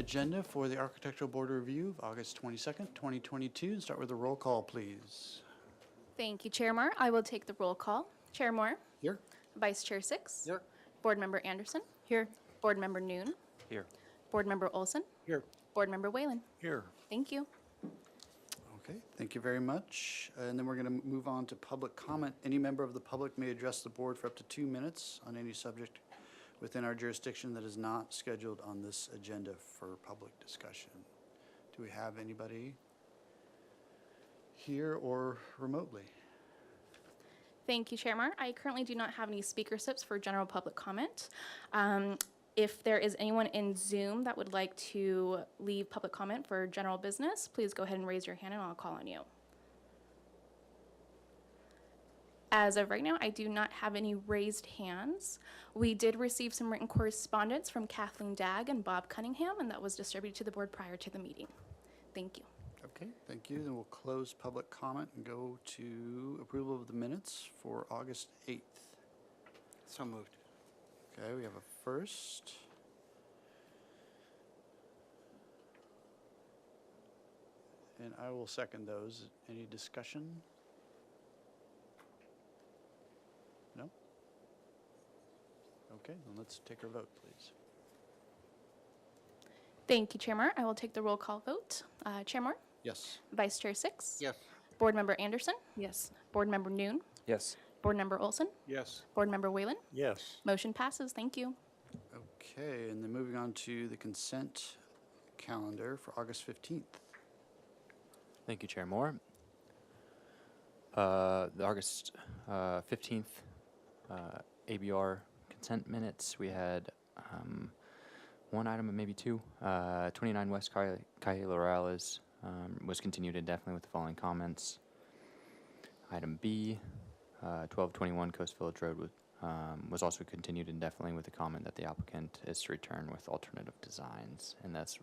agenda for the Architectural Board Review of August 22nd, 2022. Start with a roll call, please. Thank you, Chair Moore. I will take the roll call. Chair Moore. Here. Vice Chair Six. Here. Board Member Anderson. Here. Board Member Noon. Here. Board Member Olson. Here. Board Member Whalen. Here. Thank you. Okay, thank you very much. And then we're going to move on to public comment. Any member of the public may address the board for up to 2 minutes on any subject within our jurisdiction that is not scheduled on this agenda for public discussion. Do we have anybody here or remotely? Thank you, Chair Moore. I currently do not have any speaker slips for general public comment. If there is anyone in Zoom that would like to leave public comment for general business, please go ahead and raise your hand and I'll call on you. As of right now, I do not have any raised hands. We did receive some written correspondence from Kathleen Dagg and Bob Cunningham, and that was distributed to the board prior to the meeting. Thank you. Okay, thank you. Then we'll close public comment and go to approval of the minutes for August 8th. So moved. Okay, we have a first. And I will second those. Any discussion? No? Okay, then let's take our vote, please. Thank you, Chair Moore. I will take the roll call vote. Chair Moore. Yes. Vice Chair Six. Yes. Board Member Anderson. Yes. Board Member Noon. Yes. Board Member Olson. Yes. Board Member Whalen. Yes. Motion passes. Thank you. Okay, and then moving on to the consent calendar for August 15th. Thank you, Chair Moore. The August 15th ABR consent minutes, we had one item and maybe two. 29 West Calle Lorales was continued indefinitely with the following comments. Item B, 1221 Coast Village Road was also continued indefinitely with the comment that the applicant is to return with alternative designs. And those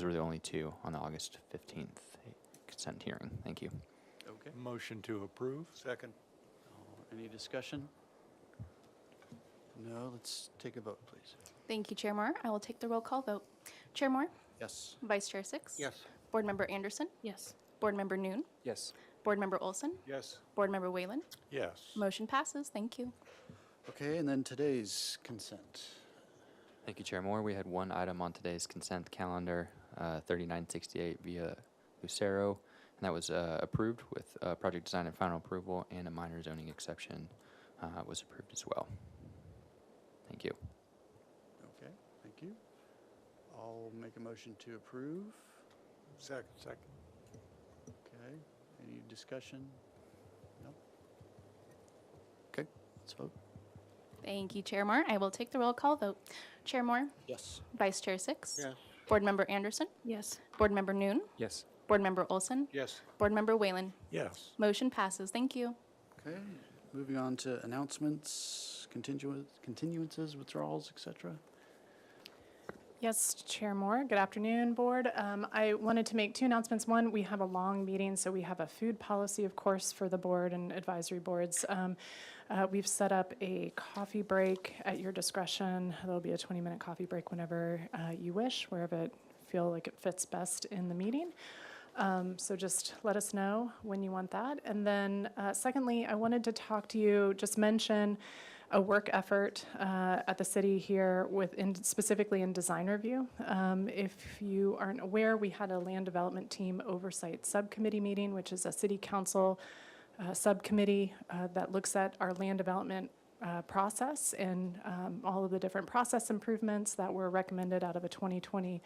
were the only two on the August 15th consent hearing. Thank you. Okay. Motion to approve. Second. Any discussion? No, let's take a vote, please. Thank you, Chair Moore. I will take the roll call vote. Chair Moore. Yes. Vice Chair Six. Yes. Board Member Anderson. Yes. Board Member Noon. Yes. Board Member Olson. Yes. Board Member Whalen. Yes. Motion passes. Thank you. Okay, and then today's consent. Thank you, Chair Moore. We had one item on today's consent calendar, 3968 via Lucero, and that was approved with project design and final approval, and a minor zoning exception was approved as well. Thank you. Okay, thank you. I'll make a motion to approve. Second. Okay, any discussion? No? Okay, let's vote. Thank you, Chair Moore. I will take the roll call vote. Chair Moore. Yes. Vice Chair Six. Yes. Board Member Anderson. Yes. Board Member Noon. Yes. Board Member Olson. Yes. Board Member Whalen. Yes. Motion passes. Thank you. Okay, moving on to announcements, continuances, withdrawals, etc. Yes, Chair Moore. Good afternoon, Board. I wanted to make two announcements. One, we have a long meeting, so we have a food policy, of course, for the board and advisory boards. We've set up a coffee break at your discretion. There'll be a 20-minute coffee break whenever you wish, wherever it feel like it fits best in the meeting. So just let us know when you want that. And then secondly, I wanted to talk to you, just mention a work effort at the city here specifically in design review. If you aren't aware, we had a land development team oversight subcommittee meeting, which is a city council subcommittee that looks at our land development process and all of the different process improvements that were recommended out of a 2020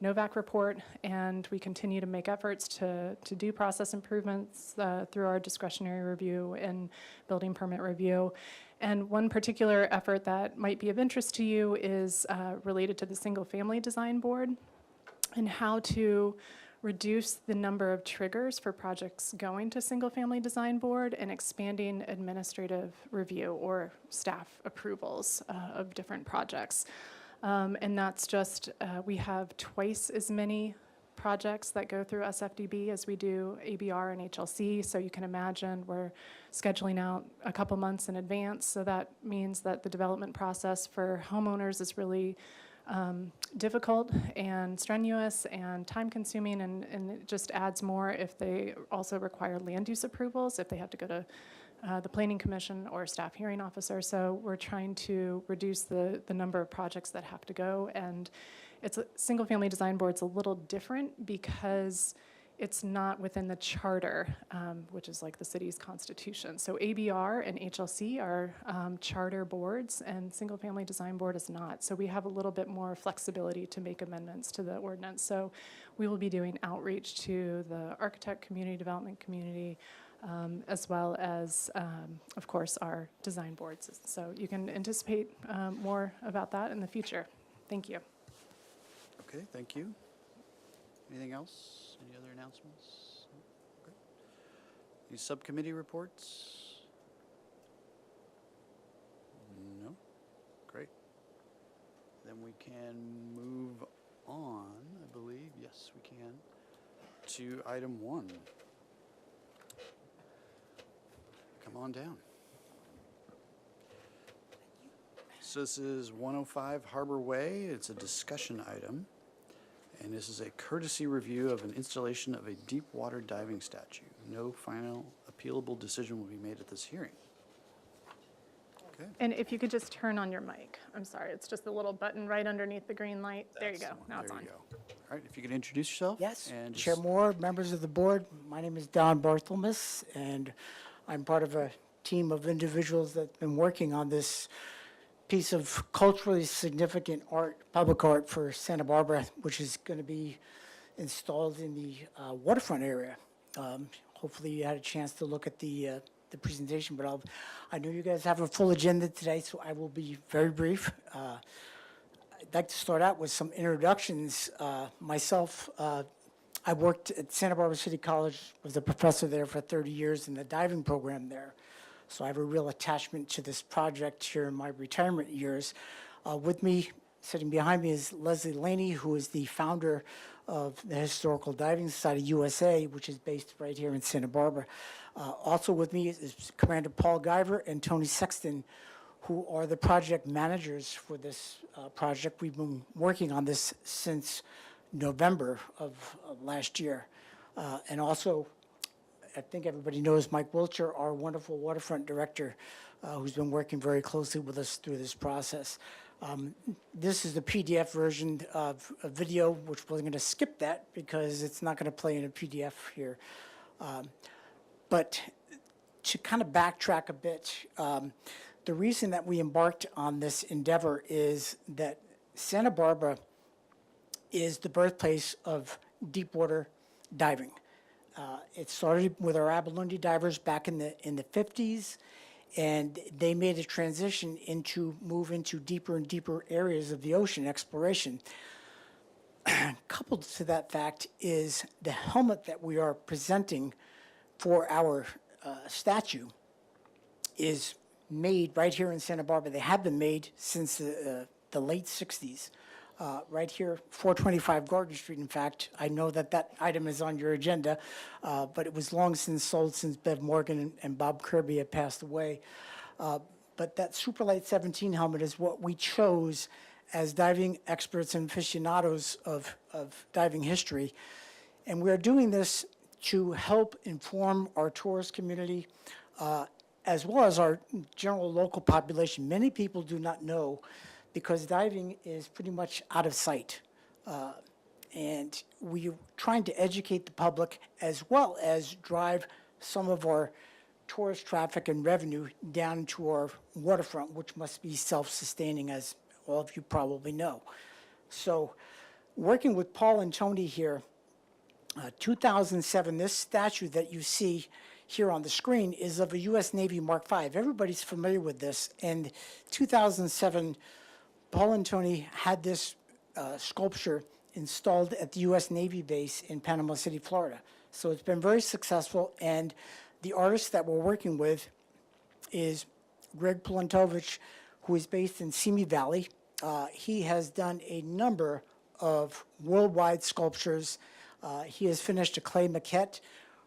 NOVAC report, and we continue to make efforts to do process improvements through our discretionary review and building permit review. And one particular effort that might be of interest to you is related to the single family design board and how to reduce the number of triggers for projects going to single family design board and expanding administrative review or staff approvals of different projects. And that's just, we have twice as many projects that go through SFDB as we do ABR and HLC. So you can imagine we're scheduling out a couple months in advance. So that means that the development process for homeowners is really difficult and strenuous and time-consuming, and it just adds more if they also require land use approvals, if they have to go to the Planning Commission or staff hearing officer. So we're trying to reduce the number of projects that have to go. And it's a single-family design board's a little different because it's not within the charter, which is like the city's constitution. So ABR and HLC are charter boards, and single-family design board is not. So we have a little bit more flexibility to make amendments to the ordinance. So we will be doing outreach to the architect community, development community, as well as, of course, our design boards. So you can anticipate more about that in the future. Thank you. Okay, thank you. Anything else? Any other announcements? Okay. Any subcommittee reports? No? Great. Then we can move on, I believe. Yes, we can. To item 1. Come on down. So this is 105 Harbor Way. It's a discussion item. And this is a courtesy review of an installation of a deep water diving statue. No final appealable decision will be made at this hearing. Okay. And if you could just turn on your mic. I'm sorry, it's just the little button right underneath the green light. There you That's go. the one. Now it's There on. you go. All right, if you could introduce yourself. Yes, And Chair just- Moore, members of the board, my name is Don Barthelmess, and I'm part of a team of individuals that's been working on this piece of culturally significant art, public art for Santa Barbara, which is going to be installed in the waterfront area. Hopefully you had a chance to look at the presentation, but I know you guys have a full agenda today, so I will be very brief. I'd like to start out with some introductions. Myself, I worked at Santa Barbara City College, was a professor there for 30 years in the diving program there. So I have a real attachment to this project here in my retirement years. With me, sitting behind me, is Leslie Laney, who is the founder of the Historical Diving Society USA, which is based right here in Santa Barbara. Also with me is Commander Paul Guyver and Tony Sexton, who are the project managers for this project. We've been working on this since November of last year. And also, I think everybody knows Mike Wiltshire, our wonderful waterfront director, who's been working very closely with us through this process. This is the PDF version of a video, which we're going to skip that because it's not going to play in a PDF here. But to kind of backtrack a bit, the reason that we embarked on this endeavor is that Santa Barbara is the birthplace of deep water diving. It started with our Abalone divers back in the 50s, and they made a transition move into deeper and deeper areas of the ocean exploration. Coupled to that fact is the helmet that we are presenting for our statue is made right here in Santa Barbara. They have been made since the late 60s. Right here, 425 Garden Street. In fact, I know that item is on your agenda, but it was long since sold since Bev Morgan and Bob Kirby had passed away. But that Superlight 17 helmet is what we chose as diving experts and aficionados of diving history. And we are doing this to help inform our tourist community, as well as our general local population. Many people do not know, because diving is pretty much out of sight. And we're trying to educate the public as well as drive some of our tourist traffic and revenue down to our waterfront, which must be self-sustaining, as all of you probably know. So working with Paul and Tony here, 2007, this statue that you see here on the screen is of a U.S. Navy Mark V. Everybody's familiar with this. And 2007, Paul and Tony had this sculpture installed at the U.S. Navy base in Panama City, Florida. So it's been very successful, and the artist that we're working with is Greg Polantovich, who is based in Simi Valley. He has done a number of worldwide sculptures. He has finished a clay maquette.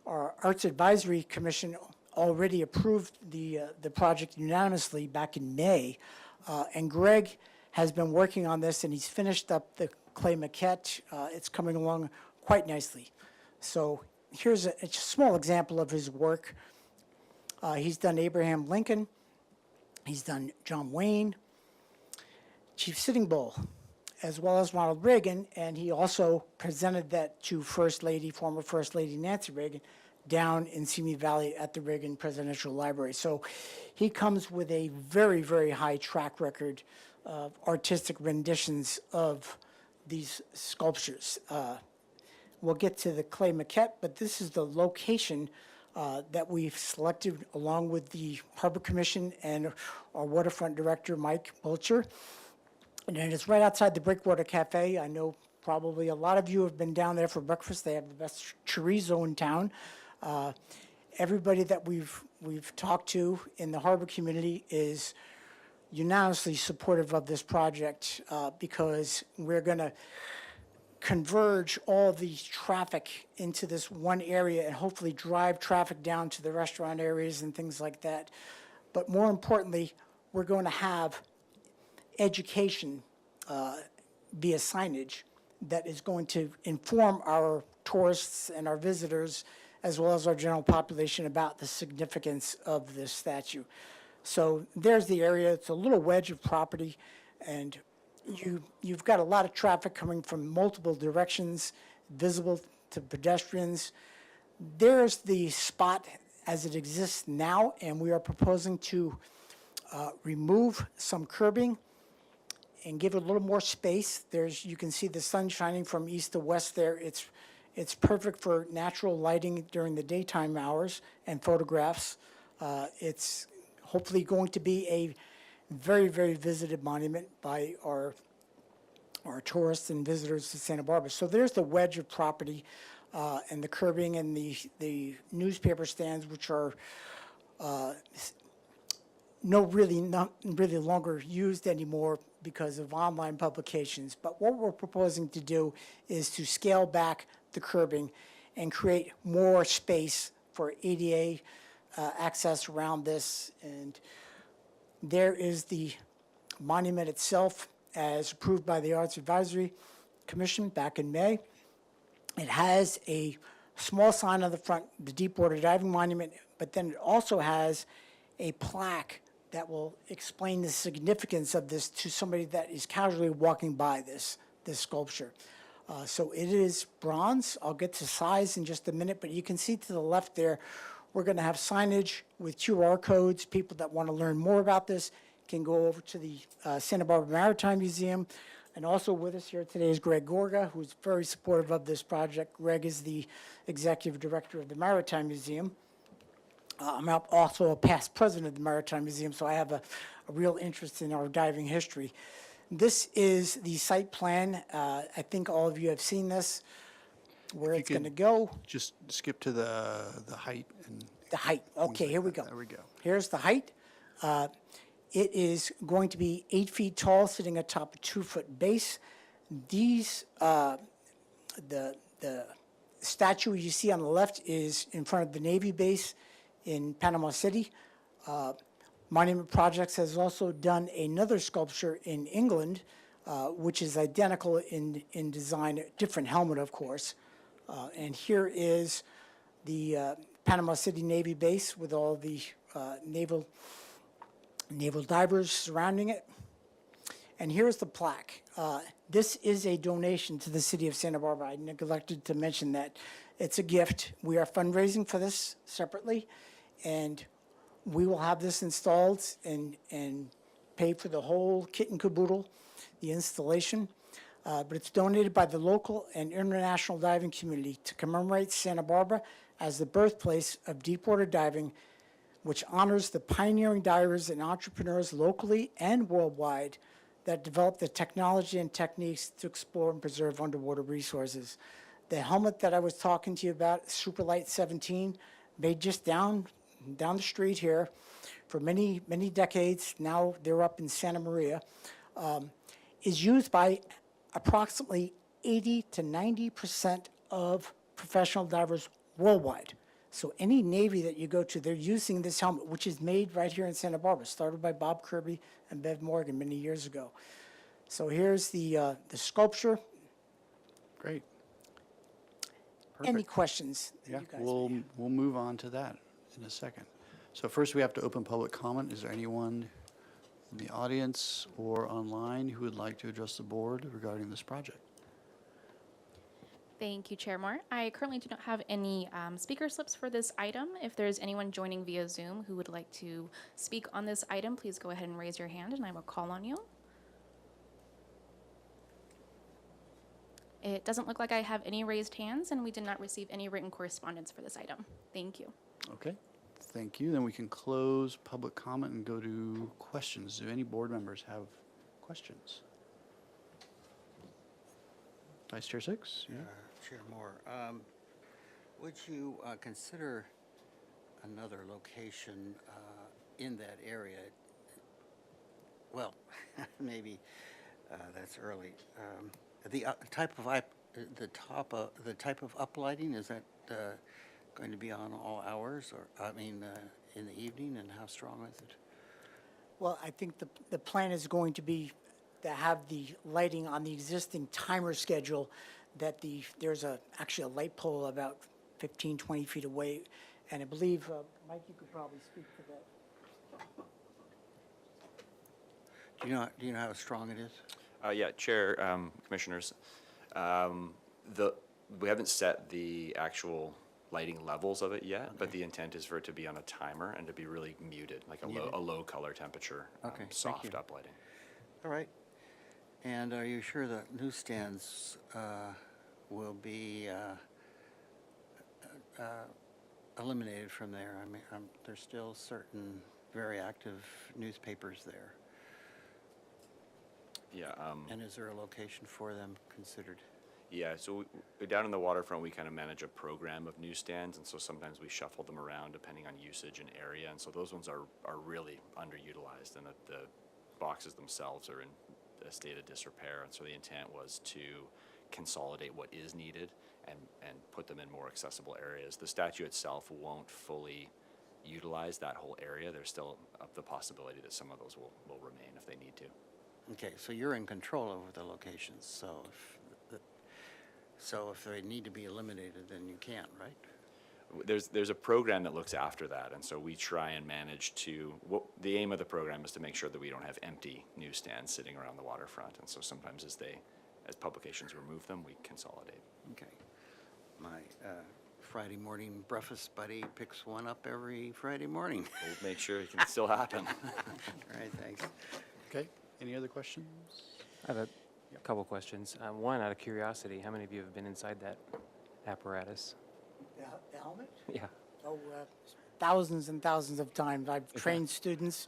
Our Arts Advisory Commission already approved the project unanimously back in May, and Greg has been working on this, and he's finished up the clay maquette. It's coming along quite nicely. So here's a small example of his work. He's done Abraham Lincoln. He's done John Wayne, Chief Sitting Bull, as well as Ronald Reagan, and he also presented that to former First Lady Nancy Reagan down in Simi Valley at the Reagan Presidential Library. So he comes with a very, very high track record of artistic renditions of these sculptures. We'll get to the clay maquette, but this is the location that we've selected along with the Harbor Commission and our waterfront director, Mike Bulcher. And it's right outside the Breakwater Cafe. I know probably a lot of you have been down there for breakfast. They have the best chorizo in town. Everybody that we've talked to in the harbor community is unanimously supportive of this project because we're going to converge all of the traffic into this one area and hopefully drive traffic down to the restaurant areas and things like that. But more importantly, we're going to have education via signage that is going to inform our tourists and our visitors as well as our general population about the significance of this statue. So there's the area. It's a little wedge of property, and you've got a lot of traffic coming from multiple directions, visible to pedestrians. There's the spot as it exists now, and we are proposing to remove some curbing and give it a little more space. You can see the sun shining from east to west there. It's perfect for natural lighting during the daytime hours and photographs. It's hopefully going to be a very, very visited monument by our tourists and visitors to Santa Barbara. So there's the wedge of property and the curbing and the newspaper stands, which are not really longer used anymore because of online publications. But what we're proposing to do is to scale back the curbing and create more space for ADA access around this. And there is the monument itself as approved by the Arts Advisory Commission back in May. It has a small sign on the front, the Deepwater Diving Monument, but then it also has a plaque that will explain the significance of this to somebody that is casually walking by this sculpture. So it is bronze. I'll get to size in just a minute, but you can see to the left there, we're going to have signage with QR codes. People that want to learn more about this can go over to the Santa Barbara Maritime Museum. And also with us here today is Greg Gorga, who's very supportive of this project. Greg is the executive director of the Maritime Museum. I'm also a past president of the Maritime Museum, so I have a real interest in our diving history. This is the site plan. I think all of you have seen this, where you it's going to could go. Just skip to the height and. The height. Okay, like here we that. go. There we go. Here's the height. It is going to be 8 feet tall, sitting atop a 2-foot base. These, the statue you see on the left is in front of the Navy base in Panama City. Monument Projects has also done another sculpture in England, which is identical in design, different helmet, of course. And here is the Panama City Navy base with all the naval divers surrounding it. And here's the plaque. This is a donation to the city of Santa Barbara. I neglected to mention that. It's a gift. We are fundraising for this separately, and we will have this installed and pay for the whole kit and caboodle, the installation. But it's donated by the local and international diving community to commemorate Santa Barbara as the birthplace of deepwater diving, which honors the pioneering divers and entrepreneurs locally and worldwide that developed the technology and techniques to explore and preserve underwater resources. The helmet that I was talking to you about, Superlight 17, made just down the street here for many, many decades. Now they're up in Santa Maria, is used by approximately 80 to 90% of professional divers worldwide. So any Navy that you go to, they're using this helmet, which is made right here in Santa Barbara, started by Bob Kirby and Bev Morgan many years ago. So here's the sculpture. Great. Any Perfect. questions that Yeah, you guys we'll, may have? we'll move on to that in a second. So first, we have to open public comment. Is there anyone in the audience or online who would like to address the board regarding this project? Thank you, Chair Moore. I currently do not have any speaker slips for this item. If there's anyone joining via Zoom who would like to speak on this item, please go ahead and raise your hand and I will call on you. It doesn't look like I have any raised hands, and we did not receive any written correspondence for this item. Thank you. Okay, thank you. Then we can close public comment and go to questions. Do any board members have questions? Vice Chair Six? Yeah. Chair Moore, would you consider another location in that area? Well, maybe that's early. The type of the type of uplighting, is that going to be on all hours, or in the evening, and how strong is it? Well, I think the plan is going to be to have the lighting on the existing timer schedule, that there's actually a light pole about 15, 20 feet away. And I believe, Mike, you could probably speak to that. Do you know how strong it is? Yeah, Chair, Commissioners, we haven't set the actual lighting levels of it yet, but the intent is for it to be on a timer and to be really muted, like a low color temperature, Okay, thank soft you. uplighting. All right. And are you sure the newsstands will be eliminated from there? I mean, there's still certain very active newspapers there. Yeah, And is there a location for them considered? yeah, so down in the waterfront, we kind of manage a program of newsstands, and so sometimes we shuffle them around depending on usage and area, and so those ones are really underutilized, and the boxes themselves are in a state of disrepair, and so the intent was to consolidate what is needed and put them in more accessible areas. The statue itself won't fully utilize that whole area. There's still the possibility that some of those will remain if they need to. Okay, so you're in control over the locations, so if they need to be eliminated, then you can, right? There's a program that looks after that, and so we try and manage to, the aim of the program is to make sure that we don't have empty newsstands sitting around the waterfront, and so sometimes as publications remove them, we consolidate. Okay. My Friday morning breakfast buddy picks one up every Friday morning. We'll make sure it can still happen. All right, thanks. Okay, any other questions? I have a couple questions. One, out of curiosity, how many of you have been inside that apparatus? The helmet? Yeah. Oh, thousands and thousands of times. I've trained students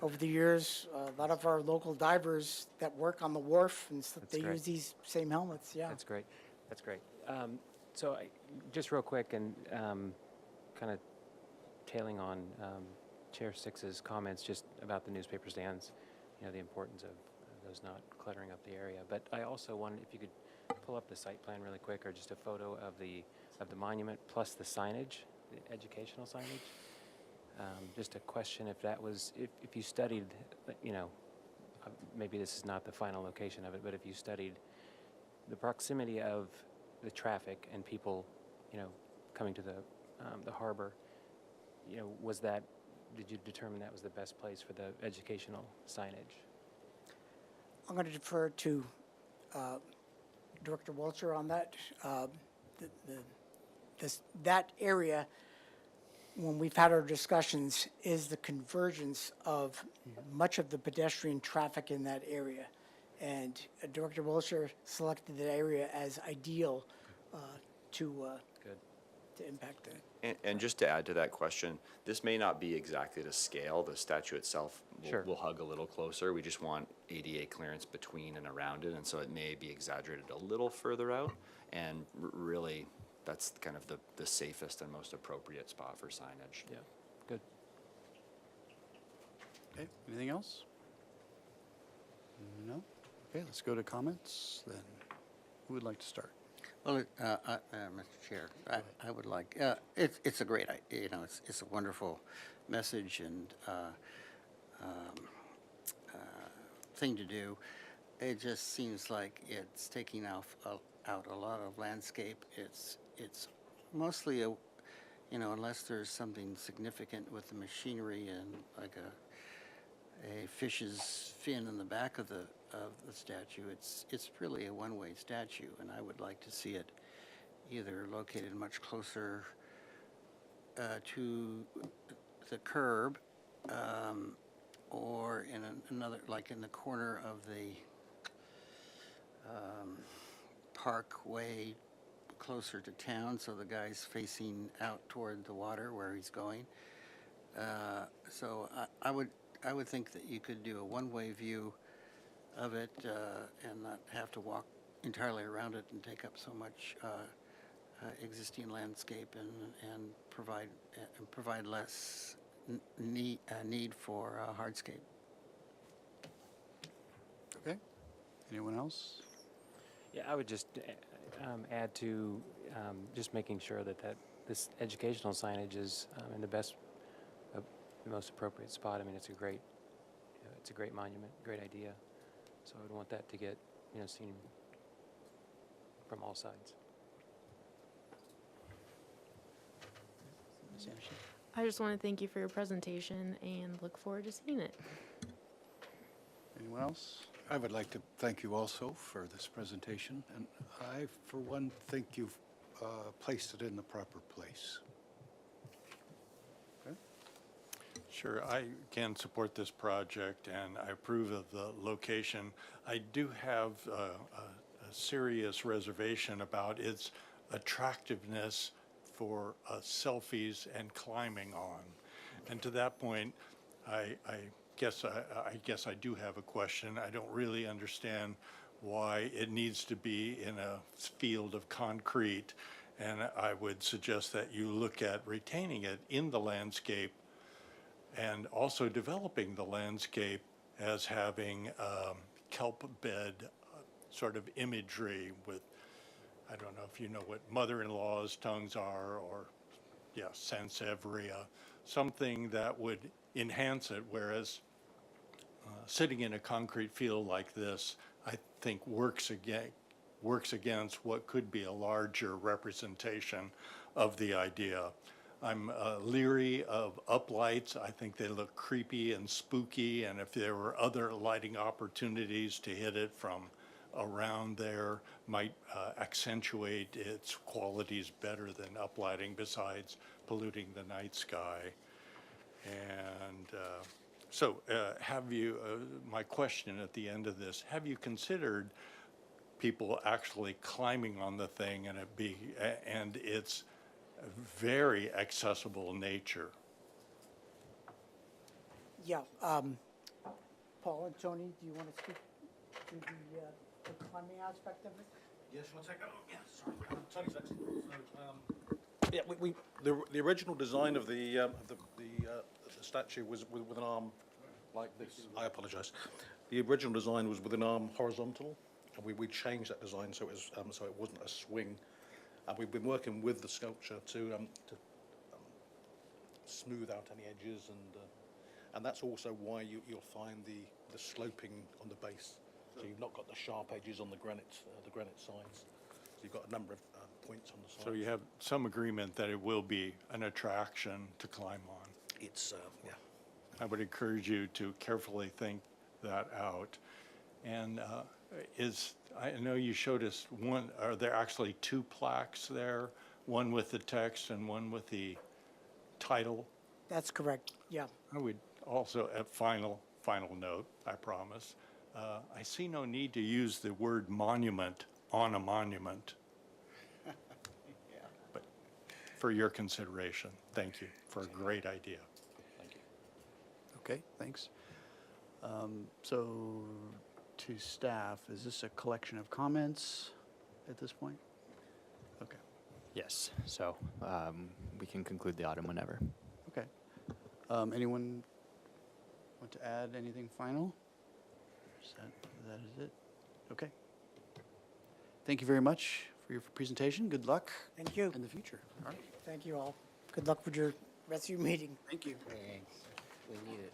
over the years. A lot of our local divers that work on the wharf, and stuff, That's they great. use these same helmets, yeah. That's great. That's great. So just real quick and kind of tailing on Chair Six's comments just about the newspaper stands, the importance of those not cluttering up the area. But I also wanted, if you could pull up the site plan really quick, or just a photo of the monument plus the signage, the educational signage. Just a question if that was, if you studied, maybe this is not the final location of it, but if you studied the proximity of the traffic and people, coming to the harbor, did you determine that was the best place for the educational signage? I'm going to defer to Director Walter on that. That area, when we've had our discussions, is the convergence of much of the pedestrian traffic in that area. And Director Wilshire selected that area as ideal to impact that. And just to add to that question, this may not be exactly to scale. The statue itself Sure. will hug a little closer. We just want ADA clearance between and around it, and so it may be exaggerated a little further out. And really, that's kind of the safest and most appropriate spot for signage. Yeah, good. Okay, anything else? No? Okay, let's go to comments then. Who would like to start? Well, Mr. Chair, I would like, it's a great, it's a wonderful message and thing to do. it just seems like it's taking out a lot of landscape. It's mostly unless there's something significant with the machinery and like a fish's fin in the back of the statue, it's really a one-way statue, and I would like to see it either located much closer to the curb, or in another, like in the corner of the parkway closer to town, so the guy's facing out toward the water where he's going. So I would think that you could do a one-way view of it and not have to walk entirely around it and take up so much existing landscape and provide less need for hardscape. Okay. Anyone else? Yeah, I would just add to just making sure that this educational signage is in the most appropriate spot. I mean, it's a great monument, great idea. So I would want that to get seen from all sides. Ms. Anderson? I just want to thank you for your presentation and look forward to seeing it. Anyone else? I would like to thank you also for this presentation, and I, for one, think you've placed it in the proper place. Okay. Sure, I can support this project, and I approve of the location. I do have a serious reservation about its attractiveness for selfies and climbing on. And to that point, I guess I do have a question. I don't really understand why it needs to be in a field of concrete, and I would suggest that you look at retaining it in the landscape and also developing the landscape as having kelp bed sort of imagery with, I don't know if you know what mother-in-law's tongues are, or sansevieria, something that would enhance it, whereas sitting in a concrete field like this, I think works against what could be a larger representation of the idea. I'm leery of uplights. I think they look creepy and spooky, and if there were other lighting opportunities to hit it from around there, might accentuate its qualities better than uplighting, besides polluting the night sky. And so have you, my question at the end of this, have you considered people actually climbing on the thing and its very accessible nature? Yeah, Paul and Tony, do you want to speak to the climbing aspect of it? Yes, one second. Yeah, sorry. Tony's next. So, yeah, the original design of the statue was with an arm like this. I apologise. The original design was with an arm horizontal, and we changed that design so it wasn't a swing. And we've been working with the sculpture to smooth out any edges, and that's also why you'll find the sloping on the base. So you've not got the sharp edges on the granite sides. So you've got a number of points on the sides. So you have some agreement that it will be an attraction to climb on. It's yeah. I would encourage you to carefully think that out. And I know you showed us one, are there actually two plaques there? One with the text and one with the title? That's correct, yeah. I would also, at final note, I promise, I see no need to use the word monument on a monument. But for your consideration, thank you for a great idea. Thank you. Okay, thanks. So to staff, is this a collection of comments at this point? Okay, Yes, so we can conclude the item whenever. okay. Anyone want to add anything final? That is it? Okay. Thank you very much for your presentation. Good luck Thank you. in the future. All right. Thank you all. Good luck with your rest of your meeting. Thank you. Thanks. We need it.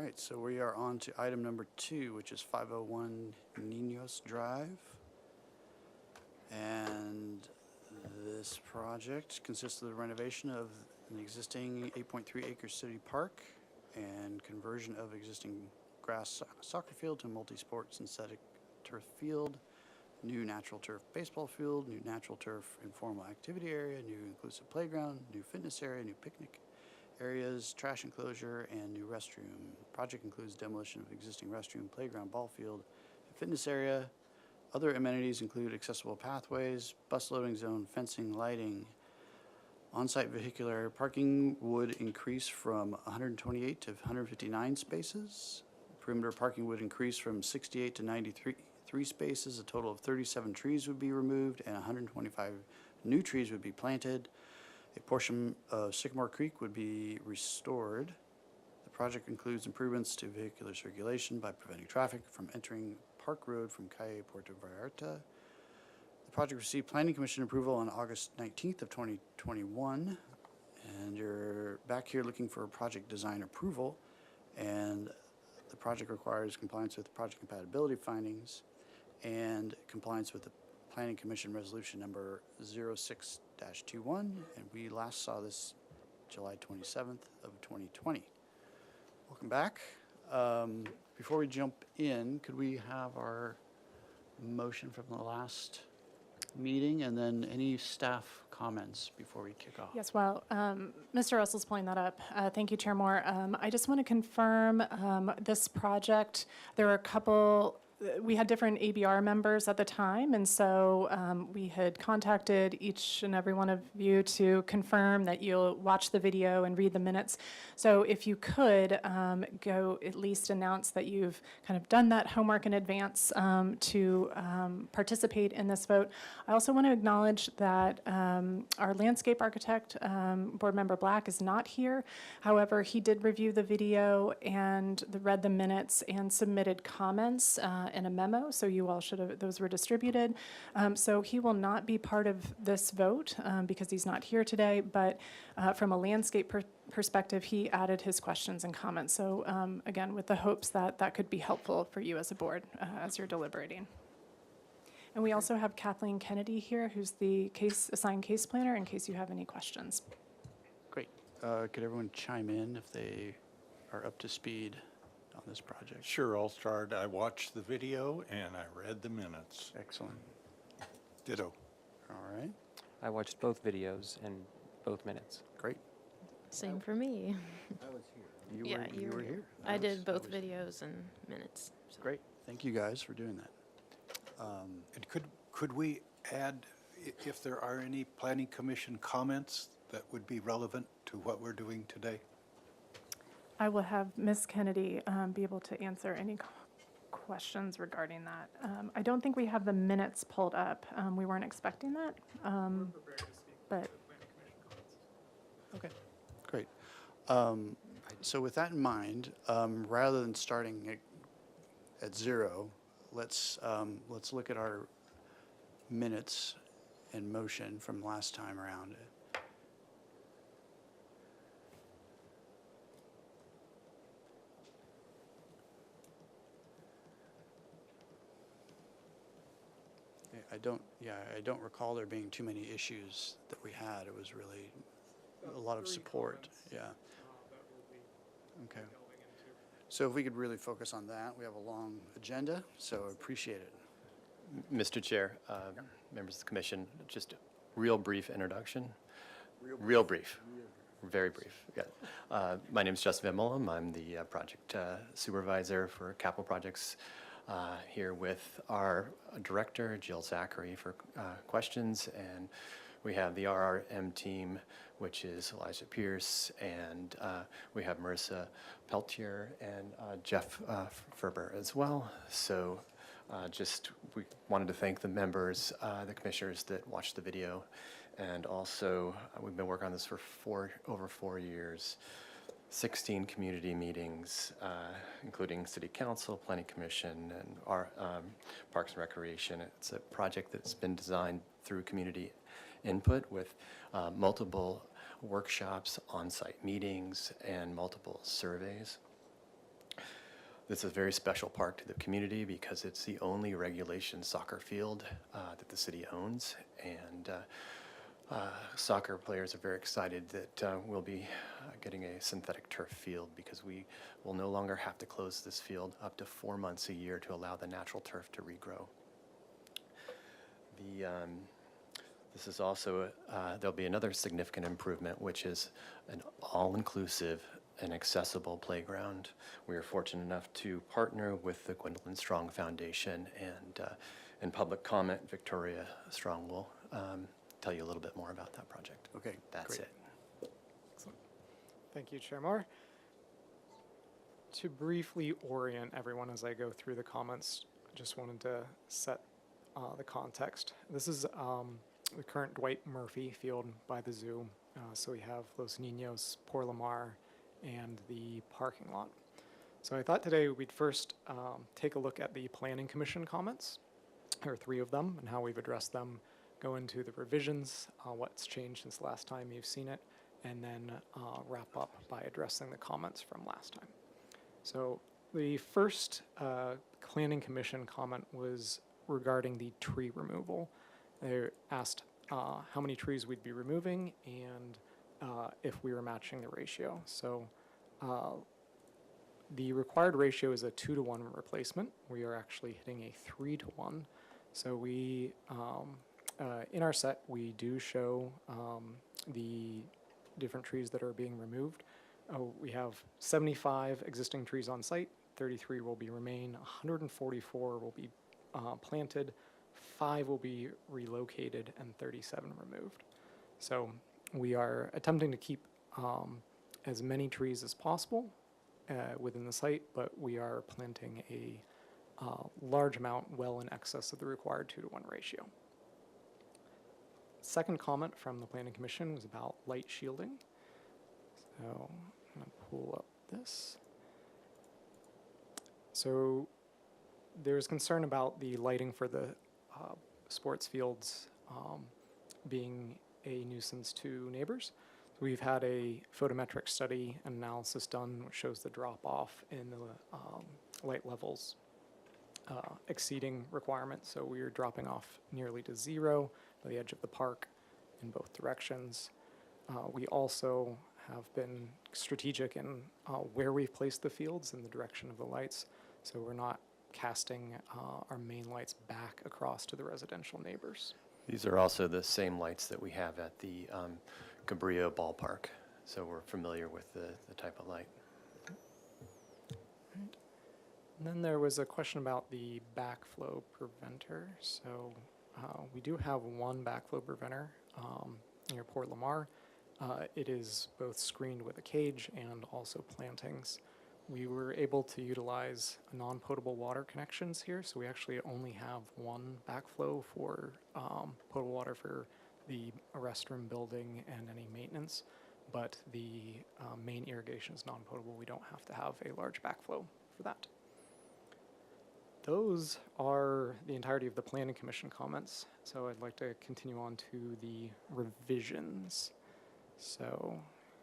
right, so we are on to item number 2, which is 501 Ninos Drive. And this project consists of the renovation of an existing 8.3 acre city park and conversion of existing grass soccer field to multi-sport synthetic turf field, new natural turf baseball field, new natural turf informal activity area, new inclusive playground, new fitness area, new picnic areas, trash enclosure, and new restroom. Project includes demolition of existing restroom, playground, ball field, and fitness area. Other amenities include accessible pathways, bus loading zone, fencing, lighting. On-site vehicular parking would increase from 128 to 159 spaces. Perimeter parking would increase from 68 to 93 spaces. A total of 37 trees would be removed and 125 new trees would be planted. A portion of Sycamore Creek would be restored. The project includes improvements to vehicular circulation by preventing traffic from entering Park Road from Calle Puerto Vallarta. The project received Planning Commission approval on August 19th of 2021. And you're back here looking for a project design approval. And the project requires compliance with project compatibility findings and compliance with the Planning Commission Resolution number 06-21, and we last saw this July 27th of 2020. Welcome back. Before we jump in, could we have our motion from the last meeting and then any staff comments before we kick off? Yes, well, Mr. Russell's pulling that up. Thank you, Chair Moore. I just want to confirm this project, there are a couple, we had different ABR members at the time, and so we had contacted each and every one of you to confirm that you'll watch the video and read the minutes. So if you could go at least announce that you've kind of done that homework in advance to participate in this vote. I also want to acknowledge that our landscape architect, Board Member Black, is not here. However, he did review the video and read the minutes and submitted comments in a memo, so you all should have, those were distributed. So he will not be part of this vote because he's not here today, but from a landscape perspective, he added his questions and comments. So again, with the hopes that that could be helpful for you as a board as you're deliberating. And we also have Kathleen Kennedy here, who's the assigned case planner, in case you have any questions. Great. Could everyone chime in if they are up to speed on this project? Sure, I'll start. I watched the video and I read the minutes. Excellent. Ditto. All right. I watched both videos and both minutes. Great. Same for me. I was here. You were here. I did both was- videos and minutes. So. Great. Thank you guys for doing that. And could we add, if there are any planning commission comments that would be relevant to what we're doing today? I will have Ms. Kennedy be able to answer any questions regarding that. I don't think we have the minutes pulled up. We weren't expecting that. But Okay, great. So with that in mind, rather than starting at zero, let's look at our minutes in motion from last time around. I don't recall there being too many issues that we had. It was really a lot of support, yeah. Okay. So if we could really focus on that, we have a long agenda, so I appreciate it. Mr. Chair, members of the commission, just a real brief introduction. Real brief. Very brief. Yeah. My name is Justin Van Mullum. I'm the project supervisor for capital projects here with our director, Jill Zachary, for questions. And we have the RRM team, which is Elijah Pierce, and we have Marissa Peltier and Jeff Ferber as well. So we wanted to thank the members, the commissioners that watched the video. And also, we've been working on this for over 4 years, 16 community meetings, including City Council, Planning Commission, and our Parks and Recreation. It's a project that's been designed through community input with multiple workshops, on-site meetings, and multiple surveys. This is a very special park to the community because it's the only regulation soccer field that the city owns. And soccer players are very excited that we'll be getting a synthetic turf field because we will no longer have to close this field up to 4 months a year to allow the natural turf to regrow. This is also, there'll be another significant improvement, which is an all-inclusive and accessible playground. We are fortunate enough to partner with the Gwendolyn Strong Foundation, and in public comment, Victoria Strong will tell you a little bit more about that project. Okay, That's great. it. Thank you, Chair Moore. To briefly orient everyone as I go through the comments, I just wanted to set the context. This is the current Dwight Murphy Field by the zoo. So we have Los Ninos, Por Lamar, and the parking lot. So I thought today we'd first take a look at the Planning Commission comments. There are 3 of them and how we've addressed them, go into the revisions, what's changed since the last time you've seen it, and then wrap up by addressing the comments from last time. So the first Planning Commission comment was regarding the tree removal. They asked how many trees we'd be removing and if we were matching the ratio. So the required ratio is a 2-to-1 replacement. We are actually hitting a 3-to-1. So we, in our set, we do show the different trees that are being removed. We have 75 existing trees on site, 33 will be remain, 144 will be planted, 5 will be relocated, and 37 removed. So we are attempting to keep as many trees as possible within the site, but we are planting a large amount, well in excess of the required 2-to-1 ratio. Second comment from the Planning Commission was about light shielding. So I'm going to pull up this. So there's concern about the lighting for the sports fields being a nuisance to neighbors. We've had a photometric study and analysis done which shows the drop-off in the light levels exceeding requirements. So we are dropping off nearly to 0 by the edge of the park in both directions. We also have been strategic in where we've placed the fields in the direction of the lights. So we're not casting our main lights back across to the residential neighbors. These are also the same lights that we have at the Cabrillo ballpark. So we're familiar with the type of light. And then there was a question about the backflow preventer. So we do have one backflow preventer near Port Lamar. It is both screened with a cage and also plantings. We were able to utilize non-potable water connections here, so we actually only have one backflow for potable water for the restroom building and any maintenance, but the main irrigation is non-potable. We don't have to have a large backflow for that. Those are the entirety of the Planning Commission comments, so I'd like to continue on to the revisions. So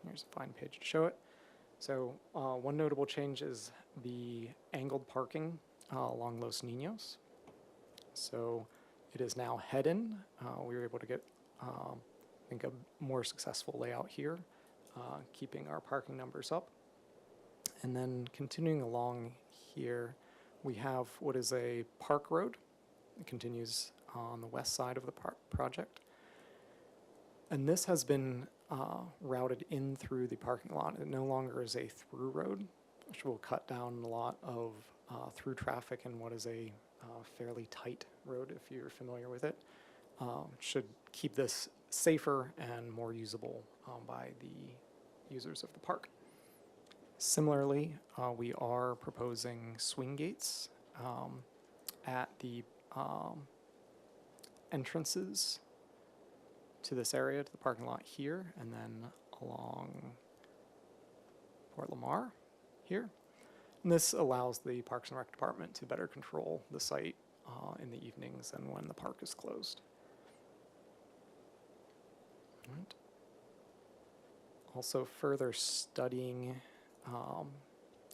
here's a fine page to show it. So one notable change is the angled parking along Los Ninos. So it is now head-in. We were able to get, I think, a more successful layout here, keeping our parking numbers up. And then continuing along here, we have what is a park road. It continues on the west side of the project. And this has been routed in through the parking lot. It no longer is a through road, which will cut down a lot of through traffic in what is a fairly tight road, if you're familiar with it. Should keep this safer and more usable by the users of the park. Similarly, we are proposing swing gates at the entrances to this area, to the parking lot here, and then along Port Lamar here. And this allows the Parks and Rec Department to better control the site in the evenings and when the park is closed. Right. Also further studying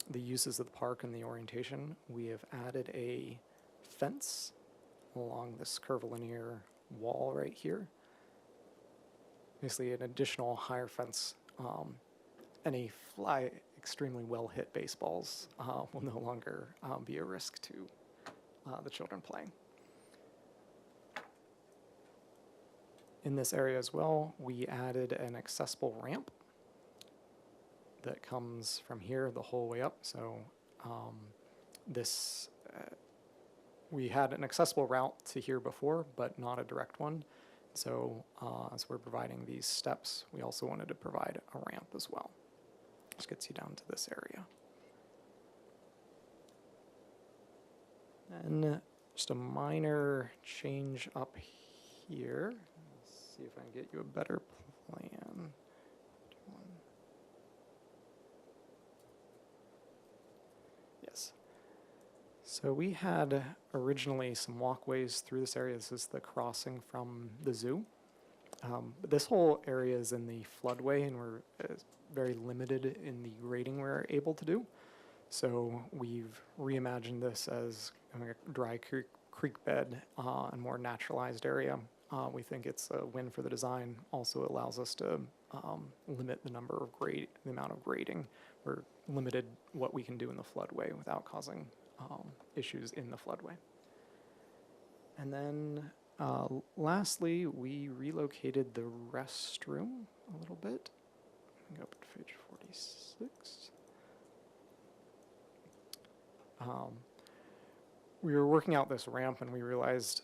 the uses of the park and the orientation, we have added a fence along this curvilinear wall right here. Basically, an additional higher fence. Any extremely well-hit baseballs will no longer be a risk to the children playing. In this area as well, we added an accessible ramp that comes from here the whole way up. So we had an accessible route to here before, but not a direct one. So as we're providing these steps, we also wanted to provide a ramp as well, which gets you down to this area. And just a minor change up here. Let's see if I can get you a better plan. Yes. So we had originally some walkways through this area. This is the crossing from the zoo. But this whole area is in the floodway, and we're very limited in the grading we're able to do. So we've reimagined this as a dry creek bed and more naturalized area. We think it's a win for the design. Also allows us to limit the amount of grading. We're limited what we can do in the floodway without causing issues in the floodway. And then lastly, we relocated the restroom a little bit. Go up to page 46. We were working out this ramp and we realized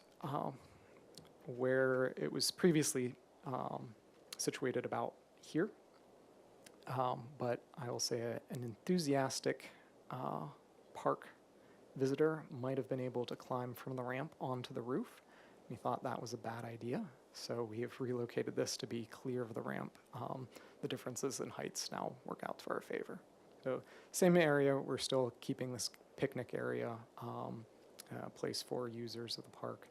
where it was previously situated about here. But I will say an enthusiastic park visitor might have been able to climb from the ramp onto the roof. We thought that was a bad idea, so we have relocated this to be clear of the ramp. The differences in heights now work out to our favor. So same area, we're still keeping this picnic area, a place for users of the park.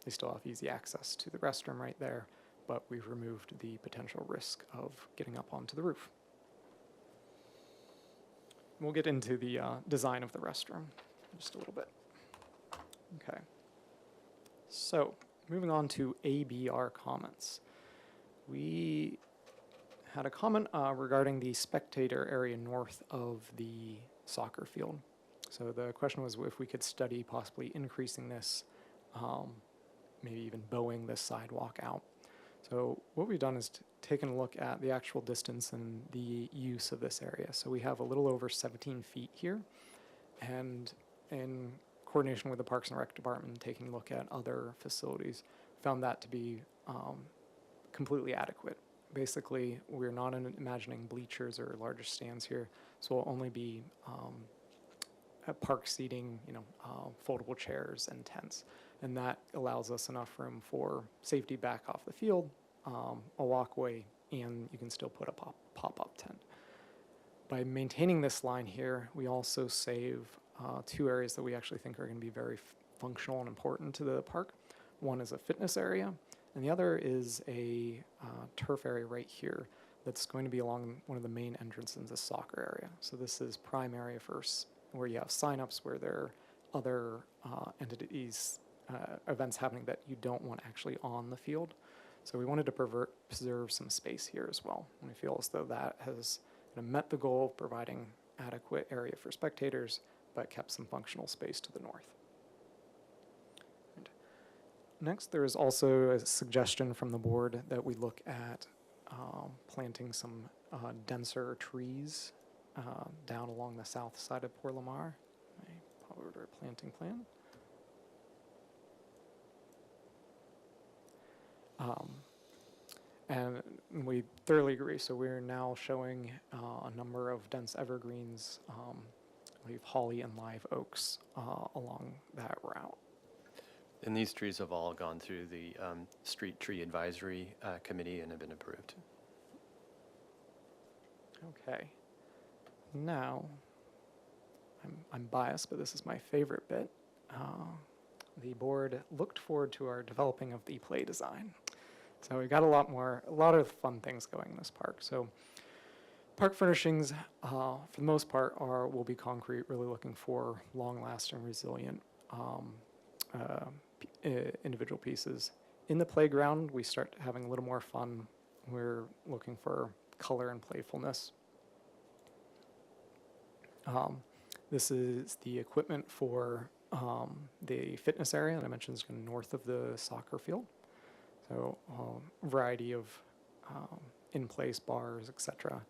They still have easy access to the restroom right there, but we've removed the potential risk of getting up onto the roof. We'll get into the design of the restroom in just a little bit. Okay. So, moving on to ABR comments. We had a comment regarding the spectator area north of the soccer field. So the question was if we could study possibly increasing this, maybe even bowing this sidewalk out. So what we've done is taken a look at the actual distance and the use of this area. So we have a little over 17 feet here, and in coordination with the Parks and Rec Department, taking a look at other facilities, found that to be completely adequate. Basically, we're not imagining bleachers or larger stands here, so we'll only be park seating, foldable chairs and tents. And that allows us enough room for safety back off the field, a walkway, and you can still put a pop-up tent. By maintaining this line here, we also save two areas that we actually think are going to be very functional and important to the park. One is a fitness area, and the other is a turf area right here that's going to be along one of the main entrances in the soccer area. So this is prime area first, where you have signups where there are other entities, events happening that you don't want actually on the field. So we wanted to preserve some space here as well. And we feel as though that has met the goal of providing adequate area for spectators, but kept some functional space to the north. And next, there is also a suggestion from the board that we look at planting some denser trees down along the south side of Port Lamar. I pop over to our planting plan. And we thoroughly agree. So we're now showing a number of dense evergreens, I believe holly and live oaks along that route. And these trees have all gone through the Street Tree Advisory Committee and have been approved. Okay. Now, I'm biased, but this is my favorite bit. The board looked forward to our developing of the play design. So we got a lot of fun things going in this park. So Park furnishings, for the most part, will be concrete, really looking for long-lasting, resilient individual pieces. In the playground, we start having a little more fun. We're looking for color and playfulness. This is the equipment for the fitness area that I mentioned is going north of the soccer field. So a variety of in-place bars, etc.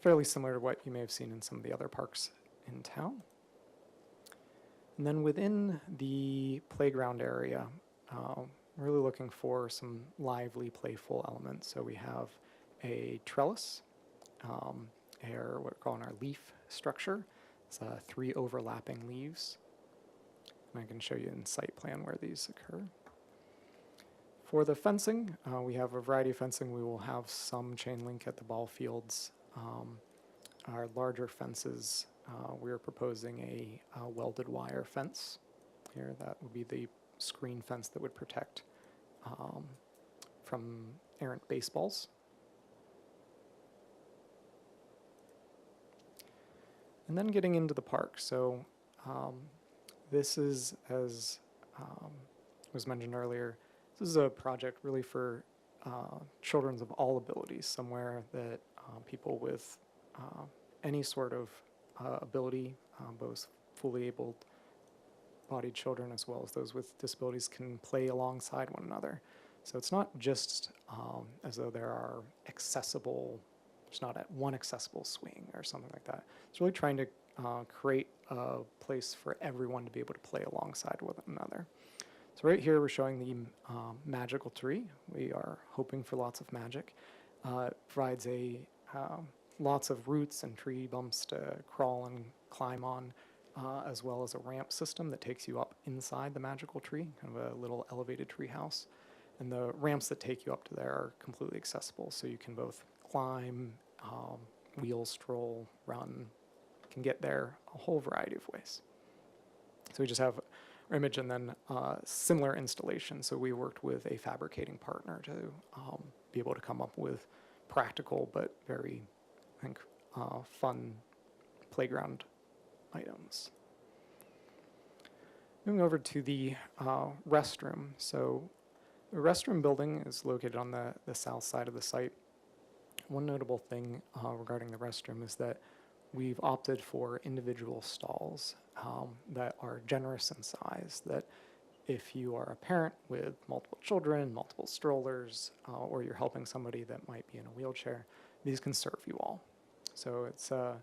Fairly similar to what you may have seen in some of the other parks in town. And then within the playground area, really looking for some lively, playful elements. So we have a trellis, or what we're calling our leaf structure. It's 3 overlapping leaves. And I can show you in site plan where these occur. For the fencing, we have a variety of fencing. We will have some chain link at the ball fields. Our larger fences, we're proposing a welded wire fence here. That would be the screen fence that would protect from errant baseballs. And then getting into the park. So this is, as was mentioned earlier, this is a project really for children of all abilities, somewhere that people with any sort of ability, both fully able-bodied children as well as those with disabilities, can play alongside one another. So it's not just as though there are accessible, there's not one accessible swing or something like that. It's really trying to create a place for everyone to be able to play alongside one another. So right here we're showing the magical tree. We are hoping for lots of magic. It provides lots of roots and tree bumps to crawl and climb on, as well as a ramp system that takes you up inside the magical tree, kind of a little elevated tree house. And the ramps that take you up to there are completely accessible, so you can both climb, wheel, stroll, run, can get there a whole variety of ways. So we just have our image and then similar installation. So we worked with a fabricating partner to be able to come up with practical but very, I think, fun playground items. Moving over to the restroom. So the restroom building is located on the south side of the site. One notable thing regarding the restroom is that we've opted for individual stalls that are generous in size, that if you are a parent with multiple children, multiple strollers, or you're helping somebody that might be in a wheelchair, these can serve you all. So it's a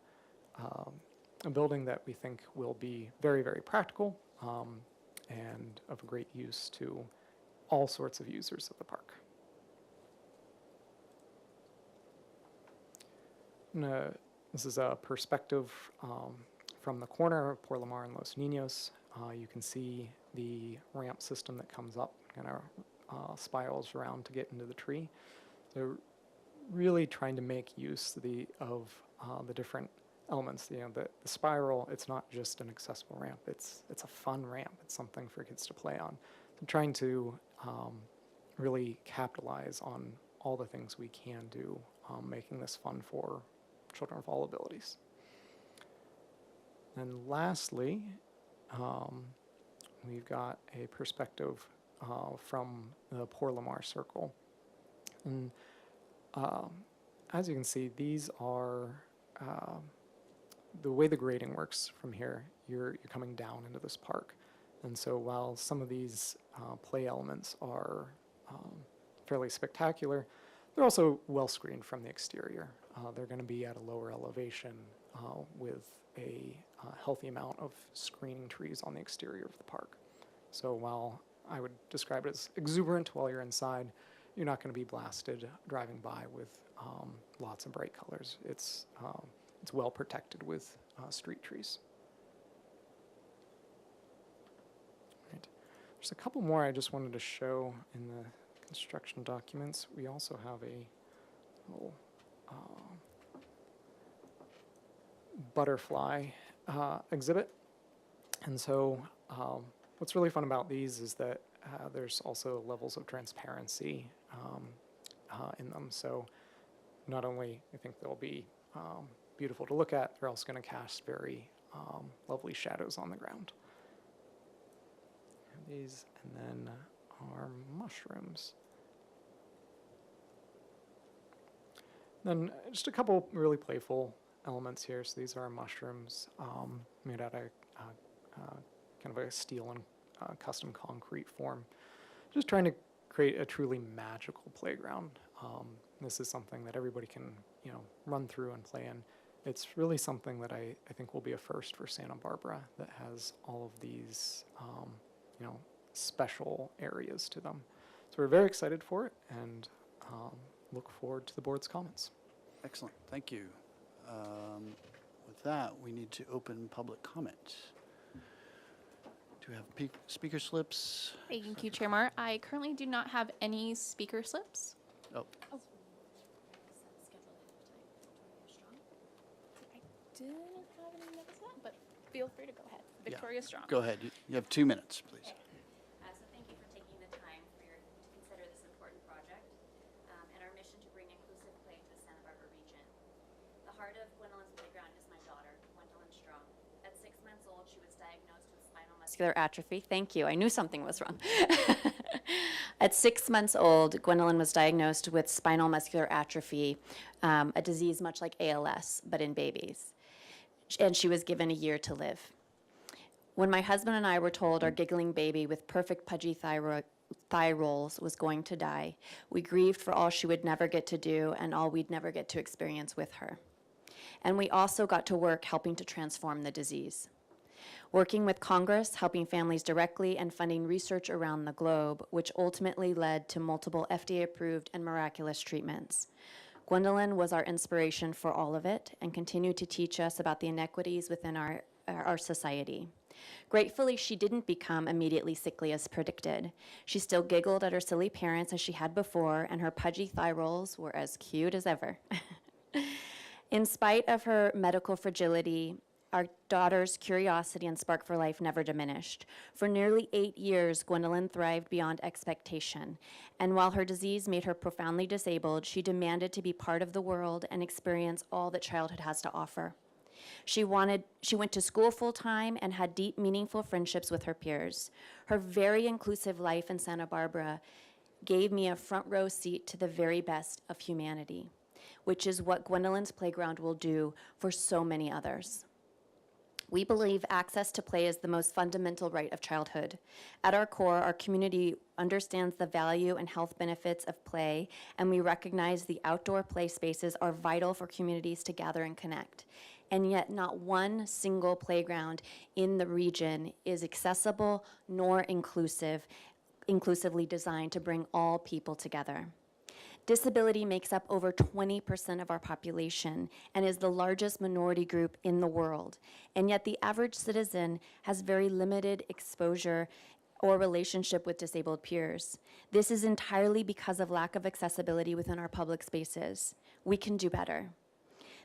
building that we think will be very, very practical and of great use to all sorts of users of the park. This is a perspective from the corner of Por Lamar and Los Ninos. You can see the ramp system that comes up, kind of spirals around to get into the tree. So really trying to make use of the different elements. You know, the spiral, it's not just an accessible ramp. It's a fun ramp. It's something for kids to play on. So trying to really capitalize on all the things we can do, making this fun for children of all abilities. And lastly, we've got a perspective from the Por Lamar Circle. And as you can see, these are the way the grading works from here. You're coming down into this park. And so while some of these play elements are fairly spectacular, they're also well screened from the exterior. They're going to be at a lower elevation with a healthy amount of screening trees on the exterior of the park. So while I would describe it as exuberant while you're inside, you're not going to be blasted driving by with lots of bright colors. It's well protected with street trees. Right. There's a couple more I just wanted to show in the construction documents. We also have a little butterfly exhibit. And so what's really fun about these is that there's also levels of transparency in them. So not only I think they'll be beautiful to look at, they're also going to cast very lovely shadows on the ground. And these, and then our mushrooms. Then just a couple really playful elements here. So these are our mushrooms made out of kind of a steel and custom concrete form. Just trying to create a truly magical playground. This is something that everybody can, run through and play in. It's really something that I think will be a first for Santa Barbara that has all of these, special areas to them. So we're very excited for it and look forward to the board's comments. Excellent, thank you. With that, we need to open public comment. Do we have speaker slips? Thank you, Chair Moore. I currently do not have any speaker slips. Oh, I didn't have any notes yet, but feel free to go ahead. Yeah. Victoria Strong. go ahead. You have 2 minutes, please. So thank you for taking the time to consider this important project and our mission to bring inclusive play to the Santa Barbara region. The heart of Gwendolyn's playground is my daughter, Gwendolyn Strong. At 6 months old, she was diagnosed with spinal muscular atrophy. Thank you. I knew something was wrong. At 6 months old, Gwendolyn was diagnosed with spinal muscular atrophy, a disease much like ALS, but in babies. And she was given a year to live. When my husband and I were told our giggling baby with perfect pudgy thigh rolls was going to die, we grieved for all she would never get to do and all we'd never get to experience with her. And we also got to work helping to transform the disease. Working with Congress, helping families directly, and funding research around the globe, which ultimately led to multiple FDA-approved and miraculous treatments. Gwendolyn was our inspiration for all of it and continued to teach us about the inequities within our society. Gratefully, she didn't become immediately sickly as predicted. She still giggled at her silly parents as she had before, and her pudgy thigh rolls were as cute as ever. In spite of her medical fragility, our daughter's curiosity and spark for life never diminished. For nearly 8 years, Gwendolyn thrived beyond expectation. And while her disease made her profoundly disabled, she demanded to be part of the world and experience all that childhood has to offer. She went to school full-time and had deep, meaningful friendships with her peers. Her very inclusive life in Santa Barbara gave me a front row seat to the very best of humanity, which is what Gwendolyn's Playground will do for so many others. We believe access to play is the most fundamental right of childhood. At our core, our community understands the value and health benefits of play, and we recognize the outdoor play spaces are vital for communities to gather and connect. And yet not one single playground in the region is accessible nor inclusively designed to bring all people together. Disability makes up over 20% of our population and is the largest minority group in the world. And yet the average citizen has very limited exposure or relationship with disabled peers. This is entirely because of lack of accessibility within our public spaces. We can do better.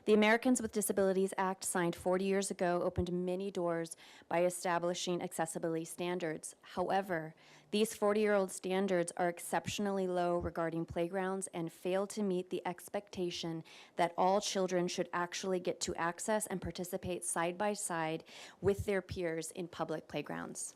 The Americans with Disabilities Act, signed 40 years ago, opened many doors by establishing accessibility standards. However, these 40-year-old standards are exceptionally low regarding playgrounds and fail to meet the expectation that all children should actually get to access and participate side by side with their peers in public playgrounds.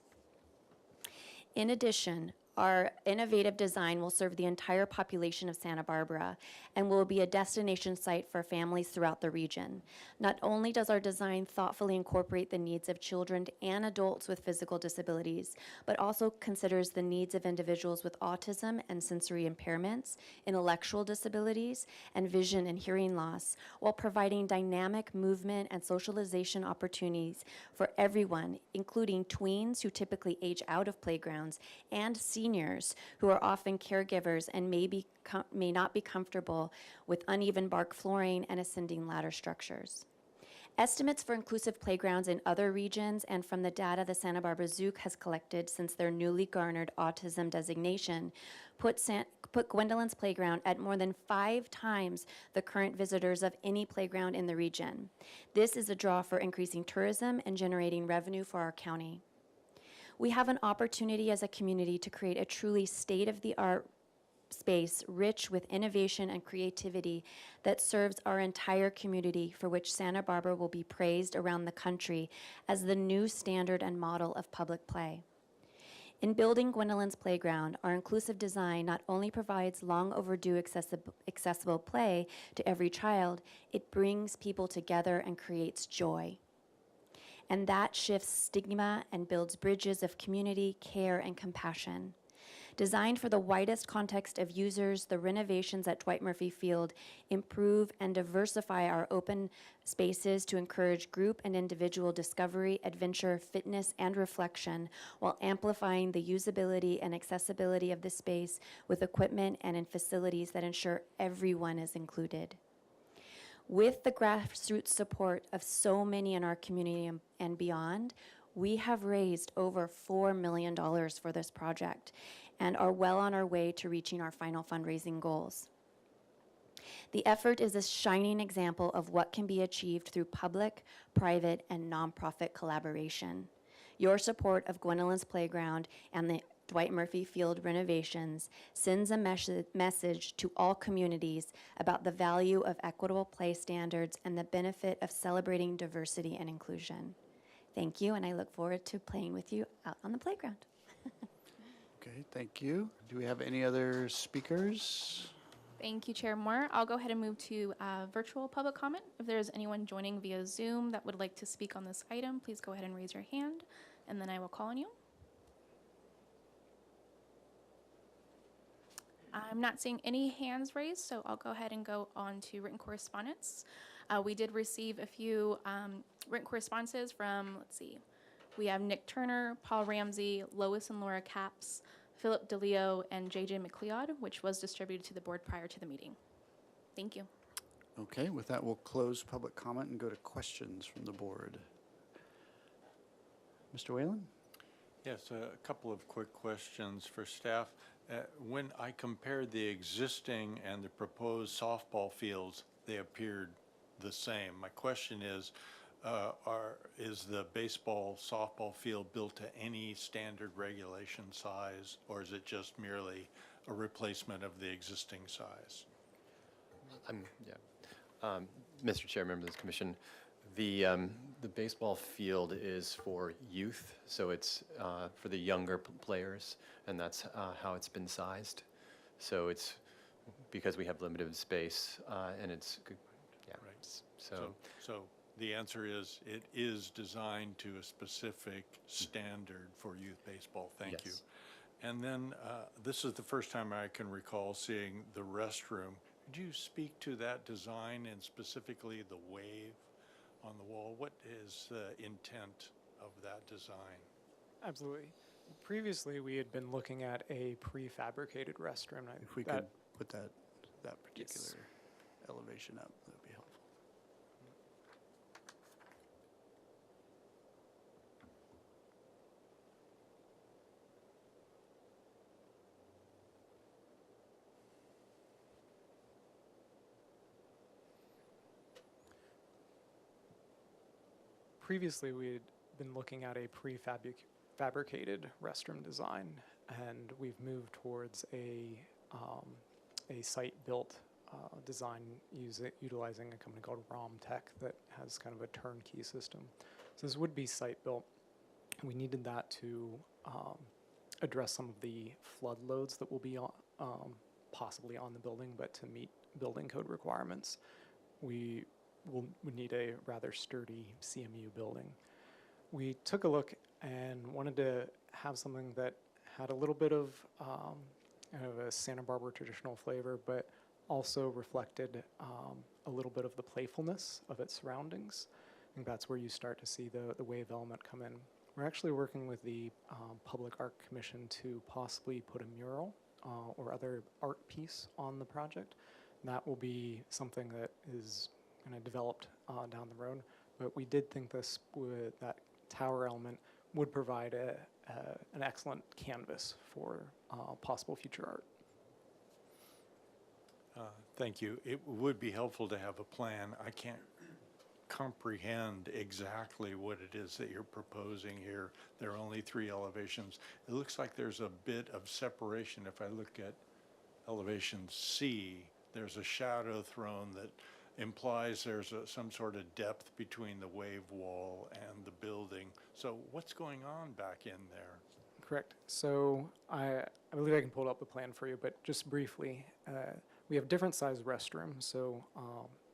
In addition, our innovative design will serve the entire population of Santa Barbara and will be a destination site for families throughout the region. Not only does our design thoughtfully incorporate the needs of children and adults with physical disabilities, but also considers the needs of individuals with autism and sensory impairments, intellectual disabilities, and vision and hearing loss, while providing dynamic movement and socialization opportunities for everyone, including tweens who typically age out of playgrounds and seniors who are often caregivers and may not be comfortable with uneven bark flooring and ascending ladder structures. Estimates for inclusive playgrounds in other regions and from the data the Santa Barbara Zoo has collected since their newly garnered autism designation put Gwendolyn's Playground at more than 5 times the current visitors of any playground in the region. This is a draw for increasing tourism and generating revenue for our county. We have an opportunity as a community to create a truly state-of-the-art space rich with innovation and creativity that serves our entire community, for which Santa Barbara will be praised around the country as the new standard and model of public play. In building Gwendolyn's Playground, our inclusive design not only provides long overdue accessible play to every child, it brings people together and creates joy. And that shifts stigma and builds bridges of community, care, and compassion. Designed for the widest context of users, the renovations at Dwight Murphy Field improve and diversify our open spaces to encourage group and individual discovery, adventure, fitness, and reflection, while amplifying the usability and accessibility of the space with equipment and in facilities that ensure everyone is included. With the grassroots support of so many in our community and beyond, we have raised over $4 million for this project and are well on our way to reaching our final fundraising goals. The effort is a shining example of what can be achieved through public, private, and nonprofit collaboration. Your support of Gwendolyn's Playground and the Dwight Murphy Field renovations sends a message to all communities about the value of equitable play standards and the benefit of celebrating diversity and inclusion. Thank you, and I look forward to playing with you out on the playground. Okay, thank you. Do we have any other speakers? Thank you, Chair Moore. I'll go ahead and move to virtual public comment. If there's anyone joining via Zoom that would like to speak on this item, please go ahead and raise your hand, and then I will call on you. I'm not seeing any hands raised, so I'll go ahead and go on to written correspondence. We did receive a few written correspondences from, let's see, we have Nick Turner, Paul Ramsey, Lois and Laura Capps, Philip DeLeo, and JJ McLeod, which was distributed to the board prior to the meeting. Thank you. Okay, with that, we'll close public comment and go to questions from the board. Mr. Whalen? Yes, a couple of quick questions for staff. When I compared the existing and the proposed softball fields, they appeared the same. My question is the baseball, softball field built to any standard regulation size, or is it just merely a replacement of the existing size? Mr. Chair, members of the commission, the baseball field is for youth, so it's for the younger players, and that's how it's been sized. So it's because we have limited space, and it's good. Yeah. Right. So the answer is it is designed to a specific standard for youth baseball. Thank you. And then this is the first time I can recall seeing the restroom. Could you speak to that design and specifically the wave on the wall? What is the intent of that design? Absolutely. Previously, we had been looking at a prefabricated restroom. If we could put that particular elevation up, that would be helpful. Previously, we had been looking at a prefabricated restroom design, and we've moved towards a site-built design utilizing a company called RomTech that has kind of a turnkey system. So this would be site-built. We needed that to address some of the flood loads that will be possibly on the building, but to meet building code requirements, we would need a rather sturdy CMU building. We took a look and wanted to have something that had a little bit of kind of a Santa Barbara traditional flavor, but also reflected a little bit of the playfulness of its surroundings. I think that's where you start to see the wave element come in. We're actually working with the Public Art Commission to possibly put a mural or other art piece on the project. And that will be something that is kind of developed down the road. But we did think that tower element would provide an excellent canvas for possible future art. Thank you. It would be helpful to have a plan. I can't comprehend exactly what it is that you're proposing here. There are only 3 elevations. It looks like there's a bit of separation if I look at elevation C, there's a shadow thrown that implies there's some sort of depth between the wave wall and the building. So what's going on back in there? Correct. So I believe I can pull up the plan for you, but just briefly, we have different size restrooms. So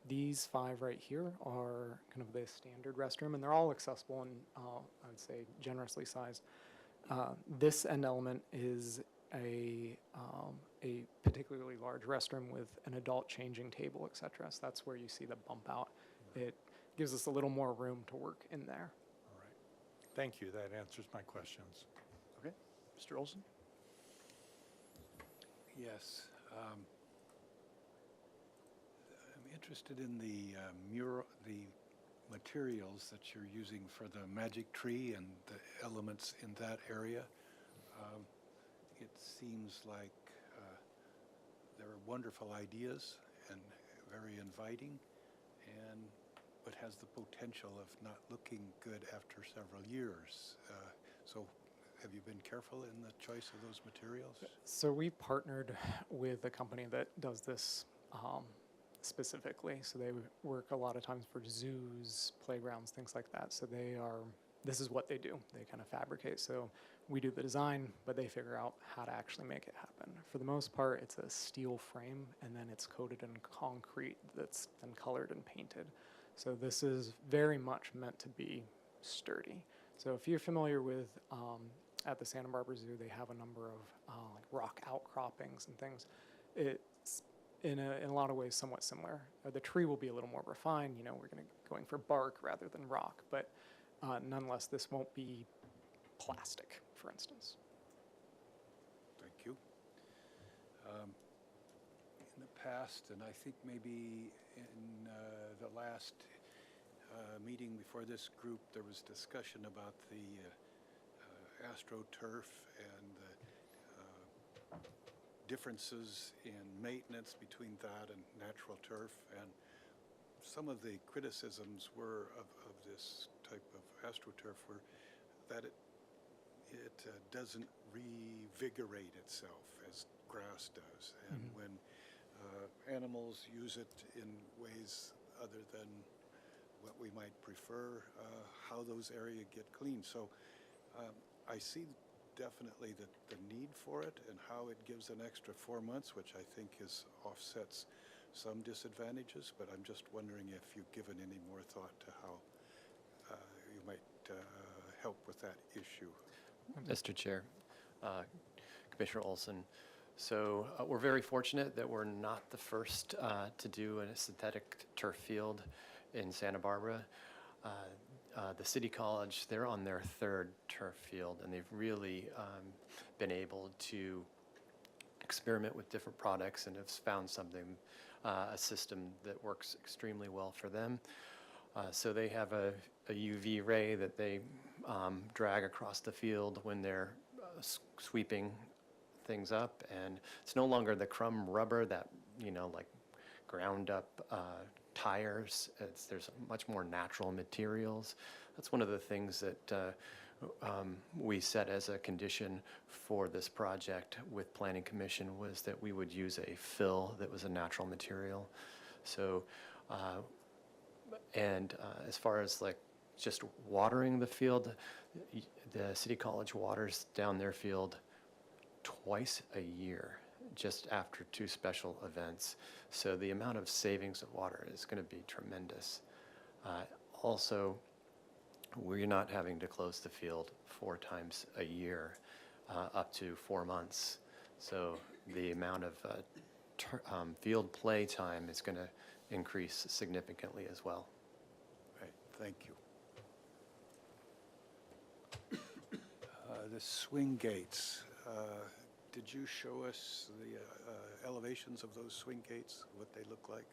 these 5 right here are kind of the standard restroom, and they're all accessible and I would say generously sized. This end element is a particularly large restroom with an adult changing table, et cetera. So that's where you see the bump out. It gives us a little more room to work in there. All right. Thank you. That answers my questions. Okay, Mr. Olson? Yes. I'm interested in the the materials that you're using for the magic tree and the elements in that area. It seems like there are wonderful ideas and very inviting, but has the potential of not looking good after several years. So have you been careful in the choice of those materials? So we partnered with a company that does this specifically. So they work a lot of times for zoos, playgrounds, things like that. So this is what they do. They kind of fabricate. So we do the design, but they figure out how to actually make it happen. For the most part, it's a steel frame, and then it's coated in concrete that's then colored and painted. So this is very much meant to be sturdy. So if you're familiar with, at the Santa Barbara Zoo, they have a number of like rock outcroppings and things. It's in a lot of ways somewhat similar. The tree will be a little more refined. You know, we're going for bark rather than rock, but nonetheless, this won't be plastic, for instance. Thank you. In the past, and I think maybe in the last meeting before this group, there was discussion about the AstroTurf and the differences in maintenance between that and natural turf. And some of the criticisms were of this type of AstroTurf were that it doesn't revigorate itself as grass does. And when animals use it in ways other than what we might prefer, how those areas get clean. So I see definitely the need for it and how it gives an extra 4 months, which I think offsets some disadvantages, but I'm just wondering if you've given any more thought to how you might help with that issue. Mr. Chair, Commissioner Olson, so we're very fortunate that we're not the first to do a synthetic turf field in Santa Barbara. The City College, they're on their 3rd turf field, and they've really been able to experiment with different products and have found something, a system that works extremely well for them. So they have a UV ray that they drag across the field when they're sweeping things up, and it's no longer the crumb rubber that, you know, like ground up tires. There's much more natural materials. That's one of the things that we set as a condition for this project with Planning Commission, was that we would use a fill that was a natural material. So, as far as like just watering the field, the City College waters down their field twice a year, just after 2 special events. So the amount of savings of water is going to be tremendous. Also, we're not having to close the field 4 times a year, up to 4 months. So the amount of field play time is going to increase significantly as well. Right, thank you. The swing gates, did you show us the elevations of those swing gates, what they look like?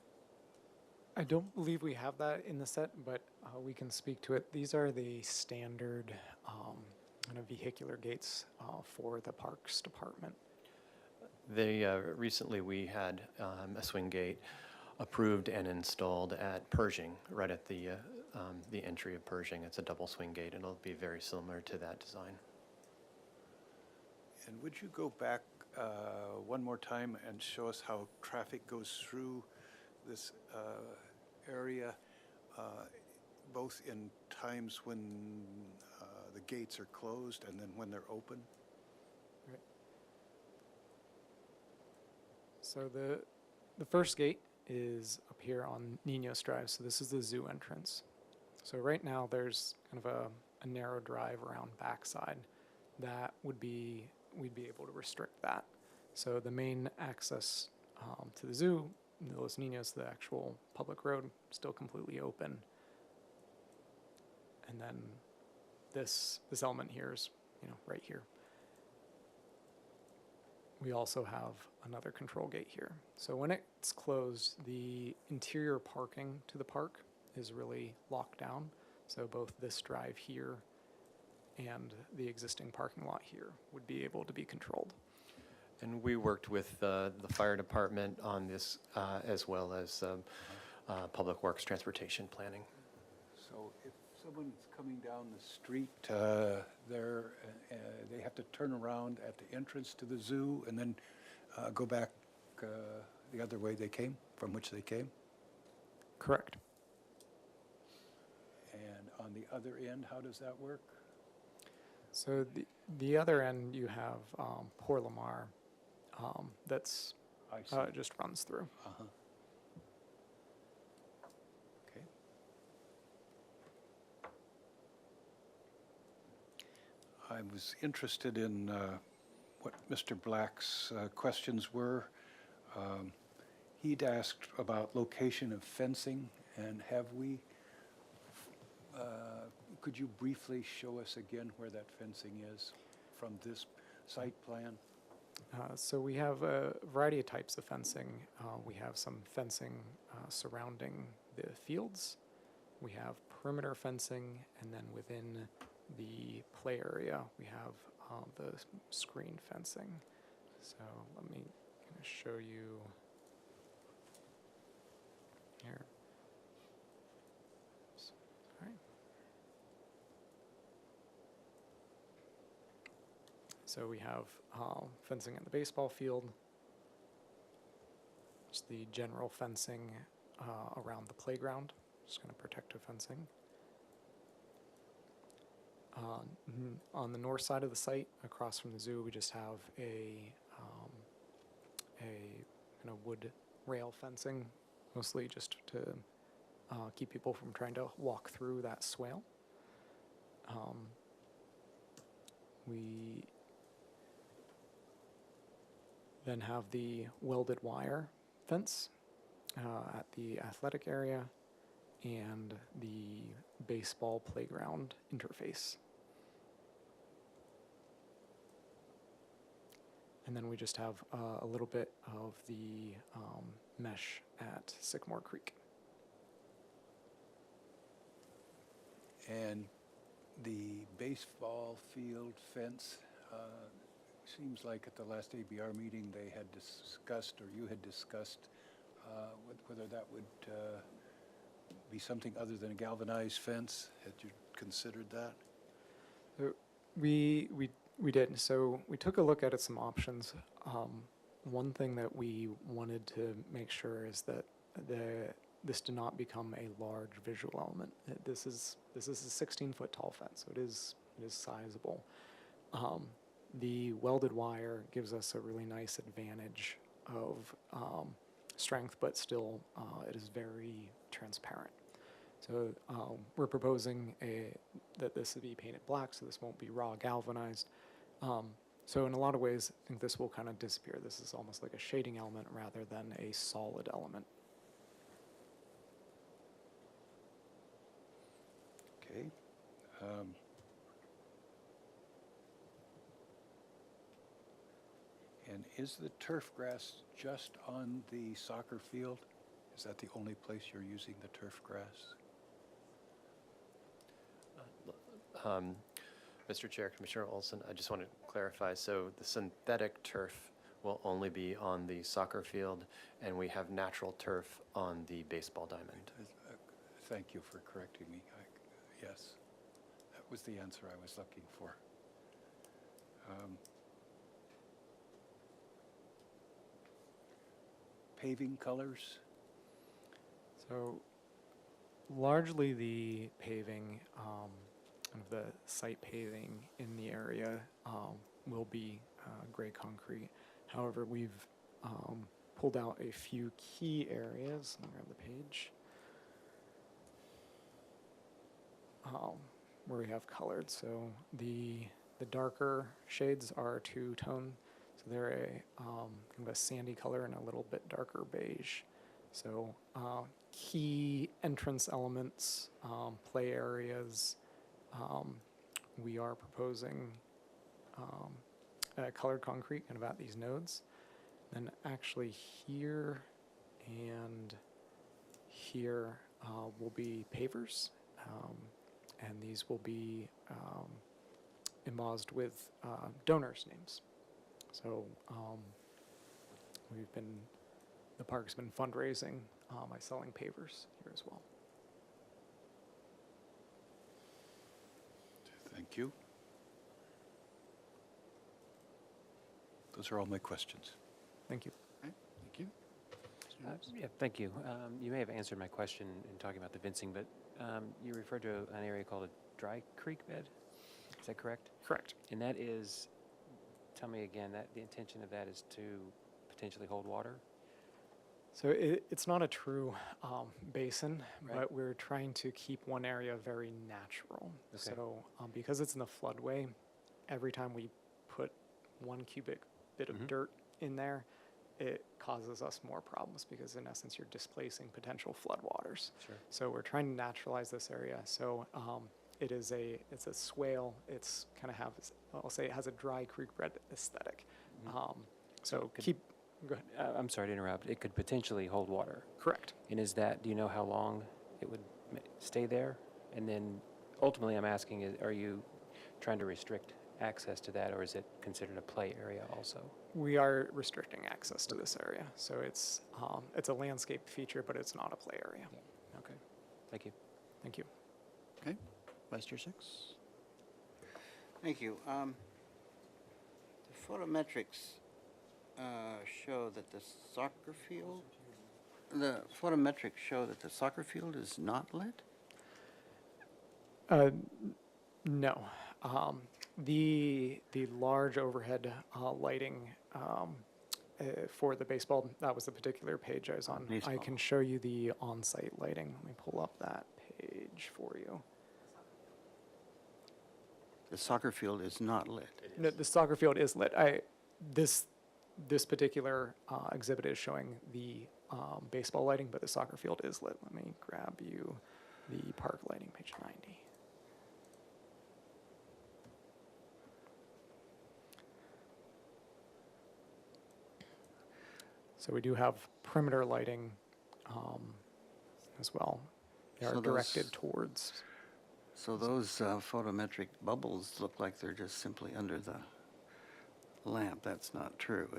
I don't believe we have that in the set, but we can speak to it. These are the standard kind of vehicular gates for the Parks Department. Recently we had a swing gate approved and installed at Pershing, right at the entry of Pershing. It's a double swing gate, and it'll be very similar to that design. And would you go back one more time and show us how traffic goes through this area, both in times when the gates are closed and then when they're open? Right. So the first gate is up here on Ninos Drive. So this is the zoo entrance. So right now there's kind of a narrow drive around backside that we'd be able to restrict that. So the main access to the zoo, Los Ninos, the actual public road, still completely open. And then this element here is, right here. We also have another control gate here. So when it's closed, the interior parking to the park is really locked down. So both this drive here and the existing parking lot here would be able to be controlled. And we worked with the fire department on this, as well as Public Works Transportation Planning. So if someone's coming down the street, they have to turn around at the entrance to the zoo and then go back the other way they came, from which they came? Correct. And on the other end, how does that work? So the other end, you have Port Lamar that's I see. just runs through. Uh-huh. Okay. I was interested in what Mr. Black's questions were. He'd asked about location of fencing, and have we, could you briefly show us again where that fencing is from this site plan? So we have a variety of types of fencing. We have some fencing surrounding the fields. We have perimeter fencing, and then within the play area, we have the screen fencing. So let me show you here. Sorry. So we have fencing at the baseball field, just the general fencing around the playground, just kind of protective fencing. On the north side of the site, across from the zoo, we just have a kind of wood rail fencing, mostly just to keep people from trying to walk through that swale. We then have the welded wire fence at the athletic area and the baseball playground interface. And then we just have a little bit of the mesh at Sycamore Creek. And the baseball field fence, seems like at the last ABR meeting they had discussed, or you had discussed, whether that would be something other than a galvanized fence. Had you considered that? We did. So we took a look at some options. One thing that we wanted to make sure is that this did not become a large visual element. This is a 16-foot tall fence, so it is sizable. The welded wire gives us a really nice advantage of strength, but still it is very transparent. So we're proposing that this would be painted black, so this won't be raw galvanized. So in a lot of ways, I think this will kind of disappear. This is almost like a shading element rather than a solid element. Okay. And is the turf grass just on the soccer field? Is that the only place you're using the turf grass? Mr. Chair, Commissioner Olson, I just want to clarify. So the synthetic turf will only be on the soccer field, and we have natural turf on the baseball diamond. Thank you for correcting me. Yes, that was the answer I was looking for. paving colors? So largely the paving, kind of the site paving in the area will be gray concrete. However, we've pulled out a few key areas. Let me grab the page. Where we have colored. So the darker shades are two-tone. So they're a kind of a sandy color and a little bit darker beige. So key entrance elements, play areas, we are proposing colored concrete kind of at these nodes. Then actually here and here will be pavers, and these will be embossed with donors' names. So the park's been fundraising by selling pavers here as well. Thank you. Those are all my questions. Thank you. Okay, thank you. Mr. Knibbs? Yeah, thank you. You may have answered my question in talking about the fencing, but you referred to an area called a dry creek bed. Is that correct? Correct. And that is, tell me again, that the intention of that is to potentially hold water? So it's not a true basin, Right. but we're trying to keep one area very natural. Okay. So because it's in the floodway, every time we put 1 cubic bit of dirt in there, it causes us more problems because in essence you're displacing potential floodwaters. Sure. So we're trying to naturalize this area. So it's a swale. It's kind of I'll say it has a dry creek bed aesthetic. So go ahead. I'm sorry to interrupt. It could potentially hold water. Correct. And do you know how long it would stay there? And then ultimately I'm asking, are you trying to restrict access to that, or is it considered a play area also? We are restricting access to this area. So it's a landscape feature, but it's not a play area. Yeah. Okay. Thank you. Thank you. Okay, Vice Chair 6. Thank you. The photometrics show that the soccer field is not lit? No. The large overhead lighting for the baseball, that was the particular page I was on. I Baseball. can show you the on-site lighting. Let me pull up that page for you. The soccer field is not lit. No, the soccer field is lit. This particular exhibit is showing the baseball lighting, but the soccer field is lit. Let me grab you the park lighting, page 90. So we do have perimeter lighting as well. They are So directed those- towards. So those photometric bubbles look like they're just simply under the lamp. That's not true.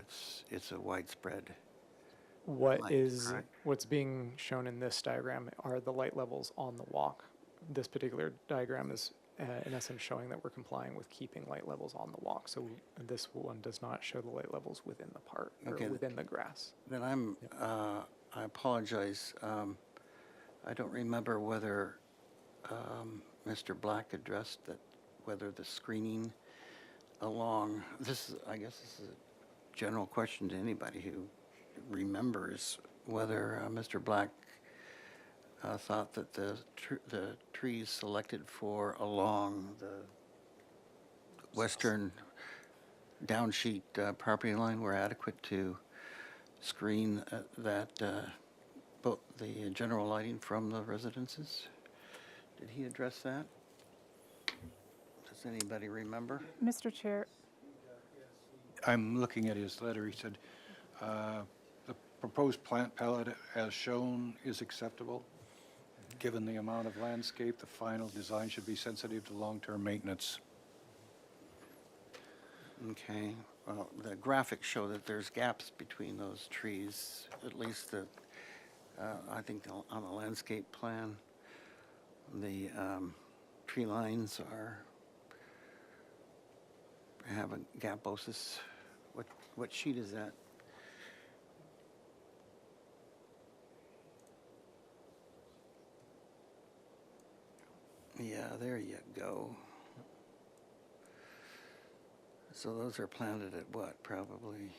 It's a widespread. Right. What's being shown in this diagram are the light levels on the walk. This particular diagram is in essence showing that we're complying with keeping light levels on the walk. So this one does not show the light levels within the park or Okay. within the grass. Then I apologize. I don't remember whether Mr. Black addressed that, whether the screening along, I guess this is a general question to anybody who remembers whether Mr. Black thought that the trees selected for along the western downsheet property line were adequate to screen both the general lighting from the residences? Did he address that? Does anybody remember? Mr. Chair, I'm looking at his letter. He said, the proposed plant palette as shown is acceptable. Given the amount of landscape, the final design should be sensitive to long-term maintenance. Okay, well, the graphics show that there's gaps between those trees, at least I think on the landscape plan. The tree lines have a gaposis. What sheet is that? Yeah, there you go. So those are planted at what, probably?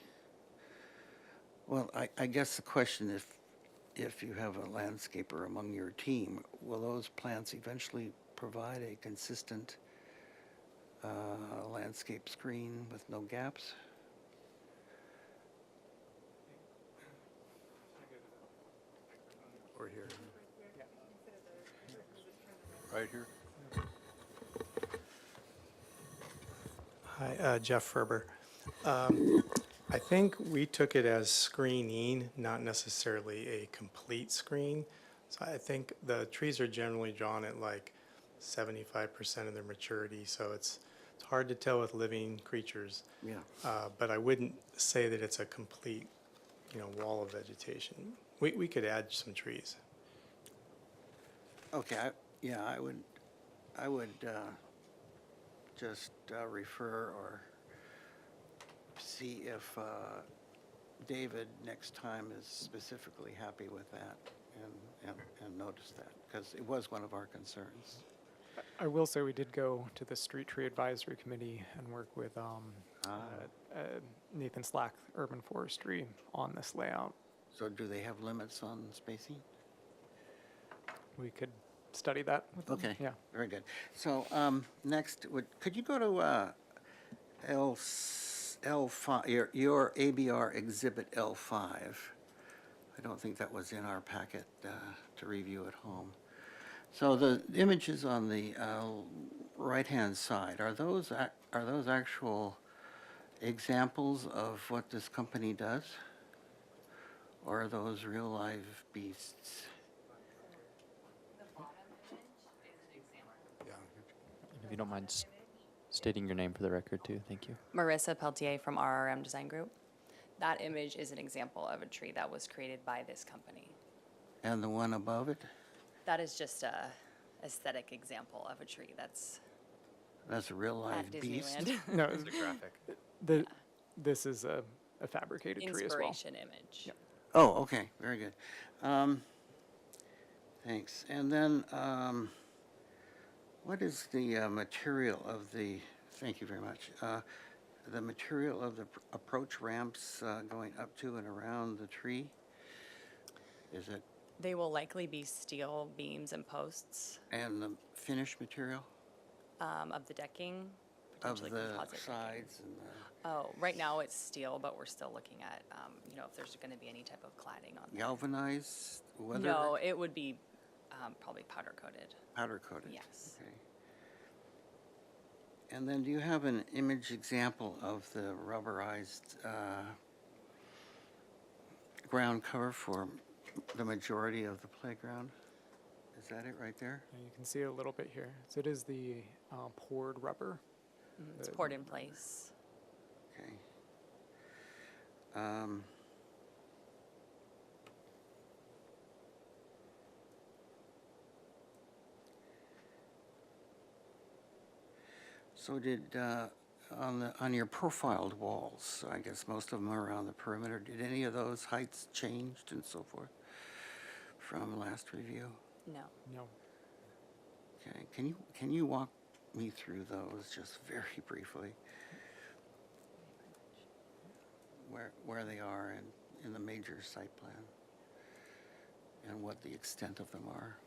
Well, I guess the question, if you have a landscaper among your team, will those plants eventually provide a consistent landscape screen with no gaps? Or here. Right here? Hi, Jeff Ferber. I think we took it as screening, not necessarily a complete screen. So I think the trees are generally drawn at like 75% of their maturity, so it's hard to tell with living creatures. Yeah. But I wouldn't say that it's a complete, wall of vegetation. We could add some trees. Okay, I would just refer or see if David next time is specifically happy with that and notice that, because it was one of our concerns. I will say we did go to the Street Tree Advisory Committee and work with Nathan Slack, Urban Forestry, on this layout. So do they have limits on spacing? We could study that with them. Okay. Yeah. Very good. So next, could you go to L5, your ABR Exhibit L5? I don't think that was in our packet to review at home. So the images on the right-hand side, are those actual examples of what this company does? Or are those real live beasts? If you don't mind stating your name for the record, too. Thank you. Marissa Peltier from RRM Design Group. That image is an example of a tree that was created by this company. And the one above it? That is just a aesthetic example of a tree that's That's a real at live beast? Disneyland. No, It's a graphic. this is a fabricated tree as well. Inspiration image. Yep. Oh, okay, very good. Thanks. And then, what is the material of the, thank you very much, the material of the approach ramps going up to and around the tree? Is it, They will likely be steel beams and posts and the finished material of the decking, of potentially the composite decking. sides and the Oh, right now it's steel, but we're still looking at, if there's going to be any type of cladding on there. galvanized weather? No, it would be probably powder coated. Powder coated? Yes. Okay. And then do you have an image example of the rubberized ground cover for the majority of the playground? Is that it right there? And you can see it a little bit here. So it is the poured rubber. It's poured in place. Okay. So did, on your profiled walls, I guess most of them are around the perimeter, did any of those heights changed and so forth from last review? No. No. Okay, can you walk me through those just very briefly? Where they are in the major site plan and what the extent of them are?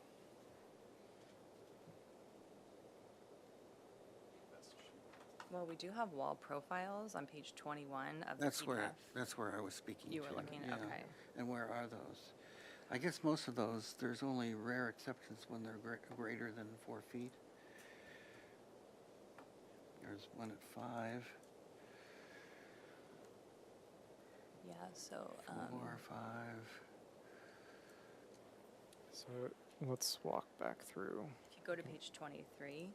Well, we do have wall profiles on page 21 of the That's PDF. that's where I was speaking You to. were looking, yeah. okay. And where are those? I guess most of those, there's only rare exceptions when they're greater than 4 feet. There's one at 5, Yeah, so 4, 5. So let's walk back through. if you go to page 23,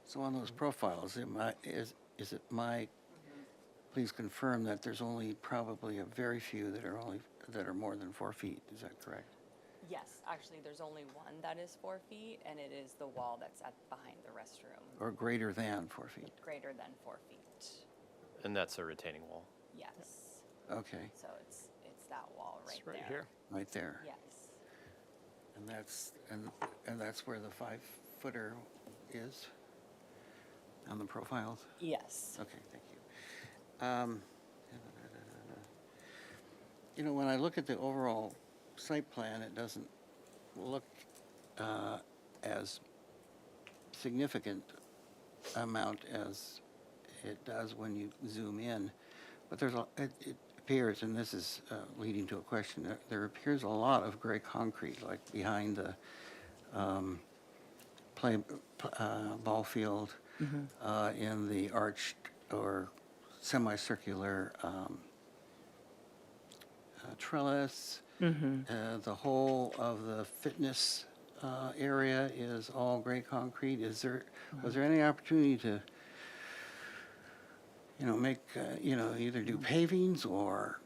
So on those profiles, is it my, please confirm that there's only probably a very few that are more than 4 feet, is that correct? yes, actually, there's only one that is 4 feet, and it is the wall that's behind the restroom, Or greater than 4 feet? greater than 4 feet. And that's a retaining wall. Yes. Okay, So it's that wall right It's right there. here. right there. Yes. And that's where the 5-footer is on the profiles? Yes. Okay, thank you. You know, when I look at the overall site plan, it doesn't look as significant amount as it does when you zoom in. But it appears, and this is leading to a question, there appears a lot of gray concrete, like behind the ball field, in the arched or semicircular trellis. The whole of the fitness area is all gray concrete. Was there any opportunity to, make, either do pavings or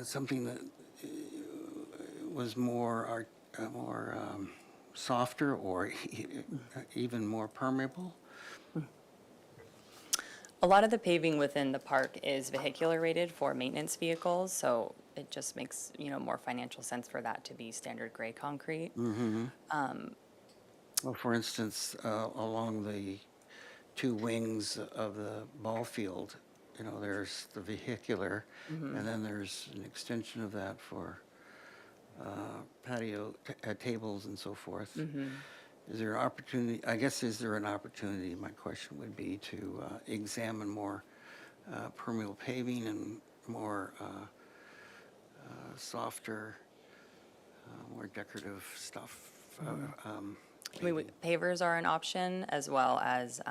something that was more softer or even more permeable? A lot of the paving within the park is vehicular rated for maintenance vehicles, so it just makes, more financial sense for that to be standard gray concrete. Well, for instance, along the two wings of the ball field, there's the vehicular, and then there's an extension of that for patio tables and so forth. Is there an opportunity, is there an opportunity, my question would be, to examine more permeable paving and more softer, more decorative stuff? Pavers are an option, as well as,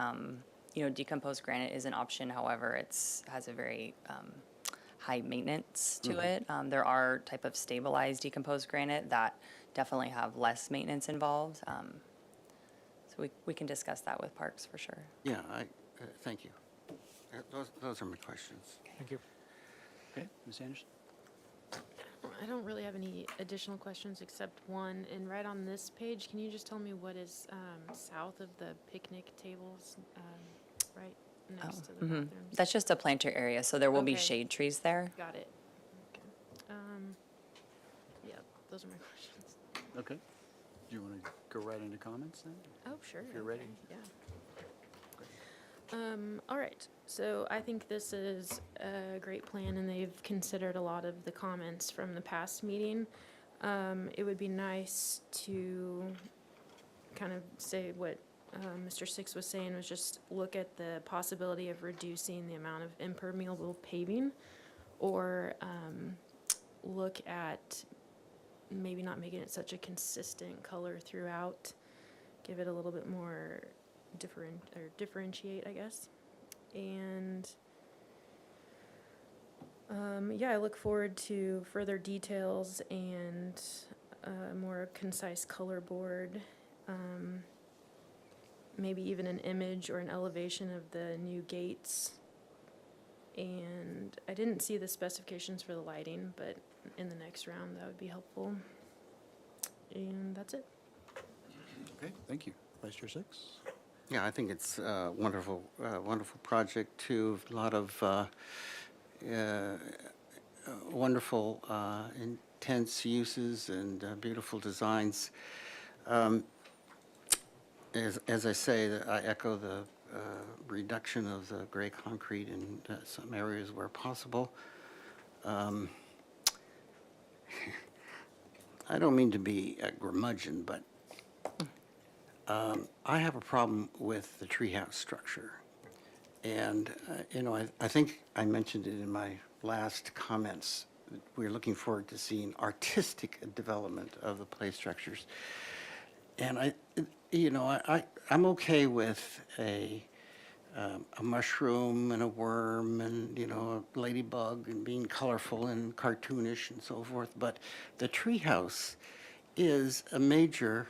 decomposed granite is an option. However, has a very high maintenance to it. There are type of stabilized decomposed granite that definitely have less maintenance involved. So we can discuss that with Parks for sure. Yeah, thank you. Those are my questions. Thank you. Okay, Ms. Anderson? I don't really have any additional questions except one. And right on this page, can you just tell me what is south of the picnic tables, right next to the bathrooms? That's just a planter area, so there will be Okay. shade trees there. Got it. Okay. Yeah, those are my questions. Okay. Do you want to go right into comments then? Oh, sure. If you're ready. Okay, yeah. All right. So I think this is a great plan, and they've considered a lot of the comments from the past meeting. It would be nice to kind of say what Mr. Six was saying, was just look at the possibility of reducing the amount of impermeable paving, or look at maybe not making it such a consistent color throughout, give it a little bit more differentiate, I guess. And I look forward to further details and a more concise color board, maybe even an image or an elevation of the new gates. And I didn't see the specifications for the lighting, but in the next round that would be helpful. And that's it. Okay, thank you. Vice Chair Six? Yeah, I think it's a wonderful project too. A lot of wonderful, intense uses and beautiful designs. As I say, I echo the reduction of the gray concrete in some areas where possible. I don't mean to be a curmudgeon, but I have a problem with the treehouse structure. And, I think I mentioned it in my last comments. We're looking forward to seeing artistic development of the play structures. And I'm okay with a mushroom and a worm and, a ladybug and being colorful and cartoonish and so forth. But the treehouse is a major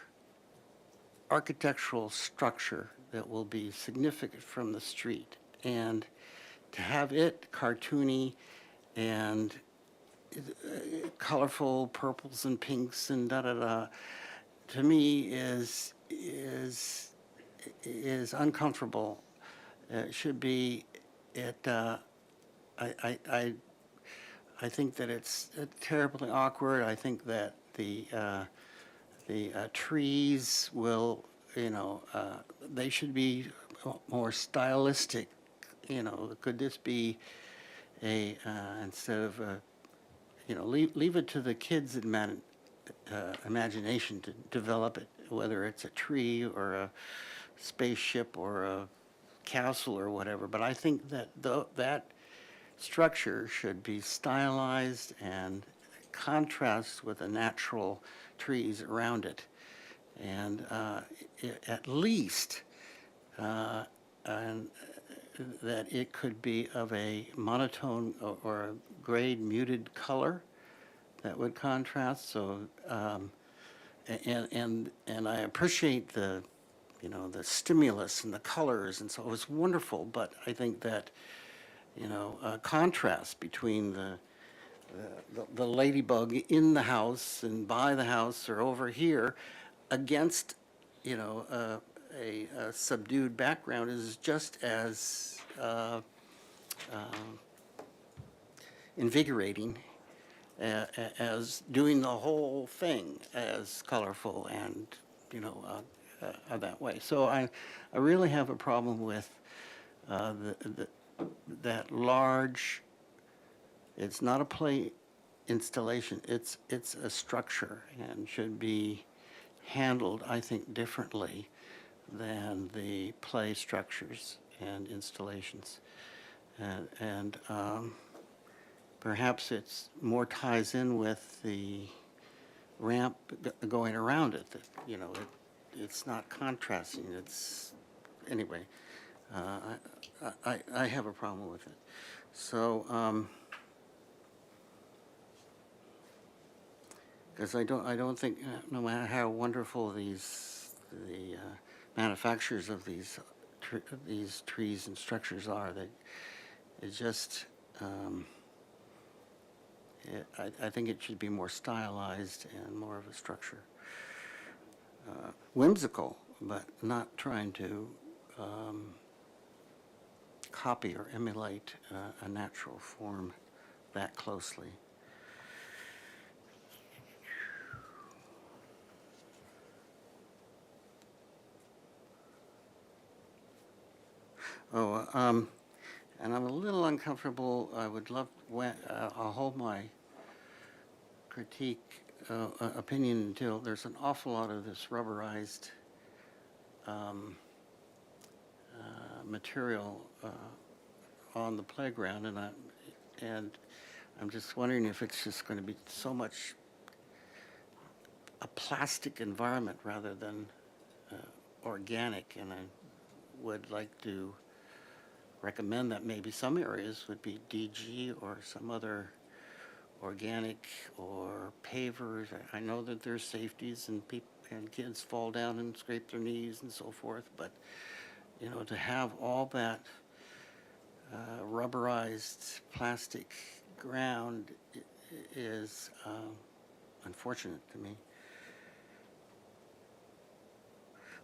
architectural structure that will be significant from the street. And to have it cartoony and colorful purples and pinks and da-da-da, to me is uncomfortable. It should be, I I think that it's terribly awkward. I think that the trees will, they should be more stylistic. Could this be instead of, leave it to the kids' imagination to develop it, whether it's a tree or a spaceship or a castle or whatever. But I think that that structure should be stylized and contrast with the natural trees around it. And at least and that it could be of a monotone or a grade muted color that would contrast. So, and I appreciate the stimulus and the colors, and so it was wonderful. But I think that contrast between the ladybug in the house and by the house or over here against a subdued background is just as invigorating as doing the whole thing as colorful and that way. So I really have a problem with that large. It's not a play installation. It's a structure and should be handled, I think, differently than the play structures and installations. And perhaps it's more ties in with the ramp going around it. That it's not contrasting. It's anyway. I have a problem with it. So. Because I don't think, no matter how wonderful the manufacturers of these trees and structures are, that it just, I think it should be more stylized and more of a structure. Whimsical, but not trying to copy or emulate a natural form that closely. And I'm a little uncomfortable. I would love, I'll hold my critique opinion until there's an awful lot of this rubberized material on the playground, and I'm just wondering if it's just going to be so much a plastic environment rather than organic, and I would like to recommend that maybe some areas would be DG or some other organic or pavers. I know that there's safeties and kids fall down and scrape their knees and so forth, but to have all that rubberized plastic ground is unfortunate to me.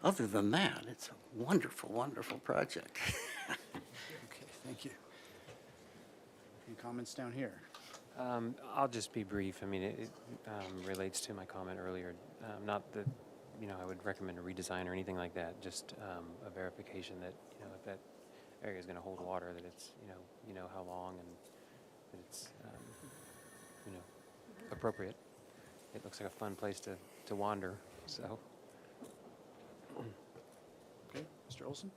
Other than that, it's a wonderful, wonderful project. Okay, thank you. Any comments down here? I'll just be brief. I mean, it relates to my comment earlier. Not that, I would recommend a redesign or anything like that, just a verification that, if that area is going to hold water, that it's, how long and that it's, appropriate. It looks like a fun place to wander, so. Okay, Mr. Olson?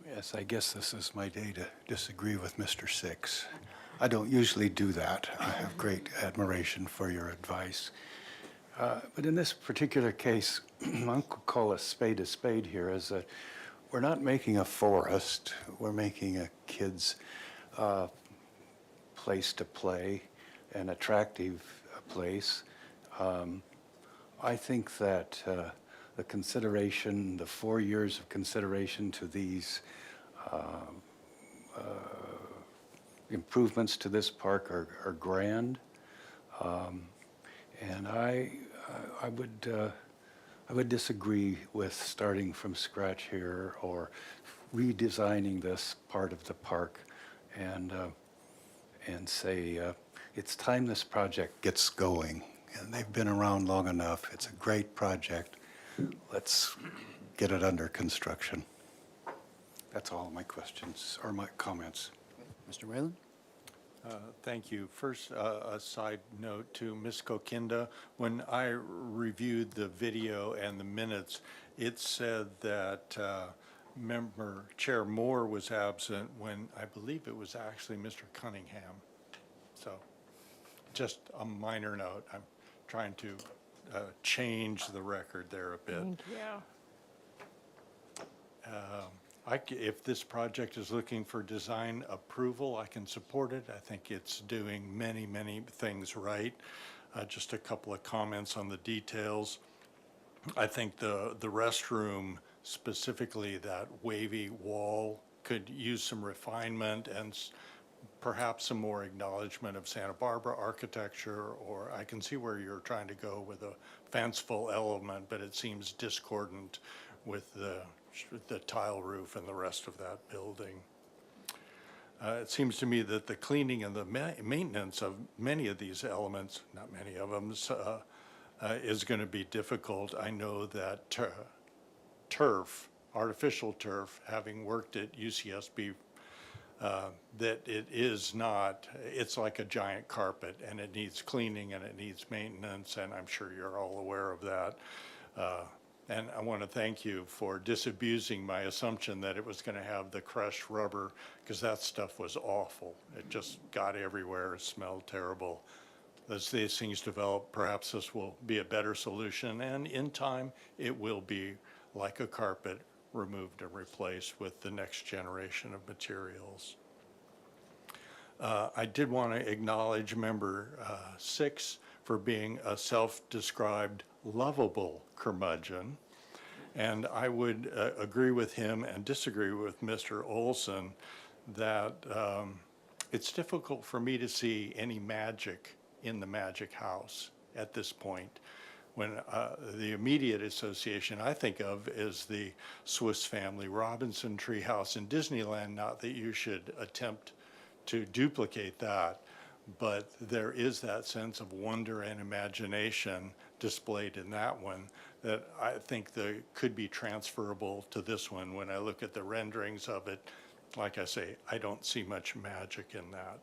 Yes, I guess this is my day to disagree with Mr. Six. I don't usually do that. I have great admiration for your advice. But in this particular case, I could call a spade here, is that we're not making a forest, we're making a kid's place to play, an attractive place. I think that the consideration, the 4 years of consideration to these improvements to this park are grand, and I would disagree with starting from scratch here or redesigning this part of the park. And and say, it's time this project gets going. And they've been around long enough. It's a great project. Let's get it under construction. That's all my questions or my comments. Mr. Whalen? Thank you. First, a side note to Ms. Kokinda. When I reviewed the video and the minutes, it said that Member Chair Moore was absent when I believe it was actually Mr. Cunningham. So just a minor note. I'm trying to change the record there a bit. Thank you. If this project is looking for design approval, I can support it. I think it's doing many, many things right. Just a couple of comments on the details. I think the restroom, specifically that wavy wall, could use some refinement and perhaps some more acknowledgement of Santa Barbara architecture, or I can see where you're trying to go with a fanciful element, but it seems discordant with the tile roof and the rest of that building. It seems to me that the cleaning and the maintenance of many of these elements, not many of them, is going to be difficult. I know that turf, artificial turf, having worked at UCSB, that it is not, it's like a giant carpet, and it needs cleaning and it needs maintenance, and I'm sure you're all aware of that. And I want to thank you for disabusing my assumption that it was going to have the crushed rubber, because that stuff was awful. It just got everywhere, it smelled terrible. As these things develop, perhaps this will be a better solution, and in time, it will be like a carpet, removed and replaced with the next generation of materials. I did want to acknowledge Member 6 for being a self-described lovable curmudgeon. And I would agree with him and disagree with Mr. Olson that it's difficult for me to see any magic in the Magic House at this point. When the immediate association I think of is the Swiss Family Robinson treehouse in Disneyland. Not that you should attempt to duplicate that, but there is that sense of wonder and imagination displayed in that one that I think could be transferable to this one. When I look at the renderings of it, like I say, I don't see much magic in that.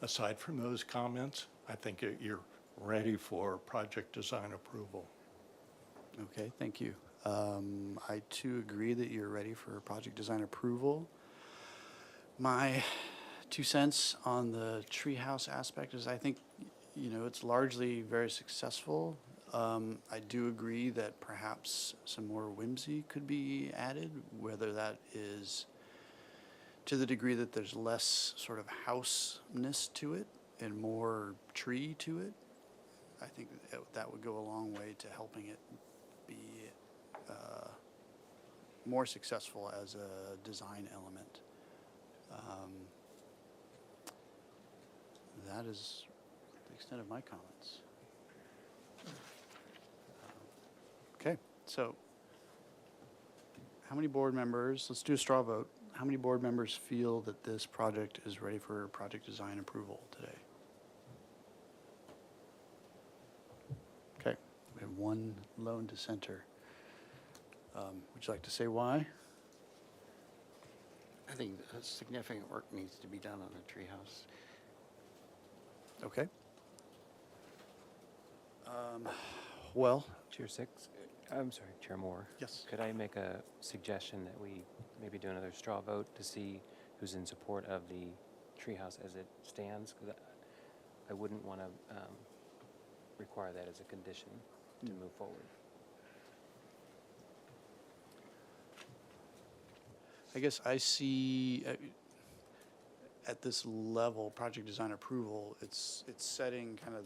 Aside from those comments, I think you're ready for project design approval. Okay, thank you. I too agree that you're ready for project design approval. My 2 cents on the treehouse aspect is I think, it's largely very successful. I do agree that perhaps some more whimsy could be added, whether that is to the degree that there's less sort of house-ness to it and more tree to it. I think that would go a long way to helping it be more successful as a design element. That is the extent of my comments. Okay, so how many board members, let's do a straw vote. How many board members feel that this project is ready for project design approval today? Okay, we have one lone dissenter. Would you like to say why? I think significant work needs to be done on the treehouse. Okay. Well, Chair 6, I'm sorry, Chair Moore. yes. Could I make a suggestion that we maybe do another straw vote to see who's in support of the treehouse as it stands? Because I wouldn't want to require that as a condition to move forward. I guess I see at this level, project design approval, it's setting kind of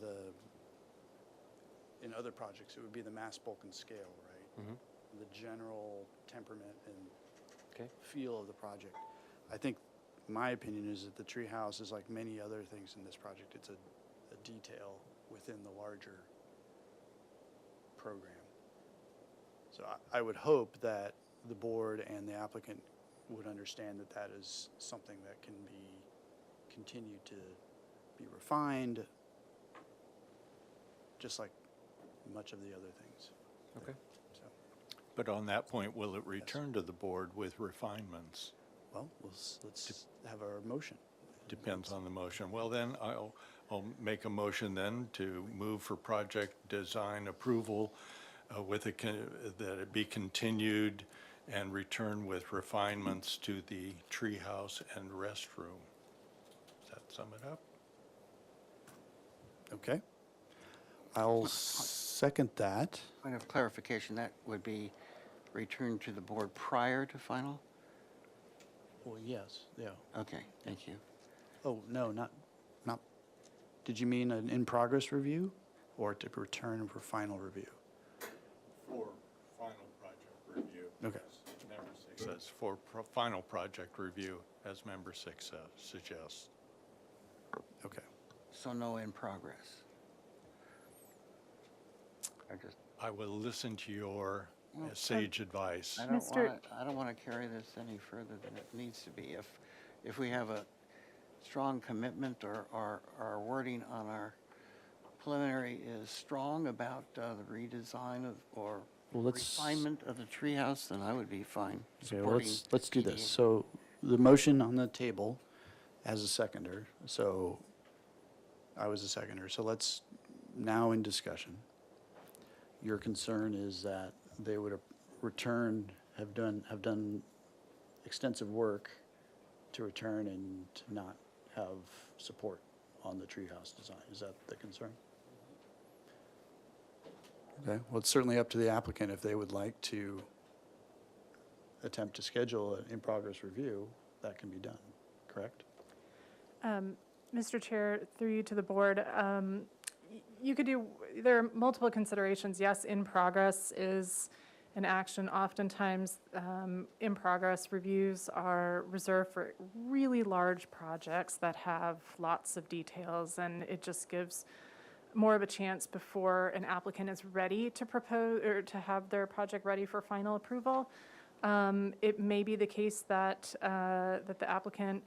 in other projects, it would be the mass bulk and scale, right? Mm-hmm. The general temperament and Okay. feel of the project. I think my opinion is that the treehouse is like many other things in this project. It's a detail within the larger program. So I would hope that the board and the applicant would understand that that is something that can be continued to be refined, just like much of the other things. Okay. So, But on that point, will it return to the board with refinements? well, let's have our motion. Depends on the motion. Well, then, I'll make a motion then to move for project design approval with that it be continued and return with refinements to the treehouse and restroom. Does that sum it up? Okay. I'll second that. Point of clarification, that would be returned to the board prior to final? Well, yes, yeah. Okay, thank you. Oh, no, not, did you mean an in-progress review or to return for final review? For final project review. Okay. as Member 6 says, for final project review, as Member 6 suggests. Okay. So no in progress? I just, I will listen to your sage advice. I don't Mr. want to, I don't want to carry this any further than it needs to be. If we have a strong commitment or our wording on our preliminary is strong about the redesign of, or Well, let's- refinement of the treehouse, then I would be fine Okay, well, supporting let's do this. PDA. So the motion on the table as a seconder, so I was a seconder, so let's, now in discussion. Your concern is that they would return, have done extensive work to return and to not have support on the treehouse design. Is that the concern? Okay, well, it's certainly up to the applicant if they would like to attempt to schedule an in-progress review, that can be done, correct? Mr. Chair, through you to the board, you could do, there are multiple considerations. Yes, in progress is an action. Oftentimes, in progress reviews are reserved for really large projects that have lots of details, and it just gives more of a chance before an applicant is ready to propose or to have their project ready for final approval. It may be the case that that the applicant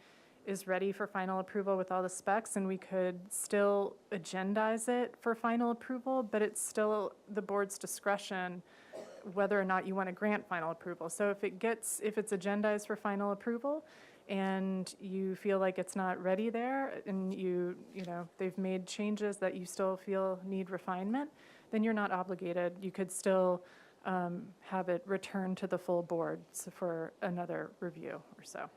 is ready for final approval with all the specs, and we could still agendize it for final approval, but it's still the board's discretion whether or not you want to grant final approval. So if it's agendized for final approval and you feel like it's not ready there and you know, they've made changes that you still feel need refinement, then you're not obligated. You could still have it returned to the full board for another review or so.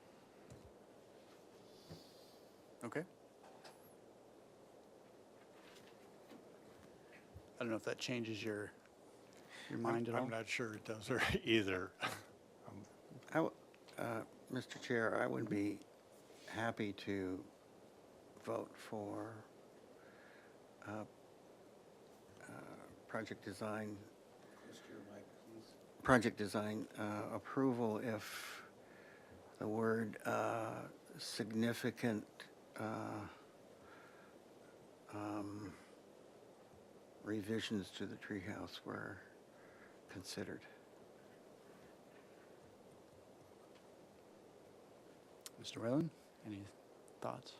Okay. I don't know if that changes your mind at all? I'm not sure it does or either. Mr. Chair, I would be happy to vote for project design approval if the word significant revisions to the treehouse were considered. Mr. Whalen, any thoughts?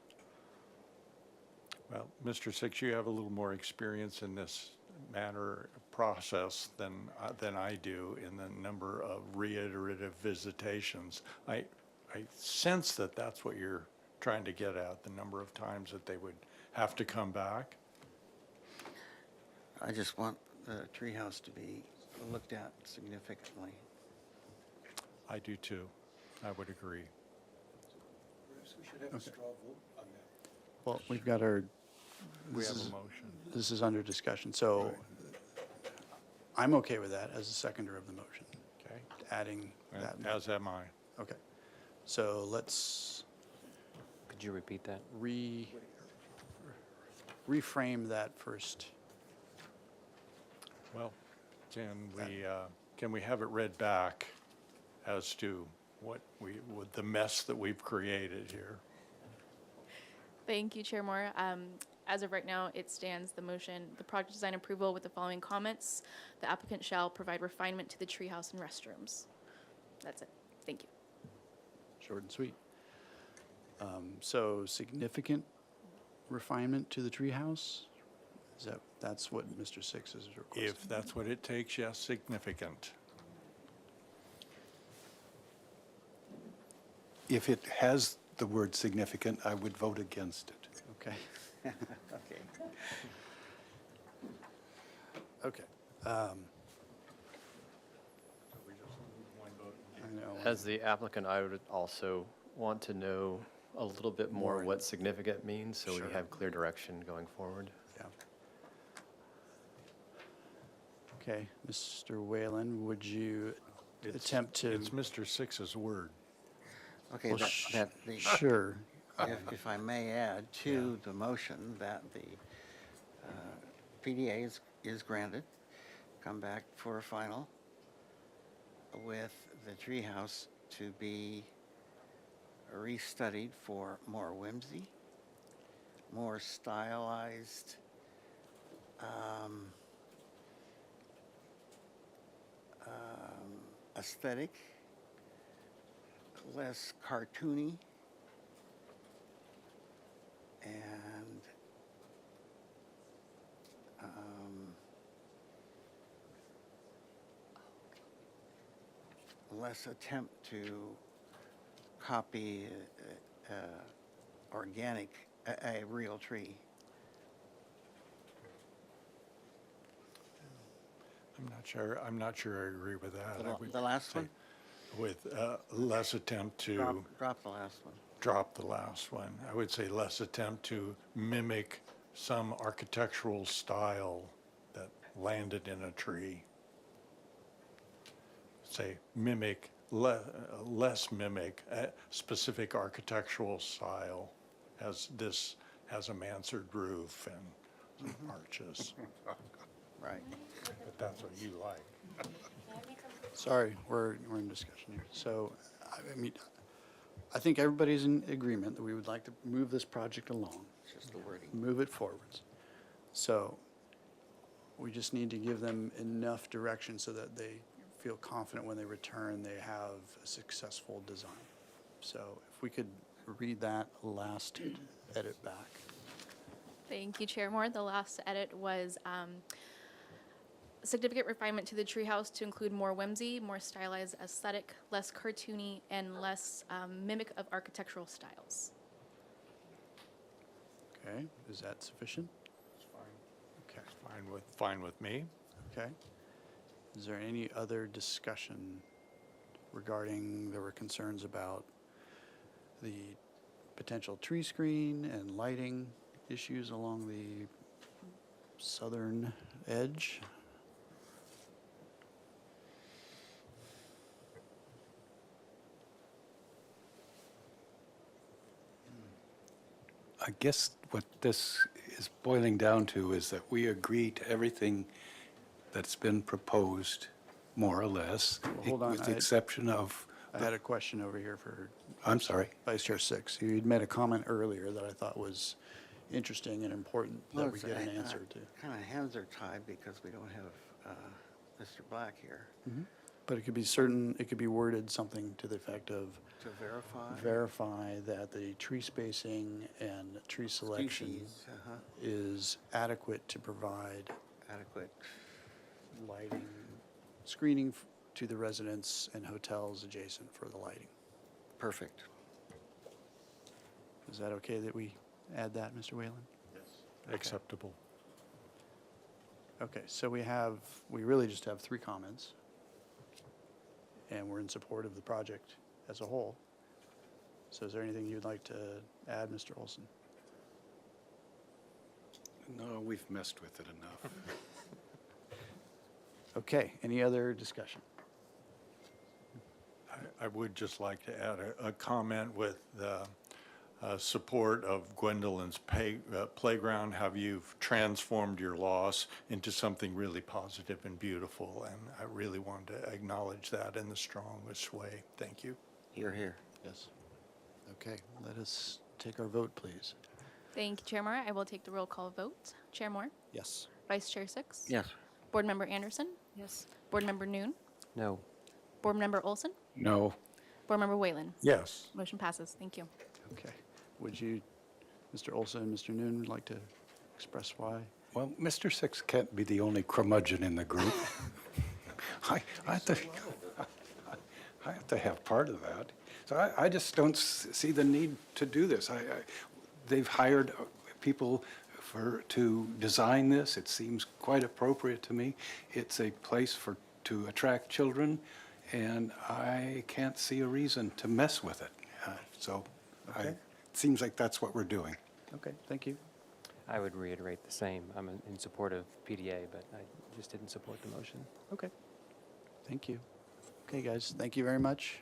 Well, Mr. Six, you have a little more experience in this process than I do in the number of reiterative visitations. I sense that that's what you're trying to get at, the number of times that they would have to come back. I just want the treehouse to be looked at significantly. I do too. I would agree. Perhaps we should have a straw vote on that. Well, we've got our, We have a motion. this is under discussion, so I'm okay with that as a seconder of the motion, Okay. adding that. As am I. Okay, so let's Could you repeat that? reframe that first. Well, can we have it read back as to what the mess that we've created here? Thank you, Chair Moore. As of right now, it stands the motion, the project design approval with the following comments. The applicant shall provide refinement to the treehouse and restrooms. That's it. Thank you. Short and sweet. So significant refinement to the treehouse? That's what Mr. Six is requesting? If that's what it takes, yes, significant. If it has the word significant, I would vote against it. Okay. Okay. Okay. I know. As the applicant, I would also want to know a little bit more More. what significant means, so Sure. we have clear direction going forward. Yeah. Okay, Mr. Whalen, would you attempt to? It's Mr. Six's word. Okay, Well, Sure. if I may add to the motion that the PDA is granted, come back for a final with the treehouse to be restudied for more whimsy, more stylized, aesthetic, less cartoony, and less attempt to copy organic, a real tree. I'm not sure I agree with that. I would The last say one? With less attempt to Drop the last one. drop the last one. I would say less attempt to mimic some architectural style that landed in a tree. Say mimic, less mimic a specific architectural style, as this has a mansard roof and some arches. Right. But that's what you like. Sorry, we're in discussion here. So, I mean, I think everybody's in agreement that we would like to move this project along, It's just the wording. move it forwards. So, we just need to give them enough direction so that they feel confident when they return, they have a successful design. So, if we could read that last edit back. Thank you, Chair Moore. The last edit was significant refinement to the treehouse to include more whimsy, more stylized aesthetic, less cartoony, and less mimic of architectural styles. Okay, is that sufficient? Okay. Fine with me. Okay. Is there any other discussion regarding, there were concerns about the potential tree screen and lighting issues along the southern edge? I guess what this is boiling down to is that we agree to everything that's been proposed, more or less, hold on, with the exception of, I had a question over here for I'm sorry. Vice Chair Six. You'd made a comment earlier that I thought was interesting and important that we get an answer to. Kind of hands are tied because we don't have Mr. Black here But it could be certain, it could be worded something to the effect of to verify. verify that the tree spacing and tree selection Species, is adequate to provide adequate. lighting, screening to the residents and hotels adjacent for the lighting. Perfect. Is that okay that we add that, Mr. Whalen? Acceptable. Okay, so we really just have 3 comments. And we're in support of the project as a whole. So is there anything you'd like to add, Mr. Olson? No, we've messed with it enough. Okay, any other discussion? I would just like to add a comment with the support of Gwendolyn's playground, how you've transformed your loss into something really positive and beautiful, and I really want to acknowledge that in the strongest way. Thank you. Here, here. Yes. Okay, let us take our vote, please. Thank you, Chair Moore. I will take the roll call vote. Chair Moore? Yes. Vice Chair Six? Yes. Board Member Anderson? Yes. Board Member Noon? No. Board Member Olson? No. Board Member Whalen? Yes. Motion passes. Thank you. Okay. Would you Mr. Olson, Mr. Noon would like to express why. Well, Mr. Six can't be the only curmudgeon in the group. I have to have part of that. So I just don't see the need to do this. They've hired people to design this. It seems quite appropriate to me. It's a place to attract children, and I can't see a reason to mess with it. Okay. It seems like that's what we're doing. Okay, thank you. I would reiterate the same. I'm in support of PDA, but I just didn't support the motion. Okay. Thank you. Okay, guys, thank you very much.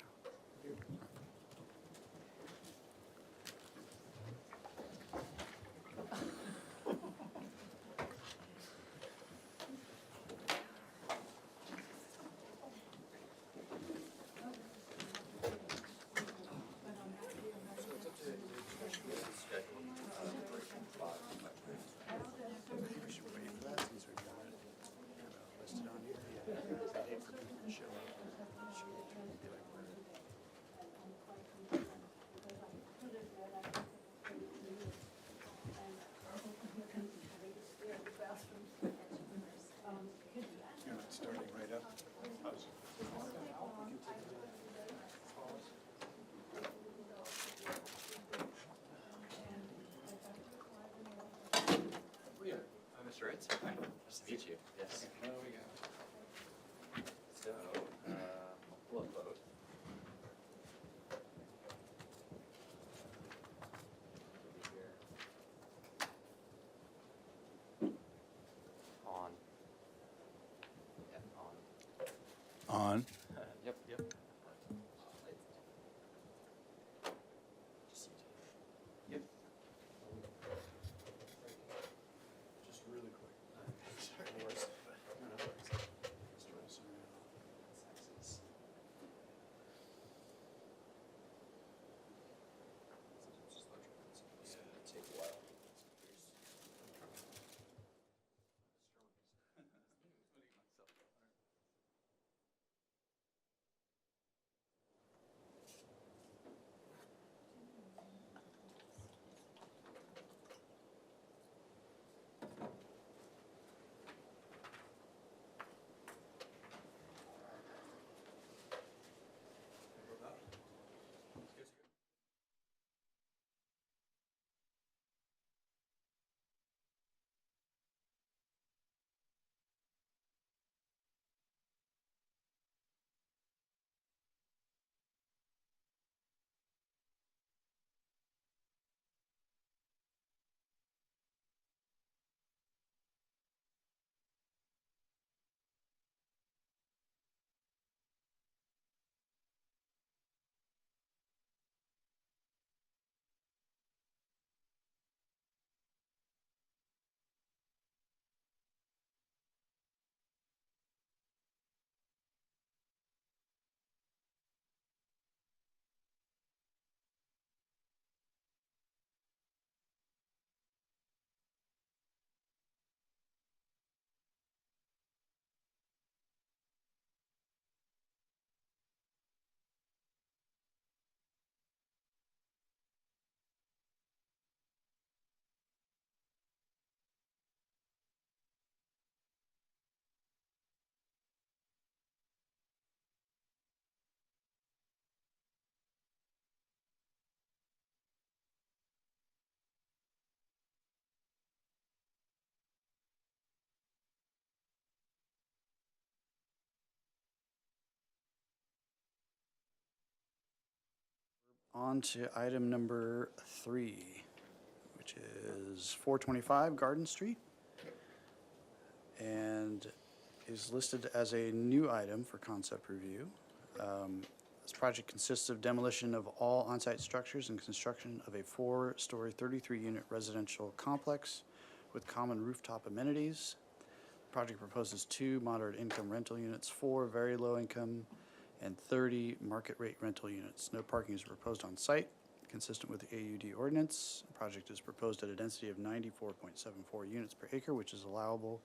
Starting right up. Mr. Ritz. Hi. Nice to meet you. Yes. So, we'll upload. On. Yep, on. On. Yep, yep. Yep. Just really quick. Sorry. No worries. Mr. Olson. Take a while. On to item number 3, which is 425 Garden Street, and is listed as a new item for concept review. This project consists of demolition of all on-site structures and construction of a 4-story, 33-unit residential complex with common rooftop amenities. The project proposes 2 moderate-income rental units, 4 very low-income, and 30 market-rate rental units. No parking is proposed on site, consistent with the AUD ordinance. The project is proposed at a density of 94.74 units per acre, which is allowable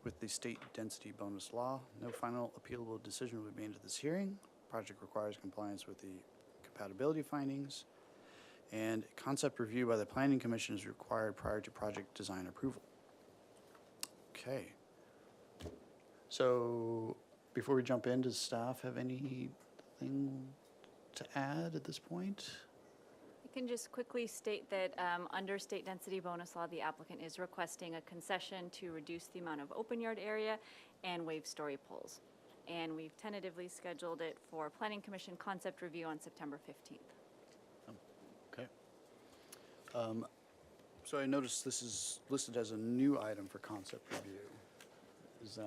with the state density bonus law. No final appealable decision will be made at this hearing. The project requires compliance with the compatibility findings. and concept review by the Planning Commission is required prior to project design approval. Okay. So before we jump in, does staff have anything to add at this point? I can just quickly state that under state density bonus law, the applicant is requesting a concession to reduce the amount of open yard area and waive story poles. And we've tentatively scheduled it for Planning Commission concept review on September 15th. Okay. So I noticed this is listed as a new item for concept review. Is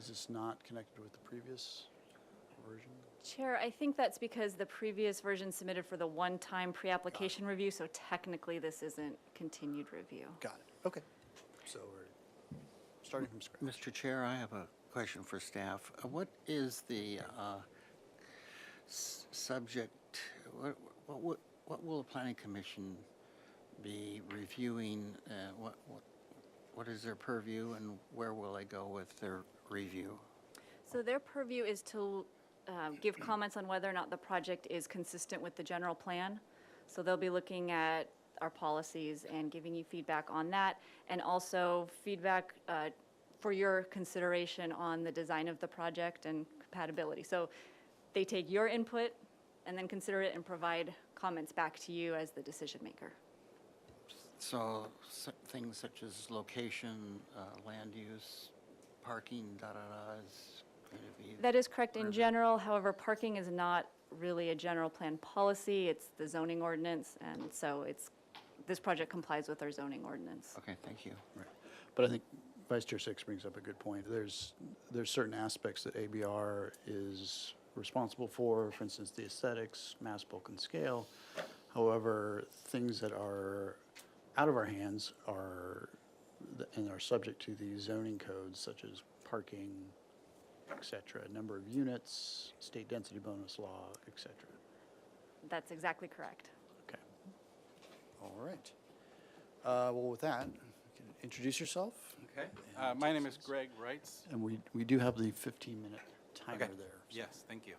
this not connected with the previous version? Chair, I think that's because the previous version submitted for the one-time pre-application review, so technically this isn't continued review. Got it. Okay. So we're starting from scratch. Mr. Chair, I have a question for staff. What is the subject, what will the Planning Commission be reviewing? What is their purview, and where will they go with their review? So their purview is to give comments on whether or not the project is consistent with the general plan. So they'll be looking at our policies and giving you feedback on that, and also feedback for your consideration on the design of the project and compatibility. So they take your input and then consider it and provide comments back to you as the decision maker. So things such as location, land use, parking, is going to be... That is correct in general. However, parking is not really a general plan policy. It's the zoning ordinance, and so this project complies with our zoning ordinance. Okay, thank you. Right. But I think Vice Chair Six brings up a good point. There's certain aspects that ABR is responsible for instance, the aesthetics, mass, bulk, and scale. However, things that are out of our hands are subject to the zoning codes, such as parking, et cetera, number of units, state density bonus law, et cetera. That's exactly correct. Okay. All right. Well, with that, you can introduce yourself. Okay. My name is Greg Reitz. And we do have the 15-minute timer Okay. there. So. Yes, thank you.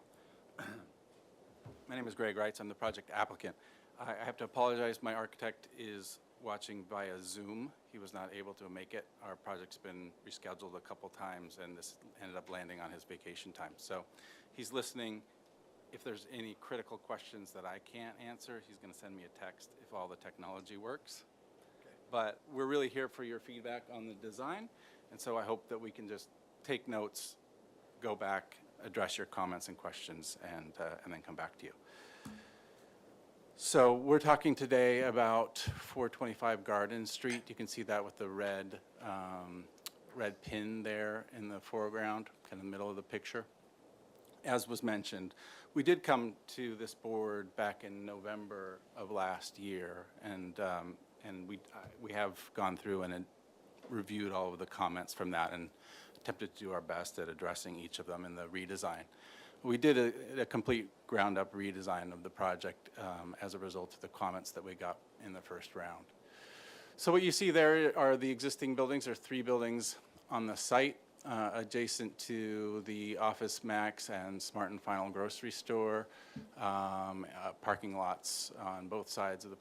My name is Greg Reitz. I'm the project applicant. I have to apologize. My architect is watching via Zoom. He was not able to make it. Our project's been rescheduled a couple times, and this ended up landing on his vacation time. So he's listening. If there's any critical questions that I can't answer, he's going to send me a text if all the technology works. Okay. But we're really here for your feedback on the design, and so I hope that we can just take notes, go back, address your comments and questions, and then come back to you. So we're talking today about 425 Garden Street. You can see that with the red pin there in the foreground, kind of the middle of the picture. As was mentioned, we did come to this board back in November of last year, and we have gone through and reviewed all of the comments from that and attempted to do our best at addressing each of them in the redesign. We did a complete ground-up redesign of the project as a result of the comments that we got in the first round. So what you see there are the existing buildings. There are 3 buildings on the site adjacent to the Office Max and Smart and Final grocery store, parking lots on both sides of the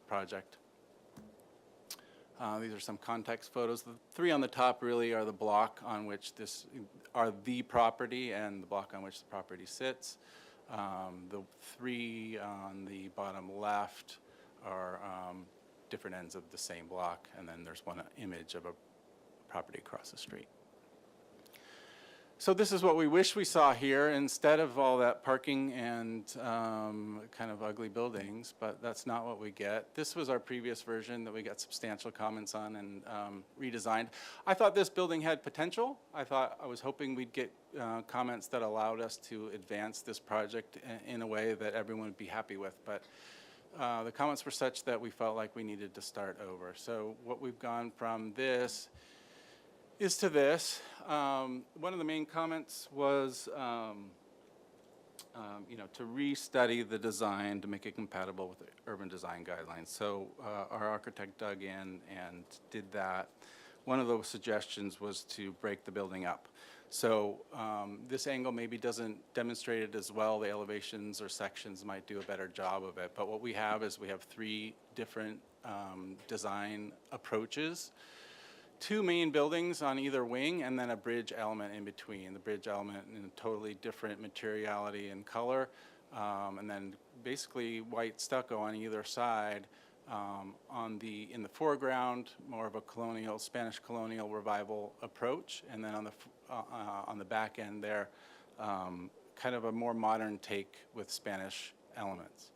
project. These are some context photos. The 3 on the top really are the block on which the property and the block on which the property sits. The 3 on the bottom left are different ends of the same block, and then there's one image of a property across the street. So this is what we wish we saw here instead of all that parking and kind of ugly buildings, but that's not what we get. This was our previous version that we got substantial comments on and redesigned. I thought this building had potential. I was hoping we'd get comments that allowed us to advance this project in a way that everyone would be happy with, but the comments were such that we felt like we needed to start over. So what we've gone from this is to this. One of the main comments was, to restudy the design to make it compatible with the urban design guidelines. So our architect dug in and did that. One of those suggestions was to break the building up. So this angle maybe doesn't demonstrate it as well. The elevations or sections might do a better job of it. But what we have is we have 3 different design approaches. 2 main buildings on either wing, and then a bridge element in between. The bridge element in a totally different materiality and color, and then basically white stucco on either side. In the foreground, more of a colonial, Spanish colonial revival approach, and then on the back end there, kind of a more modern take with Spanish elements.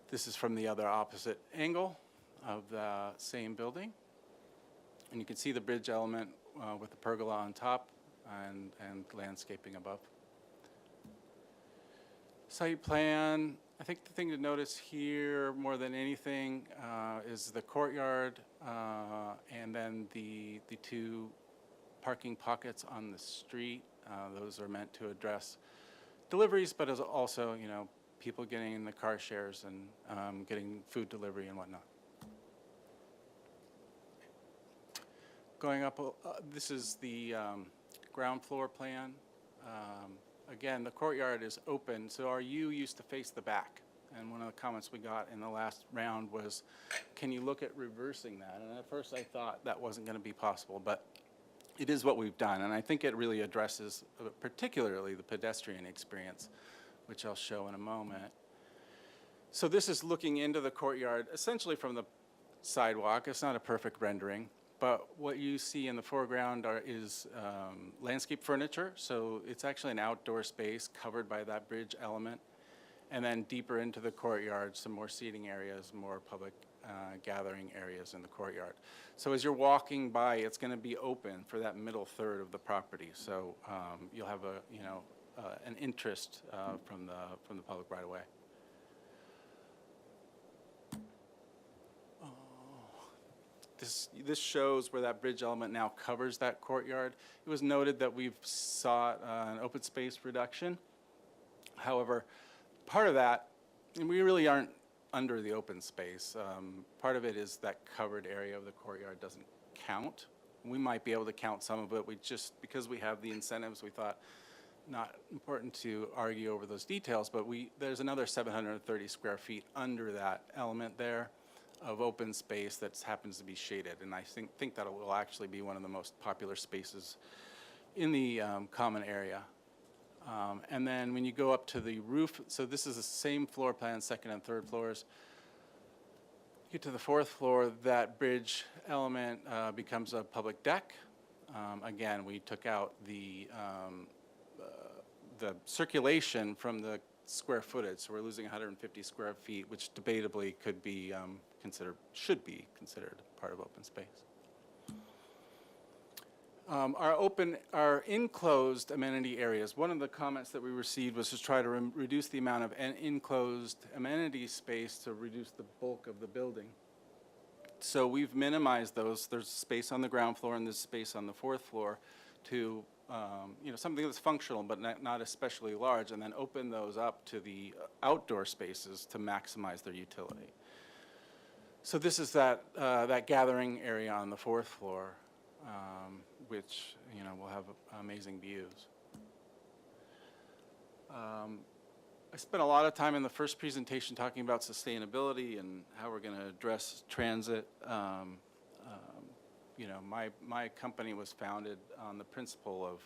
This is from the other opposite angle of the same building. And you can see the bridge element with the pergola on top and landscaping above. Site plan, I think the thing to notice here more than anything is the courtyard and then the 2 parking pockets on the street. Those are meant to address deliveries, but as also, you know, people getting in the car shares and getting food delivery and whatnot. Going up, this is the ground floor plan. Again, the courtyard is open, so our U used to face the back. And one of the comments we got in the last round was, can you look at reversing that? And at first I thought that wasn't going to be possible, but it is what we've done. And I think it really addresses particularly the pedestrian experience, which I'll show in a moment. So this is looking into the courtyard, essentially from the sidewalk. It's not a perfect rendering. But what you see in the foreground is landscape furniture. So it's actually an outdoor space covered by that bridge element. And then deeper into the courtyard, some more seating areas, more public gathering areas in the courtyard. So as you're walking by, it's going to be open for that middle third of the property. So you'll have an interest from the public right away. This shows where that bridge element now covers that courtyard. It was noted that we've sought an open space reduction. However, part of that, and we really aren't under the open space. Part of it is that covered area of the courtyard doesn't count. We might be able to count some of it. We just, because we have the incentives, we thought not important to argue over those details, but there's another 730 square feet under that element there of open space that happens to be shaded, and I think that will actually be one of the most popular spaces in the common area. And then when you go up to the roof, so this is the same floor plan, 2nd and 3rd floors. You get to the 4th floor, that bridge element becomes a public deck. Again, we took out the circulation from the square footage, so we're losing 150 square feet, which debatably could be should be considered part of open space. Our enclosed amenity areas, one of the comments that we received was to try to reduce the amount of enclosed amenity space to reduce the bulk of the building. So we've minimized those. There's space on the ground floor and there's space on the 4th floor to something that's functional but not especially large, and then open those up to the outdoor spaces to maximize their utility. So this is that gathering area on the 4th floor, which will have amazing views. I spent a lot of time in the first presentation talking about sustainability and how we're going to address transit. My company was founded on the principle of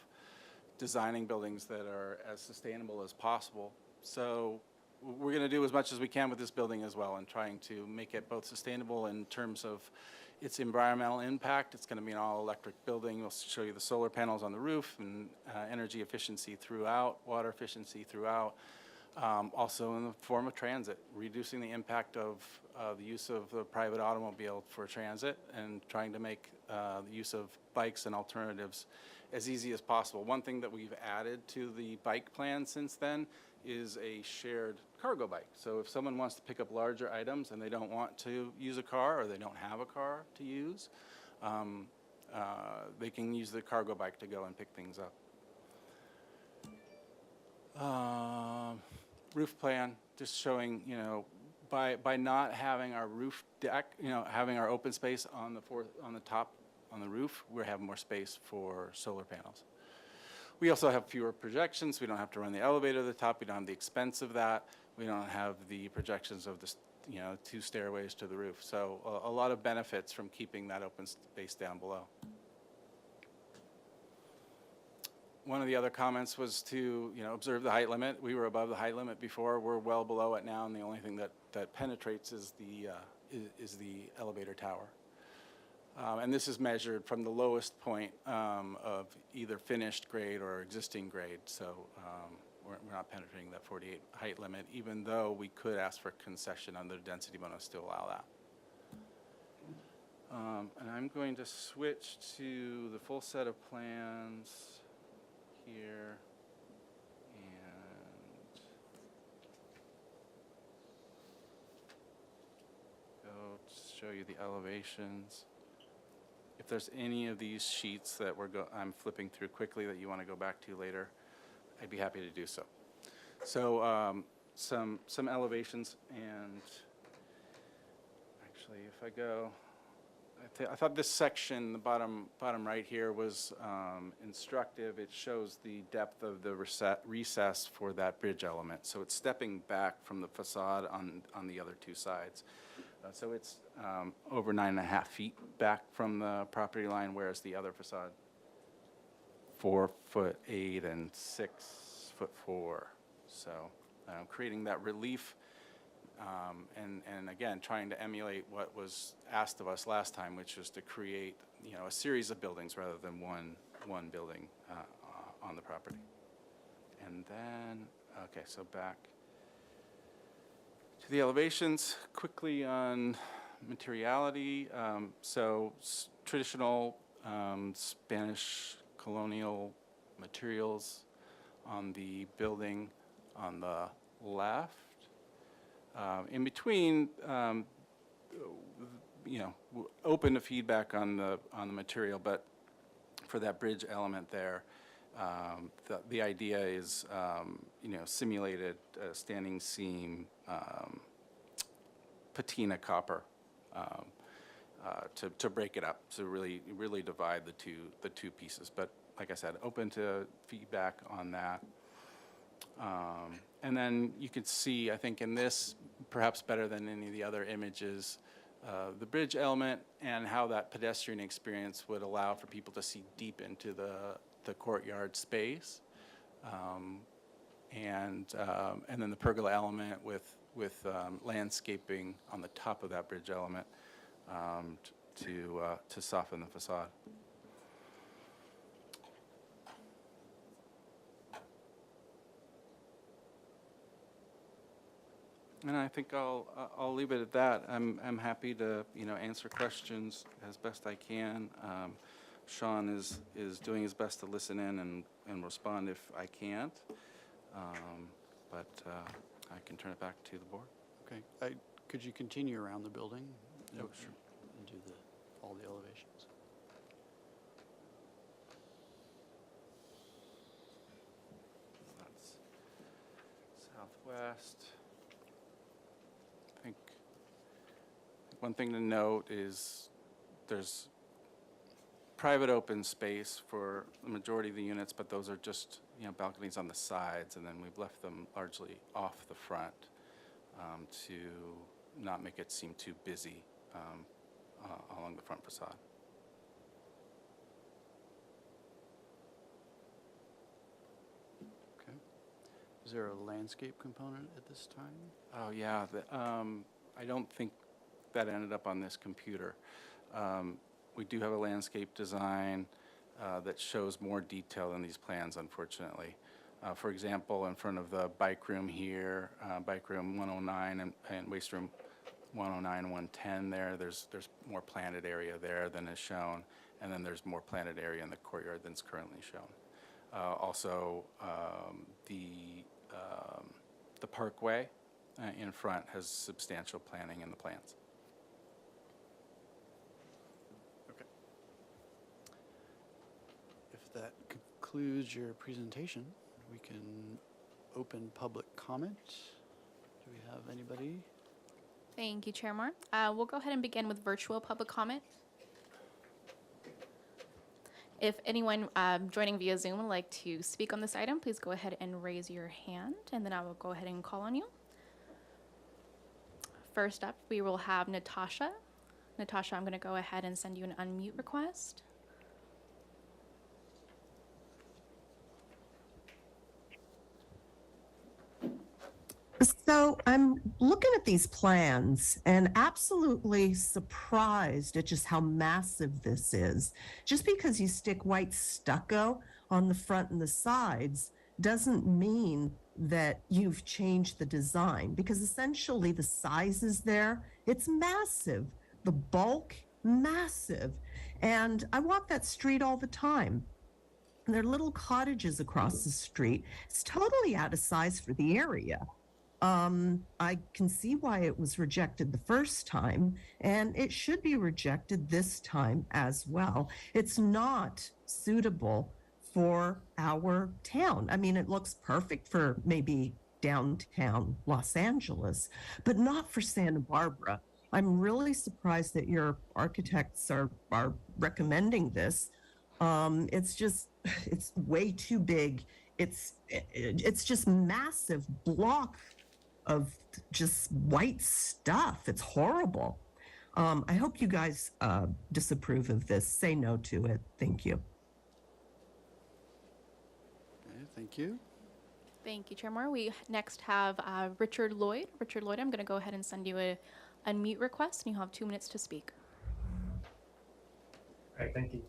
designing buildings that are as sustainable as possible. So we're going to do as much as we can with this building as well, and trying to make it both sustainable in terms of its environmental impact. It's going to be an all-electric building. We'll show you the solar panels on the roof and energy efficiency throughout, water efficiency throughout. Also in the form of transit, reducing the impact of the use of the private automobile for transit, and trying to make the use of bikes and alternatives as easy as possible. One thing that we've added to the bike plan since then is a shared cargo bike. So if someone wants to pick up larger items and they don't want to use a car, or they don't have a car to use, they can use the cargo bike to go and pick things up. Roof plan, just showing, by not having our roof deck, having our open space on the top, on the roof, we have more space for solar panels. We also have fewer projections. We don't have to run the elevator to the top. We don't have the expense of that. We don't have the projections of the, 2 stairways to the roof. So a lot of benefits from keeping that open space down below. One of the other comments was to, observe the height limit. We were above the height limit before. We're well below it now, and the only thing that penetrates is the elevator tower. And this is measured from the lowest point of either finished grade or existing grade. So we're not penetrating that 48 height limit, even though we could ask for concession under the density bonus to allow that. And I'm going to switch to the full set of plans here. And go to show you the elevations. If there's any of these sheets that I'm flipping through quickly that you want to go back to later, I'd be happy to do so. So some elevations, and actually if I go, I thought this section, the bottom right here, was instructive. It shows the depth of the recess for that bridge element. So it's stepping back from the facade on the other 2 sides. So it's over 9.5 feet back from the property line, whereas the other facade, 4'8" and 6'4". So creating that relief, and again trying to emulate what was asked of us last time, which was to create a series of buildings rather than one building on the property. And then so back to the elevations, quickly on materiality. Traditional Spanish colonial materials on the building on the left. In between, open to feedback on the material, but for that bridge element there, the idea is, simulated standing seam patina copper to break it up, to really divide the two pieces. But like I said, open to feedback on that. And then you could see, I think in this, perhaps better than any of the other images, the bridge element and how that pedestrian experience would allow for people to see deep into the courtyard space. And then the pergola element with landscaping on the top of that bridge element to soften the facade. And I think I'll leave it at that. I'm happy to answer questions as best I can. Sean is doing his best to listen in and respond if I can't. But I can turn it back to the board. Okay. Could you continue around the building? Oh, sure. And do all the elevations. That's southwest. I think one thing to note is there's private open space for the majority of the units, but those are just balconies on the sides, and then we've left them largely off the front to not make it seem too busy along the front facade. Okay. Is there a landscape component at this time? Oh, yeah. I don't think that ended up on this computer. We do have a landscape design that shows more detail than these plans, unfortunately. For example, in front of the bike room here, bike room 109 and waste room 109 and 110 there's more planted area there than is shown, and then there's more planted area in the courtyard than is currently shown. Also, the parkway in front has substantial planning in the plans. Okay. If that concludes your presentation, we can open public comment. Do we have anybody? Thank you, Chair Moore. We'll go ahead and begin with virtual public comment. If anyone joining via Zoom would like to speak on this item, please go ahead and raise your hand, and then I will go ahead and call on you. First up, we will have Natasha. Natasha, I'm going to go ahead and send you an unmute request. So I'm looking at these plans and absolutely surprised at just how massive this is. Just because you stick white stucco on the front and the sides doesn't mean that you've changed the design, because essentially the size is there. It's massive. The bulk, massive. And I walk that street all the time. There are little cottages across the street. It's totally out of size for the area. I can see why it was rejected the first time, and it should be rejected this time as well. It's not suitable for our town. I mean, it looks perfect for maybe downtown Los Angeles, but not for Santa Barbara. I'm really surprised that your architects are recommending this. It's way too big. It's just massive block of just white stuff. It's horrible. I hope you guys disapprove of this. Say no to it. Thank you. Okay, thank you. Thank you, Chair Moore. We next have Richard Lloyd. Richard Lloyd, I'm going to go ahead and send you a unmute request, and you have 2 minutes to speak. All right, thank you.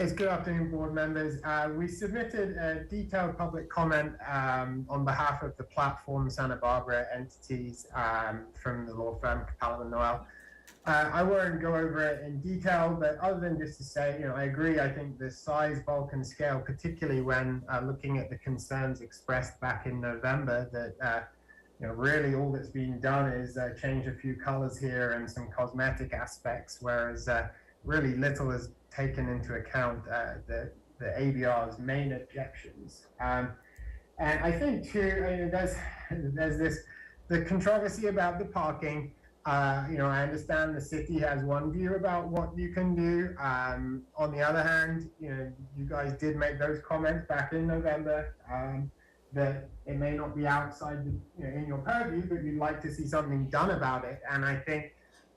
Yes, good afternoon, board members. We submitted a detailed public comment on behalf of the platform Santa Barbara entities from the law firm Capella & Noel. I won't go over it in detail, but other than just to say, I agree. I think the size, bulk, and scale, particularly when looking at the concerns expressed back in November, that really all that's being done is change a few colors here and some cosmetic aspects, whereas really little is taken into account the ABR's main objections. And I think too, there's the controversy about the parking. I understand the city has one view about what you can do. On the other hand, you guys did make those comments back in November that it may not be outside in your purview, but you'd like to see something done about it. And I think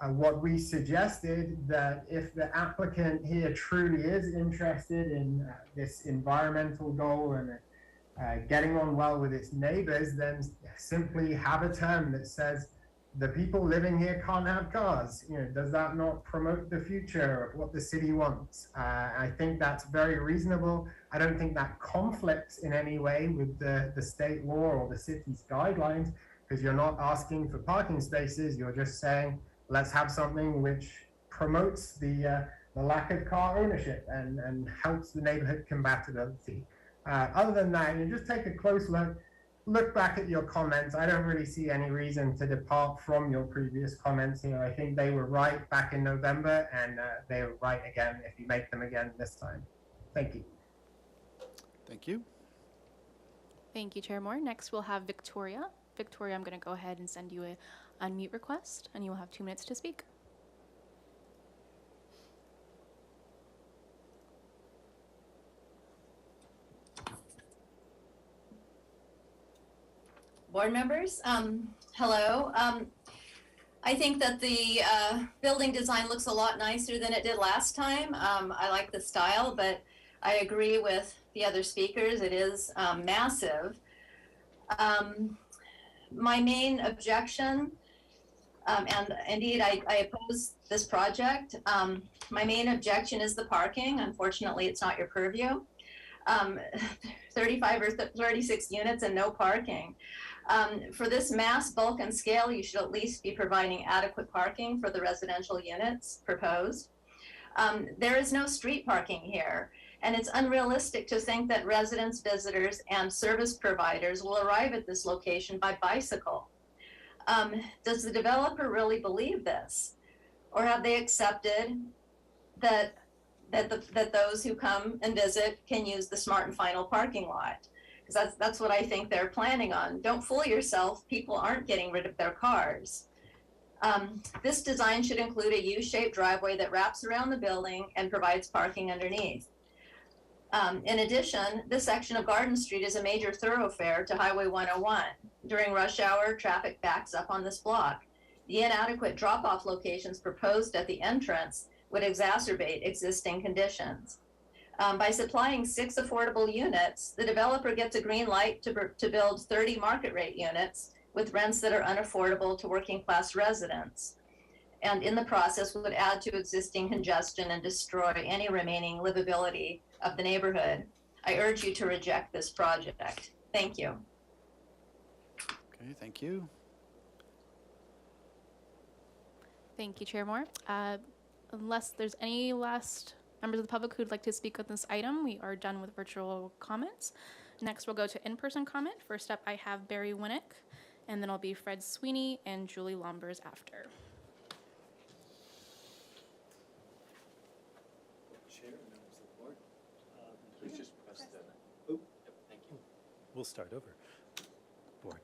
what we suggested, that if the applicant here truly is interested in this environmental goal and getting on well with its neighbors, then simply have a term that says the people living here can't have cars. Does that not promote the future of what the city wants? I think that's very reasonable. I don't think that conflicts in any way with the state law or the city's guidelines, because you're not asking for parking spaces. You're just saying, let's have something which promotes the lack of car ownership and helps the neighborhood compatibility. Other than that, just take a close look back at your comments. I don't really see any reason to depart from your previous comments. I think they were right back in November, and they were right again if you make them again this time. Thank you. Thank you. Thank you, Chair Moore. Next, we'll have Victoria. Victoria, I'm going to go ahead and send you a unmute request, and you will have 2 minutes to speak. Board members, hello. I think that the building design looks a lot nicer than it did last time. I like the style, but I agree with the other speakers. It is massive. My main objection, and indeed I oppose this project. My main objection is the parking. Unfortunately, it's not your purview. 35 or 36 units and no parking. For this mass, bulk, and scale, you should at least be providing adequate parking for the residential units proposed. There is no street parking here, and it's unrealistic to think that residents, visitors, and service providers will arrive at this location by bicycle. Does the developer really believe this? Or have they accepted that those who come and visit can use the Smart and Final parking lot? Because that's what I think they're planning on. Don't fool yourself. People aren't getting rid of their cars. This design should include a U-shaped driveway that wraps around the building and provides parking underneath. In addition, this section of Garden Street is a major thoroughfare to Highway 101. During rush hour, traffic backs up on this block. The inadequate drop-off locations proposed at the entrance would exacerbate existing conditions. By supplying 6 affordable units, the developer gets a green light to build 30 market rate units with rents that are unaffordable to working class residents, and in the process would add to existing congestion and destroy any remaining livability of the neighborhood. I urge you to reject this project. Thank you. Okay, thank you. Thank you, Chair Moore. Unless there's any last members of the public who'd like to speak on this item, we are done with virtual comments. Next, we'll go to in-person comment. First up, I have Barry Winnick, and then it'll be Fred Sweeney and Julie Lombers after. Chair, members of the board, please just press the. Oh, yep, thank you. We'll start over. Board.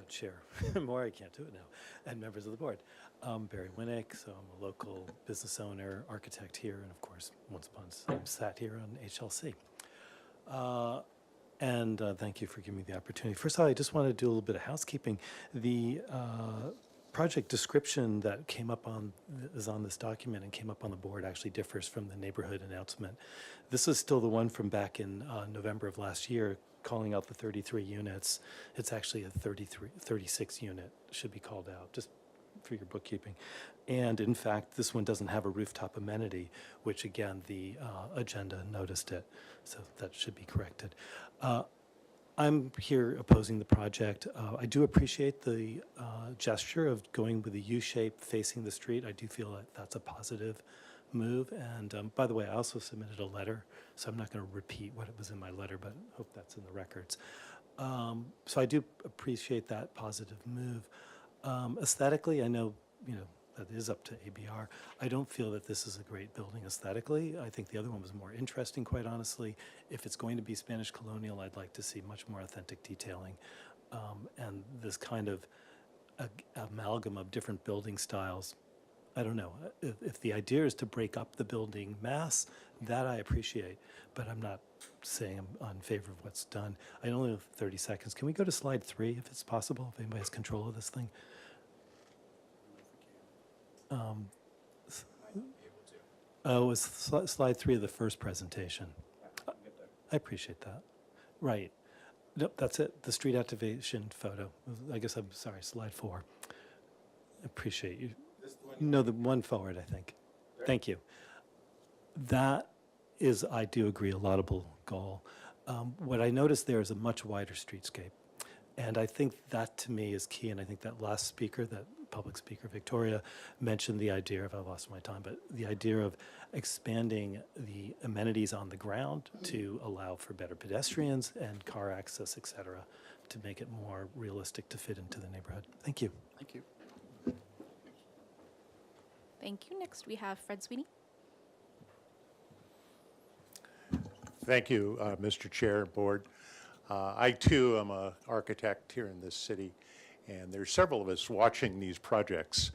Chair Moore, I can't do it now. And members of the board. Barry Winnick, so I'm a local business owner, architect here, and of course, once upon a time sat here on HLC. And thank you for giving me the opportunity. First of all, I just want to do a little bit of housekeeping. The project description that came up on, is on this document and came up on the board actually differs from the neighborhood announcement. This is still the one from back in November of last year, calling out the 33 units. It's actually a 36 unit, should be called out, just for your bookkeeping. And in fact, this one doesn't have a rooftop amenity, which again, the agenda noticed it, so that should be corrected. I'm here opposing the project. I do appreciate the gesture of going with the U-shape facing the street. I do feel like that's a positive move. And by the way, I also submitted a letter, so I'm not going to repeat what was in my letter, but I hope that's in the records. So I do appreciate that positive move. Aesthetically, I know, that is up to ABR. I don't feel that this is a great building aesthetically. I think the other one was more interesting, quite honestly. If it's going to be Spanish colonial, I'd like to see much more authentic detailing. And this kind of amalgam of different building styles, I don't know. If the idea is to break up the building mass, that I appreciate, but I'm not saying I'm in favor of what's done. I only have 30 seconds. Can we go to slide 3 if it's possible, if anybody has control of this thing? It was slide 3 of the first presentation. I appreciate that. Right. Nope, that's it. The street activation photo. I guess I'm sorry, slide 4. I appreciate you. No, the one forward, I think. Thank you. That is, I do agree, a laudable goal. What I noticed there is a much wider streetscape. And I think that, to me, is key. And I think that last speaker, that public speaker, Victoria, mentioned the idea of, I lost my time, but the idea of expanding the amenities on the ground to allow for better pedestrians and car access, et cetera, to make it more realistic to fit into the neighborhood. Thank you. Thank you. Thank you. Next, we have Fred Sweeney. Thank you, Mr. Chair, Board. I, too, am an architect here in this city, and there's several of us watching these projects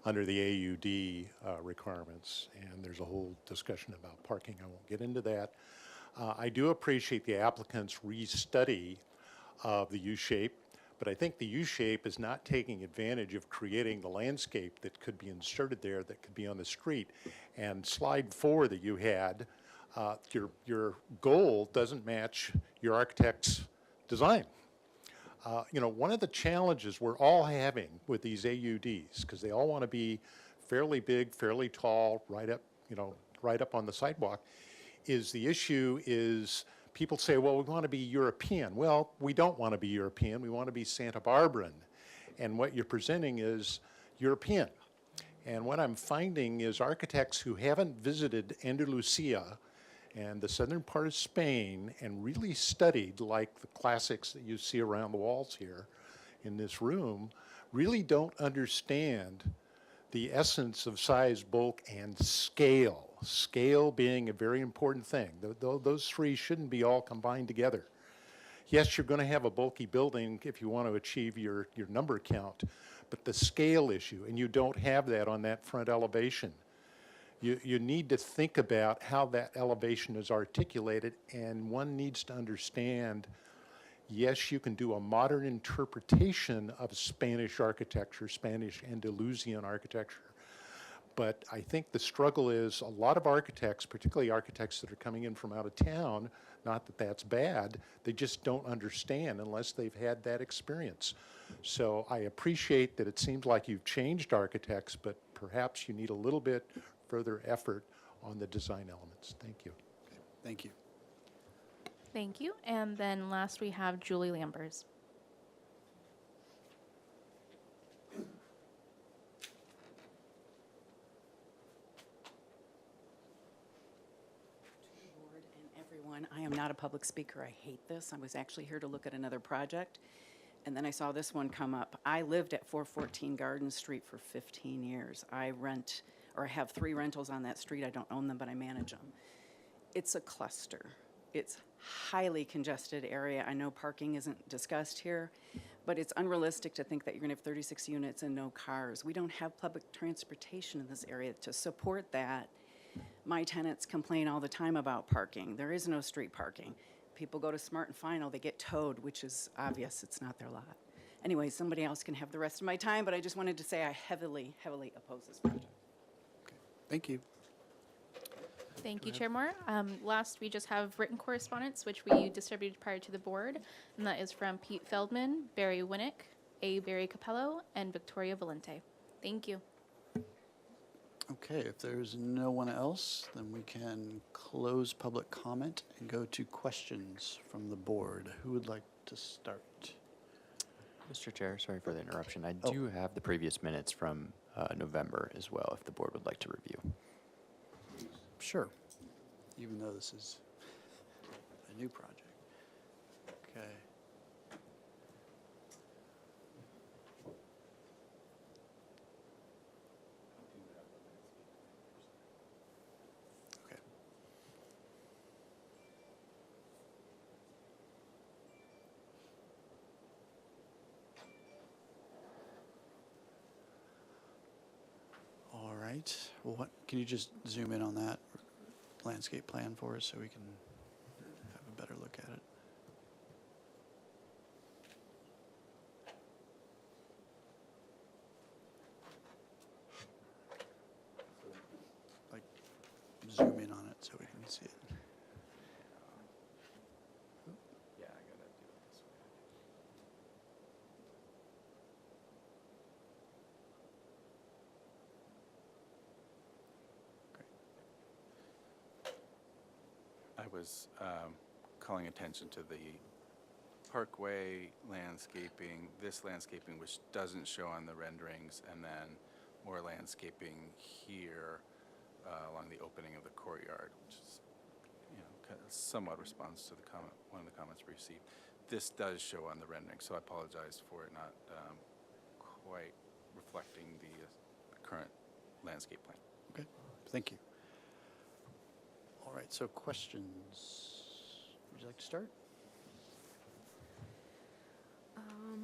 under the AUD requirements, and there's a whole discussion about parking. I won't get into that. I do appreciate the applicant's restudy of the U-shape, but I think the U-shape is not taking advantage of creating the landscape that could be inserted there that could be on the street. And slide 4 that you had, your goal doesn't match your architect's design. One of the challenges we're all having with these AUDs, because they all want to be fairly big, fairly tall, right up on the sidewalk, is the issue is people say, well, we want to be European. Well, we don't want to be European. We want to be Santa Barbaran. And what you're presenting is European. And what I'm finding is architects who haven't visited Andalusia and the southern part of Spain and really studied, like the classics that you see around the walls here in this room, really don't understand the essence of size, bulk, and scale. Scale being a very important thing. Those three shouldn't be all combined together. Yes, you're going to have a bulky building if you want to achieve your number count, but the scale issue, and you don't have that on that front elevation. You need to think about how that elevation is articulated, and one needs to understand, yes, you can do a modern interpretation of Spanish architecture, Spanish Andalusian architecture, but I think the struggle is a lot of architects, particularly architects that are coming in from out of town, not that that's bad, they just don't understand unless they've had that experience. So I appreciate that it seems like you've changed architects, but perhaps you need a little bit further effort on the design elements. Thank you. Thank you. Thank you. And then last we have Julie Lambers. Board and everyone, I am not a public speaker. I hate this. I was actually here to look at another project, and then I saw this one come up. I lived at 414 Garden Street for 15 years. I rent, or I have 3 rentals on that street. I don't own them, but I manage them. It's a cluster. It's highly congested area. I know parking isn't discussed here, but it's unrealistic to think that you're going to have 36 units and no cars. We don't have public transportation in this area to support that. My tenants complain all the time about parking. There is no street parking. People go to Smart and Final, they get towed, which is obvious, it's not their lot. Anyway, somebody else can have the rest of my time, but I just wanted to say I heavily, heavily oppose this project. Thank you. Thank you, Chair Moore. Last, we just have written correspondence, which we distributed prior to the board, and that is from Pete Feldman, Barry Winnick, A. Barry Capello, and Victoria Valente. Thank you. Okay, if there's no one else, then we can close public comment and go to questions from the board. Who would like to start? Mr. Chair, sorry for the interruption. I do have the previous minutes from November as well, if the board would like to review. Sure, even though this is a new project. Okay. Okay. All right. Well, what, can you just zoom in on that landscape plan for us so we can have a better look at it? Like, zoom in on it so we can see it. Yeah, I gotta do it this way. I was calling attention to the parkway landscaping, this landscaping which doesn't show on the renderings, and then more landscaping here along the opening of the courtyard, which is, you know, kind of somewhat responds to the comment, one of the comments we received. This does show on the rendering, so I apologize for it not quite reflecting the current landscape plan. Okay, thank you. All right, so questions. Would you like to start?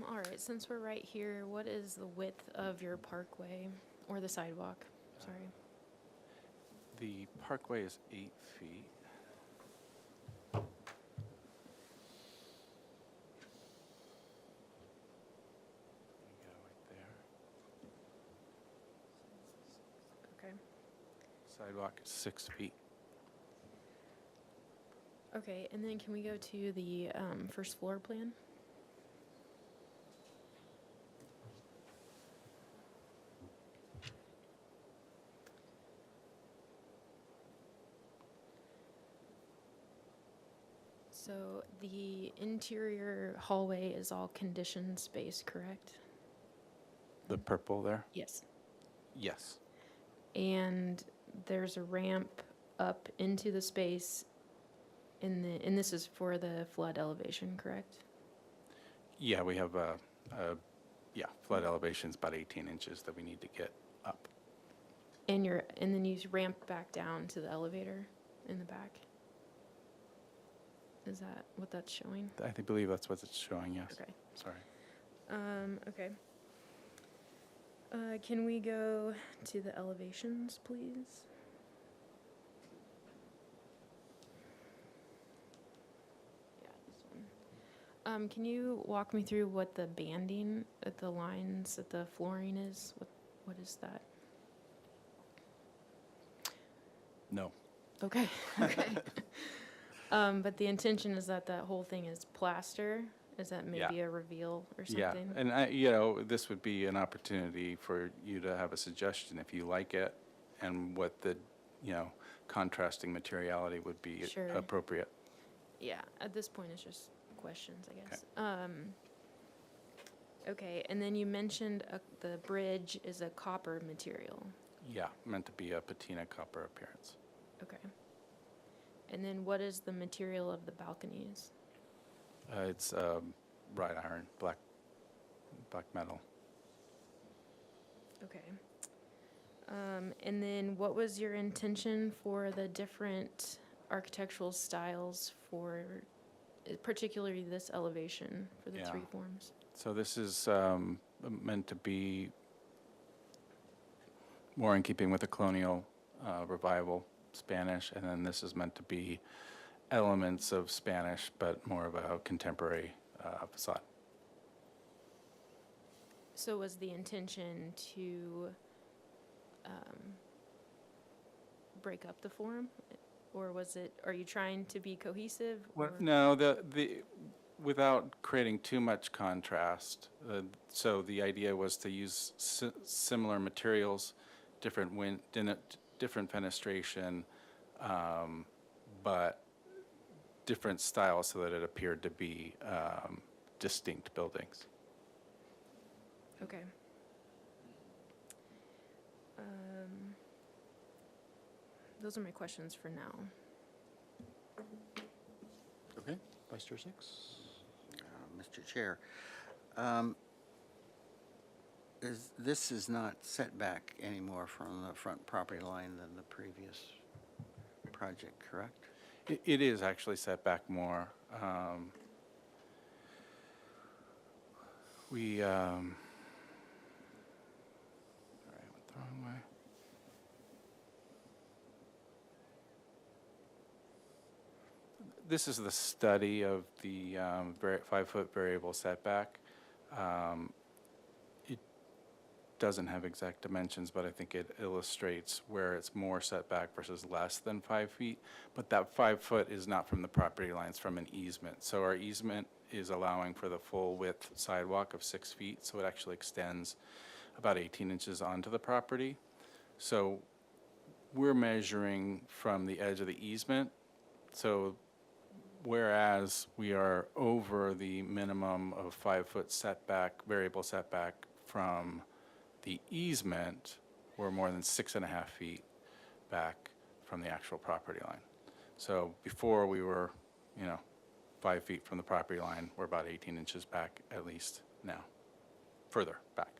All right, since we're right here, what is the width of your parkway or the sidewalk? Sorry. The parkway is 8 feet. There you go, right there. Okay. Sidewalk is 6 feet. Okay, and then can we go to the first floor plan? So the interior hallway is all conditioned space, correct? The purple there? Yes. Yes. And there's a ramp up into the space and this is for the flood elevation, correct? Yeah, we have flood elevation's about 18 inches that we need to get up. And then you ramp back down to the elevator in the back. Is that what that's showing? believe that's what it's showing, yes. Okay. Sorry. Okay. Can we go to the elevations, please? Yeah, this one. Can you walk me through what the banding at the lines at the flooring is? What is that? No. Okay. Okay. But the intention is that that whole thing is plaster? Is that maybe a reveal or Yeah, something? and this would be an opportunity for you to have a suggestion if you like it and what the, contrasting materiality would be Sure. appropriate. Yeah, at this point, it's just questions, I guess. Okay, and then you mentioned the bridge is a copper material. Yeah, meant to be a patina copper appearance. Okay. And then what is the material of the balconies? It's wrought iron, black metal. Okay. And then what was your intention for the different architectural styles for particularly this elevation for the three forms? So this is meant to be more in keeping with the colonial revival Spanish, and then this is meant to be elements of Spanish, but more of a contemporary facade. So was the intention to break up the form, or are you trying to be cohesive? No, without creating too much contrast. So the idea was to use similar materials, different different fenestration, but different styles so that it appeared to be distinct buildings. Okay. Those are my questions for now. Okay, Vice Chair Six. Mr. Chair, this is not set back anymore from the front property line than the previous project, correct? It is actually set back more. Sorry, I went the wrong way. This is the study of the 5-foot variable setback. It doesn't have exact dimensions, but I think it illustrates where it's more setback versus less than 5 feet. But that 5 foot is not from the property lines, from an easement. So our easement is allowing for the full width sidewalk of 6 feet, so it actually extends about 18 inches onto the property. So we're measuring from the edge of the easement. So whereas we are over the minimum of 5 foot setback, variable setback from the easement, we're more than 6.5 feet back from the actual property line. So before we were, 5 feet from the property line, we're about 18 inches back at least now, further back.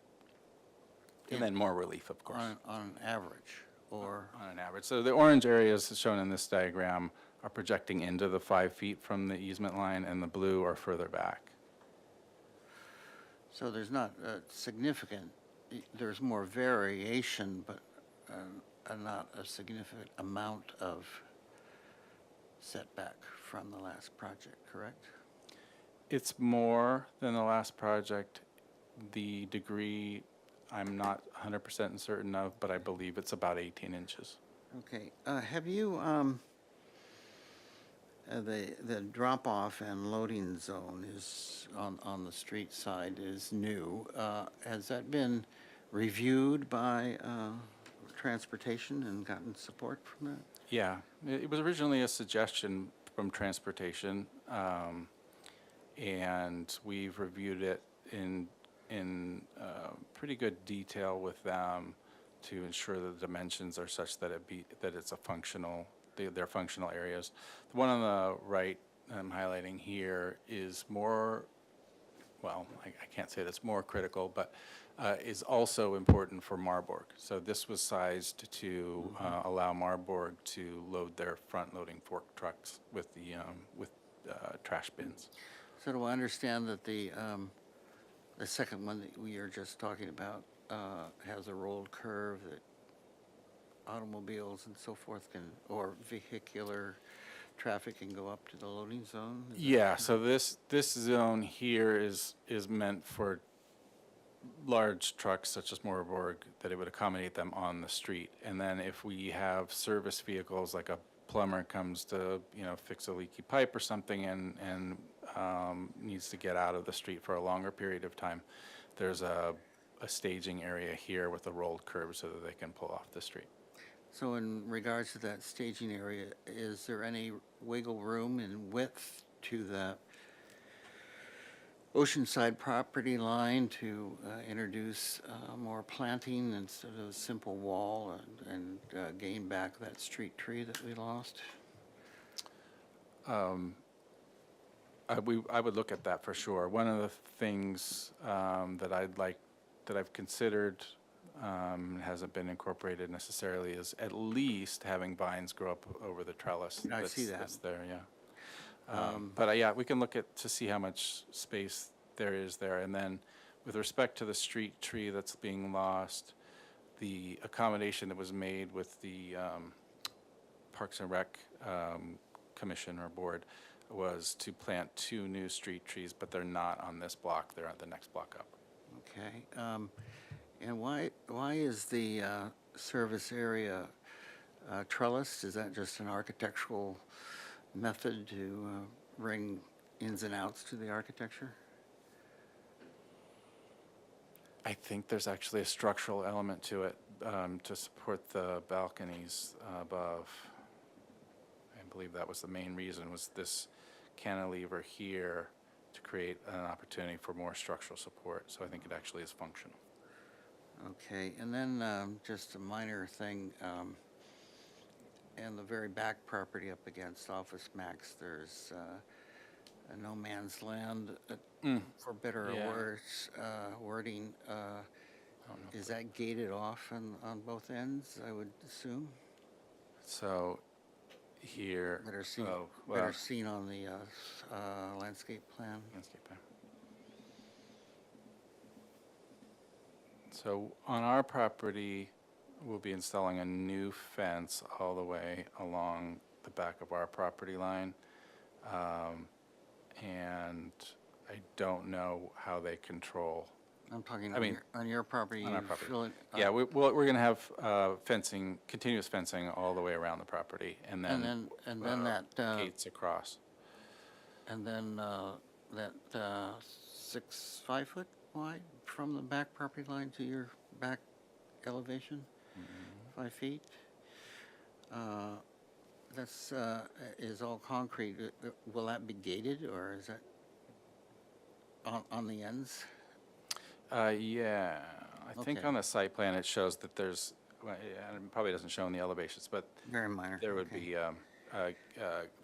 And then more relief, of course. On an average, or? On an average. So the orange areas shown in this diagram are projecting into the 5 feet from the easement line, and the blue are further back. So there's not significant, there's more variation, but not a significant amount of setback from the last project, correct? It's more than the last project. The degree, I'm not 100% certain of, but I believe it's about 18 inches. Okay. Have you, the drop-off and loading zone is on the street side is new. Has that been reviewed by transportation and gotten support from that? Yeah, it was originally a suggestion from transportation, and we've reviewed it in pretty good detail with them to ensure that the dimensions are such that it's a functional. They're functional areas. The one on the right I'm highlighting here is more, well, I can't say that's more critical, but is also important for Marburg. So this was sized to allow Marburg to load their front-loading fork trucks with the trash bins. So do I understand that the second one that we are just talking about has a rolled curve that automobiles and so forth can, or vehicular traffic can go up to the loading zone? Is that- Yeah, so this zone here is meant for large trucks such as Morborg, that it would accommodate them on the street. And then if we have service vehicles, like a plumber comes to, fix a leaky pipe or something and needs to get out of the street for a longer period of time, there's a staging area here with a rolled curb so that they can pull off the street. So in regards to that staging area, is there any wiggle room in width to the Oceanside property line to introduce more planting instead of a simple wall and gain back that street tree that we lost? I would look at that for sure. One of the things that I've considered, hasn't been incorporated necessarily, is at least having vines grow up over the trellis. I see that. That's there, yeah. But yeah, we can look at to see how much space there is there. And then with respect to the street tree that's being lost, the accommodation that was made with the Parks and Rec Commission or Board was to plant 2 new street trees, but they're not on this block, they're on the next block up. Okay. And why is the service area trellised? Is that just an architectural method to bring ins and outs to the architecture? I think there's actually a structural element to it to support the balconies above. I believe that was the main reason, was this cantilever here to create an opportunity for more structural support. So I think it actually is functional. Okay, and then just a minor thing, and the very back property up against Office Max, there's a no man's land, for better or Yeah. worse, wording. Is that gated off on both ends, I would assume? So here, Better seen, oh, better well, seen on the landscape plan. landscape plan. So on our property, we'll be installing a new fence all the way along the back of our property line. And I don't know how they control. I'm talking I mean, on your property. on our you property. fill it- Yeah, we're going to have fencing, continuous fencing all the way around the property, and then that gates across. and then that 5 foot wide from the back property line to your back elevation, 5 feet. That's is all concrete. Will that be gated, or is that on the ends? Yeah, I think Okay. on the site plan it shows that there's, well, yeah, it probably doesn't show in the elevations, but Very minor. there would okay. be,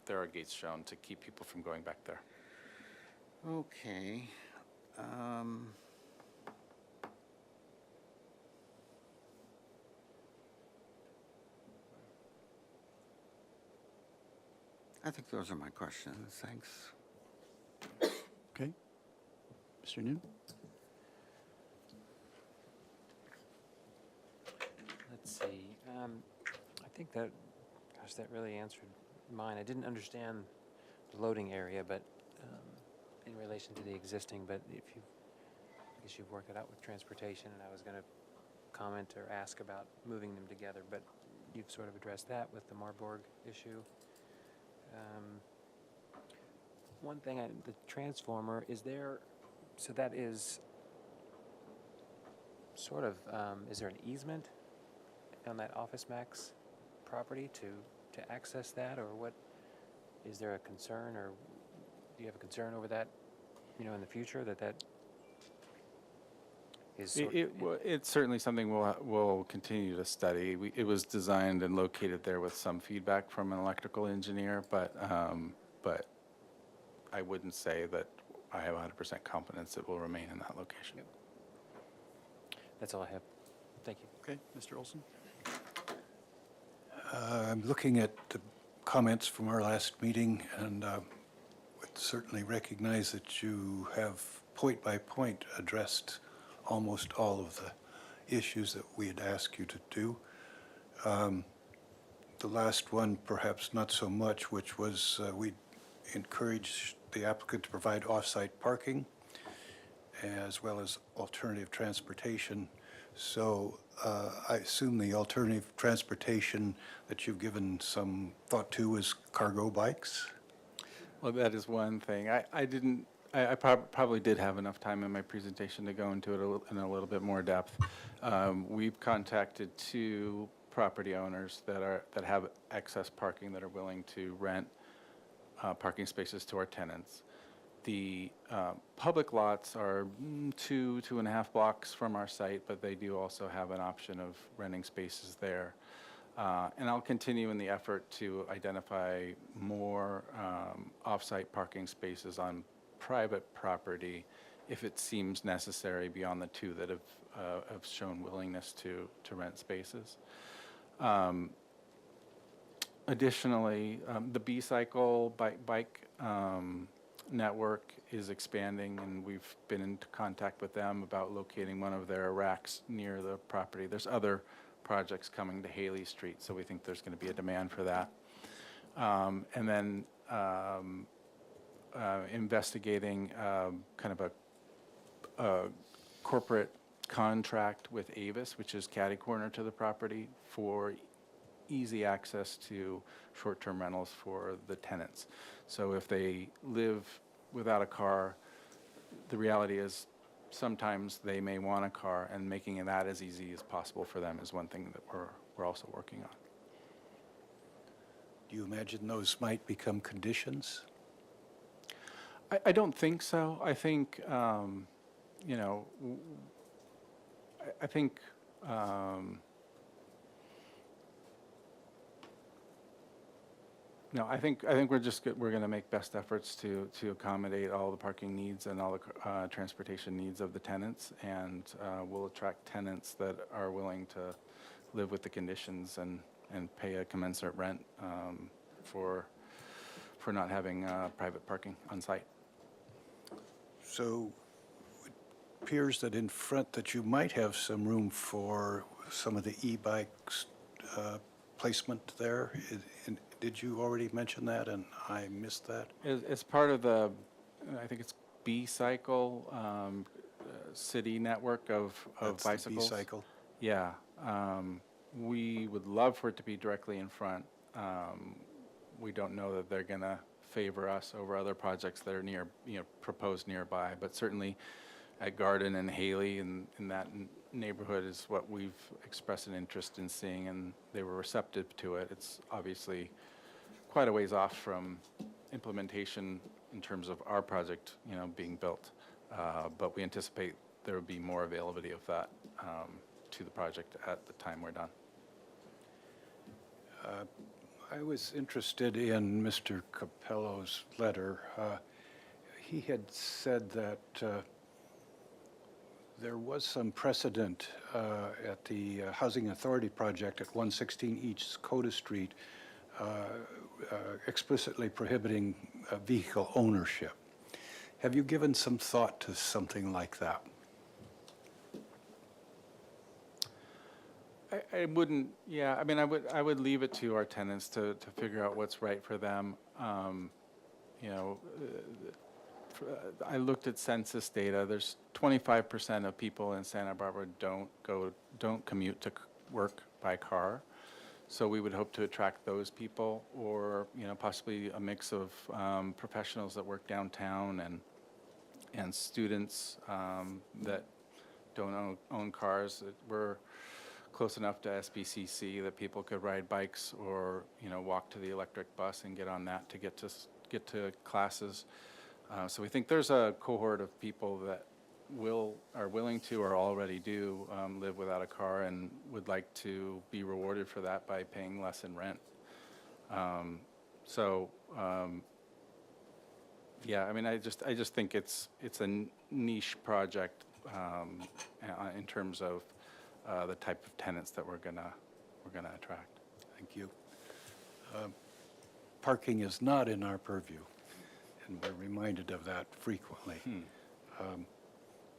there are gates shown to keep people from going back there. Okay. I think those are my questions. Thanks. Okay. Mr. Noon? Let's see. I think that, gosh, that really answered mine. I didn't understand the loading area, but in relation to the existing. But I guess you've worked it out with transportation, and I was going to comment or ask about moving them together, but you've sort of addressed that with the Marburg issue. One thing, the transformer, is there, so that is sort of, is there an easement on that Office Max property to access that, or what, is there a concern, or do you have a concern over that, in the future, that is sort It's certainly something we'll continue to study. It was designed and located there with some feedback from an electrical engineer, but I wouldn't say that I have 100% confidence it will remain in that location. Yep. That's all I have. Thank you. Okay, Mr. Olson? I'm looking at the comments from our last meeting, and would certainly recognize that you have point by point addressed almost all of the issues that we had asked you to do. The last one, perhaps not so much, which was we encouraged the applicant to provide off-site parking as well as alternative transportation. So I assume the alternative transportation that you've given some thought to is cargo bikes? Well, that is one thing. I probably did have enough time in my presentation to go into it in a little bit more depth. We've contacted 2 property owners that have excess parking that are willing to rent parking spaces to our tenants. The public lots are 2.5 blocks from our site, but they do also have an option of renting spaces there. And I'll continue in the effort to identify more off-site parking spaces on private property if it seems necessary beyond the 2 that have shown willingness to rent spaces. Additionally, the B-Cycle bike network is expanding, and we've been in contact with them about locating one of their racks near the property. There's other projects coming to Haley Street, so we think there's going to be a demand for that. And then investigating kind of a corporate contract with Avis, which is catty corner to the property, for easy access to short-term rentals for the tenants. So if they live without a car, the reality is sometimes they may want a car, and making that as easy as possible for them is one thing that we're also working on. Do you imagine those might become conditions? I don't think so. I think, you know, I think no, I think we're going to make best efforts to accommodate all the parking needs and all the transportation needs of the tenants, and we'll attract tenants that are willing to live with the conditions and pay a commensurate rent for not having private parking on site. So it appears that in front that you might have some room for some of the e-bikes placement there. Did you already mention that and I missed that? As part of the, I think it's B-Cycle city network of That's bicycles. the B-Cycle? Yeah. We would love for it to be directly in front. We don't know that they're going to favor us over other projects that are proposed nearby, but certainly at Garden and Haley and in that neighborhood is what we've expressed an interest in seeing, and they were receptive to it. It's obviously quite a ways off from implementation in terms of our project, being built, but we anticipate there will be more availability of that to the project at the time we're done. I was interested in Mr. Capello's letter. He had said that there was some precedent at the Housing Authority project at 116 East Coda Street explicitly prohibiting vehicle ownership. Have you given some thought to something like that? I wouldn't, yeah, I mean, I would leave it to our tenants to figure out what's right for them. I looked at census data. There's 25% of people in Santa Barbara don't commute to work by car. So we would hope to attract those people, or possibly a mix of professionals that work downtown and students that don't own cars. We're close enough to SBCC that people could ride bikes or walk to the electric bus and get on that to get to classes. So we think there's a cohort of people that are willing to or already do live without a car and would like to be rewarded for that by paying less in rent. Yeah, I mean, I just think it's a niche project in terms of the type of tenants that we're gonna attract. Thank you. Parking is not in our purview. and we're reminded of that frequently.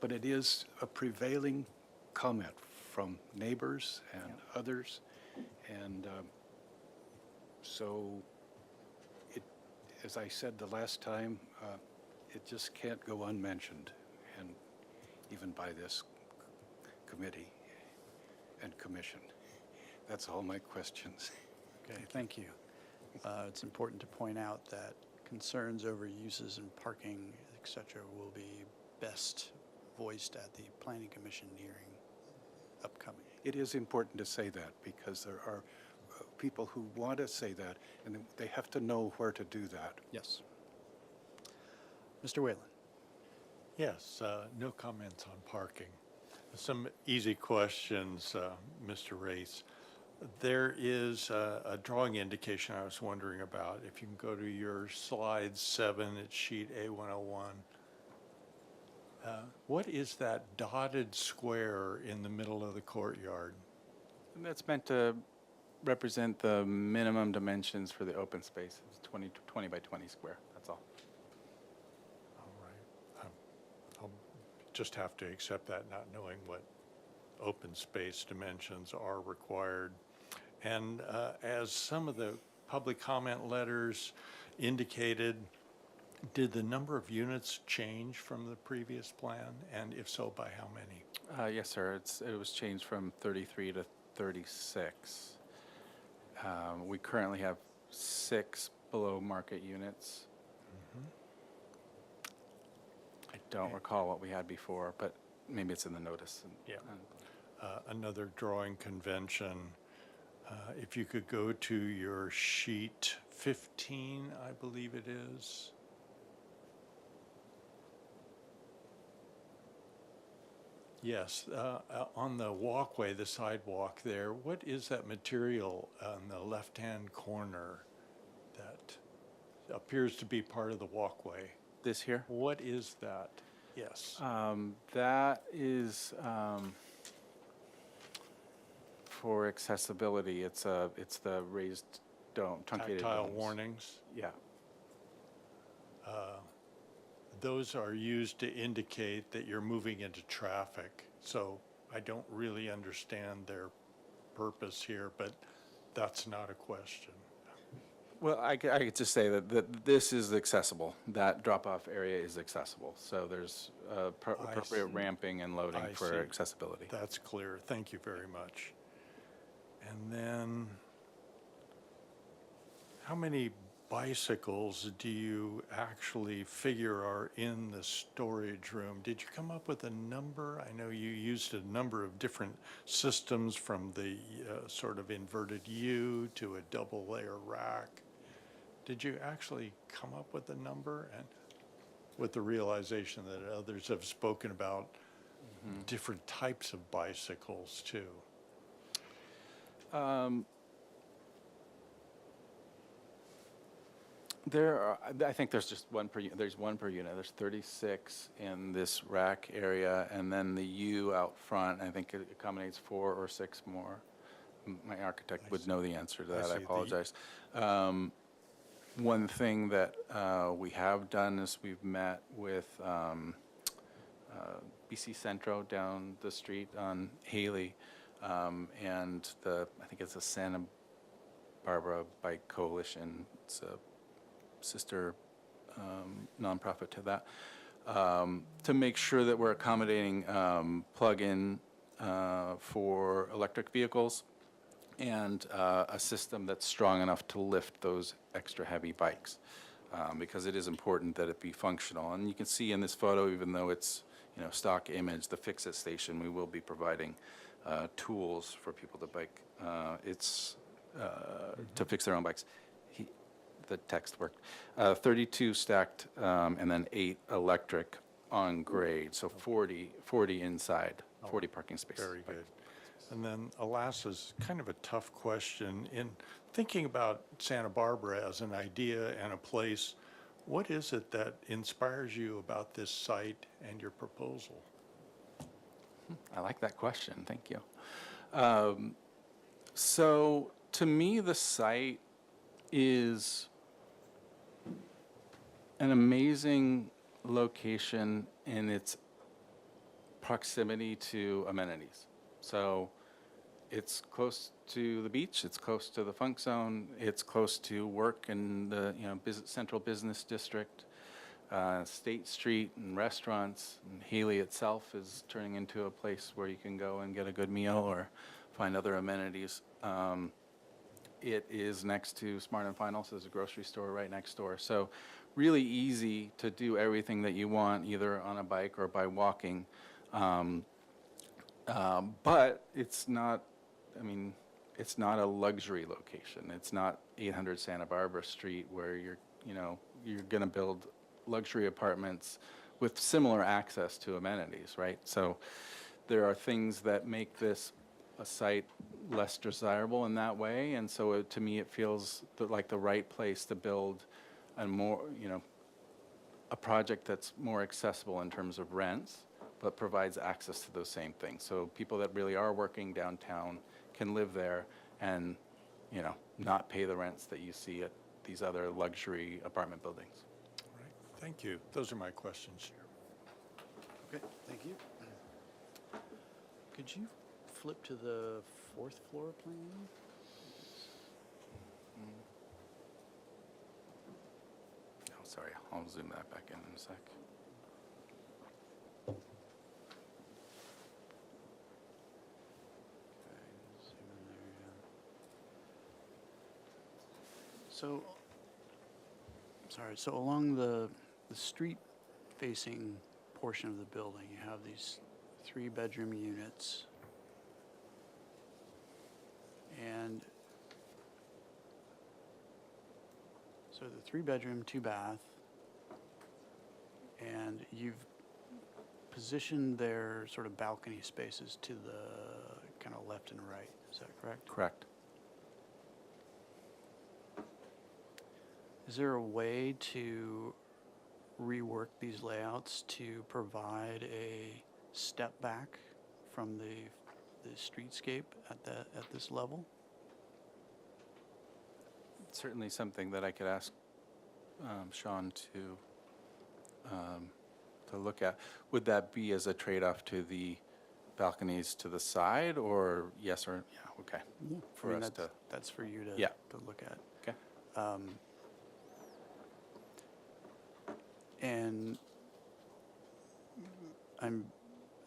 But it is a prevailing comment from neighbors and others, and so it, as I said the last time, it just can't go unmentioned, and even by this committee and commission. That's all my questions. Okay, thank you. It's important to point out that concerns over uses and parking, et cetera, will be best voiced at the Planning Commission hearing upcoming. It is important to say that because there are people who want to say that, and they have to know where to do that. Yes. Mr. Whalen. Yes, no comments on parking. Some easy questions, Mr. Race. There is a drawing indication I was wondering about. If you can go to your slide 7, it's sheet A101. What is that dotted square in the middle of the courtyard? And that's meant to represent the minimum dimensions for the open space. It's 20 by 20 square, that's all. All right. I'll just have to accept that, not knowing what open space dimensions are required. And as some of the public comment letters indicated, did the number of units change from the previous plan? And if so, by how many? Yes, sir. It was changed from 33 to 36. We currently have 6 below market units. I don't recall what we had before, but maybe it's in the notice. Yeah. Another drawing convention. If you could go to your sheet 15, I believe it is. Yes, on the walkway, the sidewalk there, what is that material on the left-hand corner that appears to be part of the walkway? This here? What is that? Yes. That is for accessibility. It's the raised dome, truncated Tactile domes. warnings? Yeah. Those are used to indicate that you're moving into traffic. So I don't really understand their purpose here, but that's not a question. Well, I could just say that this is accessible. That drop-off area is accessible. So there's appropriate ramping and loading I for see. accessibility. That's clear. Thank you very much. And then, how many bicycles do you actually figure are in the storage room? Did you come up with a number? I know you used a number of different systems, from the sort of inverted U to a double layer rack. Did you actually come up with a number? And with the realization that others have spoken about different types of bicycles too. I think there's just one per unit. There's one per unit. There's 36 in this rack area, and then the U out front, I think it accommodates 4 or 6 more. My architect would know the answer to that. see. I apologize. One thing that we have done is we've met with BC Centro down the street on Haley, and I think it's the Santa Barbara Bike Coalition. It's a sister nonprofit to that, to make sure that we're accommodating plug-in for electric vehicles and a system that's strong enough to lift those extra heavy bikes, because it is important that it be functional. And you can see in this photo, even though it's stock image, the fix-it station, we will be providing tools for people to bike. To fix their own bikes. The text worked. 32 stacked, and then 8 electric on grade, so 40 inside, 40 parking spaces. Very good. And then Alaska's kind of a tough question. In thinking about Santa Barbara as an idea and a place, what is it that inspires you about this site and your proposal? I like that question, thank you. So to me, the site is an amazing location in its proximity to amenities. So it's close to the beach, it's close to the funk zone, it's close to work in the central business district, State Street and restaurants. And Healy itself is turning into a place where you can go and get a good meal or find other amenities. It is next to Smart and Final, so there's a grocery store right next door. So really easy to do everything that you want, either on a bike or by walking. But it's not, it's not a luxury location. It's not 800 Santa Barbara Street where you're going to build luxury apartments with similar access to amenities, right? So there are things that make this a site less desirable in that way, and so to me it feels like the right place to build a more, a project that's more accessible in terms of rents, but provides access to those same things. So people that really are working downtown can live there and, not pay the rents that you see at these other luxury apartment buildings. All right, thank you. Those are my questions. Okay, thank you. Could you flip to the fourth floor plan? Oh, sorry, I'll zoom that back in a sec. So, sorry, so along the street-facing portion of the building, you have these 3-bedroom units. And so the 3-bedroom, 2-bath, and you've positioned their sort of balcony spaces to the kind of left and right. Is that correct? Correct. Is there a way to rework these layouts to provide a step back from the streetscape at this level? Certainly something that I could ask Sean to look at. Would that be as a trade-off to the balconies to the side, or yes or yeah? Okay. Yeah. For us to. That's for you to Yeah. to look at. Okay. And I'm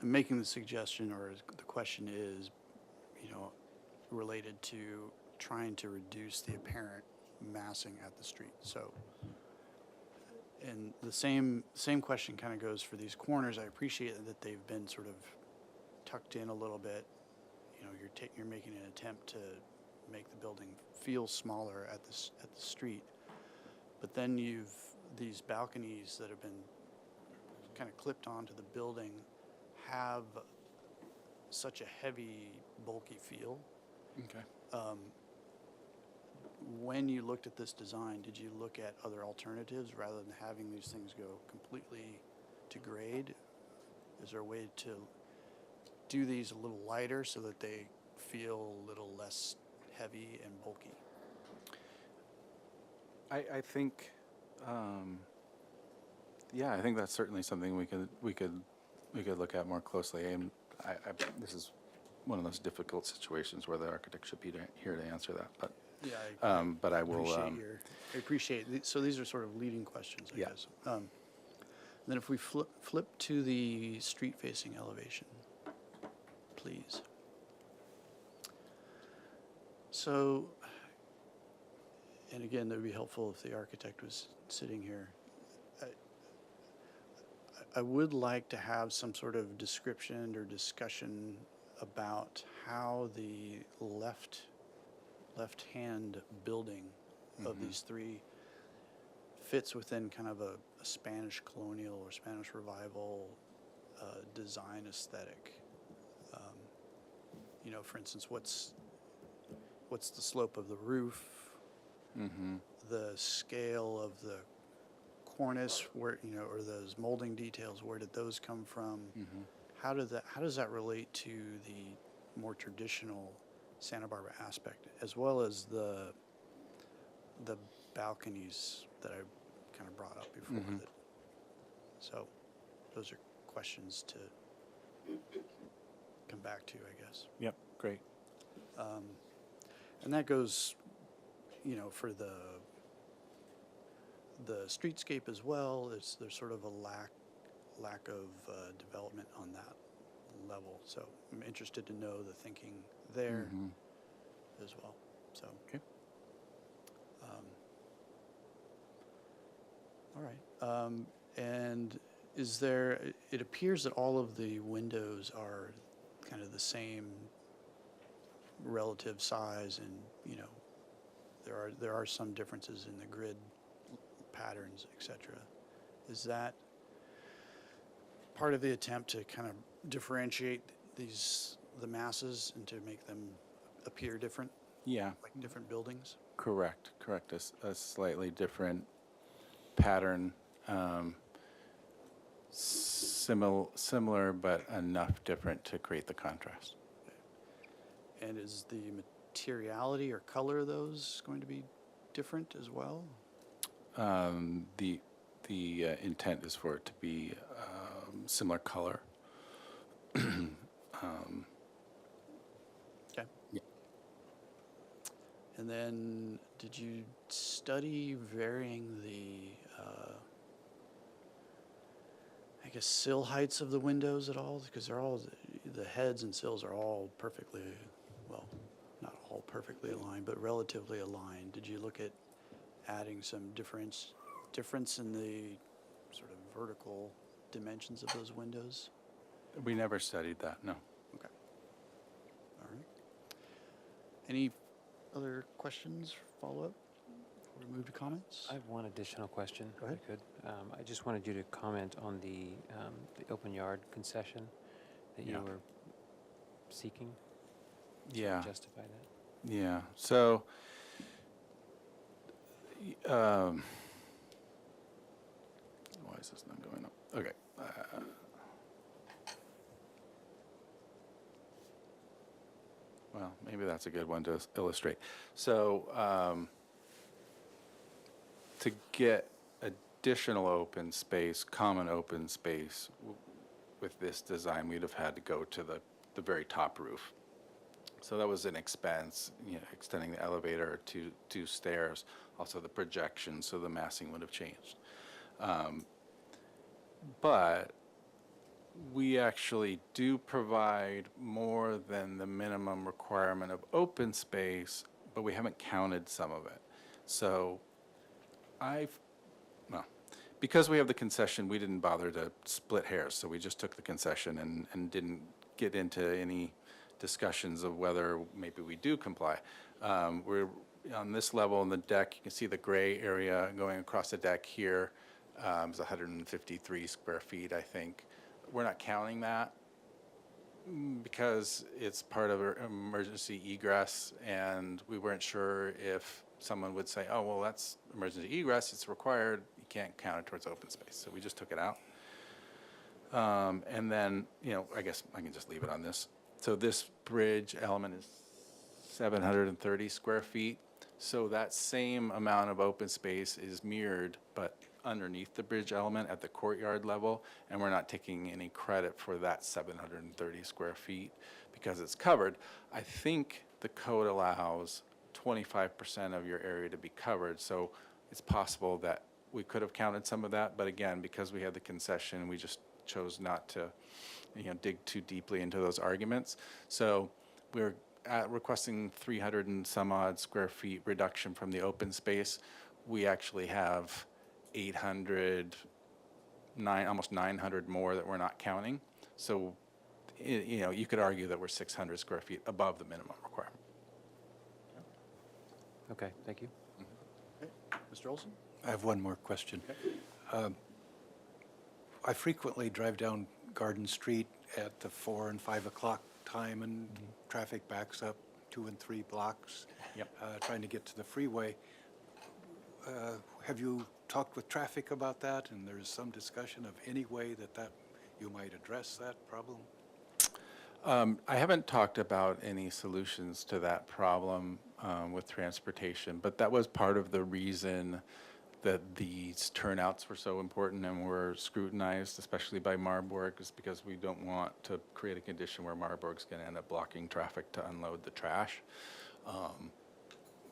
making the suggestion, or the question is, related to trying to reduce the apparent massing at the street. So, and the same question kind of goes for these corners. I appreciate that they've been sort of tucked in a little bit. You're making an attempt to make the building feel smaller at the street, but then you've these balconies that have been kind of clipped onto the building have such a heavy, bulky feel. Okay. When you looked at this design, did you look at other alternatives rather than having these things go completely to grade? Is there a way to do these a little lighter so that they feel a little less heavy and bulky? I think, I think that's certainly something we could look at more closely. And this is one of those difficult situations where the architect should be here to answer that. But yeah, but I will. I appreciate. So these are sort of leading questions, I guess. Then if we flip to the street-facing elevation, please. So, and again, that would be helpful if the architect was sitting here. I would like to have some sort of description or discussion about how the left-hand building of these three fits within kind of a Spanish colonial or Spanish revival design aesthetic. For instance, what's the slope of the roof, the scale of the cornice, where or those molding details, where did those come from? How does that relate to the more traditional Santa Barbara aspect, as well as the balconies that I kind of brought up before. Mhm. So those are questions to come back to, I guess. Yep, great. And that goes, for the streetscape as well. There's sort of a lack of development on that level. So I'm interested to know the thinking there Mhm. as well. So. Okay. All right. And it appears that all of the windows are kind of the same relative size, and, there are some differences in the grid patterns, et cetera. Is that part of the attempt to kind of differentiate the masses and to make them appear different, Yeah, like different buildings? correct. A slightly different pattern, similar but enough different to create the contrast. And is the materiality or color of those going to be different as well? The intent is for it to be similar color. Okay. Yeah. And then, did you study varying the, I guess, sill heights of the windows at all? Because the heads and sills are all perfectly, well, not all perfectly aligned, but relatively aligned. Did you look at adding some difference in the sort of vertical dimensions of those windows? We never studied that, no. Okay. All right. Any other questions, follow-up, before we move to comments? I have one additional question. Go ahead. If I could. I just wanted you to comment on the open yard concession that you Yeah. were seeking. Yeah. Justify that. Yeah. So, why is this not going up? Okay. Well, maybe that's a good one to illustrate. So, to get additional open space, common open space, with this design, we'd have had to go to the very top roof. So that was an expense, extending the elevator to 2 stairs, also the projection, so the massing would have changed. But we actually do provide more than the minimum requirement of open space, but we haven't counted some of it. So because we have the concession, we didn't bother to split hairs, so we just took the concession and didn't get into any discussions of whether maybe we do comply. We're on this level in the deck. You can see the gray area going across the deck here. It's 153 square feet, I think. We're not counting that because it's part of our emergency egress, and we weren't sure if someone would say, oh, well, that's emergency egress, it's required, you can't count it towards open space. So we just took it out. And then, I guess I can just leave it on this. So this bridge element is 730 square feet. So that same amount of open space is mirrored, but underneath the bridge element at the courtyard level, and we're not taking any credit for that 730 square feet because it's covered. I think the code allows 25% of your area to be covered, so it's possible that we could have counted some of that, but again, because we had the concession, we just chose not to dig too deeply into those arguments. So we're requesting 300 and some odd square feet reduction from the open space. We actually have 800, almost 900 more that we're not counting. So, you could argue that we're 600 square feet above the minimum requirement. Okay, thank you. Okay. Mr. Olson? I have one more question. I frequently drive down Garden Street at the 4 and 5 o'clock time, and traffic backs up 2 and 3 blocks, trying to get to the freeway. Have you talked with traffic about that? And there's some discussion of any way that you might address that problem? I haven't talked about any solutions to that problem with transportation, but that was part of the reason that these turnouts were so important and were scrutinized, especially by Marburg, is because we don't want to create a condition where Marburg's going to end up blocking traffic to unload the trash.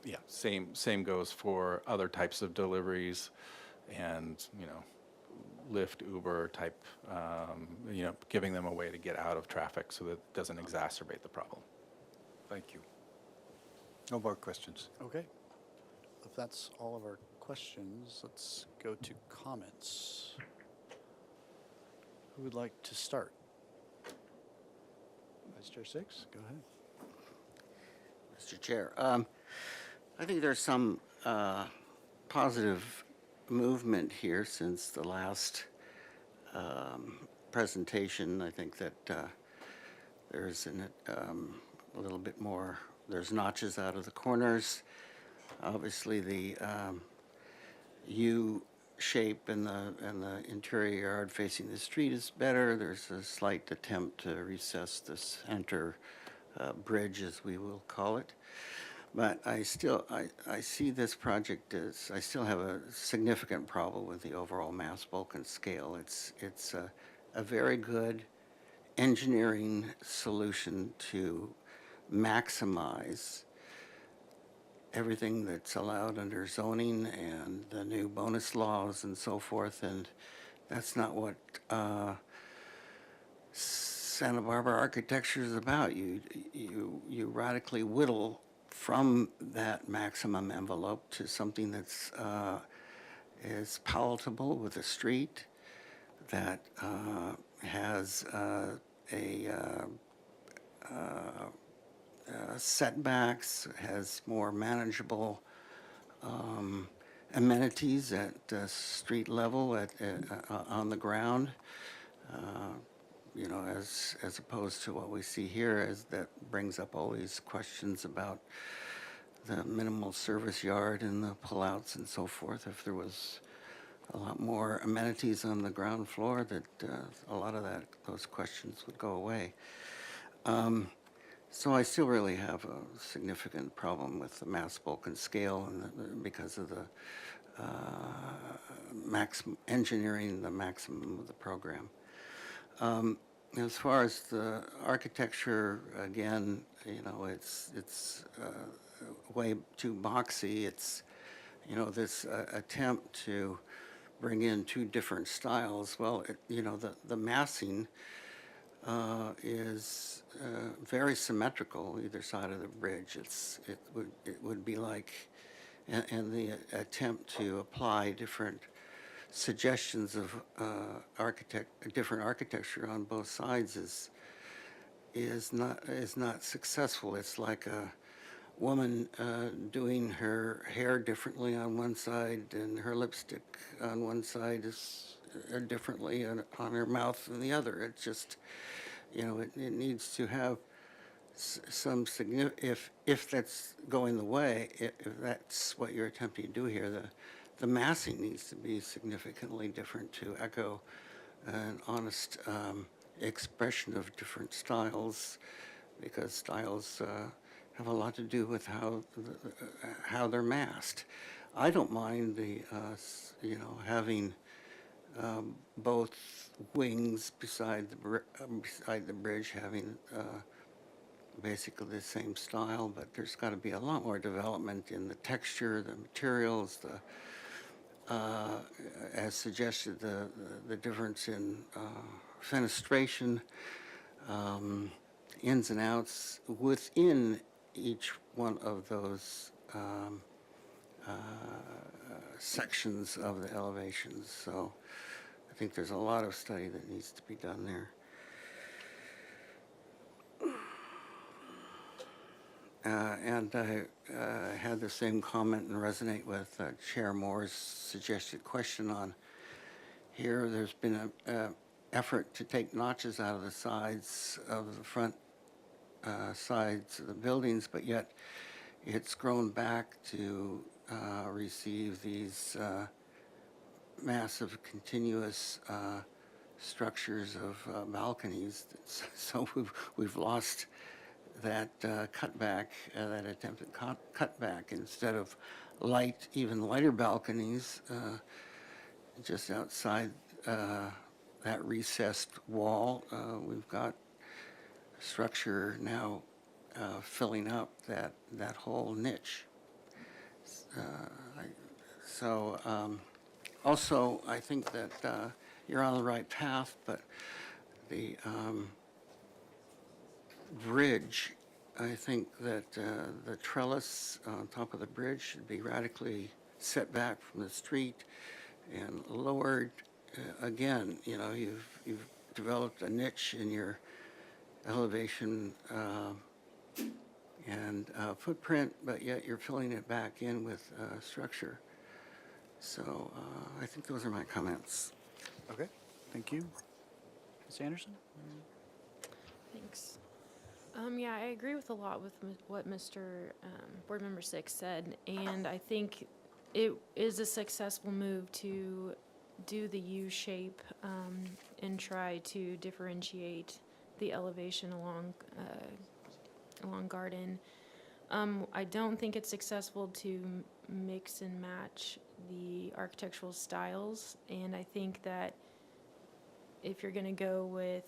Yeah, same goes for other types of deliveries and, you know, Lyft, Uber type, you know, giving them a way to get out of traffic so that it doesn't exacerbate the problem. Thank you. No more questions. Okay. If that's all of our questions, let's go to comments. Who would like to start? Vice Chair Six, go ahead. Mr. Chair, I think there's some positive movement here since the last presentation. I think that there's a little bit more, there's notches out of the corners. Obviously, the U shape in the interior yard facing the street is better. There's a slight attempt to recess the center bridge, as we will call it. But I see this project as, I still have a significant problem with the overall mass, bulk, and scale. It's a very good engineering solution to maximize everything that's allowed under zoning and the new bonus laws and so forth, and that's not what Santa Barbara architecture is about. You radically whittle from that maximum envelope to something that's is palatable with a street that has setbacks, has more manageable amenities at street level, on the ground. You know, as opposed to what we see here, as that brings up all these questions about the minimal service yard and the pullouts and so forth. If there was a lot more amenities on the ground floor, that a lot of those questions would go away. So I still really have a significant problem with the mass, bulk, and scale, and because of the engineering the maximum of the program. As far as the architecture, again, you know, it's way too boxy. It's, you know, this attempt to bring in two different styles. Well, you know, the massing is very symmetrical either side of the bridge. It would be like, and the attempt to apply different suggestions of different architecture on both sides is not successful. It's like a woman doing her hair differently on one side, and her lipstick on one side is differently on her mouth than the other. It just, you know, it needs to have some significant, if that's going the way, if that's what you're attempting to do here, the massing needs to be significantly different to echo an honest expression of different styles, because styles have a lot to do with how they're massed. I don't mind the you know, having both wings beside the bridge having basically the same style, but there's got to be a lot more development in the texture, the materials, as suggested, the difference in fenestration, ins and outs within each one of those sections of the elevations. So I think there's a lot of study that needs to be done there. And I had the same comment and resonate with Chair Moore's suggested question on here. There's been an effort to take notches out of the sides of the front sides of the buildings, but yet it's grown back to receive these massive continuous structures of balconies. So we've lost that cutback, that attempted cutback. Instead of even lighter balconies just outside that recessed wall. We've got structure now filling up that whole niche. Also, I think that you're on the right path, but the bridge, I think that the trellis on top of the bridge should be radically set back from the street and lowered. Again, you know, you've developed a niche in your elevation and footprint, but yet you're filling it back in with structure. So I think those are my comments. Okay, thank you. Ms. Anderson? Thanks. Yeah, I agree with a lot with what Mr. Board Member 6 said, and I think it is a successful move to do the U shape and try to differentiate the elevation along Garden. I don't think it's successful to mix and match the architectural styles, and I think that if you're going to go with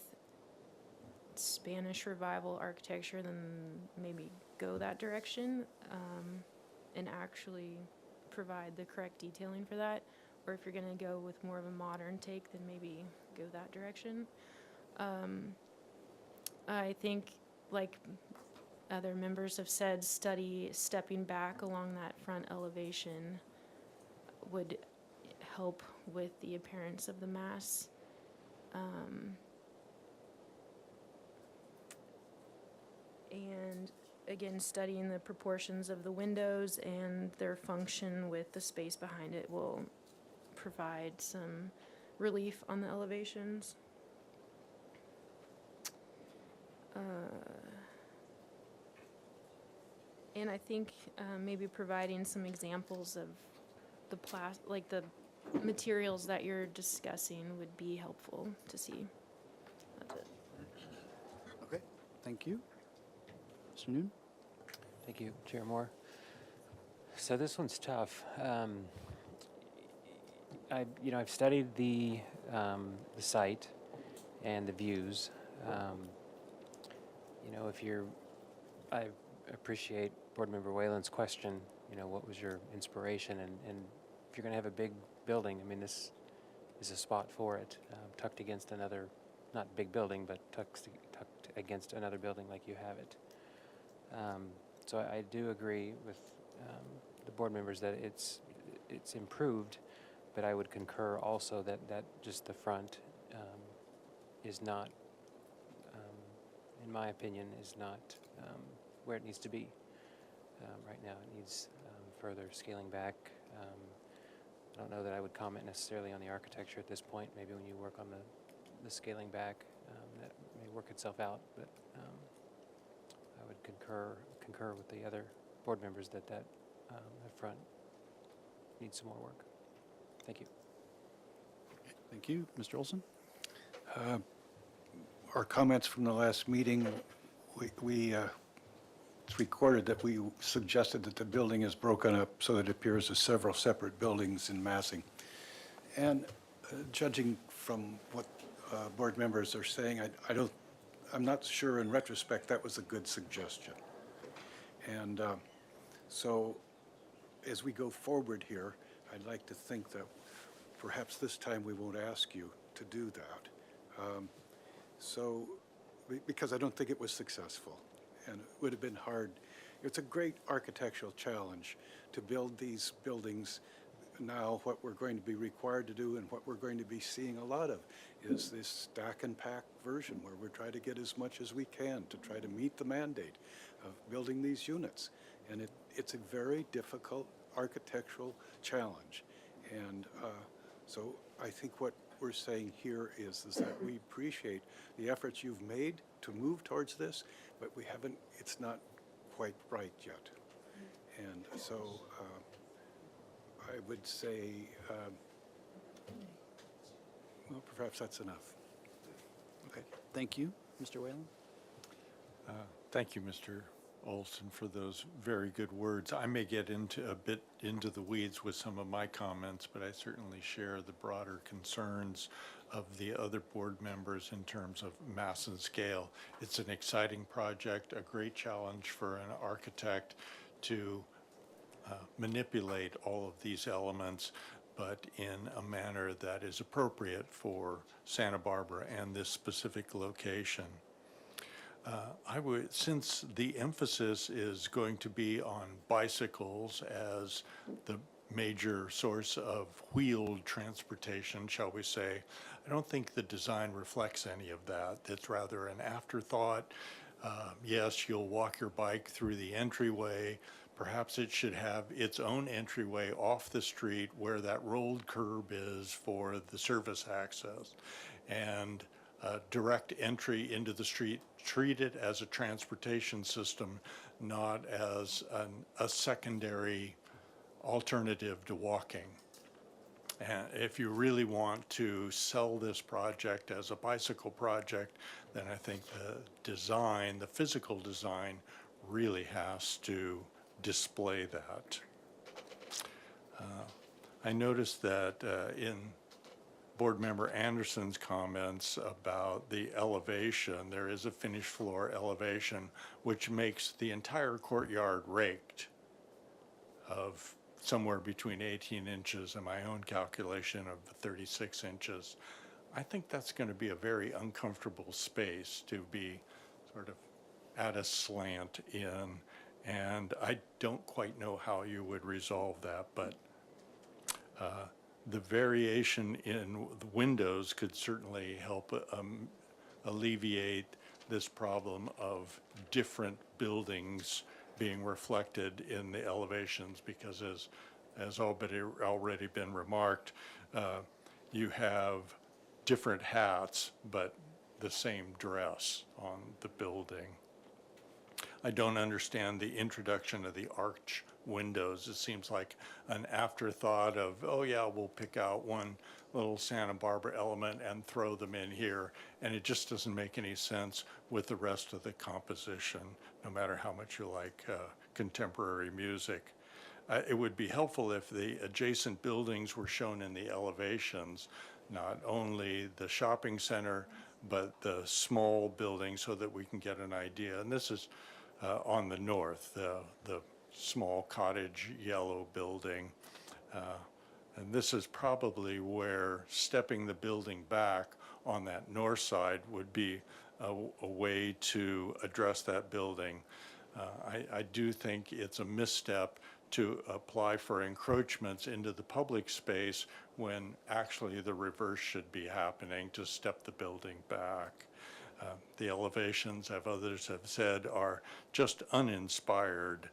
Spanish Revival architecture, then maybe go that direction and actually provide the correct detailing for that. Or if you're going to go with more of a modern take, then maybe go that direction. I think, like other members have said, stepping back along that front elevation would help with the appearance of the mass. And again, studying the proportions of the windows and their function with the space behind it will provide some relief on the elevations. And I think maybe providing some examples of the the materials that you're discussing would be helpful to see. That's it. Okay, thank you. Mr. Noon? Thank you, Chair Moore. So this one's tough. I've studied the site and the views. I appreciate Board Member Whalen's question. You know, what was your inspiration? And if you're going to have a big building, I mean, this is a spot for it, tucked against another, not big building, but tucked against another building like you have it. So I do agree with the board members that it's improved, but I would concur also that just the front is not, in my opinion, is not where it needs to be right now. It needs further scaling back. I don't know that I would comment necessarily on the architecture at this point. Maybe when you work on the scaling back, that may work itself out, but I would concur with the other board members that front needs some more work. Thank you. Thank you. Mr. Olson? Our comments from the last meeting, it's recorded that we suggested that the building is broken up so that it appears as several separate buildings in massing. And judging from what board members are saying, I'm not sure in retrospect that was a good suggestion. And so as we go forward here, I'd like to think that perhaps this time we won't ask you to do that. Because I don't think it was successful, and it would have been hard. It's a great architectural challenge to build these buildings. Now what we're going to be required to do and what we're going to be seeing a lot of is this stack and pack version where we're trying to get as much as we can to try to meet the mandate of building these units. And it's a very difficult architectural challenge. And so I think what we're saying here is that we appreciate the efforts you've made to move towards this, but it's not quite right yet. And so I would say, well, perhaps that's enough. Okay, thank you. Mr. Whalen? Thank you, Mr. Olson for those very good words. I may get a bit into the weeds with some of my comments, but I certainly share the broader concerns of the other board members in terms of mass and scale. It's an exciting project, a great challenge for an architect to manipulate all of these elements, but in a manner that is appropriate for Santa Barbara and this specific location. Since the emphasis is going to be on bicycles as the major source of wheeled transportation, shall we say, I don't think the design reflects any of that. It's rather an afterthought. Yes, you'll walk your bike through the entryway. Perhaps it should have its own entryway off the street where that rolled curb is for the service access, and direct entry into the street, treat it as a transportation system, not as a secondary alternative to walking. And if you really want to sell this project as a bicycle project, then I think the design, the physical design, really has to display that. I noticed that in Board Member Anderson's comments about the elevation, there is a finished floor elevation which makes the entire courtyard raked of somewhere between 18 inches and my own calculation of 36 inches. I think that's going to be a very uncomfortable space to be sort of at a slant in, and I don't quite know how you would resolve that, but the variation in the windows could certainly help alleviate this problem of different buildings being reflected in the elevations, because as already been remarked, you have different hats but the same dress on the building. I don't understand the introduction of the arch windows. It seems like an afterthought of, oh yeah, we'll pick out one little Santa Barbara element and throw them in here, and it just doesn't make any sense with the rest of the composition, no matter how much you like contemporary music. It would be helpful if the adjacent buildings were shown in the elevations, not only the shopping center, but the small building, so that we can get an idea. And this is on the north, the small cottage yellow building. And this is probably where stepping the building back on that north side would be a way to address that building. I do think it's a misstep to apply for encroachments into the public space when actually the reverse should be happening, to step the building back. The elevations, as others have said, are just uninspired.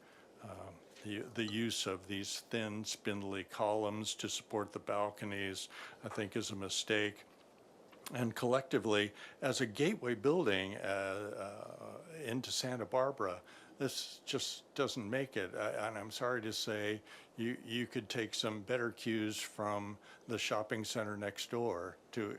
The use of these thin, spindly columns to support the balconies, I think, is a mistake. And collectively, as a gateway building into Santa Barbara, this just doesn't make it. And I'm sorry to say, you could take some better cues from the shopping center next door to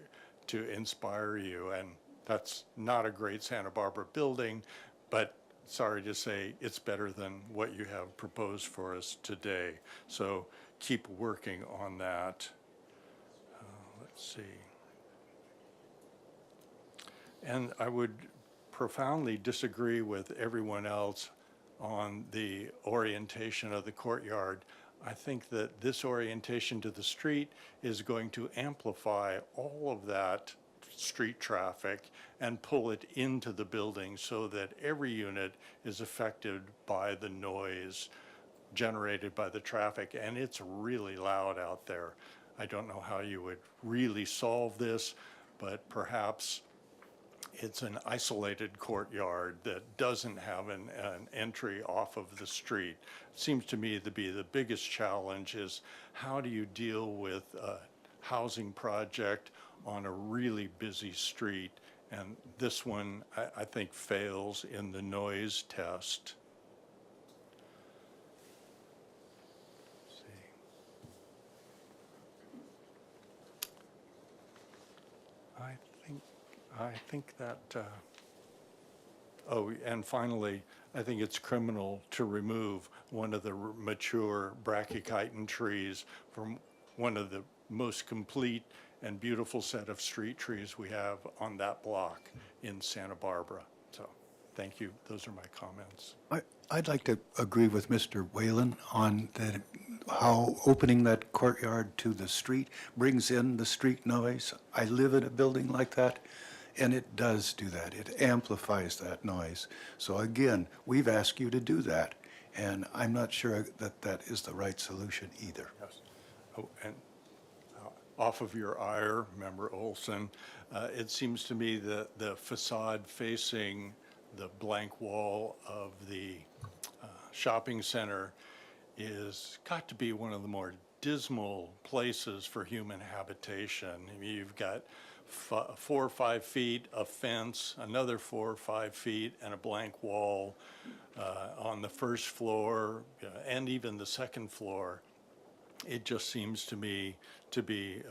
inspire you. And that's not a great Santa Barbara building, but sorry to say, it's better than what you have proposed for us today. So keep working on that. Let's see. And I would profoundly disagree with everyone else on the orientation of the courtyard. I think that this orientation to the street is going to amplify all of that street traffic and pull it into the building, so that every unit is affected by the noise generated by the traffic, and it's really loud out there. I don't know how you would really solve this, but perhaps it's an isolated courtyard that doesn't have an entry off of the street. It seems to me to be the biggest challenge is, how do you deal with a housing project on a really busy street? And this one, I think, fails in the noise test. Let's see. I think that, Oh, and finally, I think it's criminal to remove one of the mature brachychiton trees from one of the most complete and beautiful set of street trees we have on that block in Santa Barbara. So, thank you. Those are my comments. I'd like to agree with Mr. Whalen on that, how opening that courtyard to the street brings in the street noise. I live in a building like that, and it does do that. It amplifies that noise. So again, we've asked you to do that, and I'm not sure that that is the right solution either. Yes. Oh, and off of your ire, Member Olson, it seems to me that the facade facing the blank wall of the shopping center is got to be one of the more dismal places for human habitation. I mean, you've got 4 or 5 feet of fence, another 4 or 5 feet, and a blank wall on the first floor and even the second floor. It just seems to me to be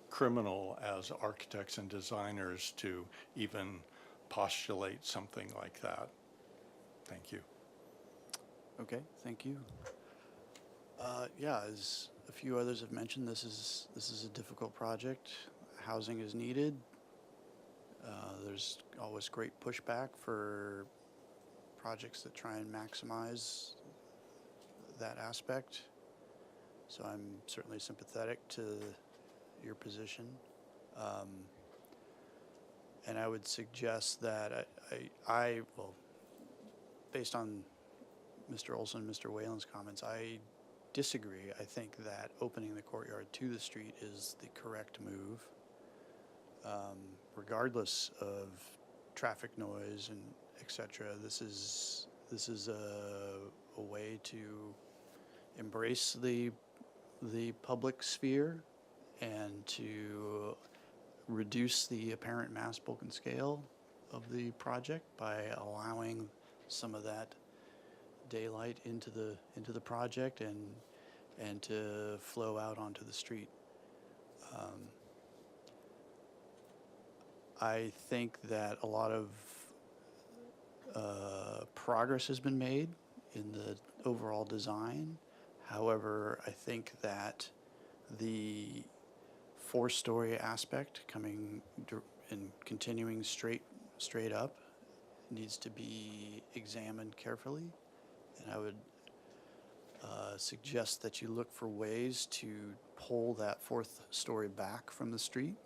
criminal as architects and designers to even postulate something like that. Thank you. Okay, thank you. Yeah, as a few others have mentioned, this is a difficult project. Housing is needed. There's always great pushback for projects that try and maximize that aspect. So I'm certainly sympathetic to your position. And I would suggest that well, based on Mr. Olson and Mr. Whalen's comments, I disagree. I think that opening the courtyard to the street is the correct move, regardless of traffic noise and et cetera. This is a way to embrace the public sphere and to reduce the apparent mass, bulk, and scale of the project by allowing some of that daylight into the project and to flow out onto the street. I think that a lot of progress has been made in the overall design. However, I think that the 4-story aspect coming and continuing straight up needs to be examined carefully. And I would suggest that you look for ways to pull that 4th story back from the street,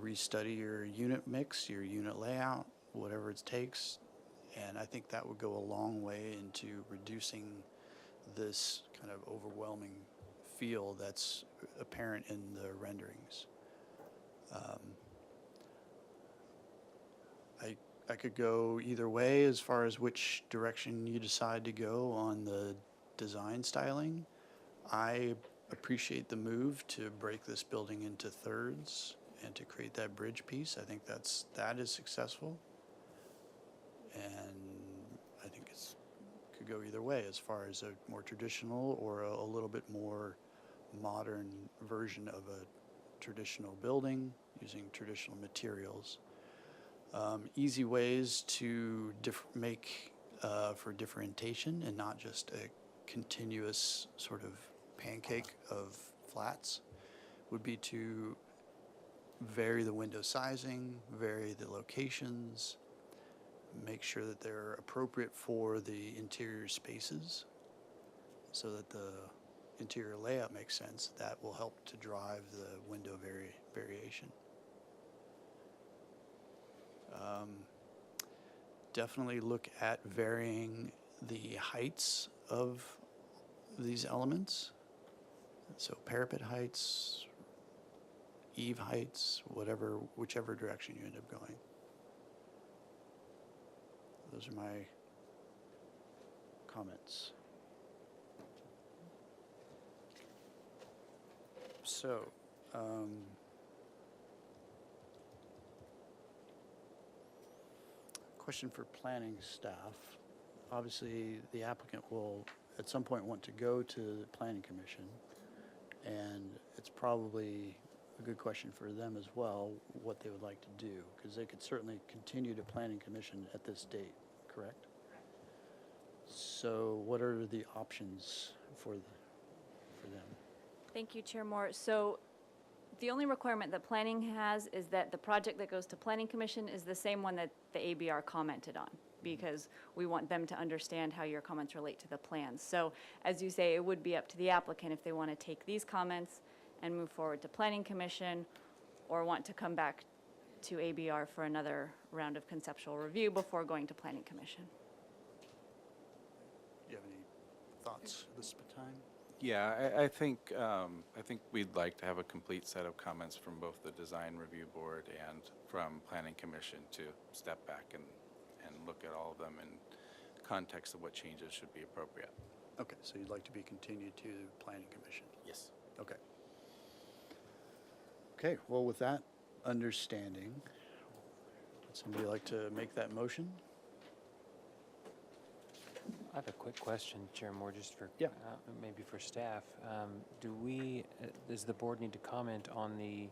restudy your unit mix, your unit layout, whatever it takes. And I think that would go a long way into reducing this kind of overwhelming feel that's apparent in the renderings. I could go either way as far as which direction you decide to go on the design styling. I appreciate the move to break this building into thirds and to create that bridge piece. I think that is successful, and I think it could go either way as far as a more traditional or a little bit more modern version of a traditional building using traditional materials. Easy ways to make for differentiation and not just a continuous sort of pancake of flats would be to vary the window sizing, vary the locations, make sure that they're appropriate for the interior spaces so that the interior layout makes sense. That will help to drive the window variation. Definitely look at varying the heights of these elements. So parapet heights, eave heights, whichever direction you end up going. Those are my comments. So, question for planning staff. Obviously, the applicant will at some point want to go to the planning commission, and it's probably a good question for them as well, what they would like to do, because they could certainly continue to planning commission at this date, correct? So what are the options for them? Thank you, Chair Moore. So the only requirement that planning has is that the project that goes to planning commission is the same one that the ABR commented on, because we want them to understand how your comments relate to the plans. So as you say, it would be up to the applicant if they want to take these comments and move forward to planning commission, or want to come back to ABR for another round of conceptual review before going to planning commission. Do you have any thoughts at this time? Yeah, I think we'd like to have a complete set of comments from both the design review board and from planning commission to step back and look at all of them in context of what changes should be appropriate. Okay, so you'd like to be continued to planning commission? Yes. Okay. Okay, well, with that understanding, would somebody like to make that motion? I have a quick question, Chair Moore, just for, Yeah. maybe for staff. Does the board need to comment on the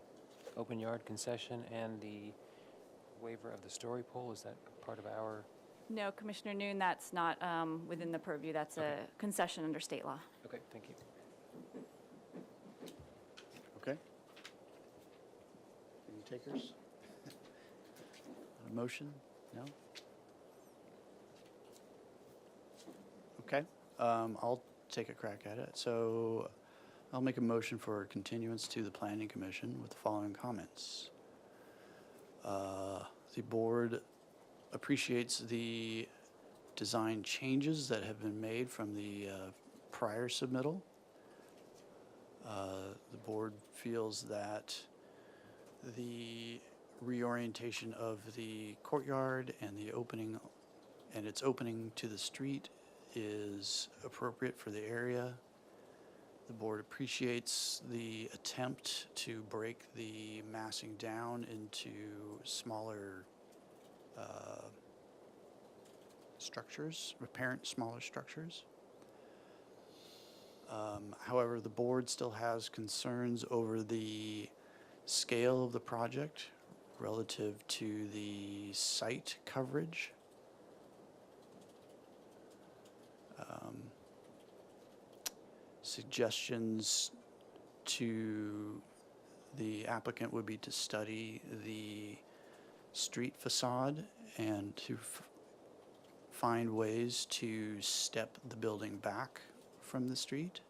open yard concession and the waiver of the story pole? Is that part of our? No, Commissioner Noon, that's not within the purview. That's a concession under state law. Okay, thank you. Okay. Any takers? A motion? No? Okay, I'll take a crack at it. So I'll make a motion for continuance to the planning commission with the following comments. The board appreciates the design changes that have been made from the prior submittal. The board feels that the reorientation of the courtyard and the opening and its opening to the street is appropriate for the area. The board appreciates the attempt to break the massing down into smaller structures, apparent smaller structures. However, the board still has concerns over the scale of the project relative to the site coverage. Suggestions to the applicant would be to study the street facade and to find ways to step the building back from the street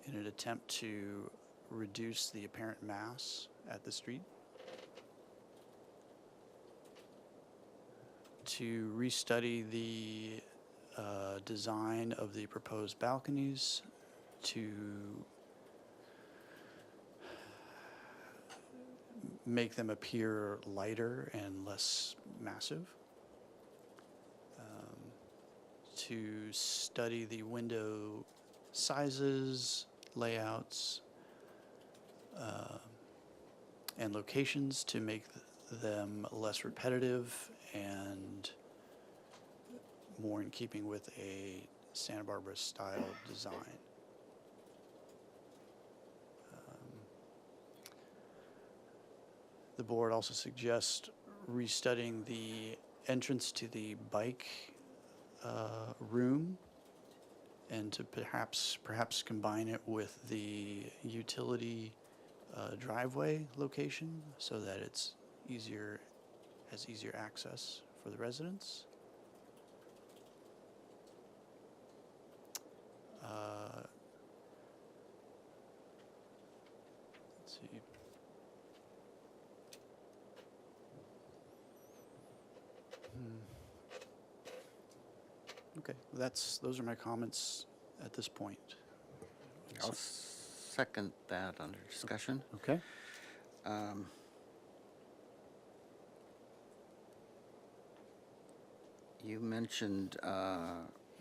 in an attempt to reduce the apparent mass at the street. To restudy the design of the proposed balconies, to make them appear lighter and less massive, to study the window sizes, layouts, and locations to make them less repetitive and more in keeping with a Santa Barbara style design. The board also suggests restudying the entrance to the bike room and to perhaps combine it with the utility driveway location so that it's has easier access for the residents. Let's see. Okay, those are my comments at this point. I'll second that under discussion. Okay. You mentioned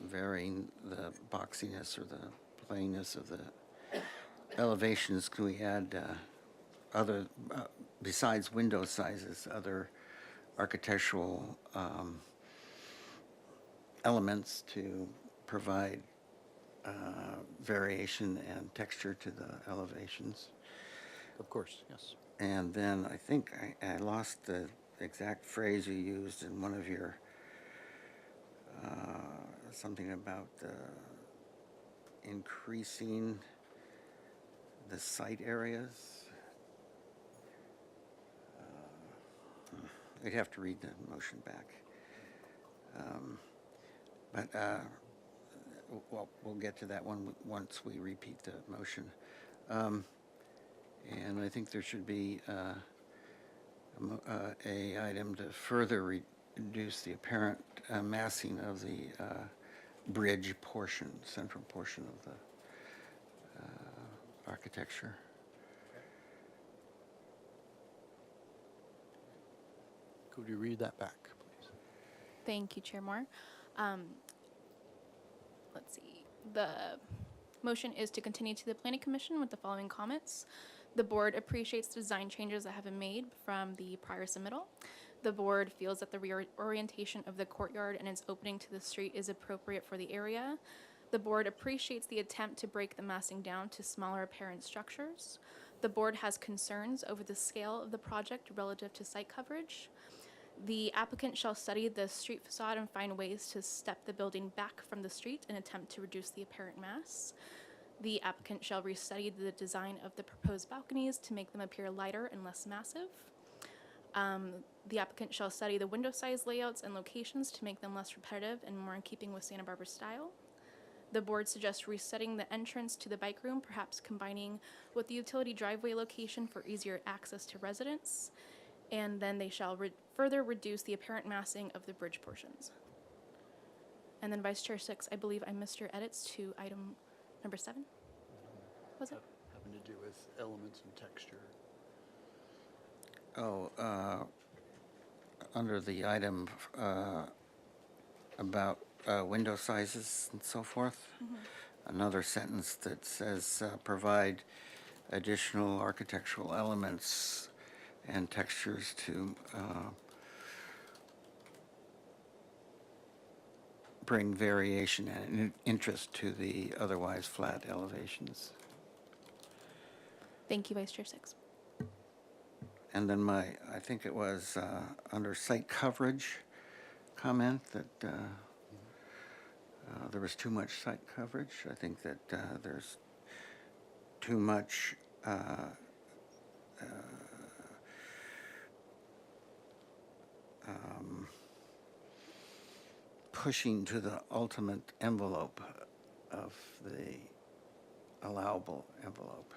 varying the boxiness or the plainness of the elevations. Can we add other, besides window sizes, other architectural elements to provide variation and texture to the elevations. Of course, yes. And then I think I lost the exact phrase you used in one of your, something about increasing the site areas. We'd have to read the motion back. Well, we'll get to that one once we repeat the motion. And I think there should be a item to further reduce the apparent massing of the bridge portion, central portion of the architecture. Could you read that back, please? Thank you, Chair Moore. Let's see. The motion is to continue to the Planning Commission with the following comments. The board appreciates the design changes that have been made from the prior submittal. The board feels that the reorientation of the courtyard and its opening to the street is appropriate for the area. The board appreciates the attempt to break the massing down to smaller apparent structures. The board has concerns over the scale of the project relative to site coverage. The applicant shall study the street facade and find ways to step the building back from the street in an attempt to reduce the apparent mass. The applicant shall restudy the design of the proposed balconies to make them appear lighter and less massive. The applicant shall study the window size layouts and locations to make them less repetitive and more in keeping with Santa Barbara style. The board suggests resetting the entrance to the bike room, perhaps combining with the utility driveway location for easier access to residents. And then they shall further reduce the apparent massing of the bridge portions. And then Vice Chair 6, I believe I missed your edits to item number 7. Was it? Having to do with elements and texture. Oh, under the item about window sizes and so forth, another sentence that says provide additional architectural elements and textures to bring variation and interest to the otherwise flat elevations. Thank you, Vice Chair 6. And then I think it was under site coverage comment that there was too much site coverage. I think that there's too much pushing to the ultimate envelope of the allowable envelope.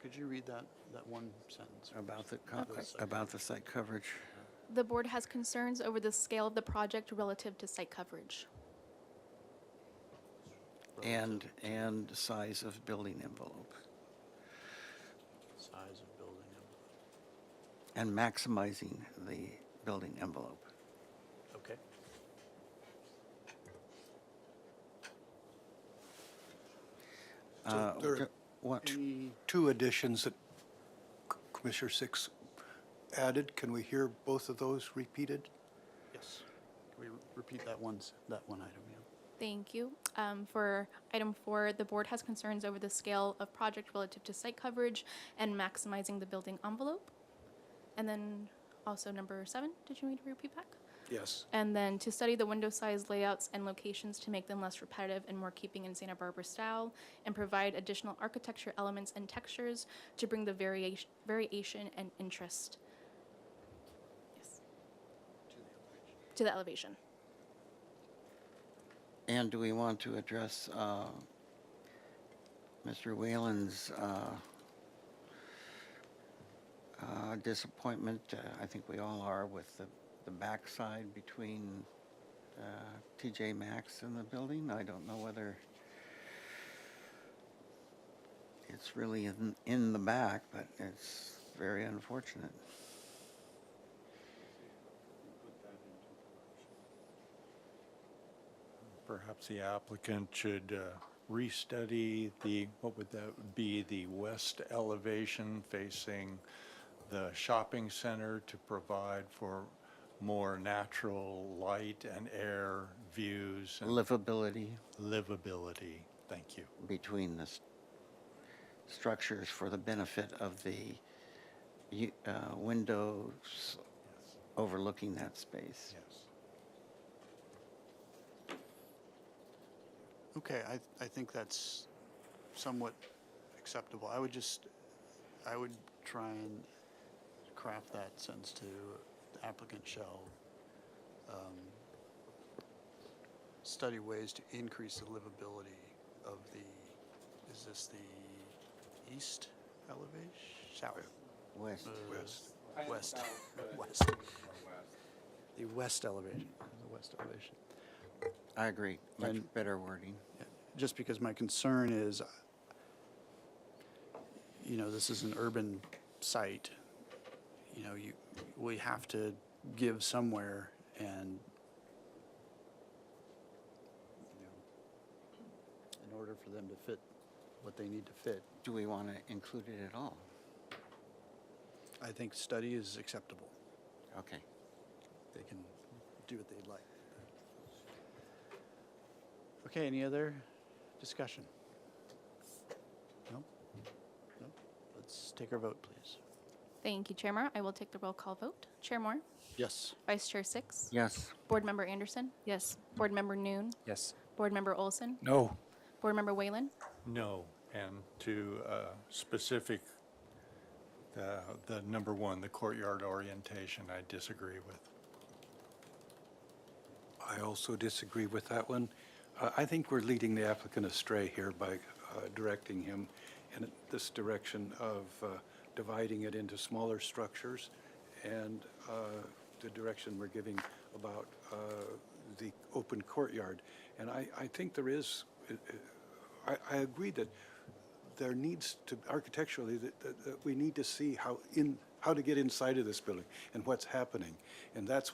Could you read that one sentence? About the site coverage. The board has concerns over the scale of the project relative to site coverage. And size of building envelope. Size of building envelope. And maximizing the building envelope. Okay. So there are two additions that Commissioner 6 added. Can we hear both of those repeated? Yes. Can we repeat that one item? Yeah. Thank you. For item 4, the board has concerns over the scale of project relative to site coverage and maximizing the building envelope. And then also number 7, did you need to repeat back? Yes. And then to study the window size layouts and locations to make them less repetitive and more keeping in Santa Barbara style, and provide additional architecture elements and textures to bring the variation and interest. Yes. To the elevation. And do we want to address Mr. Whalen's disappointment? I think we all are with the backside between TJ Maxx and the building. I don't know whether it's really in the back, but it's very unfortunate. Perhaps the applicant should restudy what would that be, the west elevation facing the shopping center to provide for more natural light and air views. And Livability livability. Thank you. between the structures for the benefit of the windows overlooking that space. Yes. Okay, I think that's somewhat acceptable. I would try and craft that sentence to the applicant shall study ways to increase the livability of is this the east elevation? South? West. West. West. The west elevation. The west elevation. I agree. Much And- better wording. Just because my concern is, this is an urban site. We have to give somewhere, and in order for them to fit what they need to fit, Do we want to include it at all? I think study is acceptable. Okay. They can do what they'd like. Okay, any other discussion? No? No? Let's take our vote, please. Thank you, Chair Moore. I will take the roll call vote. Chair Moore? Yes. Vice Chair Six? Yes. Board Member Anderson? Yes. Board Member Noon? Yes. Board Member Olson? No. Board Member Whalen? No, and to specific, the number one, the courtyard orientation, I disagree with. I also disagree with that one. I think we're leading the applicant astray here by directing him in this direction of dividing it into smaller structures, and the direction we're giving about the open courtyard. And I think there is, I agree that there needs to, architecturally, that we need to see how to get inside of this building and what's happening. And that's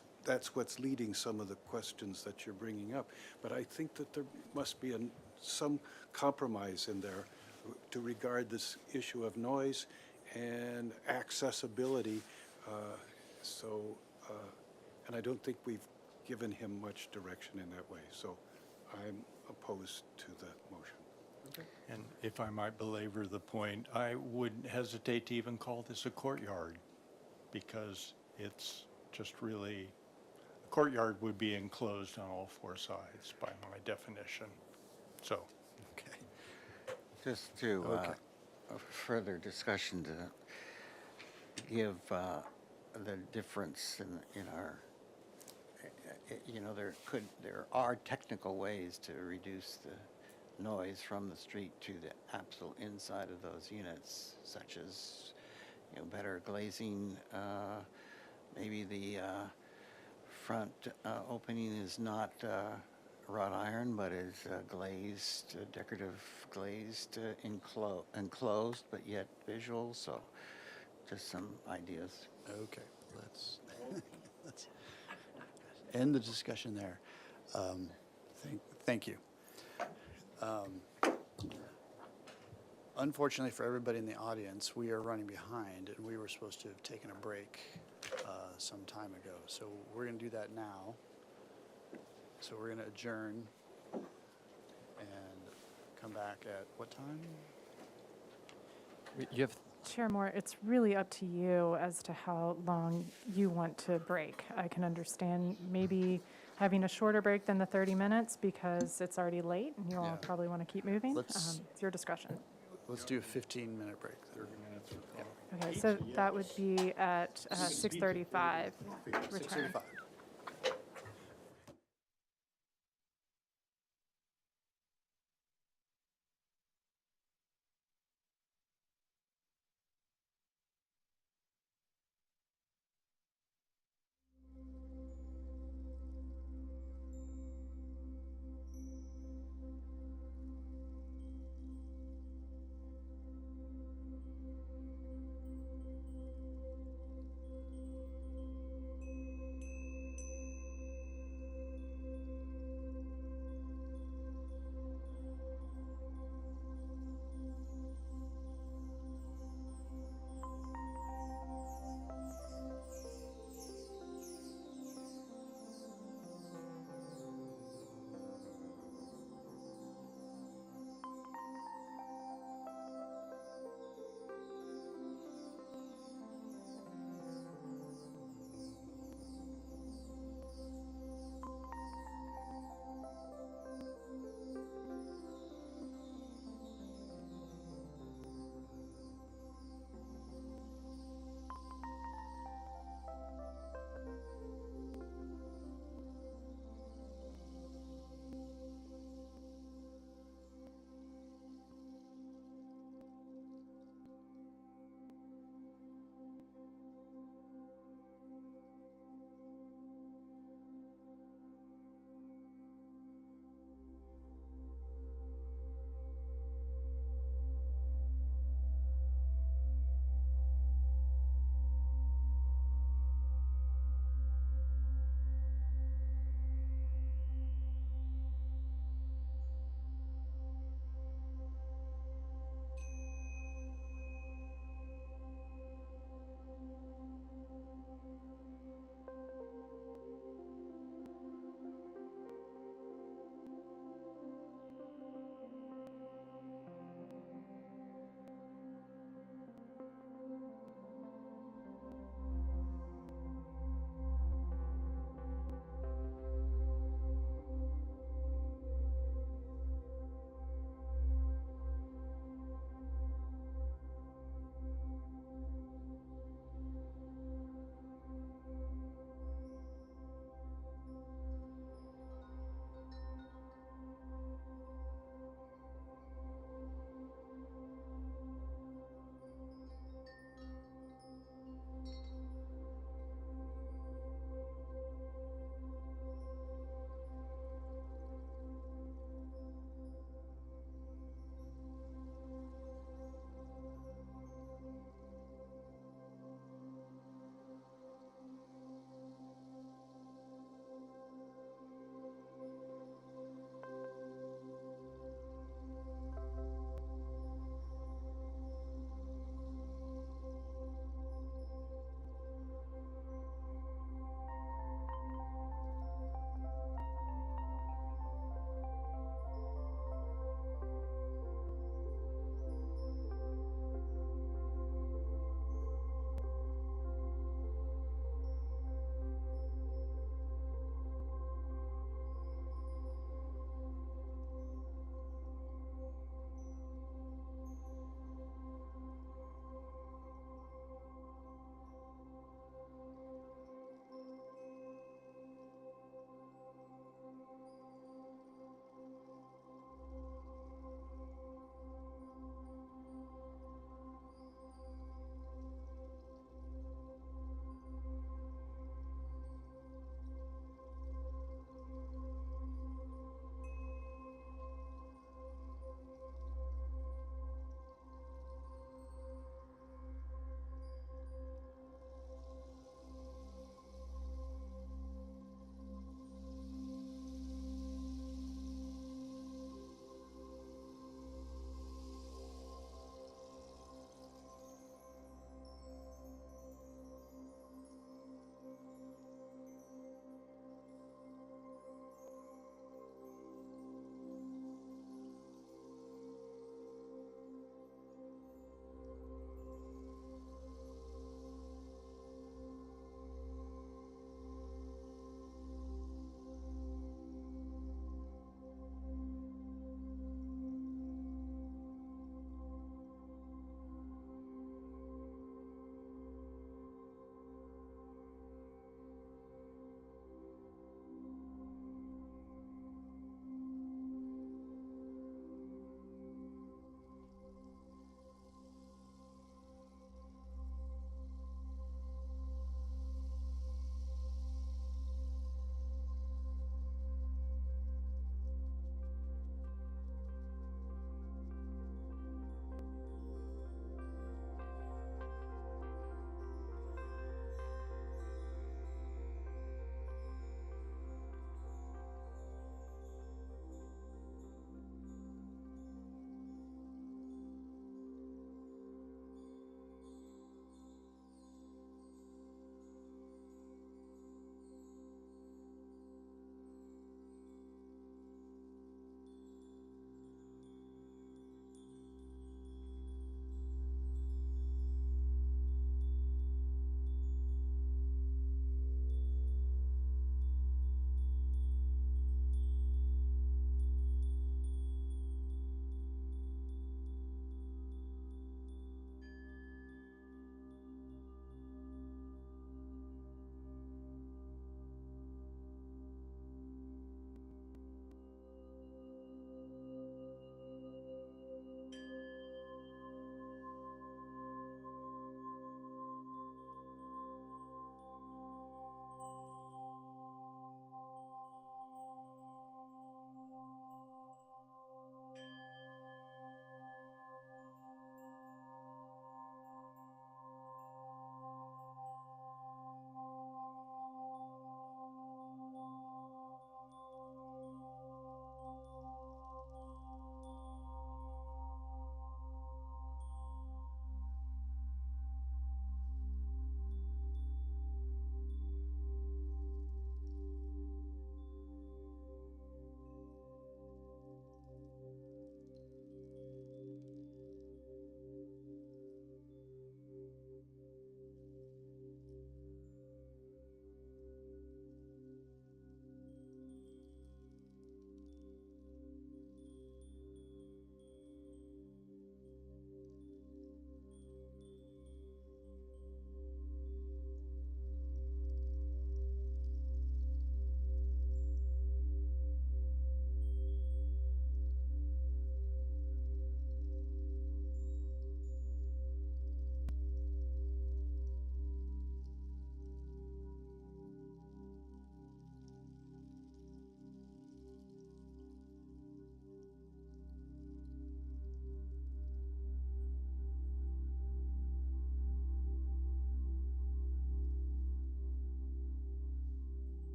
what's leading some of the questions that you're bringing up. But I think that there must be some compromise in there to regard this issue of noise and accessibility. And I don't think we've given him much direction in that way. So I'm opposed to the motion. And if I might belabor the point, I wouldn't hesitate to even call this a courtyard, because it's just really, a courtyard would be enclosed on all four sides by my definition. So. Okay. Just to Okay. further discussion to give the difference in our, there are technical ways to reduce the noise from the street to the absolute inside of those units, such as, better glazing. Maybe the front opening is not wrought iron, but is glazed, decorative glazed, enclosed, but yet visual. So just some ideas. Okay, let's end the discussion there. Thank you. Unfortunately for everybody in the audience, we are running behind, and we were supposed to have taken a break some time ago. So we're going to do that now. So we're going to adjourn and come back at what time? You have Chair Moore, it's really up to you as to how long you want to break. I can understand maybe having a shorter break than the 30 minutes because it's already late and you all Yeah. probably want to keep moving. Let's- It's your discretion. Let's do a 15-minute break. 30 minutes. Okay, so that would be at 6:35 return. 6:35.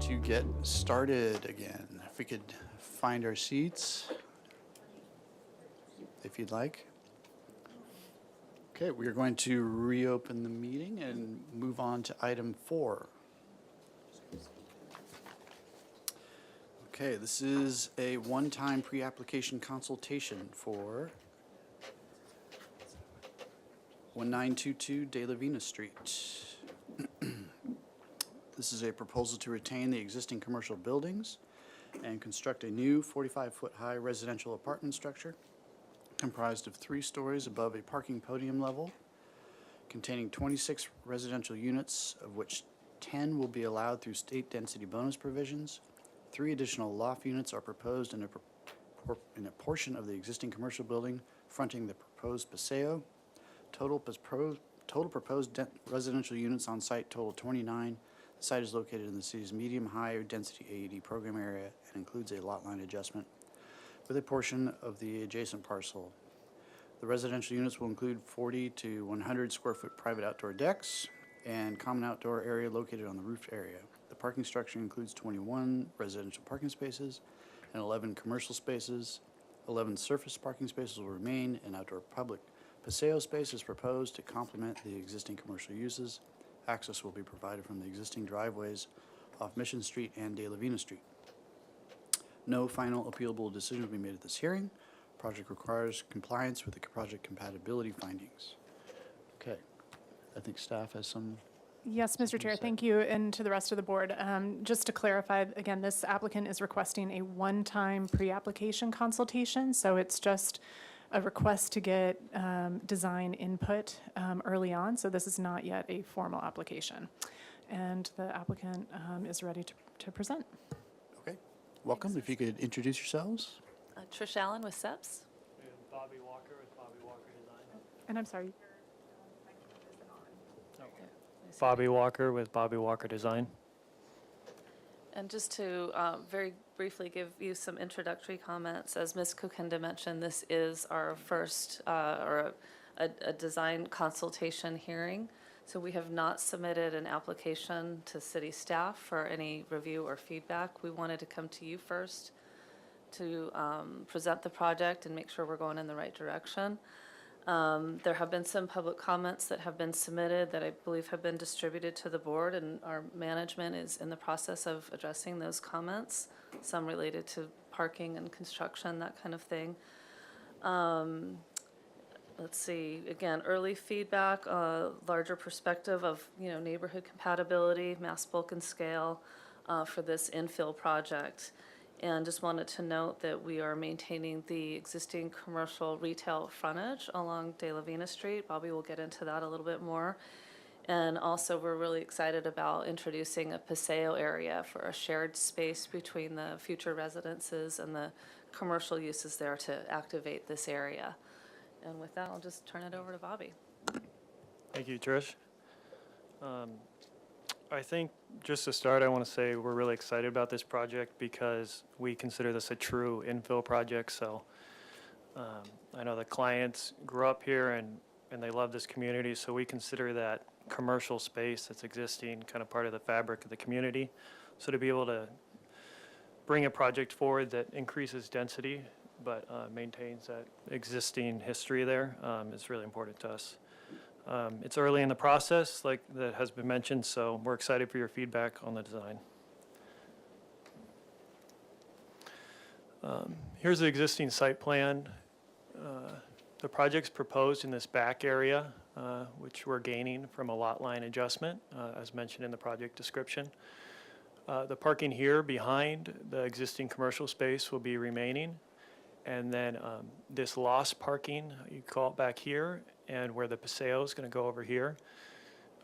to get started again. If we could find our seats, if you'd like. Okay, we are going to reopen the meeting and move on to item 4. Okay, this is a one-time pre-application consultation for 1922 De La Vina Street. This is a proposal to retain the existing commercial buildings and construct a new 45-foot high residential apartment structure comprised of 3 stories above a parking podium level, containing 26 residential units, of which 10 will be allowed through state density bonus provisions. 3 additional loft units are proposed in a portion of the existing commercial building fronting the proposed paseo. Total proposed residential units on site total 29. The site is located in the city's medium-high density AED program area and includes a lot line adjustment with a portion of the adjacent parcel. The residential units will include 40 to 100 square foot private outdoor decks and common outdoor area located on the roofed area. The parking structure includes 21 residential parking spaces and 11 commercial spaces. 11 surface parking spaces will remain, and outdoor public paseo space is proposed to complement the existing commercial uses. Access will be provided from the existing driveways off Mission Street and De La Vina Street. No final appealable decision will be made at this hearing. Project requires compliance with the project compatibility findings. Okay, I think staff has some. Yes, Mr. Chair, thank you, and to the rest of the board. Just to clarify, again, this applicant is requesting a one-time pre-application consultation, so it's just a request to get design input early on, so this is not yet a formal application. And the applicant is ready to present. Okay, welcome. If you could introduce yourselves. Trish Allen with SEPS. And Bobby Walker with Bobby Walker Design. And I'm sorry. Bobby Walker with Bobby Walker Design. And just to very briefly give you some introductory comments, as Ms. Kukenda mentioned, this is our first or a design consultation hearing. So we have not submitted an application to city staff for any review or feedback. We wanted to come to you first to present the project and make sure we're going in the right direction. There have been some public comments that have been submitted that I believe have been distributed to the board, and our management is in the process of addressing those comments, some related to parking and construction, that kind of thing. Let's see, again, early feedback, larger perspective of, neighborhood compatibility, mass, bulk, and scale for this infill project. And just wanted to note that we are maintaining the existing commercial retail frontage along De La Vina Street. Bobby will get into that a little bit more. And also, we're really excited about introducing a paseo area for a shared space between the future residences and the commercial uses there to activate this area. And with that, I'll just turn it over to Bobby. Thank you, Trish. I think just to start, I want to say we're really excited about this project because we consider this a true infill project. So I know the clients grew up here and they love this community. So we consider that commercial space that's existing kind of part of the fabric of the community. So to be able to bring a project forward that increases density but maintains that existing history there is really important to us. It's early in the process, like that has been mentioned, so we're excited for your feedback on the design. Here's the existing site plan. The project's proposed in this back area, which we're gaining from a lot line adjustment, as mentioned in the project description. The parking here behind the existing commercial space will be remaining. And then this lost parking, you call it back here, and where the paseo is going to go over here,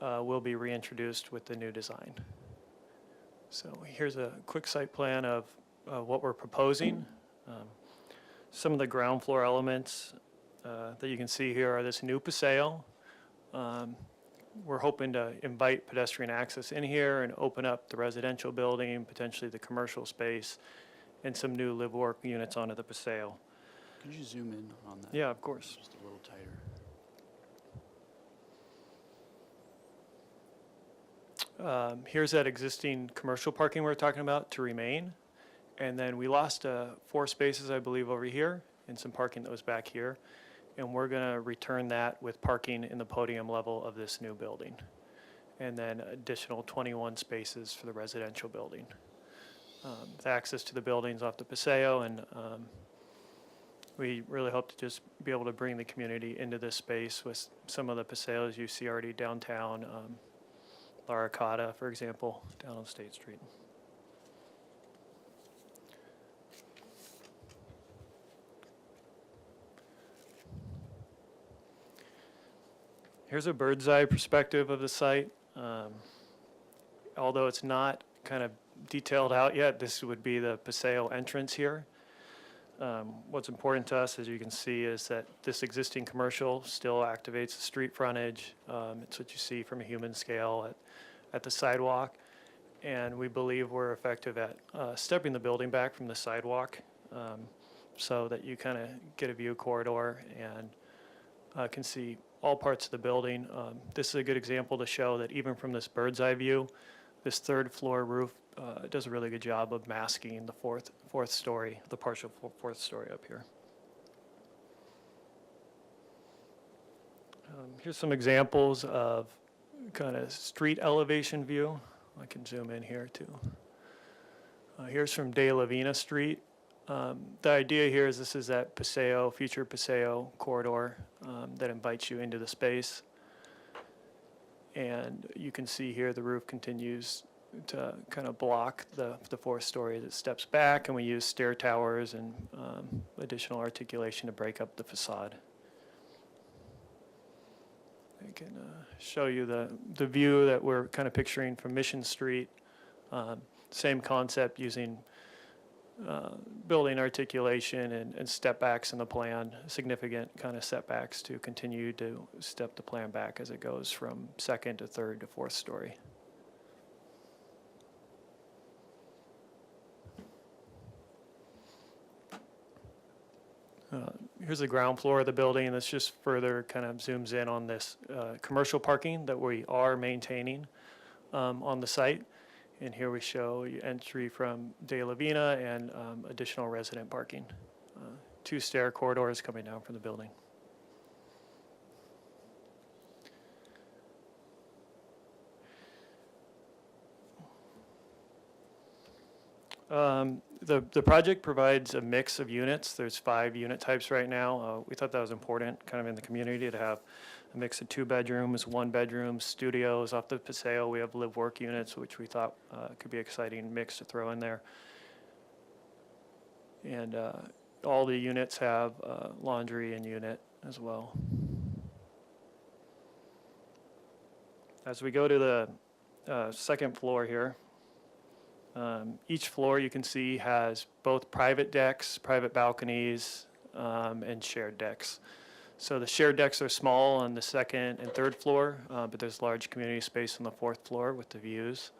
will be reintroduced with the new design. So here's a quick site plan of what we're proposing. Some of the ground floor elements that you can see here are this new paseo. We're hoping to invite pedestrian access in here and open up the residential building, potentially the commercial space, and some new live-work units onto the paseo. Could you zoom in on that? Yeah, of course. Just a little tighter. here's that existing commercial parking we were talking about to remain. And then we lost 4 spaces, I believe, over here and some parking that was back here. And we're going to return that with parking in the podium level of this new building. And then additional 21 spaces for the residential building. With access to the buildings off the Paseo, and we really hope to just be able to bring the community into this space with some of the Paseos you see already downtown, La Arcada, for example, down on State Street. Here's a bird's eye perspective of the site. Although it's not kind of detailed out yet, this would be the Paseo entrance here. What's important to us, as you can see, is that this existing commercial still activates the street frontage. It's what you see from a human scale at the sidewalk. And we believe we're effective at stepping the building back from the sidewalk so that you kind of get a view corridor and can see all parts of the building. This is a good example to show that even from this bird's eye view, this 3rd floor roof does a really good job of masking the fourth story, the partial 4th story up here. Here's some examples of kind of street elevation view. I can zoom in here too. Here's from De La Vina Street. The idea here is this is that Paseo, future Paseo corridor that invites you into the space. And you can see here the roof continues to kind of block the 4th story that steps back, and we use stair towers and additional articulation to break up the facade. I can show you the view that we're kind of picturing from Mission Street. Same concept, using building articulation and step backs in the plan, significant kind of setbacks to continue to step the plan back as it goes from 2nd to 3rd to 4th story. Here's the ground floor of the building, and this just further kind of zooms in on this commercial parking that we are maintaining on the site. And here we show you entry from De La Vina and additional resident parking. 2 stair corridors coming down from the building. The project provides a mix of units. There's 5 unit types right now. We thought that was important kind of in the community to have a mix of 2 bedrooms, 1 bedroom, studios. Off the Paseo, we have live-work units, which we thought could be an exciting mix to throw in there. And all the units have laundry in unit as well. As we go to the 2nd floor here, each floor you can see has both private decks, private balconies, and shared decks. So the shared decks are small on the 2nd and 3rd floor, but there's large community space on the 4th floor with the views.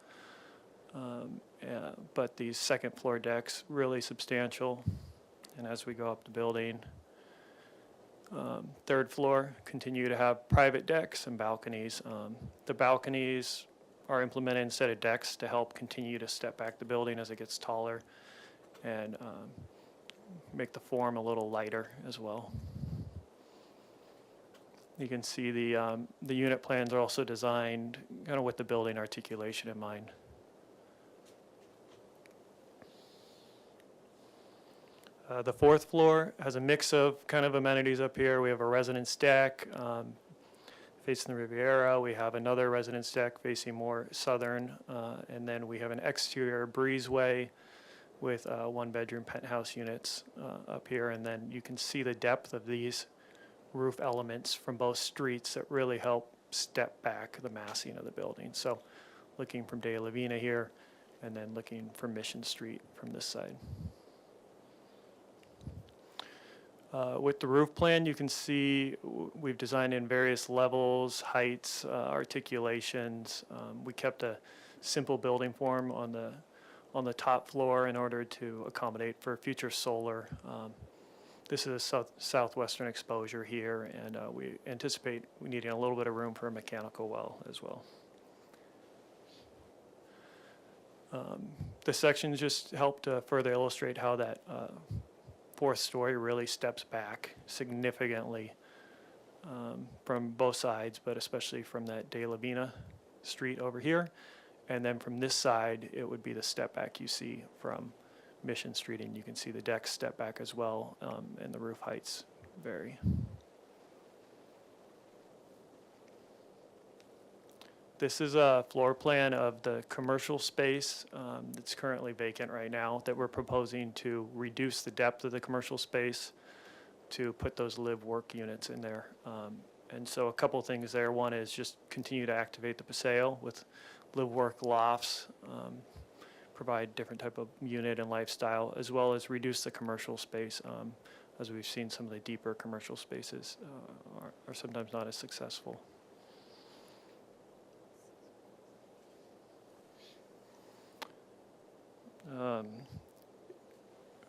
But these 2nd floor decks, really substantial. And as we go up the building, 3rd floor, continue to have private decks and balconies. The balconies are implemented instead of decks to help continue to step back the building as it gets taller and make the form a little lighter as well. You can see the unit plans are also designed kind of with the building articulation in mind. The 4th floor has a mix of kind of amenities up here. We have a residence deck facing the Riviera. We have another residence deck facing more southern, and then we have an exterior breezeway with 1-bedroom penthouse units up here. And then you can see the depth of these roof elements from both streets that really help step back the massing of the building. So looking from De La Vina here, and then looking from Mission Street from this side. With the roof plan, you can see we've designed in various levels, heights, articulations. We kept a simple building form on the top floor in order to accommodate for future solar. This is a southwestern exposure here, and we anticipate we needing a little bit of room for a mechanical well as well. The sections just help to further illustrate how that fourth story really steps back significantly from both sides, but especially from that De La Vina Street over here. And then from this side, it would be the step back you see from Mission Street, and you can see the decks step back as well, and the roof heights vary. This is a floor plan of the commercial space that's currently vacant right now that we're proposing to reduce the depth of the commercial space to put those live-work units in there. And so a couple things there. One is just continue to activate the Paseo with live-work lofts, provide different type of unit and lifestyle, as well as reduce the commercial space, as we've seen some of the deeper commercial spaces are sometimes not as successful.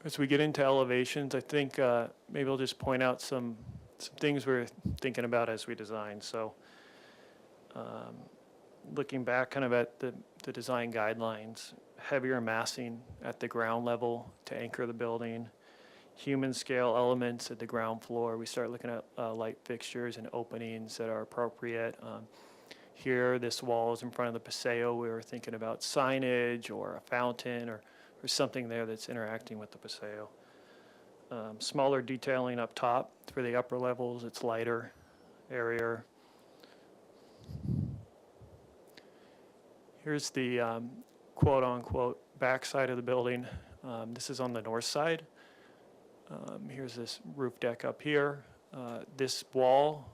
As we get into elevations, I think maybe I'll just point out some things we're thinking about as we design. So looking back kind of at the design guidelines, heavier massing at the ground level to anchor the building, human scale elements at the ground floor. We start looking at light fixtures and openings that are appropriate. Here, this wall is in front of the Paseo. We were thinking about signage or a fountain or something there that's interacting with the Paseo. Smaller detailing up top for the upper levels. It's lighter, airier. Here's the quote-unquote backside of the building. This is on the north side. Here's this roof deck up here. This wall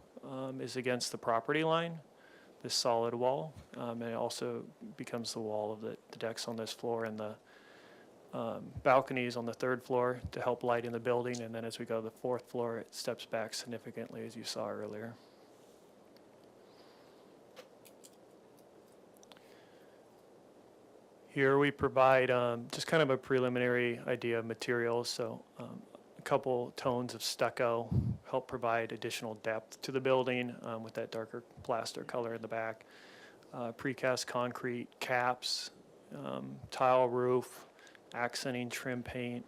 is against the property line, this solid wall, and it also becomes the wall of the decks on this floor and the balconies on the third floor to help light in the building. And then as we go to the fourth floor, it steps back significantly, as you saw earlier. Here we provide just kind of a preliminary idea of materials. So a couple tones of stucco help provide additional depth to the building with that darker plaster color in the back. Precast concrete caps, tile roof, accenting trim paint,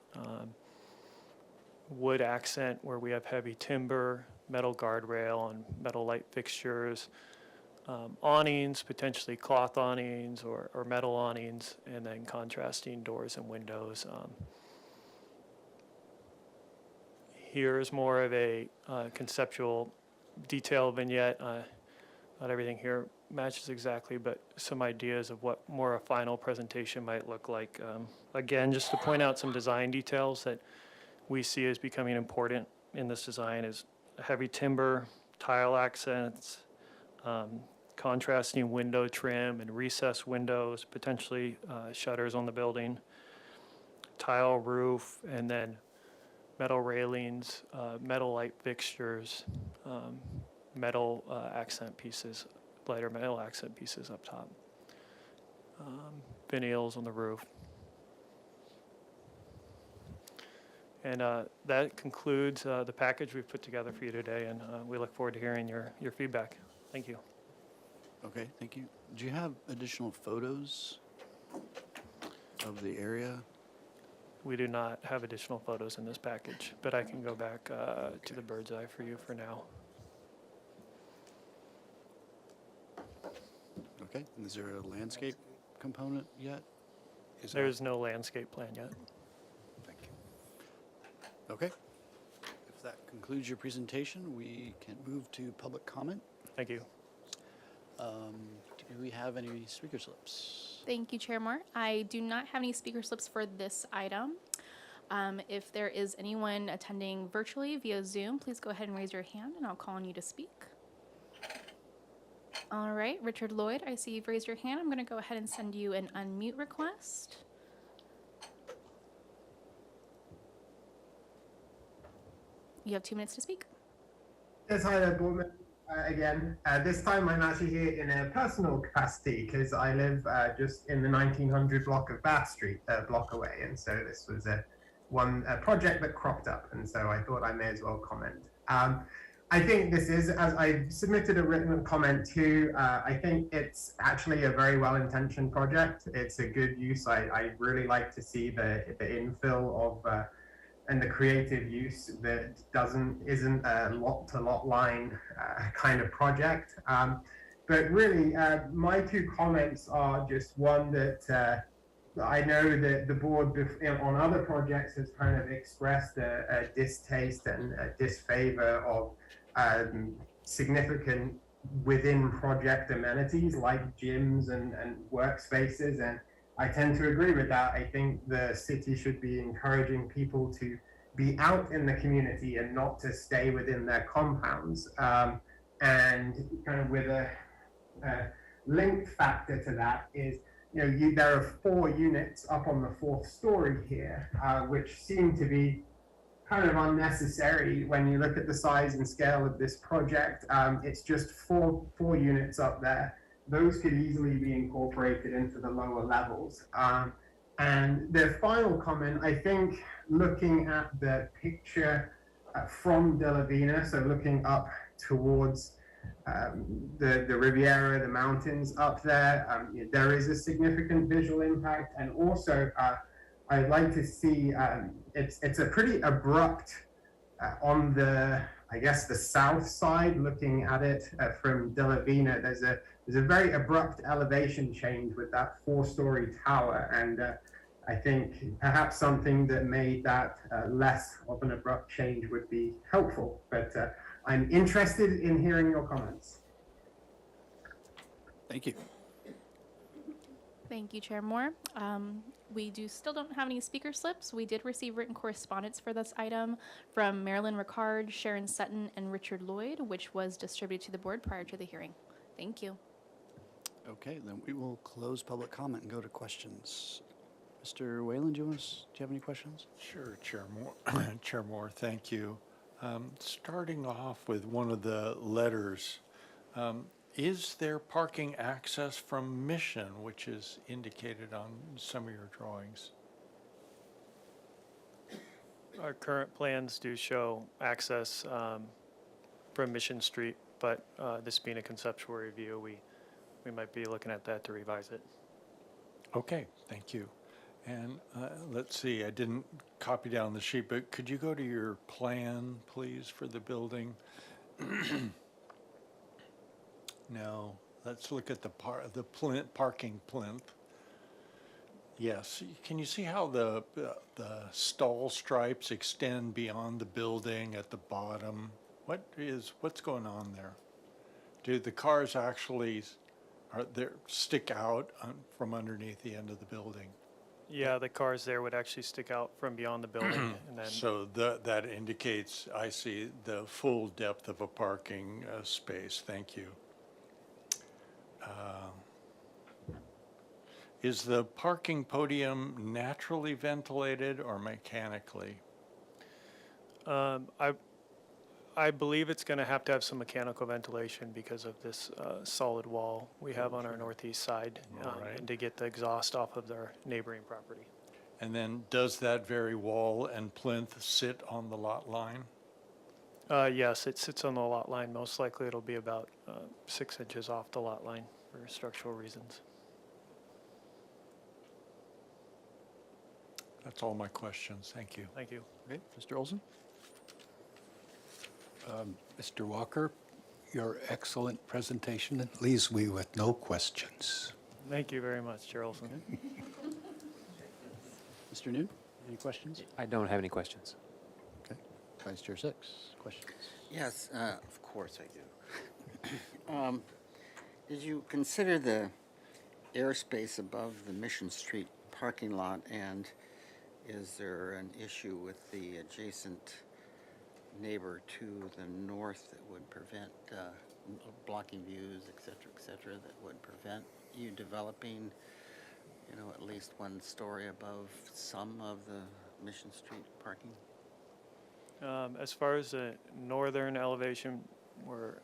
wood accent where we have heavy timber, metal guardrail and metal light fixtures, awnings, potentially cloth awnings or metal awnings, and then contrasting doors and windows. Here's more of a conceptual detail vignette. Not everything here matches exactly, but some ideas of what more a final presentation might look like. Again, just to point out some design details that we see as becoming important in this design is heavy timber, tile accents, contrasting window trim and recessed windows, potentially shutters on the building, tile roof, and then metal railings, metal light fixtures, metal accent pieces, lighter metal accent pieces up top, finials on the roof. And that concludes the package we've put together for you today, and we look forward to hearing your feedback. Thank you. Okay, thank you. Do you have additional photos of the area? We do not have additional photos in this package, but I can go back to the bird's eye for you for now. Okay, and is there a landscape component yet? There's no landscape plan yet. Thank you. Okay. If that concludes your presentation, we can move to public comment. Thank you. Do we have any speaker slips? Thank you, Chair Moore. I do not have any speaker slips for this item. If there is anyone attending virtually via Zoom, please go ahead and raise your hand and I'll call on you to speak. All right, Richard Lloyd, I see you've raised your hand. I'm going to go ahead and send you an unmute request. You have 2 minutes to speak. Yes, hi there, Board Member, again. This time I'm actually here in a personal capacity because I live just in the 1900 block of Bath Street, a block away. And so this was a project that cropped up. And so I thought I may as well comment. I think this is, as I submitted a written comment too, I think it's actually a very well-intentioned project. It's a good use. I really like to see the infill of and the creative use that isn't a lot-to-lot line kind of project. But really, my two comments are just one that I know that the board on other projects has kind of expressed a distaste and a disfavor of significant within project amenities like gyms and workspaces. And I tend to agree with that. I think the city should be encouraging people to be out in the community and not to stay within their compounds. And kind of with a linked factor to that is, there are 4 units up on the 4th story here, which seem to be kind of unnecessary when you look at the size and scale of this project. It's just four units up there. Those could easily be incorporated into the lower levels. And the final comment, I think, looking at the picture from De La Vina, so looking up towards the Riviera, the mountains up there, there is a significant visual impact. And also, I'd like to see, it's a pretty abrupt on the, I guess, the south side, looking at it from De La Vina, there's a very abrupt elevation change with that 4-story tower. And I think perhaps something that made that less of an abrupt change would be helpful. But I'm interested in hearing your comments. Thank you. Thank you, Chair Moore. We still don't have any speaker slips. We did receive written correspondence for this item from Marilyn Ricard, Sharon Sutton, and Richard Lloyd, which was distributed to the board prior to the hearing. Thank you. Okay, then we will close public comment and go to questions. Mr. Whalen, do you have any questions? Sure, Chair Moore. Chair Moore, thank you. Starting off with one of the letters, is there parking access from Mission, which is indicated on some of your drawings? Our current plans do show access from Mission Street, but this being a conceptual review, we might be looking at that to revise it. Okay, thank you. And let's see, I didn't copy down the sheet, but could you go to your plan, please, for the building? Now, let's look at the parking plinth. Yes, can you see how the stall stripes extend beyond the building at the bottom? What's going on there? Do the cars actually stick out from underneath the end of the building? Yeah, the cars there would actually stick out from beyond the building. And then So that indicates, I see, the full depth of a parking space. Thank you. Is the parking podium naturally ventilated or mechanically? I believe it's going to have some mechanical ventilation because of this solid wall we have on our northeast side, Right. and to get the exhaust off of their neighboring property. And then does that very wall and plinth sit on the lot line? Yes, it sits on the lot line. Most likely it'll be about 6 inches off the lot line for structural reasons. That's all my questions. Thank you. Thank you. Okay, Mr. Olson? Mr. Walker, your excellent presentation leaves me with no questions. Thank you very much, Chair Olson. Mr. New, any questions? I don't have any questions. Okay. Vice Chair Six, questions? Yes, of course I do. Did you consider the airspace above the Mission Street parking lot, and is there an issue with the adjacent neighbor to the north that would prevent blocking views, et cetera, that would prevent you developing, at least 1 story above some of the Mission Street parking? As far as the northern elevation, let's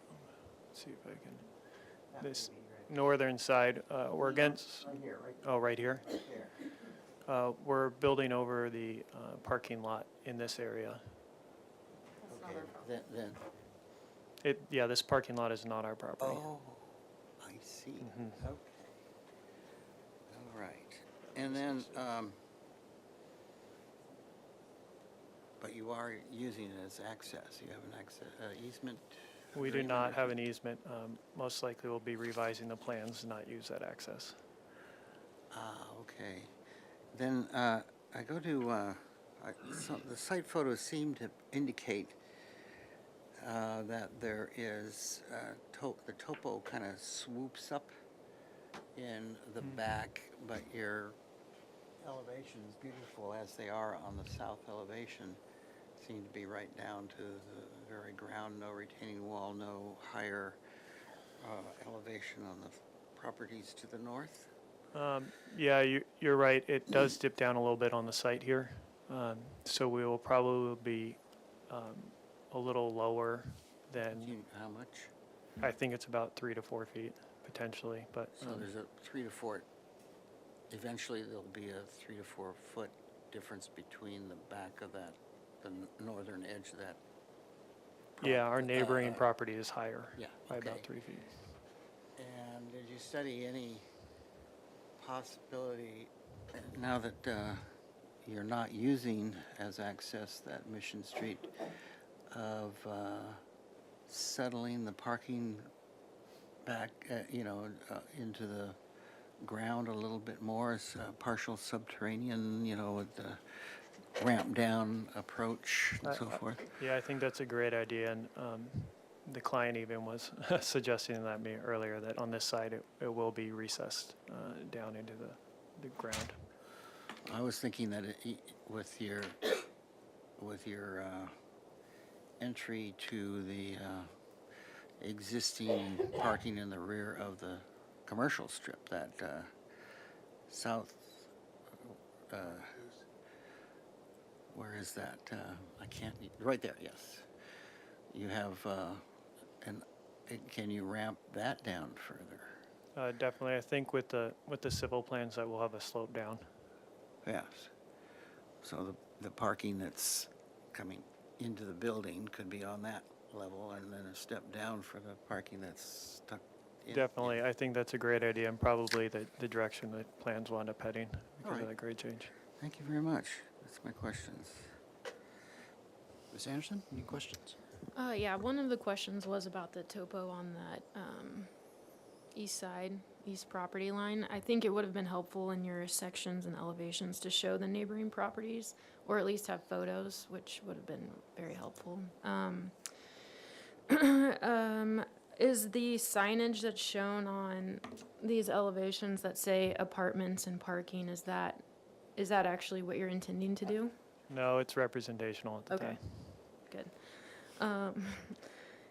see if I can, this northern side, we're against, Right here, right oh, right here? there. We're building over the parking lot in this area. Okay, then Yeah, this parking lot is not our property. Oh, I see. Mhm. Okay. All right. And then, but you are using it as access. You have an access easement? We do agreement not or have something? an easement. Most likely we'll be revising the plans to not use that access. Okay. Then I go to, the site photos seem to indicate that there is, the topo kind of swoops up in the back, but your elevations, beautiful as they are on the south elevation, seem to be right down to the very ground, no retaining wall, no higher elevation on the properties to the north. Yeah, you're right. It does dip down a little bit on the site here. So we will probably be a little lower than, How much? I think it's about 3 to 4 feet potentially, but So there's a 3 to 4, eventually there'll be a 3 to 4 foot difference between the back of that, the northern edge of that. yeah, our neighboring property is higher Yeah, by okay. about 3 feet. And did you study any possibility, now that you're not using as access that Mission Street, of settling the parking back, into the ground a little bit more as partial subterranean, with the ramp down approach and so forth? Yeah, I think that's a great idea, and the client even was suggesting that to me earlier, that on this side it will be recessed down into the ground. I was thinking that with your entry to the existing parking in the rear of the commercial strip, that south, where is that? I can't, right there, yes. You have, can you ramp that down further? Definitely, I think with the civil plans that we'll have a slope down. Yes. So the parking that's coming into the building could be on that level, and then a step down for the parking that's stuck in. Definitely, I think that's a great idea, and probably the direction the plans will end up heading because right. of that grade change. Thank you very much. That's my questions. Ms. Anderson, any questions? Yeah, one of the questions was about the topo on that east side, east property line. I think it would have been helpful in your sections and elevations to show the neighboring properties, or at least have photos, which would have been very helpful. Is the signage that's shown on these elevations that say apartments and parking, is that actually what you're intending to do? No, it's representational at the Okay, time. good.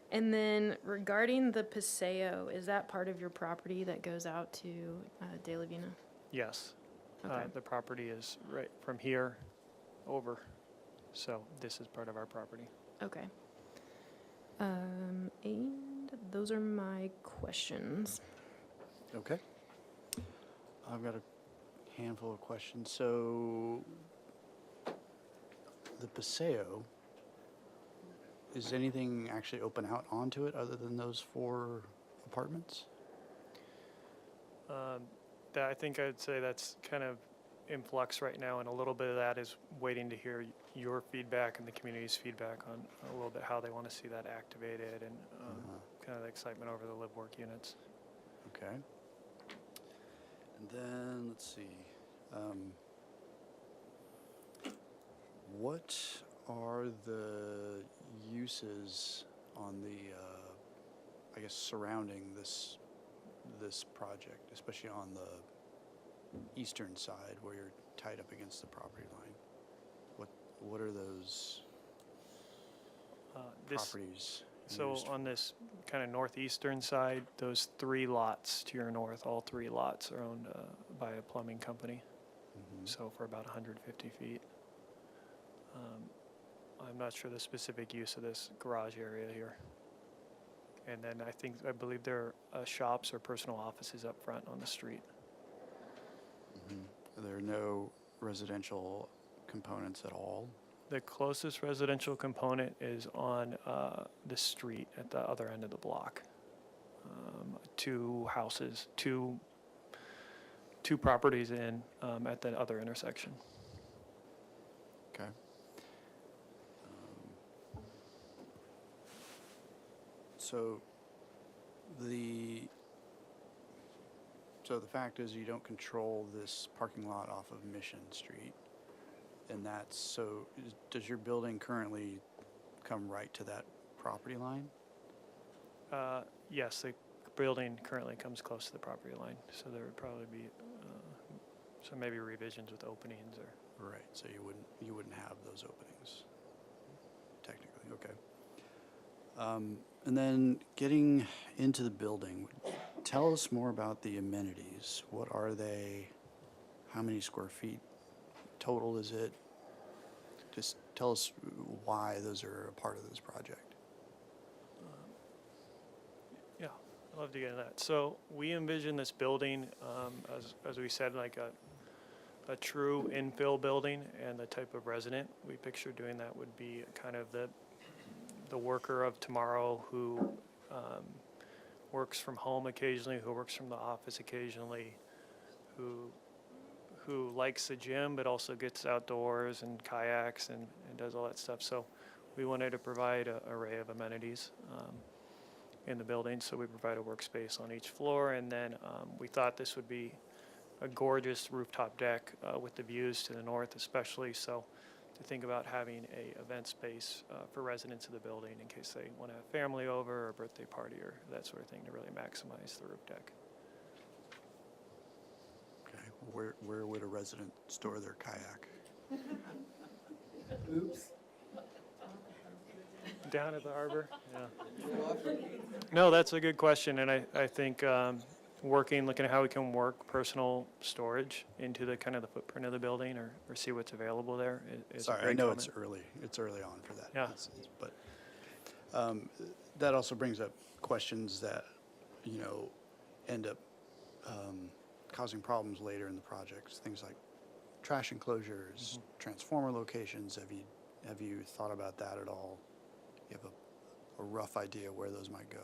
And then regarding the Paseo, is that part of your property that goes out to De La Vina? Yes. Okay. The property is right from here over, so this is part of our property. Okay. And those are my questions. Okay. I've got a handful of questions. So the Paseo, is anything actually open out onto it other than those 4 apartments? I think I'd say that's kind of in flux right now, and a little bit of that is waiting to hear your feedback and the community's feedback on a little bit how they want to see that activated, and kind of the excitement over the live-work units. Okay. And then, let's see. What are the uses on the, I guess, surrounding this project, especially on the eastern side where you're tied up against the property line? What are those properties? So used on this kind of northeastern side, those 3 lots to your north, all 3 lots are owned by a plumbing company. So for about 150 feet. I'm not sure the specific use of this garage area here. And then I believe there are shops or personal offices up front on the street. There are no residential components at all The closest residential component is on the street at the other end of the block. Two houses, two properties in at that other intersection. Okay. So the fact is you don't control this parking lot off of Mission Street, and does your building currently come right to that property line? Yes, the building currently comes close to the property line, so there would probably be some maybe revisions with openings or. Right, so you wouldn't have those openings, technically, okay. And then getting into the building, tell us more about the amenities. What are they? How many square feet total is it? Just tell us why those are a part of this project. Yeah, I'd love to get into that. So we envision this building, as we said, like a true infill building, and the type of resident we picture doing that would be kind of the worker of tomorrow who works from home occasionally, who works from the office occasionally, who likes the gym but also gets outdoors and kayaks and does all that stuff. So we wanted to provide an array of amenities in the building. So we provide a workspace on each floor, and then we thought this would be a gorgeous rooftop deck with the views to the north especially. So to think about having a event space for residents of the building in case they want to have family over or a birthday party or that sort of thing to really maximize the roof deck. Okay, where would a resident store their kayak? Oops. Down at the harbor, yeah. No, that's a good question, and I think looking at how we can work personal storage into the kind of the footprint of the building or see what's available there is a Sorry, great I know comment. it's early on for that. Yeah. But that also brings up questions that, end up causing problems later in the projects. Things like trash enclosures, transformer locations. Have you thought about that at all? You have a rough idea where those might go?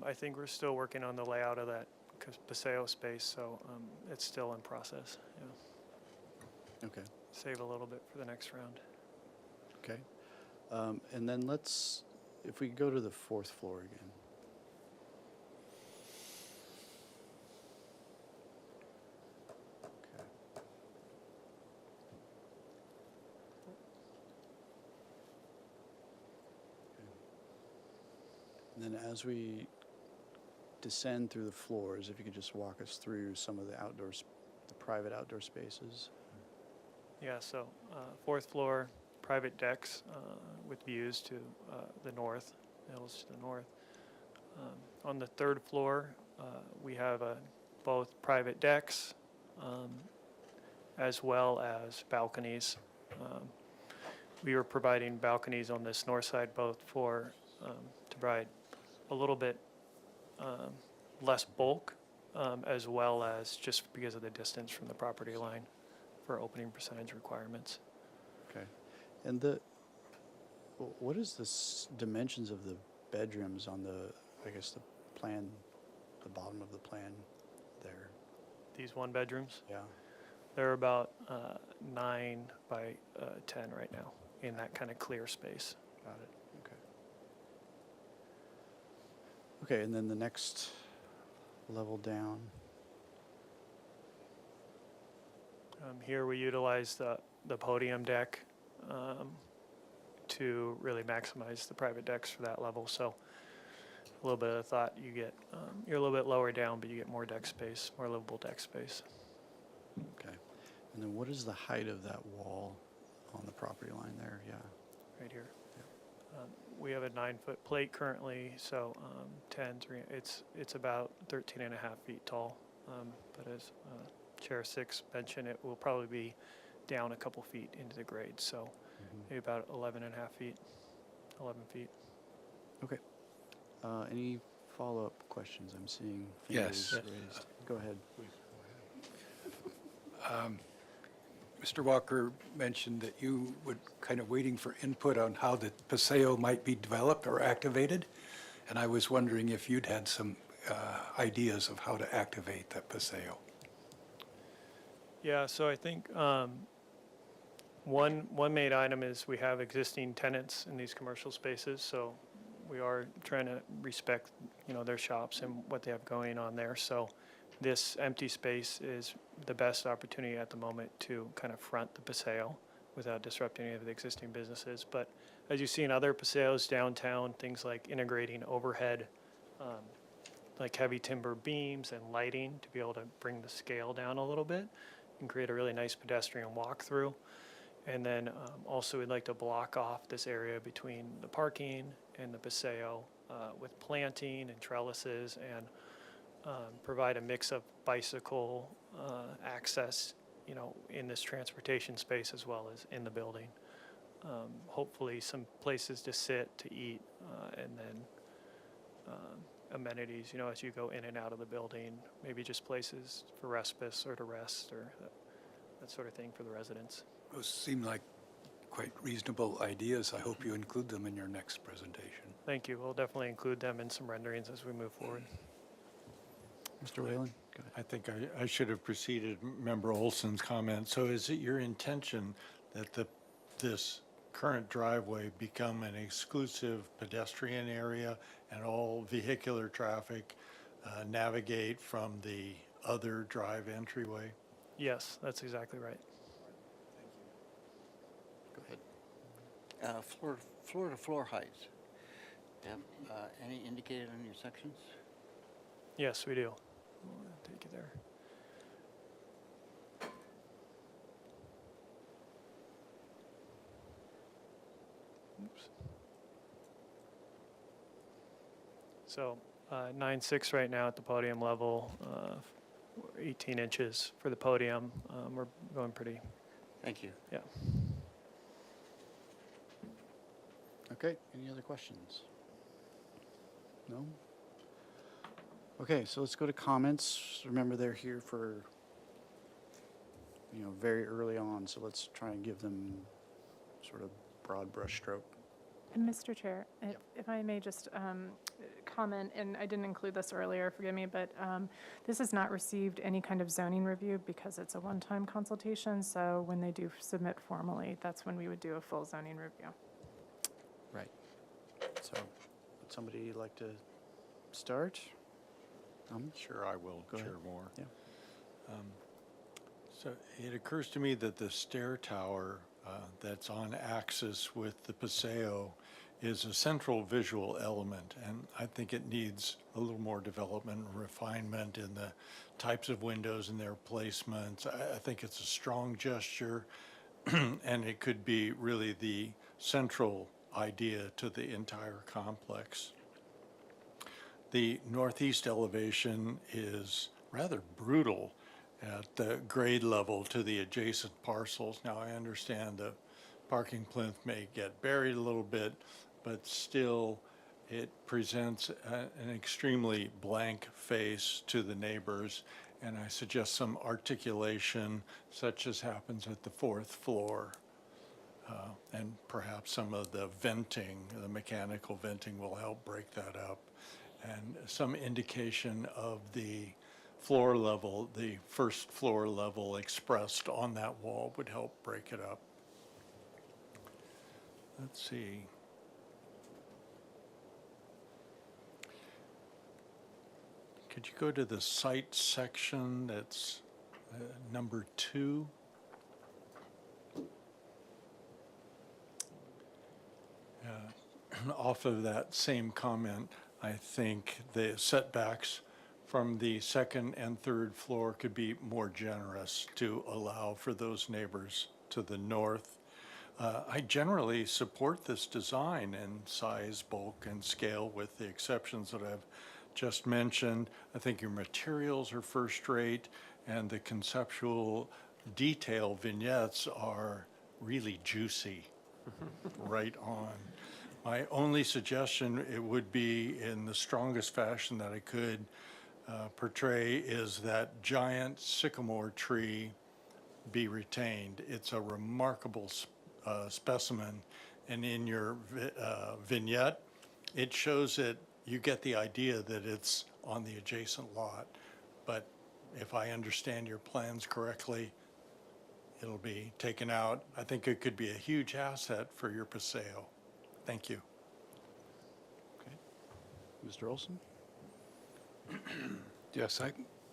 I think we're still working on the layout of that Paseo space, so it's still in process. Yeah. Okay. Save a little bit for the next round. Okay. And then if we go to the fourth floor again. Okay. And then as we descend through the floors, if you could just walk us through some of the private outdoor spaces. Yeah, so fourth floor, private decks with views to the north, hills to the north. On the third floor, we have both private decks as well as balconies. We are providing balconies on this north side both to provide a little bit less bulk as well as just because of the distance from the property line for opening percentage requirements. Okay. And what is the dimensions of the bedrooms on the plan, the bottom of the plan there? These one bedrooms? Yeah. They're about 9 by 10 right now in that kind of clear space. Got it. Okay. Okay, and then the next level down. Here we utilize the podium deck to really maximize the private decks for that level. So a little bit of thought, you're a little bit lower down, but you get more deck space, more livable deck space. Okay. And then what is the height of that wall on the property line there? Yeah. Right here. We have a 9-foot plate currently, so 3, it's about 13 and a half feet tall. But as Chair 6 mentioned, it will probably be down a couple feet into the grade, so maybe about 11 and a half feet, 11 feet. Okay. Any follow-up questions? I'm seeing Yes. fingers raised. Go ahead. Mr. Walker mentioned that you would kind of waiting for input on how the Paseo might be developed or activated. And I was wondering if you'd had some ideas of how to activate that Paseo. Yeah, so I think one main item is we have existing tenants in these commercial spaces, so we are trying to respect, their shops and what they have going on there. So this empty space is the best opportunity at the moment to kind of front the Paseo without disrupting any of the existing businesses. But as you see in other Paseos downtown, things like integrating overhead, like heavy timber beams and lighting to be able to bring the scale down a little bit and create a really nice pedestrian walkthrough. And then also we'd like to block off this area between the parking and the Paseo with planting and trellises and provide a mix of bicycle access, in this transportation space as well as in the building. Hopefully some places to sit, to eat, and then amenities, as you go in and out of the building, maybe just places for respite or to rest or that sort of thing for the residents. Those seem like quite reasonable ideas. I hope you include them in your next presentation. Thank you. We'll definitely include them in some renderings as we move forward. Mr. Whalen? Go ahead. I think I should have preceded Member Olson's comment. So is it your intention that this current driveway become an exclusive pedestrian area and all vehicular traffic navigate from the other drive entryway? Yes, that's exactly right. Go ahead. Floor to floor height. Have any indicated on your sections? Yes, we do. We'll take you there. Oops. So 9.6 right now at the podium level, 18 inches for the podium. We're going pretty. Thank you. Yeah. Okay, any other questions? No? Okay, so let's go to comments. Remember, they're here for, very early on, so let's try and give them sort of broad brush stroke. And Mr. Chair, if I may just comment, and I didn't include this earlier, forgive me, but this has not received any kind of zoning review because it's a one-time consultation, so when they do submit formally, that's when we would do a full zoning review. Right. So, would somebody like to start? Sure, I will, Go Chair ahead. Moore. Yeah. So it occurs to me that the stair tower that's on axis with the Paseo is a central visual element, and I think it needs a little more development and refinement in the types of windows and their placements. I think it's a strong gesture, and it could be really the central idea to the entire complex. The northeast elevation is rather brutal at the grade level to the adjacent parcels. Now, I understand the parking plinth may get buried a little bit, but still it presents an extremely blank face to the neighbors, and I suggest some articulation such as happens at the fourth floor. And perhaps some of the venting, the mechanical venting will help break that up. And some indication of the floor level, the first floor level expressed on that wall would help break it up. Let's see. Could you go to the site section that's number 2? Off of that same comment, I think the setbacks from the second and third floor could be more generous to allow for those neighbors to the north. I generally support this design in size, bulk, and scale with the exceptions that I've just mentioned. I think your materials are first rate, and the conceptual detail vignettes are really juicy, right on. My only suggestion, it would be in the strongest fashion that I could portray, is that giant sycamore tree be retained. It's a remarkable specimen, and in your vignette, it shows it. You get the idea that it's on the adjacent lot, but if I understand your plans correctly, it'll be taken out. I think it could be a huge asset for your paseo. Thank you. Okay. Mr. Olson? Yes, I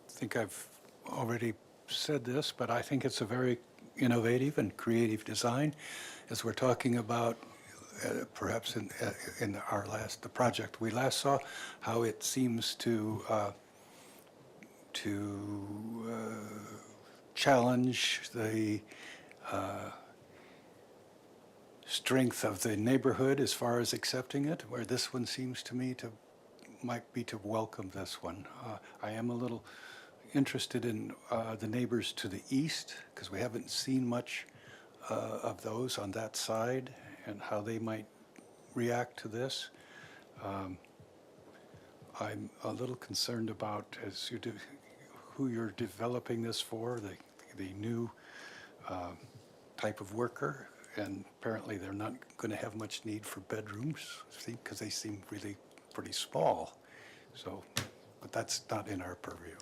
think I've already said this, but I think it's a very innovative and creative design. As we're talking about, perhaps in the project we last saw, how it seems to challenge the strength of the neighborhood as far as accepting it, where this one seems to me to might be to welcome this one. I am a little interested in the neighbors to the east, because we haven't seen much of those on that side and how they might react to this. I'm a little concerned about, as you do, who you're developing this for, the new type of worker, and apparently they're not going to have much need for bedrooms, because they seem really pretty small. So, but that's not in our purview.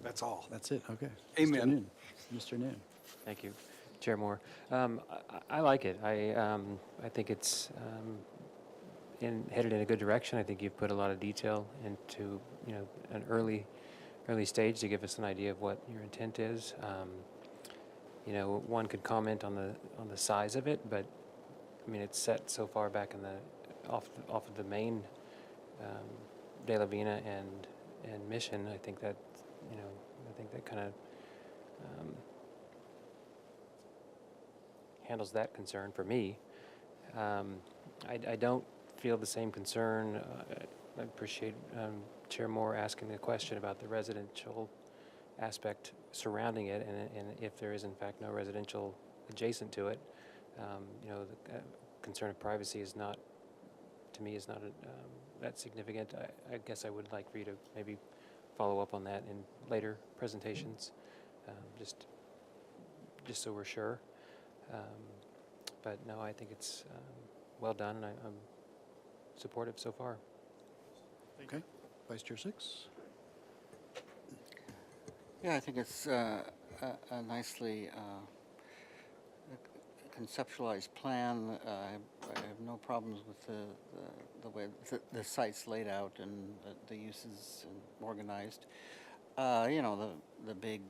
That's all. That's it, okay. Amen. Mr. Noon. Thank you, Chair Moore. I like it. I think it's headed in a good direction. I think you've put a lot of detail into an early stage to give us an idea of what your intent is. One could comment on the size of it, but I mean it's set so far back in the off of the main De La Vina and Mission. I think that kind of handles that concern for me. I don't feel the same concern. I appreciate Chair Moore asking the question about the residential aspect surrounding it, and if there is in fact no residential adjacent to it, the concern of privacy is not, to me, is not that significant. I guess I would like for you to maybe follow up on that in later presentations, just so we're sure. But no, I think it's well done, and I'm supportive so far. Okay. Vice Chair Six? Yeah, I think it's a nicely conceptualized plan. I have no problems with the way the site's laid out and the uses and organized. The big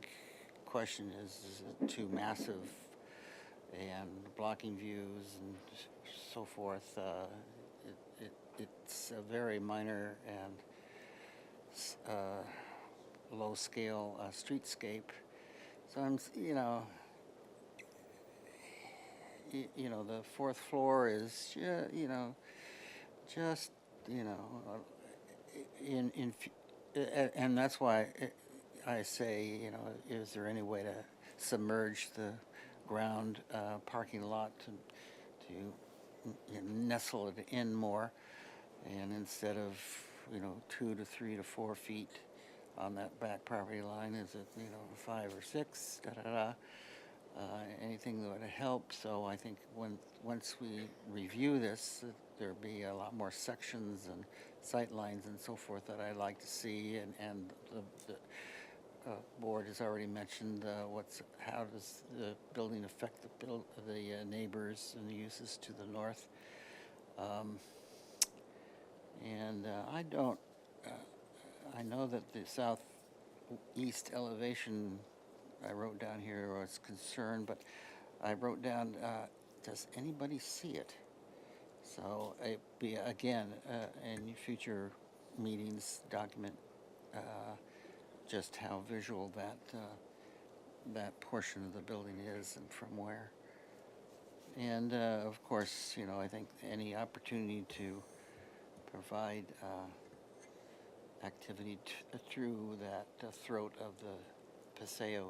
question is it too massive and blocking views and so forth. It's a very minor and low-scale streetscape. So I'm, the fourth floor is, and that's why I say, is there any way to submerge the ground parking lot to nestle it in more, and instead of 2 to 3 to 4 feet on that back property line, is it 5 or 6? Anything that would help. So I think once we review this, there'll be a lot more sections and sight lines and so forth that I'd like to see, and the board has already mentioned how does the building affect the neighbors and the uses to the north. I know that the southeast elevation I wrote down here was concerned, but I wrote down, does anybody see it? So again, in future meetings, document just how visual that portion of the building is and from where. And of course, I think any opportunity to provide activity through that throat of the paseo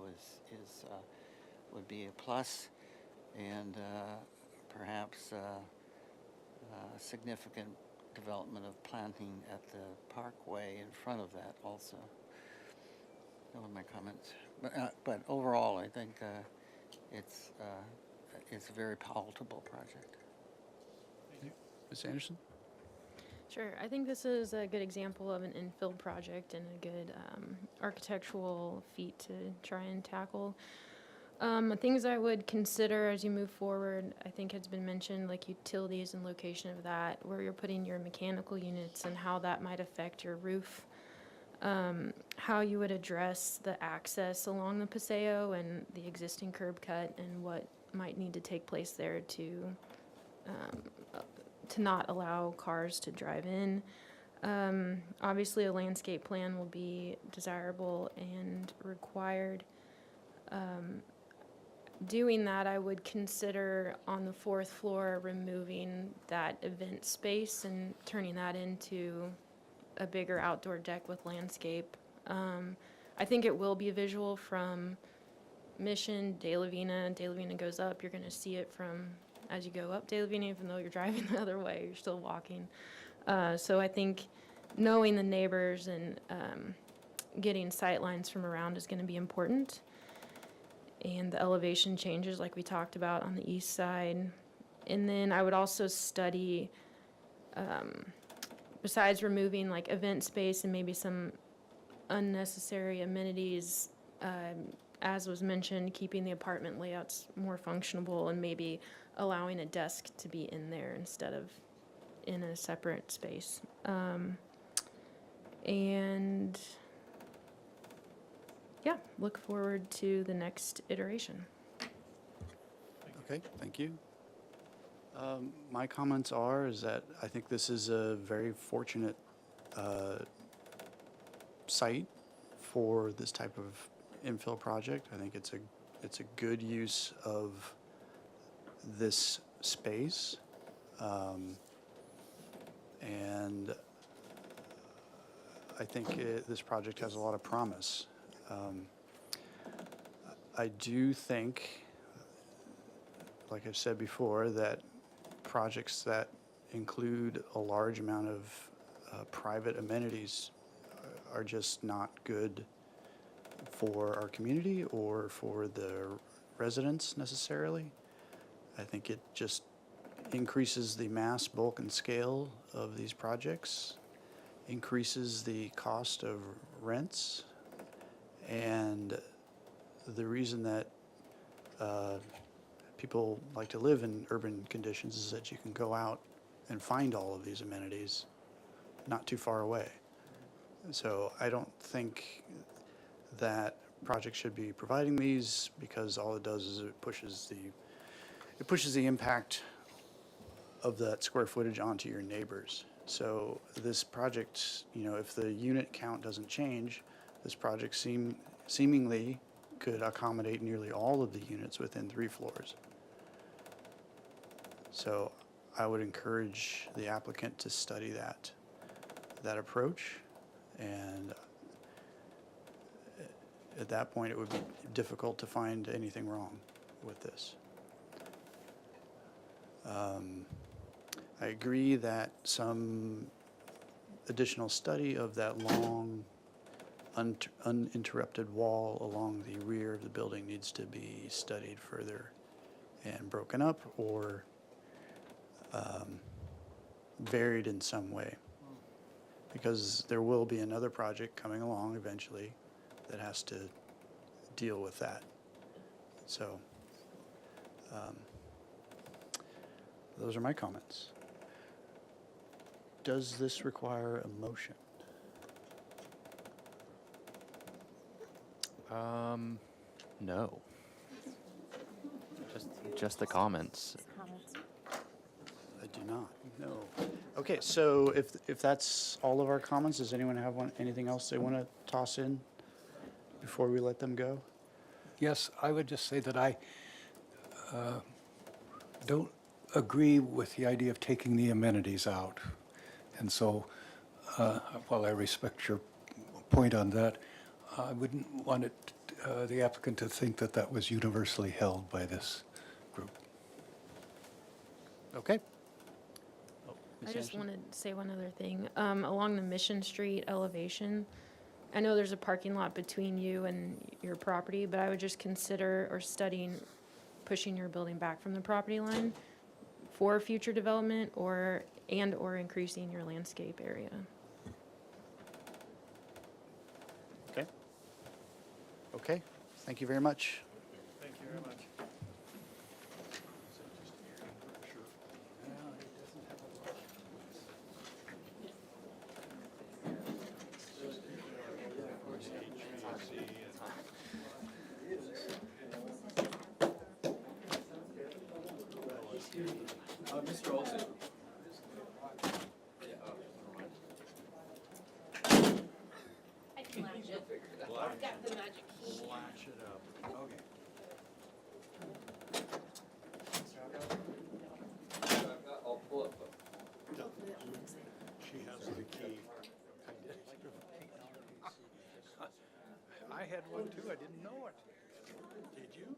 would be a plus, and perhaps significant development of planting at the parkway in front of that also. those are my comments. But overall, I think it's a very palatable project. Ms. Anderson? Sure. I think this is a good example of an infill project and a good architectural feat to try and tackle. Things I would consider as you move forward, I think it's been mentioned, like utilities and location of that, where you're putting your mechanical units and how that might affect your roof. How you would address the access along the Paseo and the existing curb cut and what might need to take place there to not allow cars to drive in. Obviously, a landscape plan will be desirable and required. Doing that, I would consider on the 4th floor removing that event space and turning that into a bigger outdoor deck with landscape. I think it will be visual from Mission, De La Vina. De La Vina goes up, you're going to see it from as you go up De La Vina, even though you're driving the other way, you're still walking. So I think knowing the neighbors and getting sight lines from around is going to be important. And the elevation changes like we talked about on the east side. And then I would also study, besides removing like event space and maybe some unnecessary amenities, as was mentioned, keeping the apartment layouts more functional and maybe allowing a desk to be in there instead of in a separate space. And yeah, look forward to the next iteration. Okay, thank you. My comments is that I think this is a very fortunate site for this type of infill project. I think it's a good use of this space, and I think this project has a lot of promise. I do think, like I've said before, that projects that include a large amount of private amenities are just not good for our community or for the residents necessarily. I think it just increases the mass, bulk, and scale of these projects, increases the cost of rents, and the reason that people like to live in urban conditions is that you can go out and find all of these amenities not too far away. So I don't think that projects should be providing these, because all it does is it pushes the impact of that square footage onto your neighbors. So this project, if the unit count doesn't change, this project seemingly could accommodate nearly all of the units within 3 floors. So I would encourage the applicant to study that approach, and at that point it would be difficult to find anything wrong with this. I agree that some additional study of that long uninterrupted wall along the rear of the building needs to be studied further and broken up or varied in some way, because there will be another project coming along eventually that has to deal with that. So those are my comments. Does this require a motion? No. Just the comments. I do not, no. Okay, so if that's all of our comments, does anyone have anything else they want to toss in before we let them go? Yes, I would just say that I don't agree with the idea of taking the amenities out. And so, while I respect your point on that, I wouldn't want the applicant to think that that was universally held by this group. Okay. I just wanted to say one other thing. Along the Mission Street elevation, I know there's a parking lot between you and your property, but I would just consider or studying pushing your building back from the property line for future development or increasing your landscape area. Okay. Okay, thank you very much. Thank you very much. Mr. Olson? I can latch it. I've got the magic key. Flash it up. Okay. I'll pull up. She has the key. I had one too, I didn't know it. Did you?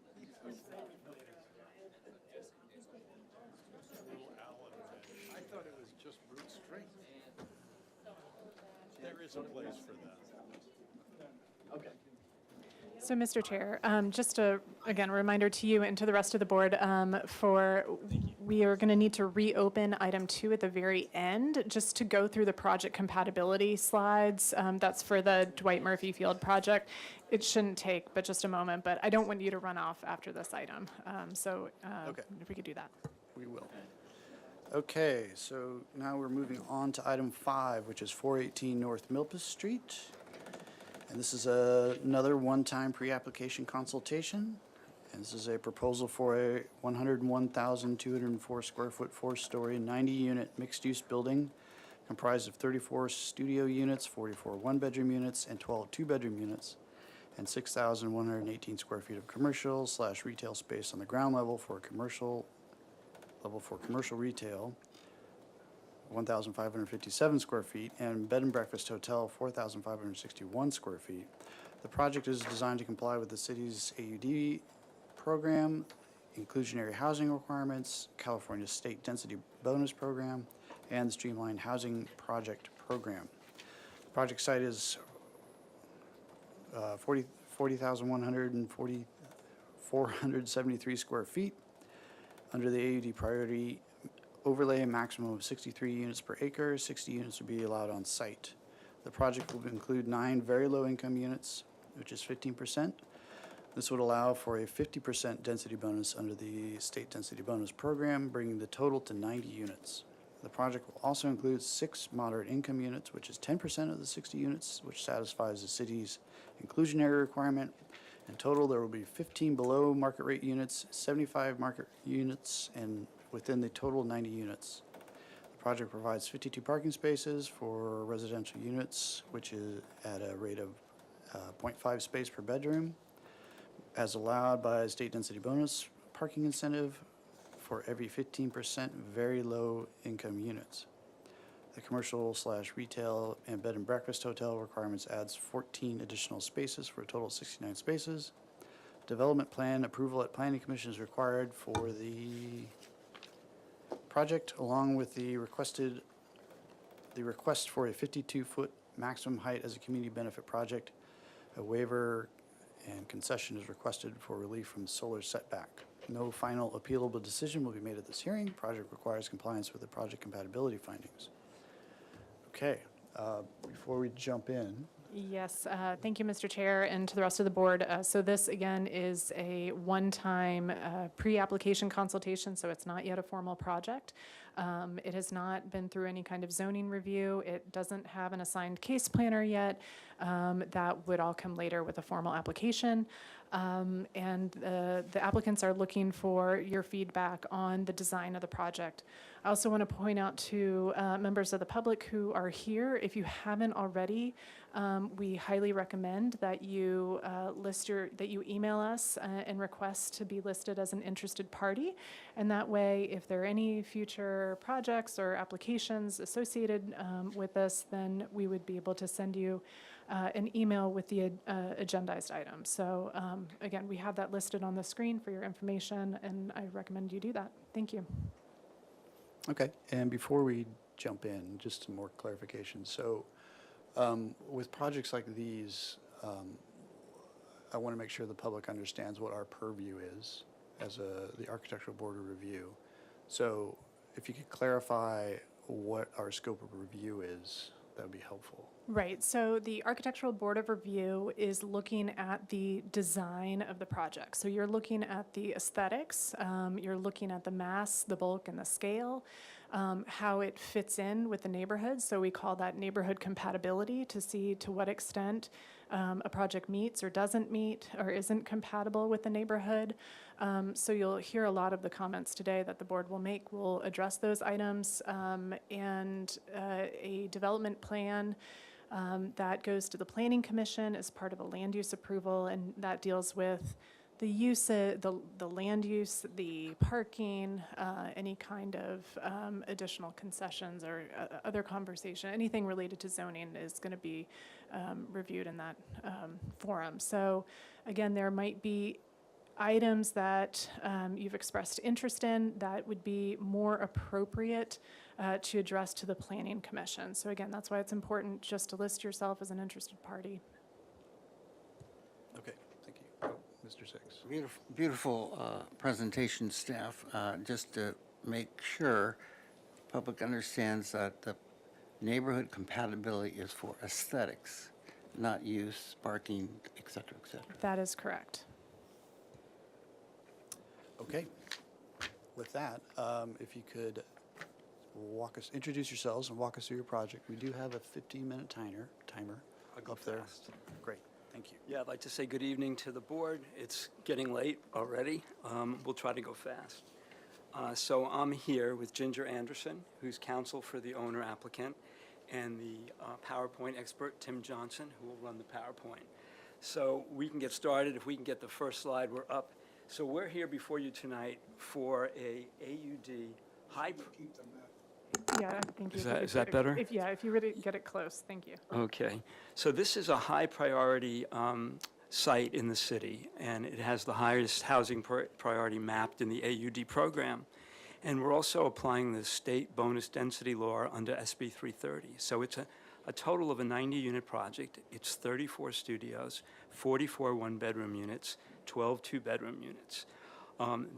I thought it was just brute strength. There is a place for that. Okay. So, Mr. Chair, just again, a reminder to you and to the rest of the board, we are going to need to reopen item 2 at the very end, just to go through the project compatibility slides. That's for the Dwight Murphy Field project. It shouldn't take but just a moment, but I don't want you to run off after this item. Okay. If we could do that. We will. Okay, so now we're moving on to item 5, which is 418 North Milpas Street. And this is another one-time pre-application consultation. And this is a proposal for a 101,204 square foot, 4-story, 90-unit mixed-use building comprised of 34 studio units, 44 one-bedroom units, and 12 two-bedroom units, and 6,118 square feet of commercial/retail space on the ground level for commercial retail, 1,557 square feet, and bed and breakfast hotel, 4,561 square feet. The project is designed to comply with the city's AUD program, inclusionary housing requirements, California State Density Bonus Program, and the Streamlined Housing Project Program. The project site is 473 square feet. Under the AUD priority overlay, a maximum of 63 units per acre. 60 units will be allowed on site. The project will include 9 very low income units, which is 15%. This would allow for a 50% density bonus under the state density bonus program, bringing the total to 90 units. The project will also include 6 moderate income units, which is 10% of the 60 units, which satisfies the city's inclusionary requirement. In total, there will be 15 below market rate units, 75 market units, and within the total 90 units. The project provides 52 parking spaces for residential units, which is at a rate of 0.5 space per bedroom, as allowed by state density bonus parking incentive for every 15% very low income units. The commercial/retail and bed and breakfast hotel requirements adds 14 additional spaces for a total of 69 spaces. Development plan approval at planning commission is required for the project, along with the request for a 52-foot maximum height as a community benefit project. A waiver and concession is requested for relief from solar setback. No final appealable decision will be made at this hearing. Project requires compliance with the project compatibility findings. Okay, before we jump in. Yes, thank you, Mr. Chair, and to the rest of the board. So this, again, is a one-time pre-application consultation, so it's not yet a formal project. It has not been through any kind of zoning review. It doesn't have an assigned case planner yet. That would all come later with a formal application. And the applicants are looking for your feedback on the design of the project. I also want to point out to members of the public who are here, if you haven't already, we highly recommend that you email us and request to be listed as an interested party. And that way, if there are any future projects or applications associated with this, then we would be able to send you an email with the agendized items. So again, we have that listed on the screen for your information, and I recommend you do that. Thank you. Okay, and before we jump in, just some more clarification. So With projects like these, I want to make sure the public understands what our purview is as the Architectural Board of Review. So if you could clarify what our scope of review is, that would be helpful. Right, so the Architectural Board of Review is looking at the design of the project. So you're looking at the aesthetics, you're looking at the mass, the bulk, and the scale, how it fits in with the neighborhood. So we call that neighborhood compatibility, to see to what extent a project meets or doesn't meet or isn't compatible with the neighborhood. So you'll hear a lot of the comments today that the board will make will address those items, and a development plan that goes to the Planning Commission as part of a land use approval, and that deals with the use, the land use, the parking, any kind of additional concessions or other conversation, anything related to zoning is going to be reviewed in that forum. So again, there might be items that you've expressed interest in that would be more appropriate to address to the Planning Commission. So again, that's why it's important just to list yourself as an interested party. Okay, thank you. Oh, Mr. Six. Beautiful presentation, staff. Just to make sure public understands that the neighborhood compatibility is for aesthetics, not use, parking, et cetera, et cetera. That is correct. Okay. With that, if you could introduce yourselves and walk us through your project. We do have a 15-minute timer up there. Great, thank you. Yeah, I'd like to say good evening to the board. It's getting late already. We'll try to go fast. So I'm here with Ginger Anderson, who's counsel for the owner applicant, and the PowerPoint expert, Tim Johnson, who will run the PowerPoint. So we can get started. If we can get the first slide, we're up. So we're here before you tonight for a AUD high. Yeah, thank you. Is that better? If you really get it close, thank you. Okay. So this is a high priority site in the city, and it has the highest housing priority mapped in the AUD program. And we're also applying the state bonus density law under SB 330. So it's a total of a 90-unit project. It's 34 studios, 44 one-bedroom units, 12 two-bedroom units.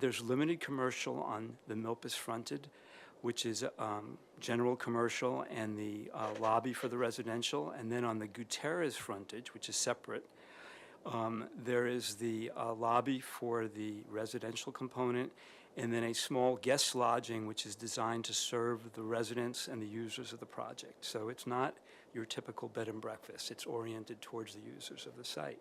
There's limited commercial on the Milpas fronted, which is general commercial and the lobby for the residential. And then on the Gutierrez frontage, which is separate, there is the lobby for the residential component, and then a small guest lodging, which is designed to serve the residents and the users of the project. So it's not your typical bed and breakfast. It's oriented towards the users of the site.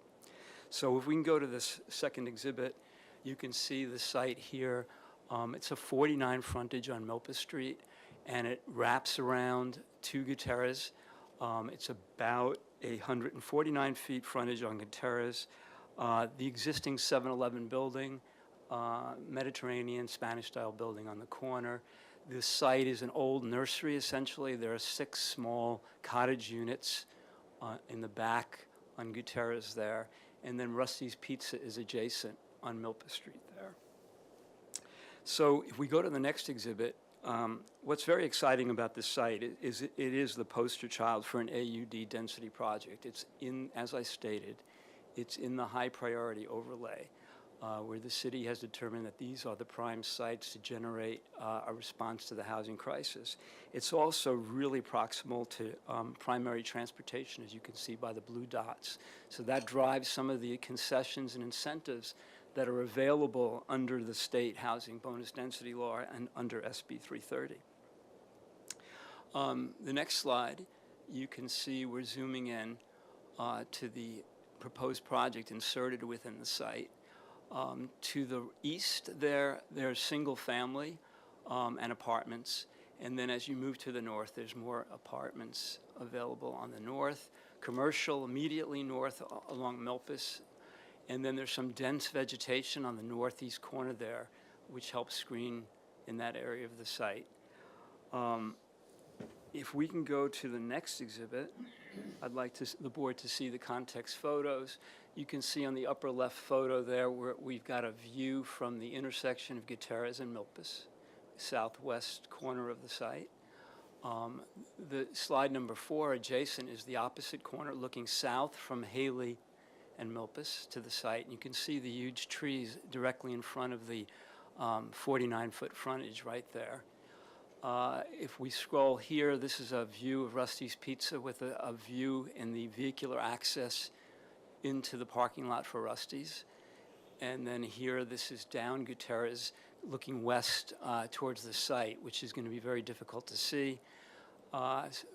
So if we can go to this second exhibit, you can see the site here. It's a 49 frontage on Milpas Street, and it wraps around to Gutierrez. It's about 149 feet frontage on Gutierrez. The existing 7-Eleven building, Mediterranean Spanish-style building on the corner. This site is an old nursery, essentially. There are 6 small cottage units in the back on Gutierrez there. And then Rusty's Pizza is adjacent on Milpas Street there. So if we go to the next exhibit, what's very exciting about this site is it is the poster child for an AUD density project. It's in, as I stated, it's in the high priority overlay, where the city has determined that these are the prime sites to generate a response to the housing crisis. It's also really proximal to primary transportation, as you can see by the blue dots. So that drives some of the concessions and incentives that are available under the state housing bonus density law and under SB 330. The next slide, you can see we're zooming in to the proposed project inserted within the site. To the east, there's single family and apartments. And then as you move to the north, there's more apartments available on the north. Commercial immediately north along Milpas. And then there's some dense vegetation on the northeast corner there, which helps screen in that area of the site. If we can go to the next exhibit, I'd like the board to see the context photos. You can see on the upper left photo there where we've got a view from the intersection of Gutierrez and Milpas, southwest corner of the site. The slide number 4 adjacent is the opposite corner looking south from Haley and Milpas to the site. And you can see the huge trees directly in front of the 49-foot frontage right there. If we scroll here, this is a view of Rusty's Pizza with a view in the vehicular access into the parking lot for Rusty's. And then here, this is down Gutierrez, looking west towards the site, which is going to be very difficult to see.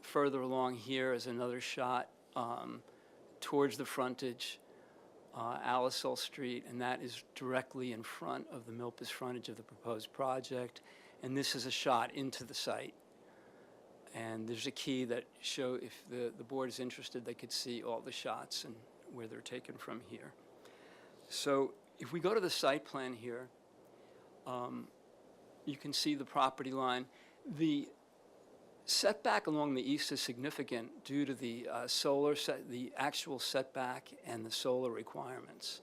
Further along here is another shot towards the frontage, Alisol Street, and that is directly in front of the Milpas frontage of the proposed project. And this is a shot into the site. And there's a key that show, if the board is interested, they could see all the shots and where they're taken from here. So if we go to the site plan here, you can see the property line. The setback along the east is significant due to the the actual setback and the solar requirements.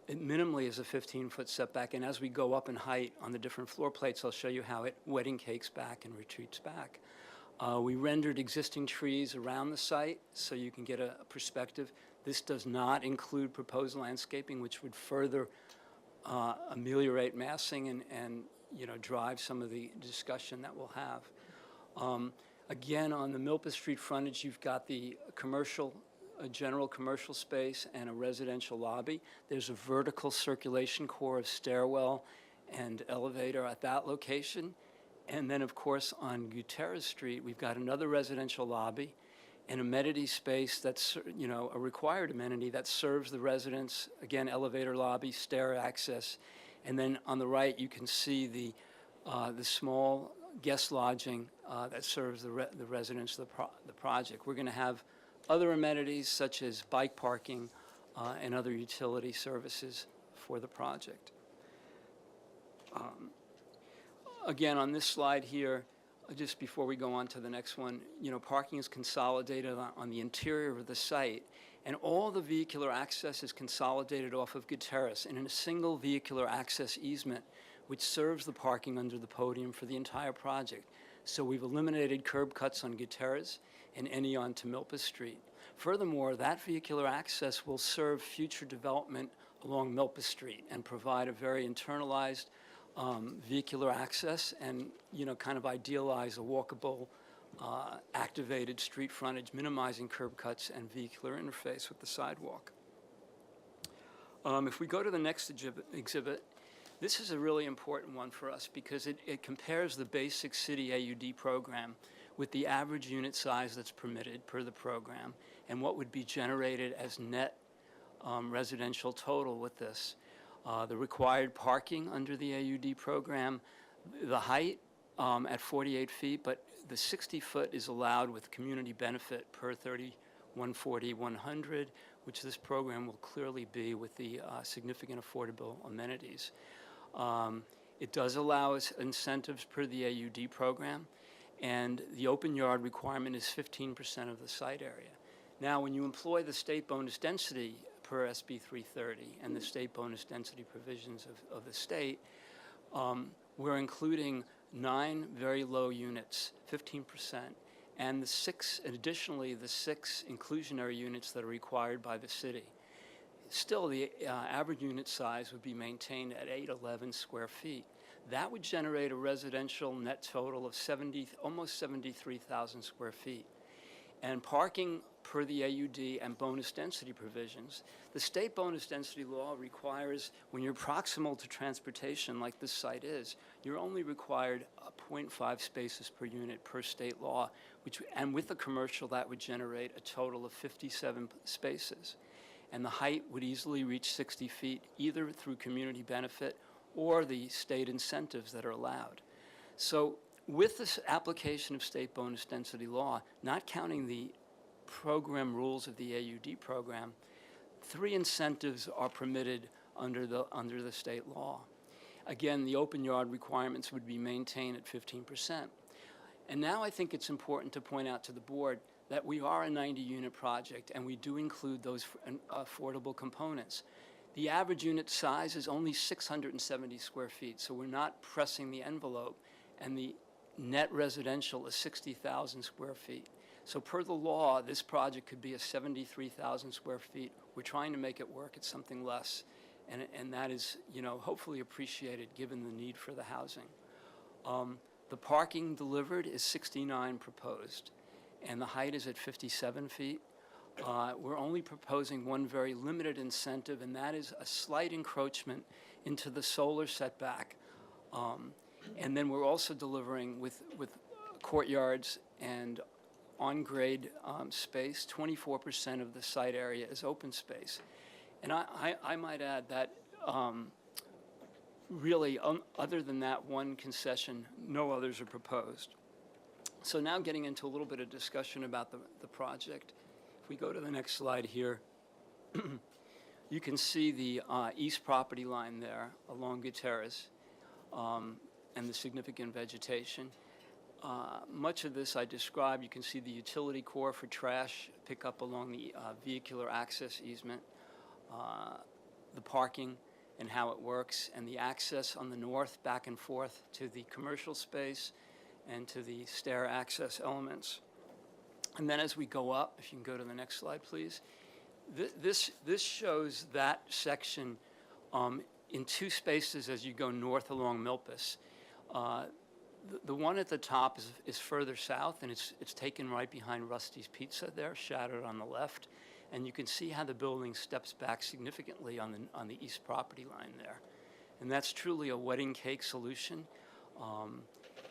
It minimally is a 15-foot setback, and as we go up in height on the different floor plates, I'll show you how it wedding cakes back and retreats back. We rendered existing trees around the site so you can get a perspective. This does not include proposed landscaping, which would further ameliorate massing and drive some of the discussion that we'll have. Again, on the Milpas Street frontage, you've got the a general commercial space and a residential lobby. There's a vertical circulation core of stairwell and elevator at that location. And then, of course, on Gutierrez Street, we've got another residential lobby, an amenity space that's, a required amenity that serves the residents. Again, elevator lobby, stair access. And then on the right, you can see the small guest lodging that serves the residents of the project. We're going to have other amenities such as bike parking and other utility services for the project. Again, on this slide here, just before we go on to the next one, parking is consolidated on the interior of the site, and all the vehicular access is consolidated off of Gutierrez and in a single vehicular access easement, which serves the parking under the podium for the entire project. So we've eliminated curb cuts on Gutierrez and any onto Milpas Street. Furthermore, that vehicular access will serve future development along Milpas Street and provide a very internalized vehicular access and, kind of idealize a walkable, activated street frontage, minimizing curb cuts and vehicular interface with the sidewalk. If we go to the next exhibit, this is a really important one for us because it compares the basic city AUD program with the average unit size that's permitted per the program and what would be generated as net residential total with this. The required parking under the AUD program, the height at 48 feet, but the 60-foot is allowed with community benefit per 3140-100, which this program will clearly be with the significant affordable amenities. It does allow us incentives per the AUD program, and the open yard requirement is 15% of the site area. Now, when you employ the state bonus density per SB 330 and the state bonus density provisions of the state, we're including 9 very low units, 15%, and additionally the 6 inclusionary units that are required by the city. Still, the average unit size would be maintained at 811 square feet. That would generate a residential net total of almost 73,000 square feet. And parking per the AUD and bonus density provisions, the state bonus density law requires, when you're proximal to transportation like this site is, you're only required 0.5 spaces per unit per state law, and with the commercial, that would generate a total of 57 spaces. And the height would easily reach 60 feet, either through community benefit or the state incentives that are allowed. So with this application of state bonus density law, not counting the program rules of the AUD program, 3 incentives are permitted under the state law. Again, the open yard requirements would be maintained at 15%. And now I think it's important to point out to the board that we are a 90-unit project, and we do include those affordable components. The average unit size is only 670 square feet, so we're not pressing the envelope. And the net residential is 60,000 square feet. So per the law, this project could be a 73,000 square feet. We're trying to make it work at something less, and that is, you know, hopefully appreciated given the need for the housing. The parking delivered is 69 proposed, and the height is at 57 feet. We're only proposing one very limited incentive, and that is a slight encroachment into the solar setback. And then we're also delivering with courtyards and on-grade space. 24% of the site area is open space. And I might add that really, other than that one concession, no others are proposed. So now getting into a little bit of discussion about the project. If we go to the next slide here, you can see the east property line there along Gutierrez and the significant vegetation. Much of this I described. You can see the utility core for trash pickup along the vehicular access easement, the parking and how it works, and the access on the north back and forth to the commercial space and to the stair access elements. And then as we go up, if you can go to the next slide, please. This shows that section in two spaces as you go north along Milpas. The one at the top is further south, and it's taken right behind Rusty's Pizza there, shadowed on the left. And you can see how the building steps back significantly on the east property line there. And that's truly a wedding cake solution.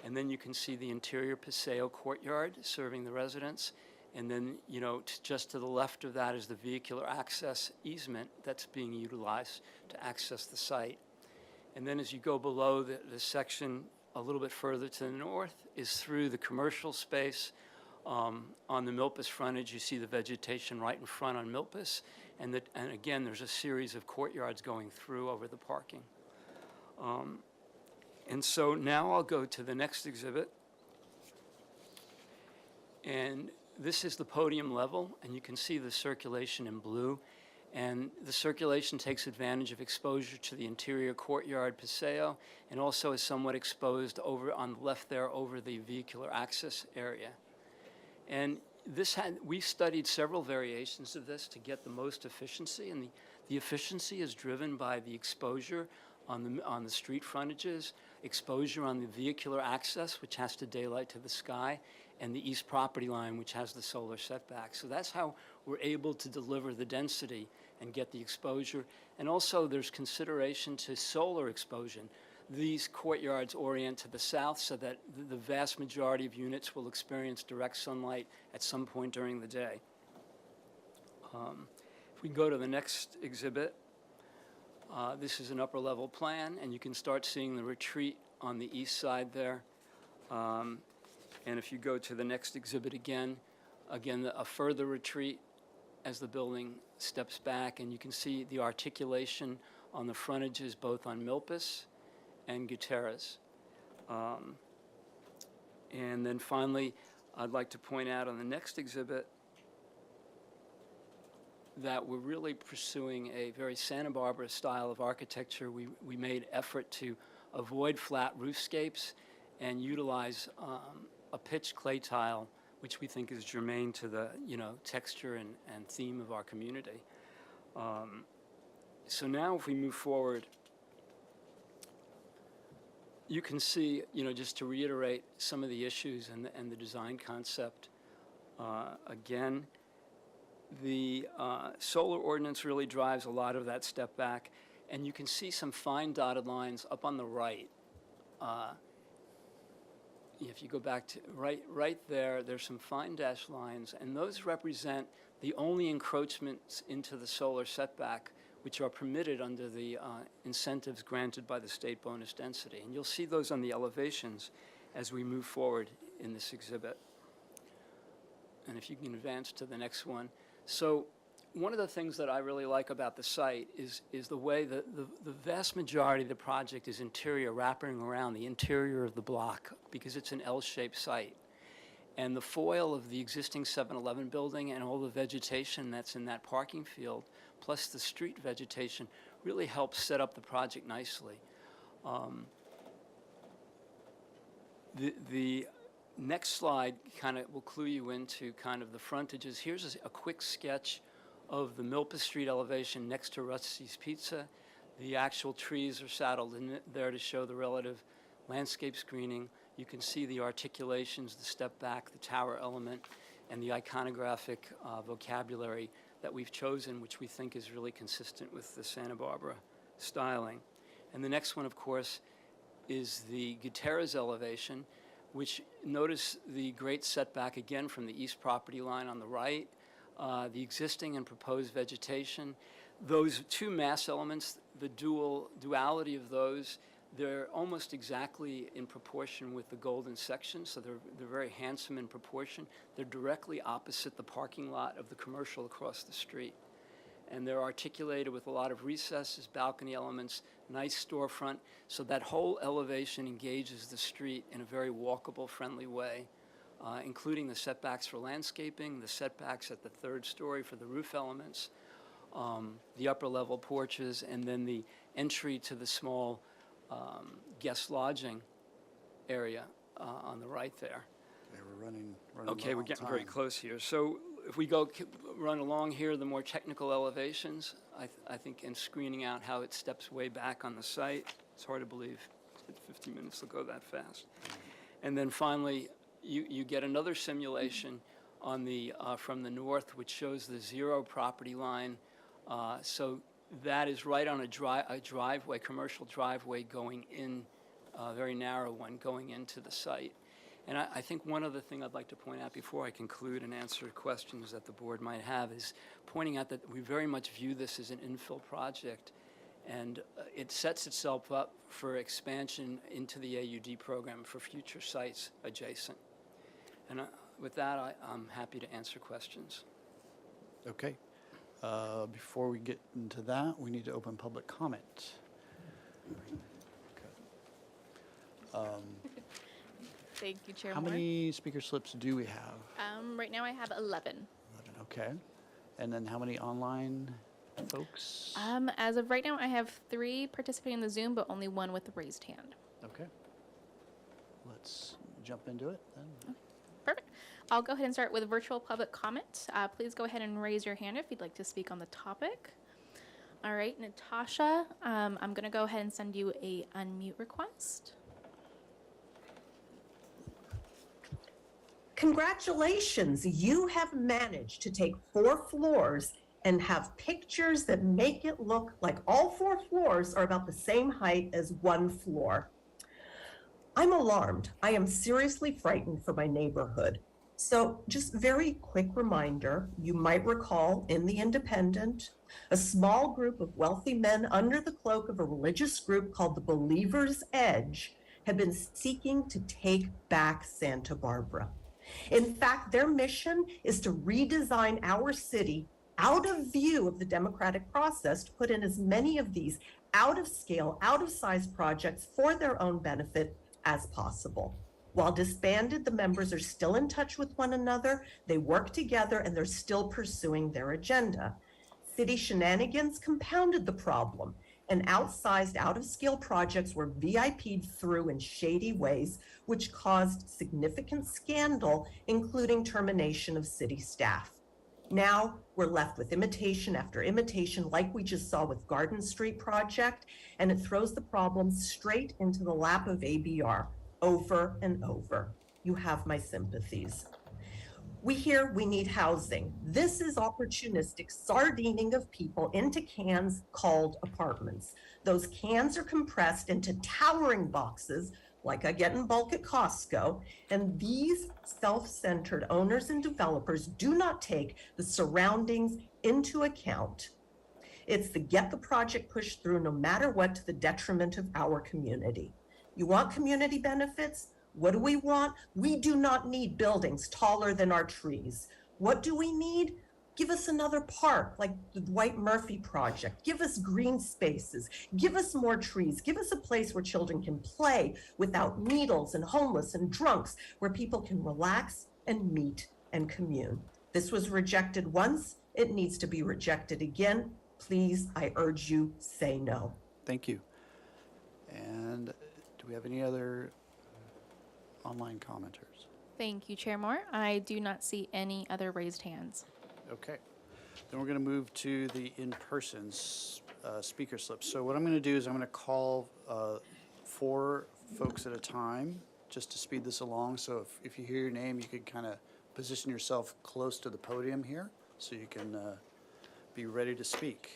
And then you can see the interior Paseo courtyard serving the residents. And then, you know, just to the left of that is the vehicular access easement that's being utilized to access the site. And then as you go below, the section a little bit further to the north is through the commercial space. On the Milpas frontage, you see the vegetation right in front on Milpas. And again, there's a series of courtyards going through over the parking. And so now I'll go to the next exhibit. And this is the podium level, and you can see the circulation in blue. And the circulation takes advantage of exposure to the interior courtyard Paseo, and also is somewhat exposed over on the left there over the vehicular access area. And we studied several variations of this to get the most efficiency, and the efficiency is driven by the exposure on the street frontages, exposure on the vehicular access, which has to daylight to the sky, and the east property line, which has the solar setback. So that's how we're able to deliver the density and get the exposure. And also there's consideration to solar exposure. These courtyards orient to the south so that the vast majority of units will experience direct sunlight at some point during the day. If we can go to the next exhibit, this is an upper level plan, and you can start seeing the retreat on the east side there. And if you go to the next exhibit again, a further retreat as the building steps back, and you can see the articulation on the frontages both on Milpas and Gutierrez. And then finally, I'd like to point out on the next exhibit that we're really pursuing a very Santa Barbara style of architecture. We made effort to avoid flat roofscapes and utilize a pitched clay tile, which we think is germane to the texture and theme of our community. So now if we move forward, you can see, just to reiterate some of the issues and the design concept. Again, the solar ordinance really drives a lot of that step back, and you can see some fine dotted lines up on the right. If you go back to right there, there's some fine dashed lines, and those represent the only encroachments into the solar setback which are permitted under the incentives granted by the state bonus density. And you'll see those on the elevations as we move forward in this exhibit. And if you can advance to the next one. So one of the things that I really like about the site is the way that the vast majority of the project is interior, wrapping around the interior of the block, because it's an L-shaped site. And the foil of the existing 7-Eleven building and all the vegetation that's in that parking field, plus the street vegetation, really helps set up the project nicely. The next slide kind of will clue you into kind of the frontages. Here's a quick sketch of the Milpas Street elevation next to Rusty's Pizza. The actual trees are saddled in there to show the relative landscape screening. You can see the articulations, the step back, the tower element, and the iconographic vocabulary that we've chosen, which we think is really consistent with the Santa Barbara styling. And the next one, of course, is the Gutierrez elevation, which notice the great setback again from the east property line on the right, the existing and proposed vegetation. Those two mass elements, the duality of those, they're almost exactly in proportion with the golden section, so they're very handsome in proportion. They're directly opposite the parking lot of the commercial across the street. And they're articulated with a lot of recesses, balcony elements, nice storefront, so that whole elevation engages the street in a very walkable, friendly way, including the setbacks for landscaping, the setbacks at the third story for the roof elements, the upper level porches, and then the entry to the small guest lodging area on the right there. Okay, we're running Okay, low we're on getting very time. close here. So if we run along here, the more technical elevations, I think, and screening out how it steps way back on the site. It's hard to believe 50 minutes will go that fast. And then finally, you get another simulation on the from the north, which shows the zero property line. So that is right on a driveway, commercial driveway going in, a very narrow one going into the site. And I think one other thing I'd like to point out before I conclude and answer questions that the board might have is pointing out that we very much view this as an infill project, and it sets itself up for expansion into the AUD program for future sites adjacent. And with that, I'm happy to answer questions. Okay. Before we get into that, we need to open public comment. Thank you, Chair How Moore. many speaker slips do we have? Right now I have 11. 11, okay. And then how many online folks? As of right now, I have 3 participating in the Zoom, but only 1 with a raised hand. Okay. Let's jump into it then. Perfect. I'll go ahead and start with virtual public comment. Please go ahead and raise your hand if you'd like to speak on the topic. All right, Natasha, I'm going to go ahead and send you a unmute request. Congratulations, you have managed to take 4 floors and have pictures that make it look like all 4 floors are about the same height as 1 floor. I'm alarmed. I am seriously frightened for my neighborhood. So just very quick reminder, you might recall in The Independent, a small group of wealthy men under the cloak of a religious group called the Believer's Edge have been seeking to take back Santa Barbara. In fact, their mission is to redesign our city out of view of the democratic process to put in as many of these out of scale, out of size projects for their own benefit as possible. While disbanded, the members are still in touch with one another, they work together, and they're still pursuing their agenda. City shenanigans compounded the problem, and outsized, out-of-scale projects were VIP'd through in shady ways, which caused significant scandal, including termination of city staff. Now we're left with imitation after imitation, like we just saw with Garden Street project, and it throws the problem straight into the lap of ABR, over and over. You have my sympathies. We hear we need housing. This is opportunistic sardining of people into cans called apartments. Those cans are compressed into towering boxes like I get in bulk at Costco, and these self-centered owners and developers do not take the surroundings into account. It's the get the project pushed through no matter what to the detriment of our community. You want community benefits? What do we want? We do not need buildings taller than our trees. What do we need? Give us another park like the Dwight Murphy project. Give us green spaces. Give us more trees. Give us a place where children can play without needles and homeless and drunks, where people can relax and meet and commune. This was rejected once. It needs to be rejected again. Please, I urge you, say no. Thank you. And do we have any other online commenters? Thank you, Chair Moore. I do not see any other raised hands. Okay. Then we're going to move to the in-person speaker slips. So what I'm going to do is I'm going to call 4 folks at a time just to speed this along. So if you hear your name, you could kind of position yourself close to the podium here so you can be ready to speak.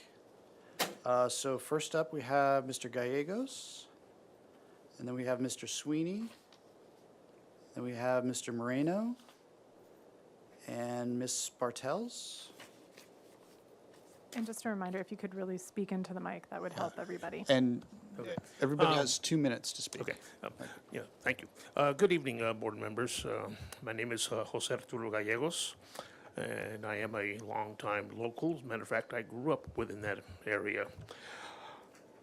So first up, we have Mr. Gallegos, and then we have Mr. Sweeney, then we have Mr. Moreno, and Ms. Bartels. And just a reminder, if you could really speak into the mic, that would help everybody. And everybody has 2 minutes to speak. Okay. Yeah, thank you. Good evening, board members. My name is Jose Arturo Gallegos, and I am a longtime local. As a matter of fact, I grew up within that area.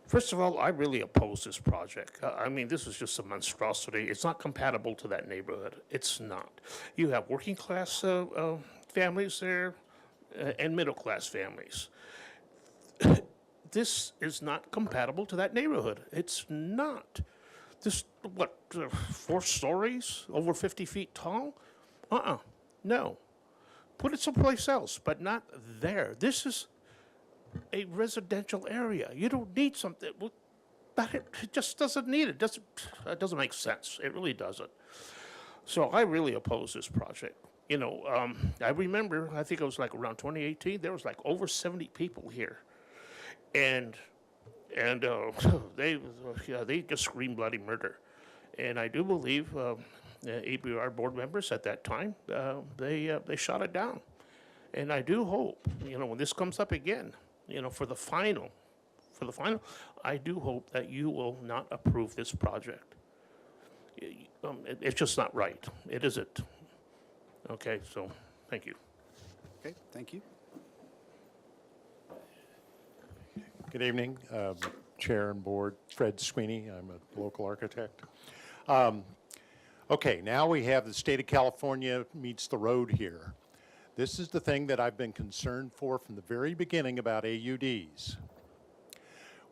First of all, I really oppose this project. I mean, this is just a monstrosity. It's not compatible to that neighborhood. It's not. You have working class families there and middle class families. This is not compatible to that neighborhood. It's not. This, 4 stories, over 50 feet tall? No. Put it someplace else, but not there. This is a residential area. You don't need something, but it just doesn't need it. It doesn't make sense. It really doesn't. So I really oppose this project. You know, I remember, I think it was like around 2018, there was like over 70 people here. And they just screamed bloody murder. And I do believe ABR board members at that time, they shot it down. And I do hope, you know, when this comes up again, you know, for the final, I do hope that you will not approve this project. It's just not right. It isn't. Okay, so thank you. Okay, thank you. Good evening, Chair and Board. Fred Sweeney, I'm a local architect. Okay, now we have the state of California meets the road here. This is the thing that I've been concerned for from the very beginning about AUDs.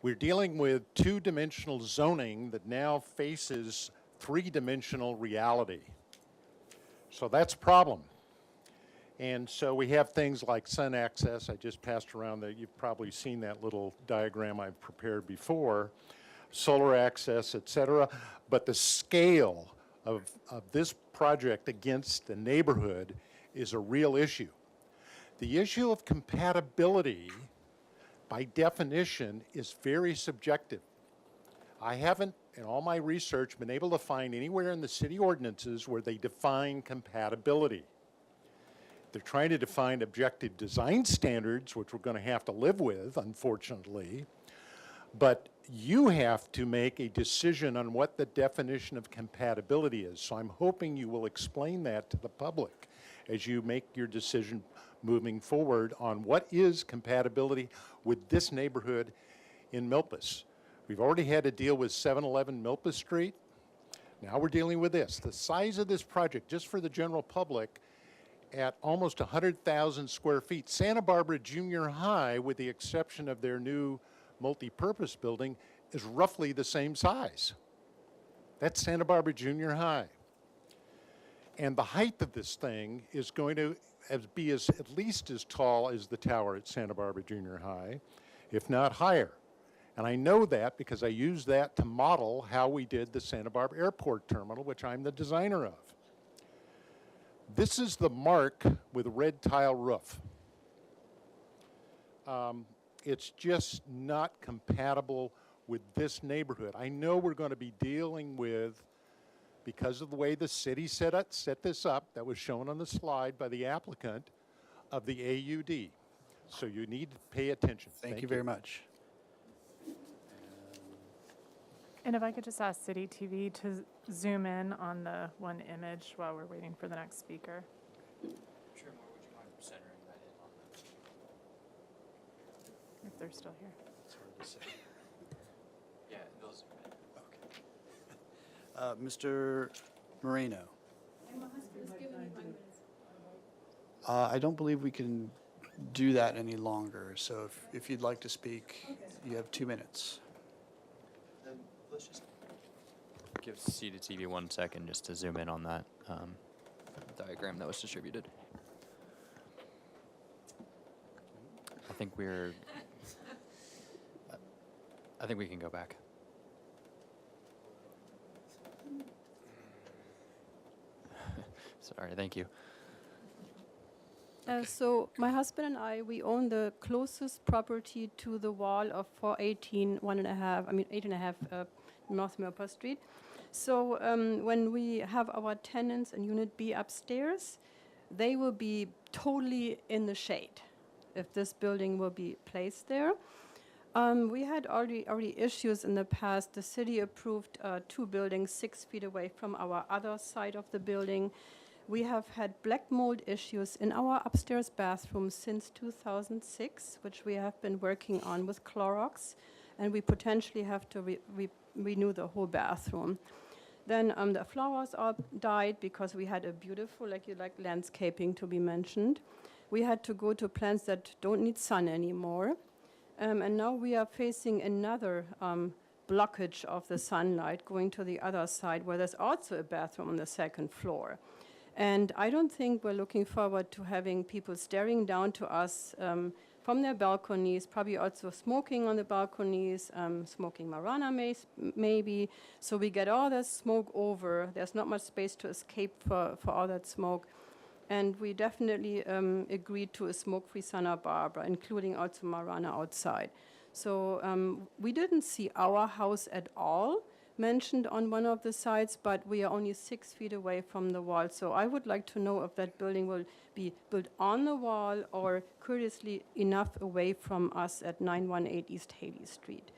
We're dealing with 2-dimensional zoning that now faces 3-dimensional reality. So that's a problem. And so we have things like sun access. I just passed around that. You've probably seen that little diagram I've prepared before. Solar access, et cetera. But the scale of this project against the neighborhood is a real issue. The issue of compatibility, by definition, is very subjective. I haven't, in all my research, been able to find anywhere in the city ordinances where they define compatibility. They're trying to define objective design standards, which we're going to have to live with, unfortunately. But you have to make a decision on what the definition of compatibility is. So I'm hoping you will explain that to the public as you make your decision moving forward on what is compatibility with this neighborhood in Milpas. We've already had to deal with 711 Milpas Street. Now we're dealing with this. The size of this project, just for the general public, at almost 100,000 square feet. Santa Barbara Junior High, with the exception of their new multi-purpose building, is roughly the same size. That's Santa Barbara Junior High. And the height of this thing is going to be at least as tall as the tower at Santa Barbara Junior High, if not higher. And I know that because I used that to model how we did the Santa Barbara Airport Terminal, which I'm the designer of. This is the mark with red tile roof. It's just not compatible with this neighborhood. I know we're going to be dealing with, because of the way the city set this up, that was shown on the slide by the applicant, of the AUD. So you need to pay attention. Thank you very much. And if I could just ask City TV to zoom in on the one image while we're waiting for the next speaker. Chair Moore, would you mind centering that in on the... If they're still here. It's hard to say. Yeah, they'll zoom in. Okay. Mr. Moreno. I don't believe we can do that any longer. So if you'd like to speak, you have 2 minutes. Then let's just Give C to TV 1 second just to zoom in on that diagram that was distributed. I think we can go back. Sorry, thank you. So my husband and I, we own the closest property to the wall of 418, 8.5 North Milpas Street. So when we have our tenants in Unit B upstairs, they will be totally in the shade if this building will be placed there. We had already issues in the past. The city approved 2 buildings 6 feet away from our other side of the building. We have had black mold issues in our upstairs bathroom since 2006, which we have been working on with Clorox, and we potentially have to renew the whole bathroom. Then the flowers all died because we had a beautiful, like landscaping to be mentioned. We had to go to plants that don't need sun anymore. And now we are facing another blockage of the sunlight going to the other side where there's also a bathroom on the 2nd floor. And I don't think we're looking forward to having people staring down to us from their balconies, probably also smoking on the balconies, smoking marijuana maybe. So we get all that smoke over. There's not much space to escape for all that smoke. And we definitely agreed to a smoke-free Santa Barbara, including also marijuana outside. So we didn't see our house at all mentioned on one of the sites, but we are only 6 feet away from the wall. So I would like to know if that building will be built on the wall or courteously enough away from us at 918 East Haley Street.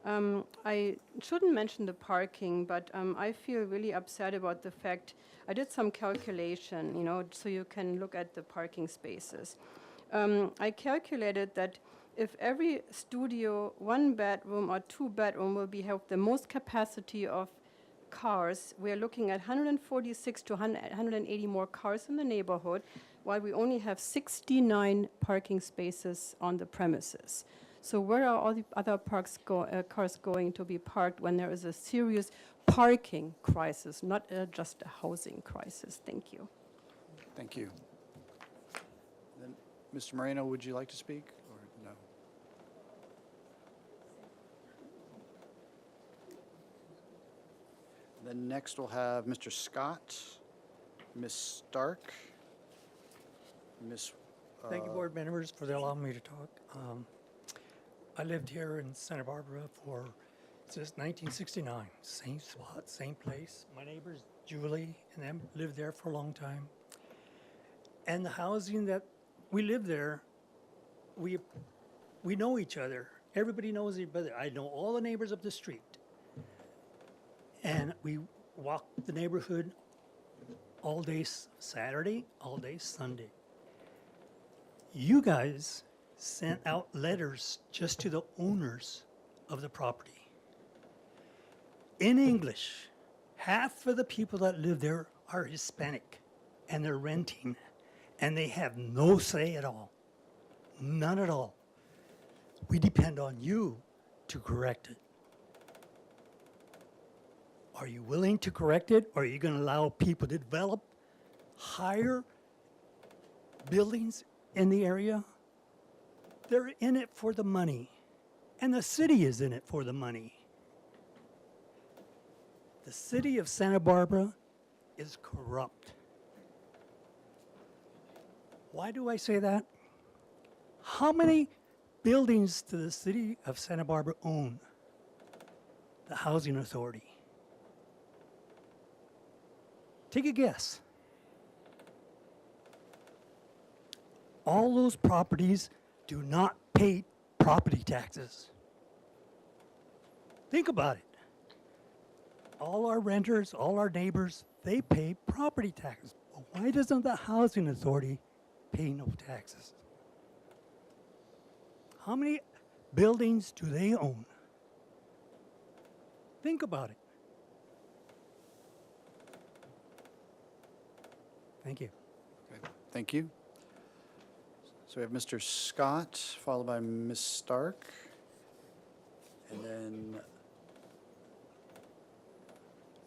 I shouldn't mention the parking, but I feel really upset about the fact, I did some calculation, so you can look at the parking spaces. I calculated that if every studio, 1 bedroom or 2 bedroom will have the most capacity of cars, we are looking at 146 to 180 more cars in the neighborhood, while we only have 69 parking spaces on the premises. So where are all the other cars going to be parked when there is a serious parking crisis, not just a housing crisis? Thank you. Thank you. Then, Mr. Moreno, would you like to speak or no? Then next we'll have Mr. Scott, Ms. Stark, Ms. Thank you, board members, for allowing me to talk. I lived here in Santa Barbara since 1969. Same spot, same place. My neighbors, Julie, and them lived there for a long time. And the housing that we live there, we know each other. Everybody knows each other. I know all the neighbors up the street. And we walk the neighborhood all day Saturday, all day Sunday. You guys sent out letters just to the owners of the property in English. Half of the people that live there are Hispanic and they're renting and they have no say at all. None at all. We depend on you to correct it. Are you willing to correct it, or are you going to allow people to develop higher buildings in the area? They're in it for the money, and the city is in it for the money. The city of Santa Barbara is corrupt. Why do I say that? How many buildings does the city of Santa Barbara own? The Housing Authority. Take a guess. All those properties do not pay property taxes. Think about it. All our renters, all our neighbors, they pay property taxes. Well, why doesn't the Housing Authority pay no taxes? How many buildings do they own? Think about it. Thank you. Okay, thank you. So we have Mr. Scott, followed by Ms. Stark, and then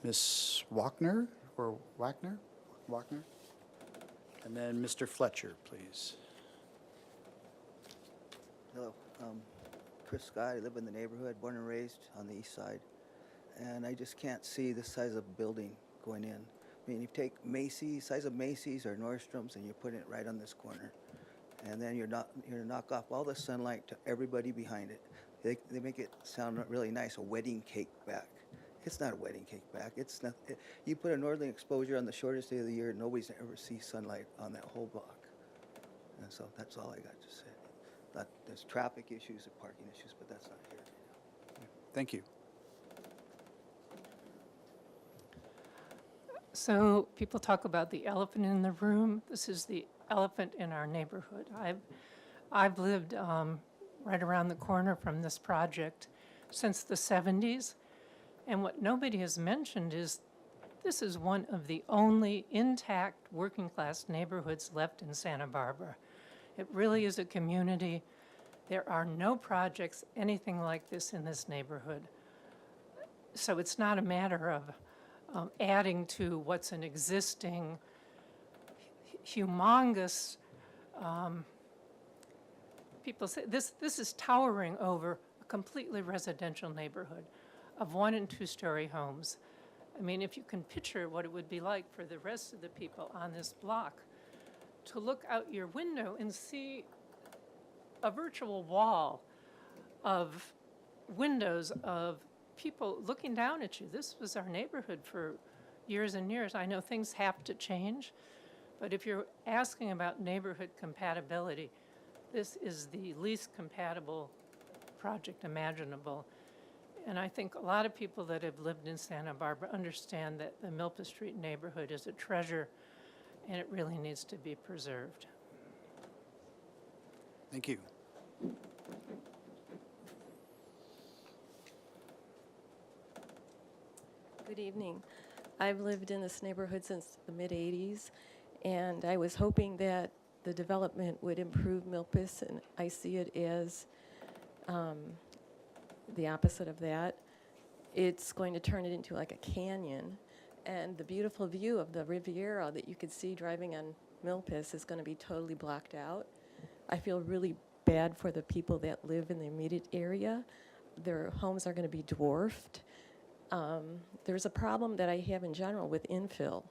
Ms. Wagner, or Wagner? Wagner? And then Mr. Fletcher, please. Hello, Chris Scott. I live in the neighborhood, born and raised on the east side. And I just can't see the size of a building going in. I mean, you take Macy's, size of Macy's or Nordstrom's, and you put it right on this corner. And then you're gonna knock off all the sunlight to everybody behind it. They make it sound really nice, a wedding cake back. It's not a wedding cake back. It's not. You put a northern exposure on the shortest day of the year, nobody's ever see sunlight on that whole block. And so that's all I got to say. There's traffic issues and parking issues, but that's not here. Thank you. So people talk about the elephant in the room. This is the elephant in our neighborhood. I've lived right around the corner from this project since the 70s. And what nobody has mentioned is this is one of the only intact working class neighborhoods left in Santa Barbara. It really is a community. There are no projects, anything like this in this neighborhood. So it's not a matter of adding to what's an existing humongous, people say, this is towering over a completely residential neighborhood of 1- and 2-story homes. I mean, if you can picture what it would be like for the rest of the people on this block to look out your window and see a virtual wall of windows of people looking down at you. This was our neighborhood for years and years. I know things have to change, but if you're asking about neighborhood compatibility, this is the least compatible project imaginable. And I think a lot of people that have lived in Santa Barbara understand that the Milpas Street neighborhood is a treasure and it really needs to be preserved. Thank you. Good evening. I've lived in this neighborhood since the mid-'80s, and I was hoping that the development would improve Milpas, and I see it as the opposite of that. It's going to turn it into like a canyon, and the beautiful view of the Riviera that you could see driving on Milpas is going to be totally blocked out. I feel really bad for the people that live in the immediate area. Their homes are going to be dwarfed. There's a problem that I have in general with infill.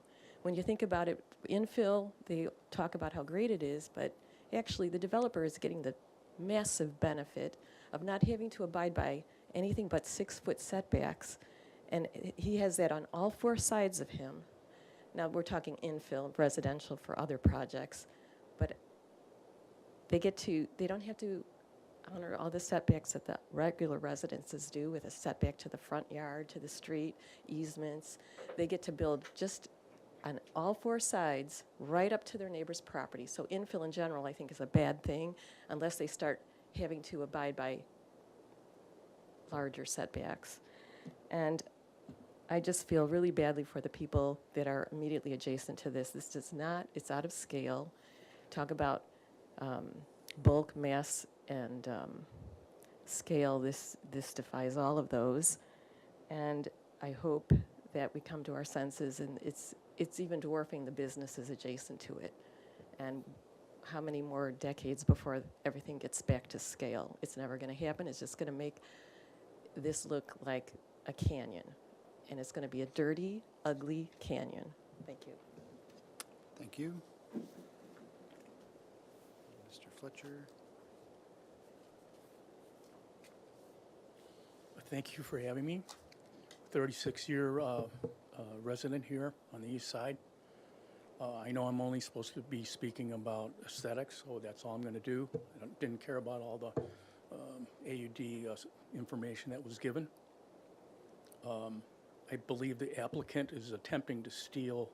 When you think about it, infill, they talk about how great it is, but actually the developer is getting the massive benefit of not having to abide by anything but 6-foot setbacks. And he has that on all 4 sides of him. Now we're talking infill, residential for other projects, but they don't have to honor all the setbacks that the regular residences do with a setback to the front yard, to the street, easements. They get to build just on all 4 sides right up to their neighbor's property. So infill in general, I think, is a bad thing unless they start having to abide by larger setbacks. And I just feel really badly for the people that are immediately adjacent to this. This does not, it's out of scale. Talk about bulk, mass, and scale. This defies all of those. And I hope that we come to our senses, and it's even dwarfing the businesses adjacent to it. And how many more decades before everything gets back to scale? It's never going to happen. It's just going to make this look like a canyon. And it's going to be a dirty, ugly canyon. Thank you. Thank you. Mr. Fletcher. Thank you for having me. 36-year resident here on the east side. I know I'm only supposed to be speaking about aesthetics, so that's all I'm going to do. I didn't care about all the AUD information that was given. I believe the applicant is attempting to steal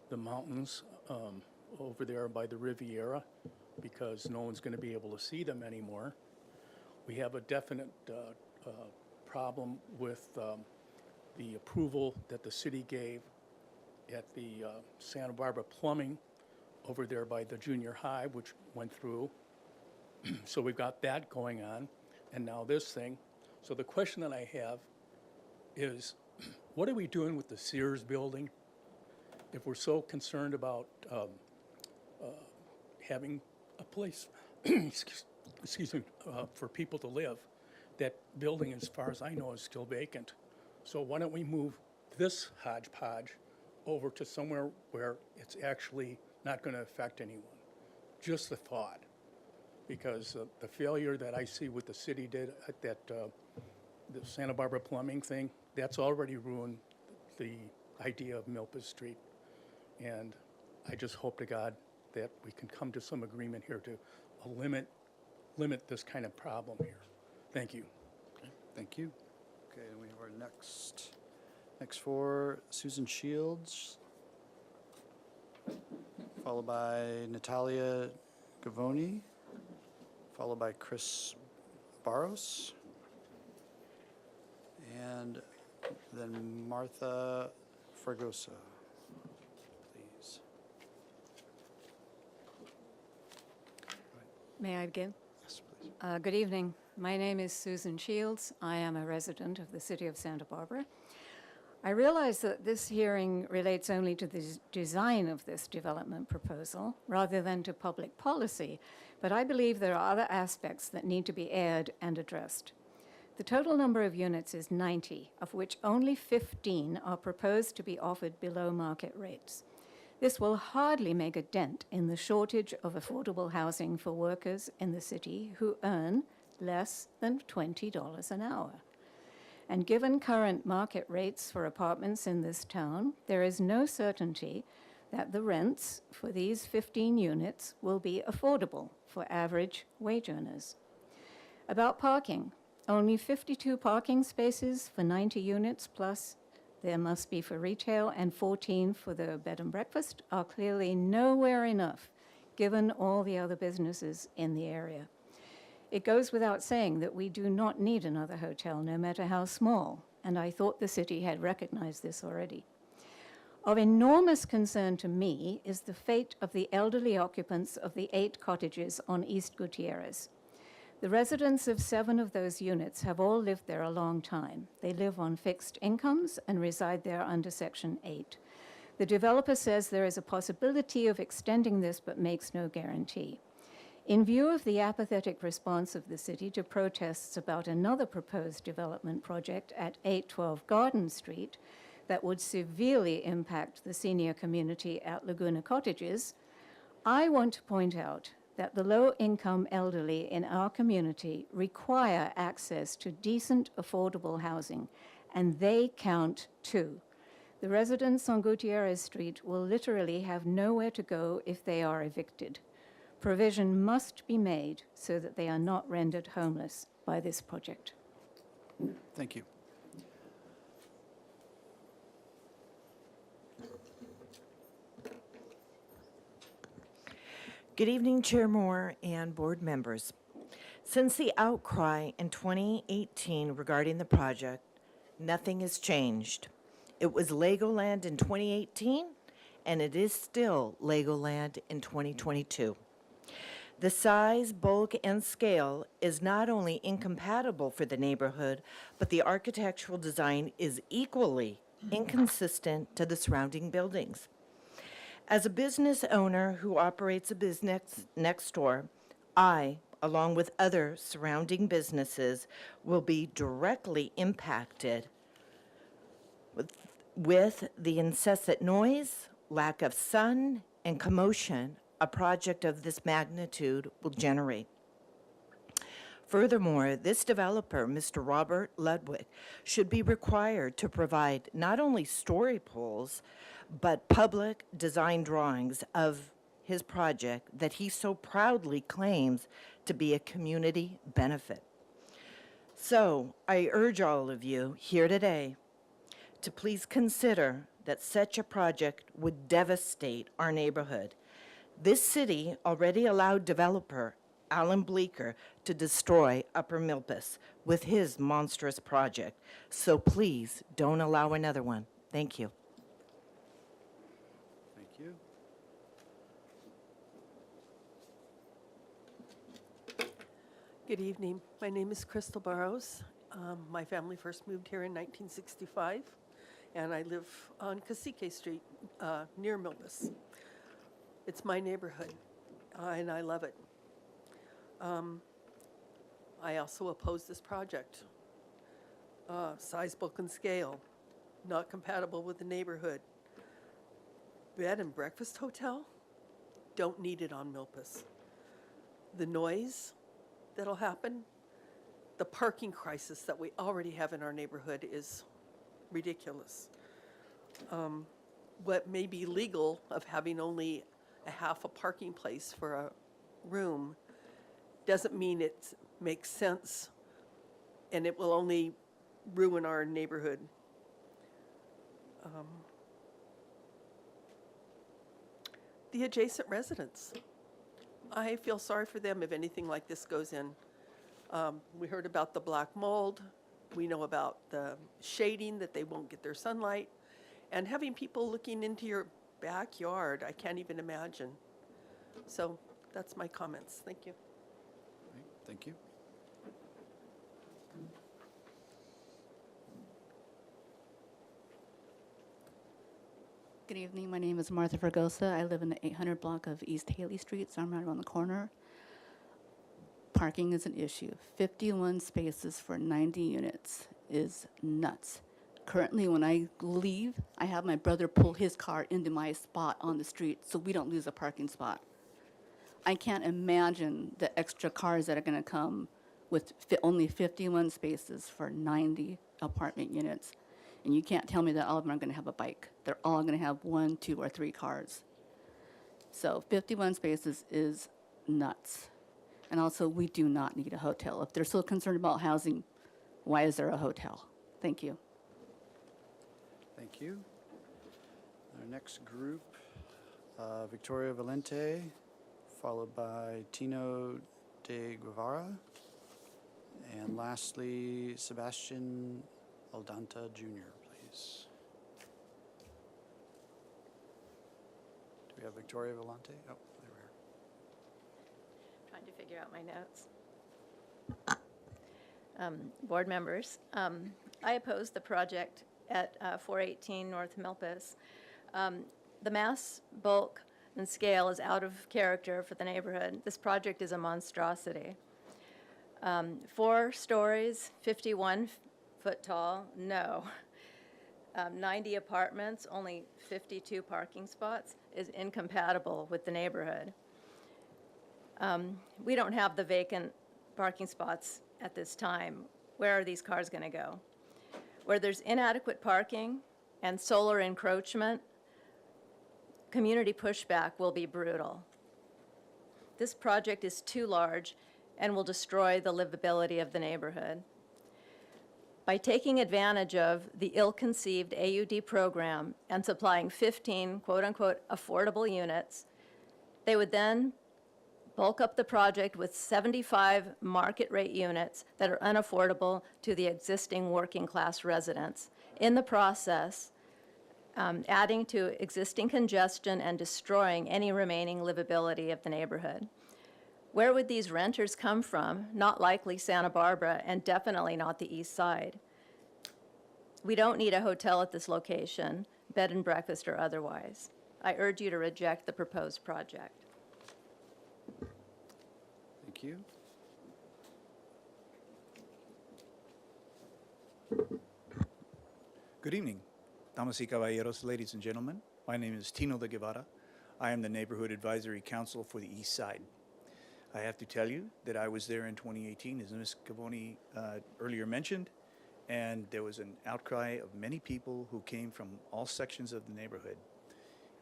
the mountains over there by the Riviera because no one's going to be able to see them anymore. We have a definite problem with the approval that the city gave at the Santa Barbara Plumbing over there by the junior high, which went through. So we've got that going on, and now this thing. So the question that I have is, what are we doing with the Sears building? If we're so concerned about having a place, excuse me, for people to live, that building, as far as I know, is still vacant. So why don't we move this hodgepodge over to somewhere where it's actually not going to affect anyone? Just the thought. Because the failure that I see what the city did at that, the Santa Barbara plumbing thing, that's already ruined the idea of Milpas Street. And I just hope to God that we can come to some agreement here to limit this kind of problem here. Thank you. Thank you. Okay, and we have our next four, Susan Shields, followed by Natalia Gavoni, followed by Chris Barros, and then Martha Fragosa, please. May I begin? Yes, please. Good evening. My name is Susan Shields. I am a resident of the city of Santa Barbara. I realize that this hearing relates only to the design of this development proposal rather than to public policy, but I believe there are other aspects that need to be aired and addressed. The total number of units is 90, of which only 15 are proposed to be offered below market rates. This will hardly make a dent in the shortage of affordable housing for workers in the city who earn less than $20 an hour. And given current market rates for apartments in this town, there is no certainty that the rents for these 15 units will be affordable for average wage earners. About parking, only 52 parking spaces for 90 units, plus there must be for retail, and 14 for the bed and breakfast, are clearly nowhere enough given all the other businesses in the area. It goes without saying that we do not need another hotel, no matter how small, and I thought the city had recognized this already. Of enormous concern to me is the fate of the elderly occupants of the 8 cottages on East Gutierrez. The residents of 7 of those units have all lived there a long time. They live on fixed incomes and reside there under Section 8. The developer says there is a possibility of extending this, but makes no guarantee. In view of the apathetic response of the city to protests about another proposed development project at 812 Garden Street that would severely impact the senior community at Laguna Cottages, I want to point out that the low-income elderly in our community require access to decent, affordable housing, and they count too. The residents on Gutierrez Street will literally have nowhere to go if they are evicted. Provision must be made so that they are not rendered homeless by this project. Thank you. Good evening, Chair Moore and board members. Since the outcry in 2018 regarding the project, nothing has changed. It was Legoland in 2018, and it is still Legoland in 2022. The size, bulk, and scale is not only incompatible for the neighborhood, but the architectural design is equally inconsistent to the surrounding buildings. As a business owner who operates a business next door, I, along with other surrounding businesses, will be directly impacted with the incessant noise, lack of sun, and commotion a project of this magnitude will generate. Furthermore, this developer, Mr. Robert Ludwig, should be required to provide not only story poles, but public design drawings of his project that he so proudly claims to be a community benefit. So I urge all of you here today to please consider that such a project would devastate our neighborhood. This city already allowed developer Alan Bleeker to destroy Upper Milpas with his monstrous project. So please don't allow another one. Thank you. Thank you. Good evening. My name is Crystal Burrows. My family first moved here in 1965, and I live on Cacique Street, near Milpas. It's my neighborhood, and I love it. I also oppose this project. Size, bulk, and scale, not compatible with the neighborhood. Bed and breakfast hotel, don't need it on Milpas. The noise that'll happen, the parking crisis that we already have in our neighborhood is ridiculous. What may be legal of having only a half a parking place for a room doesn't mean it makes sense, and it will only ruin our neighborhood. The adjacent residents, I feel sorry for them if anything like this goes in. We heard about the black mold. We know about the shading, that they won't get their sunlight. And having people looking into your backyard, I can't even imagine. So that's my comments. Thank you. Right, thank you. Good evening. My name is Martha Vergosa. I live in the 800 block of East Haley Street, so I'm right around the corner. Parking is an issue. 51 spaces for 90 units is nuts. Currently, when I leave, I have my brother pull his car into my spot on the street so we don't lose a parking spot. I can't imagine the extra cars that are going to come with only 51 spaces for 90 apartment units. And you can't tell me that all of them are going to have a bike. They're all going to have 1, 2, or 3 cars. So 51 spaces is nuts. And also, we do not need a hotel. If they're so concerned about housing, why is there a hotel? Thank you. Thank you. Our next group, Victoria Valente, followed by Tino de Guevara, and lastly, Sebastian Aldanta Jr., please. Do we have Victoria Valente? Oh, there we are. Trying to figure out my notes. Board members, I oppose the project at 418 North Milpas. The mass, bulk, and scale is out of character for the neighborhood. This project is a monstrosity. 4 stories, 51 foot tall, no. 90 apartments, only 52 parking spots is incompatible with the neighborhood. We don't have the vacant parking spots at this time. Where are these cars going to go? Where there's inadequate parking and solar encroachment, community pushback will be brutal. This project is too large and will destroy the livability of the neighborhood. By taking advantage of the ill-conceived AUD program and supplying 15 quote-unquote affordable units, they would then bulk up the project with 75 market rate units that are unaffordable to the existing working class residents. In the process, adding to existing congestion and destroying any remaining livability of the neighborhood. Where would these renters come from? Not likely Santa Barbara, and definitely not the east side. We don't need a hotel at this location, bed and breakfast or otherwise. I urge you to reject the proposed project. Thank you. Good evening, damas y caballeros, ladies and gentlemen. My name is Tino de Guevara. I am the Neighborhood Advisory Council for the East Side. I have to tell you that I was there in 2018, as Ms. Cavoni earlier mentioned, and there was an outcry of many people who came from all sections of the neighborhood.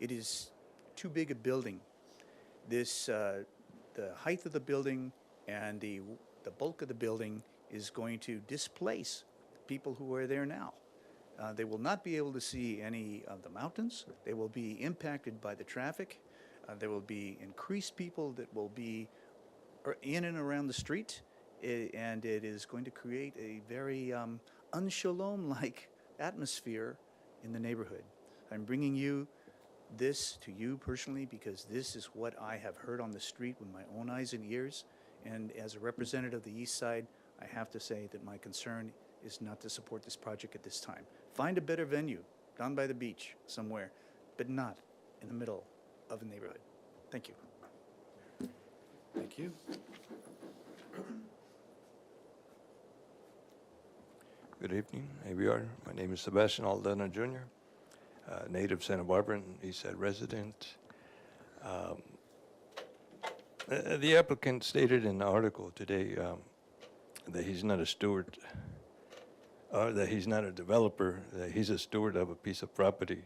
It is too big a building. The height of the building and the bulk of the building is going to displace people who are there now. They will not be able to see any of the mountains. They will be impacted by the traffic. There will be increased people that will be in and around the street, and it is going to create a very unshalom-like atmosphere in the neighborhood. I'm bringing this to you personally because this is what I have heard on the street with my own eyes and ears, and as a representative of the East Side, I have to say that my concern is not to support this project at this time. Find a better venue. down by the beach somewhere, but not in the middle of a neighborhood. Thank you. Thank you. Good evening, ABR. My name is Sebastian Aldana Jr., native Santa Barbara and East Side resident. The applicant stated in the article today that he's not a steward, or that he's not a developer, that he's a steward of a piece of property.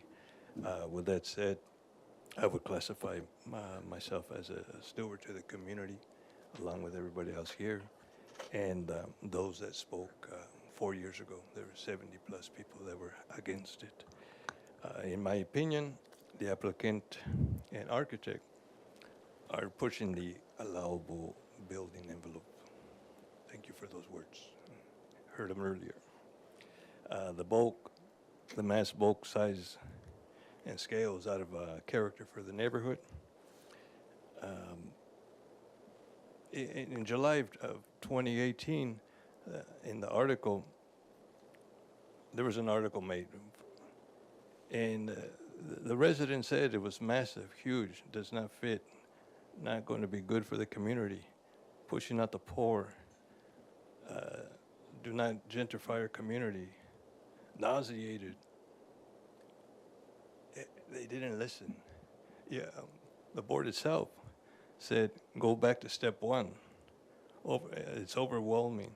With that said, I would classify myself as a steward to the community, along with everybody else here, and those that spoke 4 years ago. There were 70 plus people that were against it. In my opinion, the applicant and architect are pushing the allowable building envelope. Thank you for those words. Heard them earlier. The mass bulk size and scale is out of character for the neighborhood. In July of 2018, in the article, there was an article made, and the resident said it was massive, huge, does not fit, not going to be good for the community, pushing out the poor, do not gentrify our community, nauseated. They didn't listen. Yeah, the board itself said, go back to step one. It's overwhelming.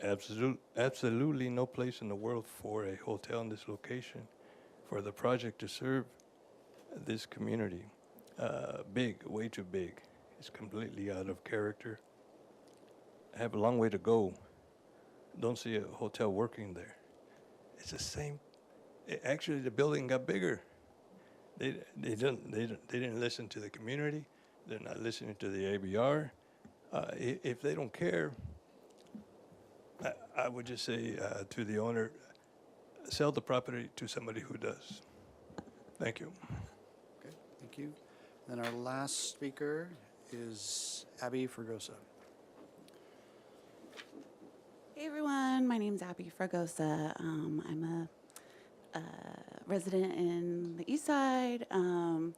Absolutely no place in the world for a hotel in this location, for the project to serve this community. Big, way too big. It's completely out of character. I have a long way to go. Don't see a hotel working there. It's the same. Actually, the building got bigger. They didn't listen to the community. They're not listening to the ABR. If they don't care, I would just say to the owner, sell the property to somebody who does. Thank you. Okay, thank you. Then our last speaker is Abby Fregosa. Hey everyone, my name's Abby Fregosa. I'm a resident in the East Side, and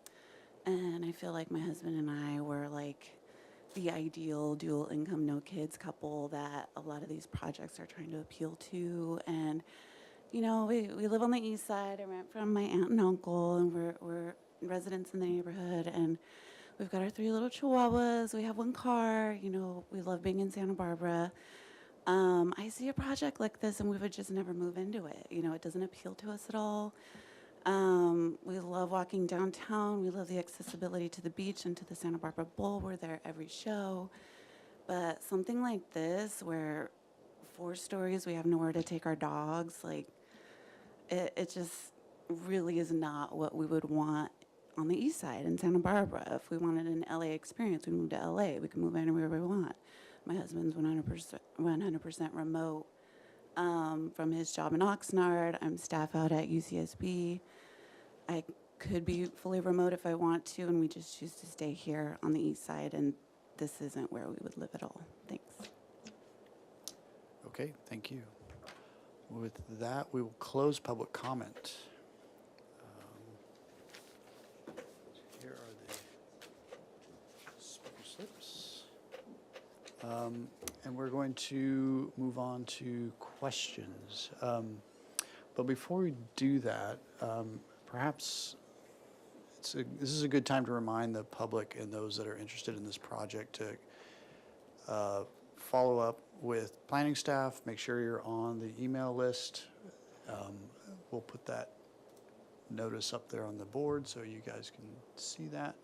I feel like my husband and I were like the ideal dual income, no kids couple that a lot of these projects are trying to appeal to. And you know, we live on the East Side. I rent from my aunt and uncle, and we're residents in the neighborhood, and we've got our 3 little chihuahuas. We have 1 car. You know, we love being in Santa Barbara. I see a project like this and we would just never move into it. You know, it doesn't appeal to us at all. We love walking downtown. We love the accessibility to the beach and to the Santa Barbara Bowl. We're there every show. But something like this, where 4 stories, we have nowhere to take our dogs, like, it just really is not what we would want on the East Side in Santa Barbara. If we wanted an LA experience, we move to LA. We can move anywhere we want. My husband's 100% remote from his job in Oxnard. I'm staff out at UCSB. I could be fully remote if I want to, and we just choose to stay here on the East Side, and this isn't where we would live at all. Thanks. Okay, thank you. With that, we will close public comment. Here are the speaker slips. And we're going to move on to questions. But before we do that, perhaps this is a good time to remind the public and those that are interested in this project to follow up with planning staff, make sure you're on the email list. We'll put that notice up there on the board so you guys can see that.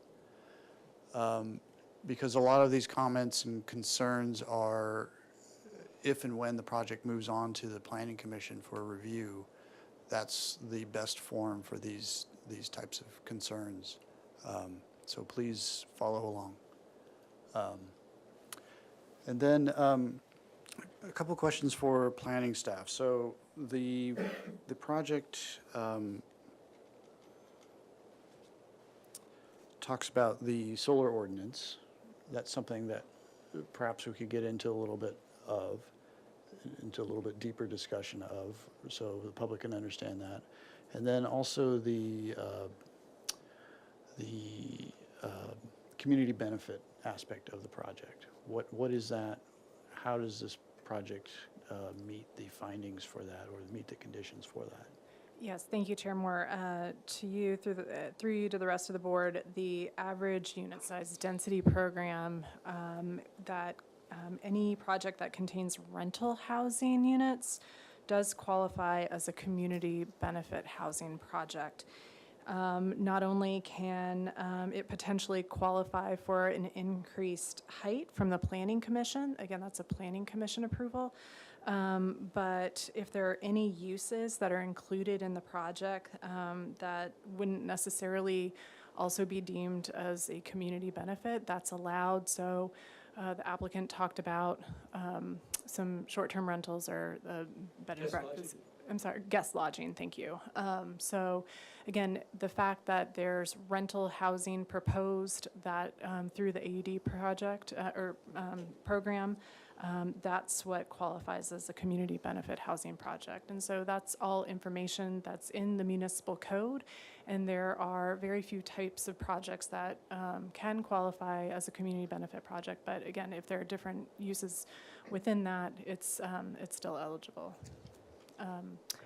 Because a lot of these comments and concerns are if and when the project moves on to the Planning Commission for review, that's the best forum for these types of concerns. So please follow along. And then a couple questions for planning staff. So the project talks about the solar ordinance. That's something that perhaps we could get into a little bit deeper discussion of, so the public can understand that. And then also the community benefit aspect of the project. What is that? How does this project meet the findings for that, or meet the conditions for that? Yes, thank you, Chair Moore. To you, through you to the rest of the board, the average unit size density program that any project that contains rental housing units does qualify as a community benefit housing project. Not only can it potentially qualify for an increased height from the Planning Commission, again, that's a Planning Commission approval, but if there are any uses that are included in the project that wouldn't necessarily also be deemed as a community benefit, that's allowed. So the applicant talked about some short-term rentals or bed and breakfast. I'm sorry, guest lodging, thank you. So again, the fact that there's rental housing proposed that through the AUD project program, that's what qualifies as a community benefit housing project. And so that's all information that's in the municipal code. And there are very few types of projects that can qualify as a community benefit project. But again, if there are different uses within that, it's still eligible.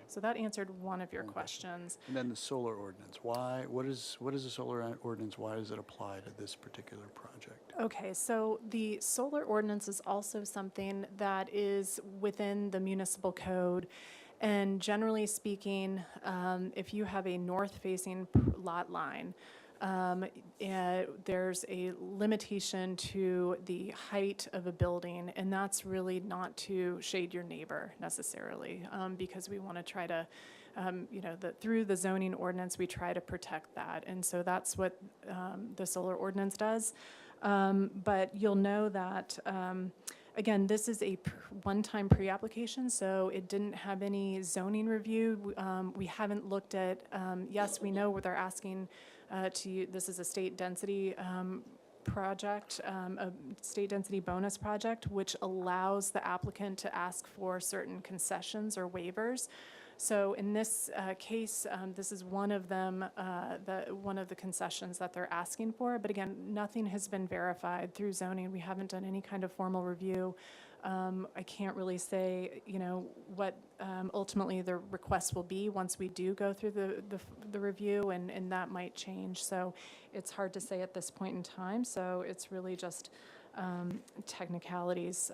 So that answered one of your questions. And then the solar ordinance. Why? What is the solar ordinance? Why does it apply to this particular project? Okay, so the solar ordinance is also something that is within the municipal code. And generally speaking, if you have a north-facing lot line, there's a limitation to the height of a building, and that's really not to shade your neighbor necessarily, because we want to try to, through the zoning ordinance, we try to protect that. And so that's what the solar ordinance does. But you'll know that, again, this is a one-time pre-application, so it didn't have any zoning review. We haven't looked at, yes, we know what they're asking this is a state density project, a state density bonus project, which allows the applicant to ask for certain concessions or waivers. So in this case, this is one of them, one of the concessions that they're asking for. But again, nothing has been verified through zoning. We haven't done any kind of formal review. I can't really say, what ultimately the request will be once we do go through the review, and that might change. So it's hard to say at this point in time. So it's really just technicalities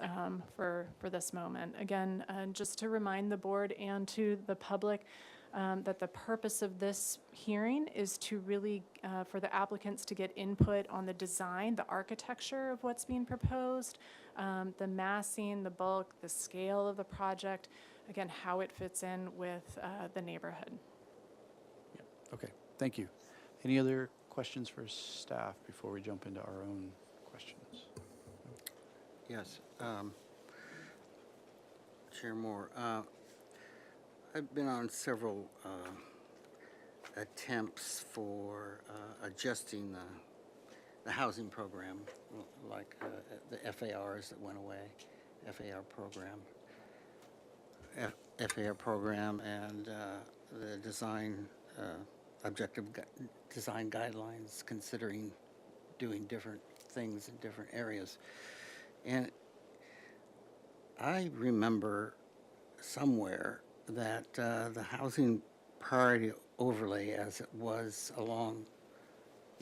for this moment. Again, just to remind the board and to the public that the purpose of this hearing is to really, for the applicants to get input on the design, the architecture of what's being proposed, the massing, the bulk, the scale of the project, again, how it fits in with the neighborhood. Yeah. Okay, thank you. Any other questions for staff before we jump into our own questions? Yes. Chair Moore, I've been on several attempts for adjusting the housing program, like the FARs that went away, FAR program and the design, objective design guidelines, considering doing different things in different areas. And I remember somewhere that the housing priority overlay, as it was along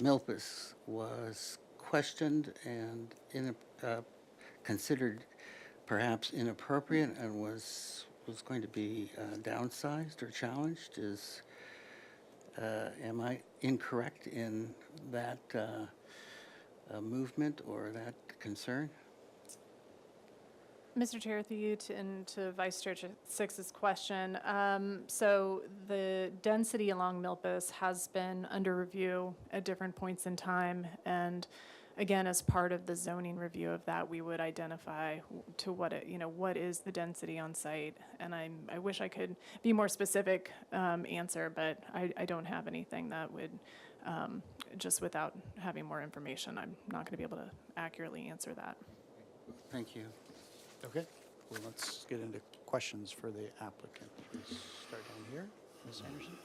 Milpas, was questioned and considered perhaps inappropriate, and was going to be downsized or challenged. Am I incorrect in that movement or that concern? Mr. Chair, through you to Vice Chair Six's question. So the density along Milpas has been under review at different points in time. And again, as part of the zoning review of that, we would identify to what is the density on site. And I wish I could be more specific answer, but I don't have anything that would, just without having more information, I'm not going to be able to accurately answer that. Thank you. Okay, well, let's get into questions for the applicant. Let's start down here. Ms. Anderson?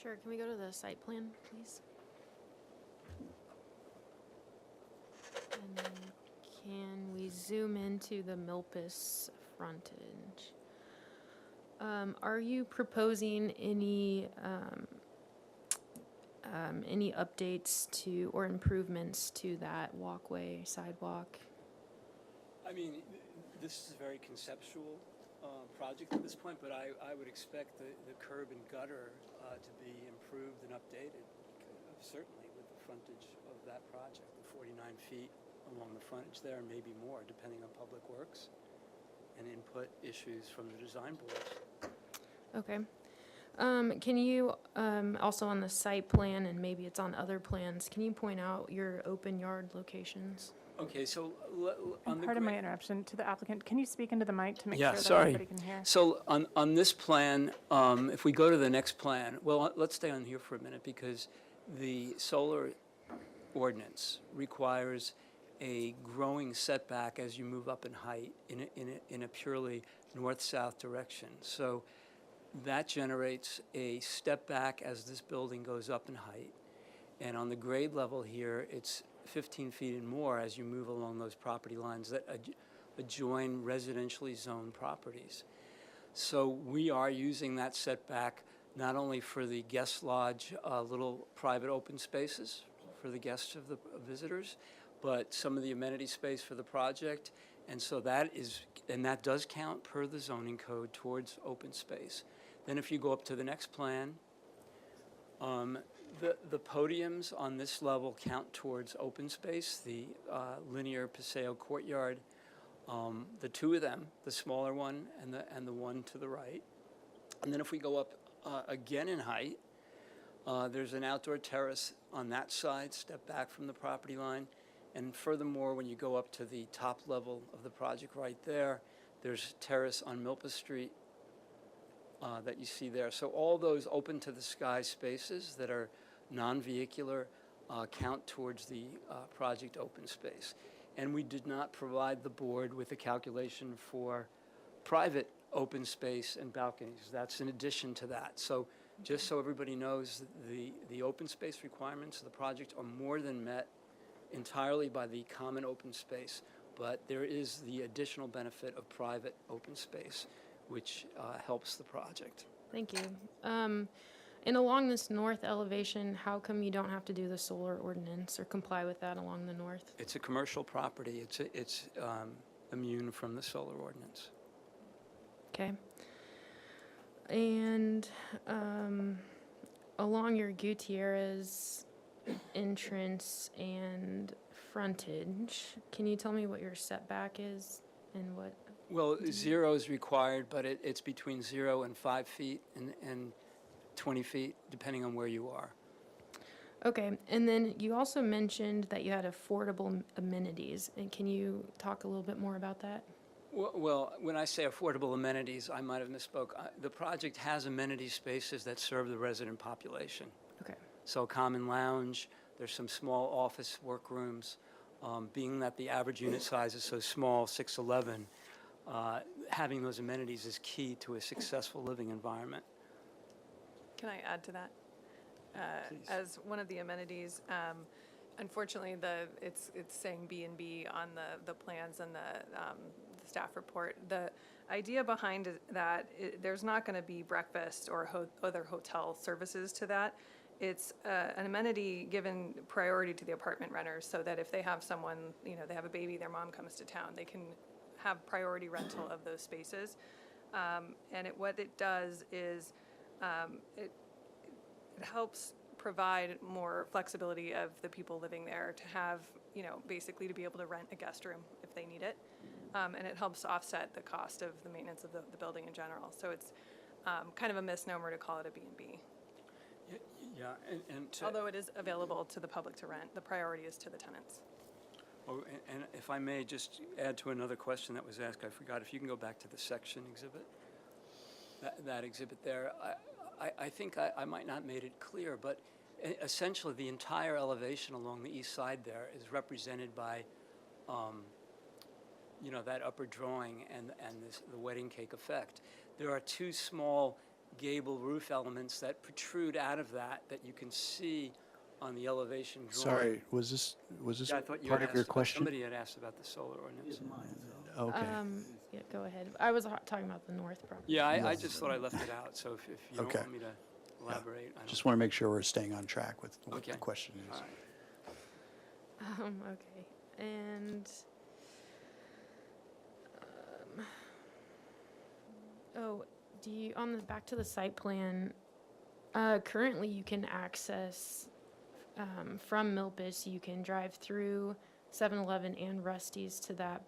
Sure, can we go to the site plan, please? And then can we zoom into the Milpas frontage? Are you proposing any updates to or improvements to that walkway, sidewalk? I mean, this is a very conceptual project at this point, but I would expect the curb and gutter to be improved and updated, certainly with the frontage of that project, the 49 feet along the frontage there, and maybe more, depending on Public Works and input issues from the design boards. Okay. Can you, also on the site plan, and maybe it's on other plans, can you point out your open yard locations? Okay, so on the Pardon my interruption to the applicant. Can you speak into the mic to make yeah, sure that sorry. everybody can hear? So on this plan, if we go to the next plan, well, let's stay on here for a minute because the solar ordinance requires a growing setback as you move up in height in a purely north-south direction. So that generates a step back as this building goes up in height. And on the grade level here, it's 15 feet and more as you move along those property lines that adjoin residentially zoned properties. So we are using that setback not only for the guest lodge, little private open spaces for the guests of the visitors, but some of the amenity space for the project. And so that does count per the zoning code towards open space. Then if you go up to the next plan, the podiums on this level count towards open space, the linear Paseo courtyard, the two of them, the smaller one and the one to the right. And then if we go up again in height, there's an outdoor terrace on that side, step back from the property line. And furthermore, when you go up to the top level of the project right there, there's terrace on Milpas Street that you see there. So all those open to the sky spaces that are non-vehicular count towards the project open space. And we did not provide the board with a calculation for private open space and balconies. That's in addition to that. So just so everybody knows, the open space requirements of the project are more than met entirely by the common open space, but there is the additional benefit of private open space, which helps the project. Thank you. And along this north elevation, how come you don't have to do the solar ordinance or comply with that along the north? It's a commercial property. It's immune from the solar ordinance. Okay. And along your Gutierrez entrance and frontage, can you tell me what your setback is and what? Well, 0 is required, but it's between 0 and 5 feet and 20 feet, depending on where you are. Okay, and then you also mentioned that you had affordable amenities, and can you talk a little bit more about that? Well, when I say affordable amenities, I might have misspoke. The project has amenity spaces that serve the resident population. Okay. So common lounge, there's some small office workrooms. Being that the average unit size is so small, 6'11", having those amenities is key to a successful living environment. Can I add to that? As one of the amenities, unfortunately, it's saying B&B on the plans and the staff report. The idea behind that, there's not going to be breakfast or other hotel services to that. It's an amenity given priority to the apartment renters, so that if they have someone, they have a baby, their mom comes to town, they can have priority rental of those spaces. And what it does is it helps provide more flexibility of the people living there to have, basically to be able to rent a guest room if they need it. And it helps offset the cost of the maintenance of the building in general. So it's kind of a misnomer to call it a B&B. Yeah, and although it is available to the public to rent, the priority is to the tenants. Oh, and if I may just add to another question that was asked, I forgot, if you can go back to the section exhibit, that exhibit there. I think I might not have made it clear, but essentially the entire elevation along the east side there is represented by, that upper drawing and the wedding cake effect. There are two small gable roof elements that protrude out of that you can see on the elevation drawing. Sorry, was this Yeah, I thought you part had of your asked about- question? Somebody had asked about the solar ordinance. Okay. Yeah, go ahead. I was talking about the north property. Yeah, I just thought I left it out, so if you don't Okay. want me to elaborate, I don't. Just want to make sure we're staying on track with what the Okay. question is. All right. Okay, and, back to the site plan, currently you can access, from Milpas, you can drive through 7-Eleven and Rusty's to that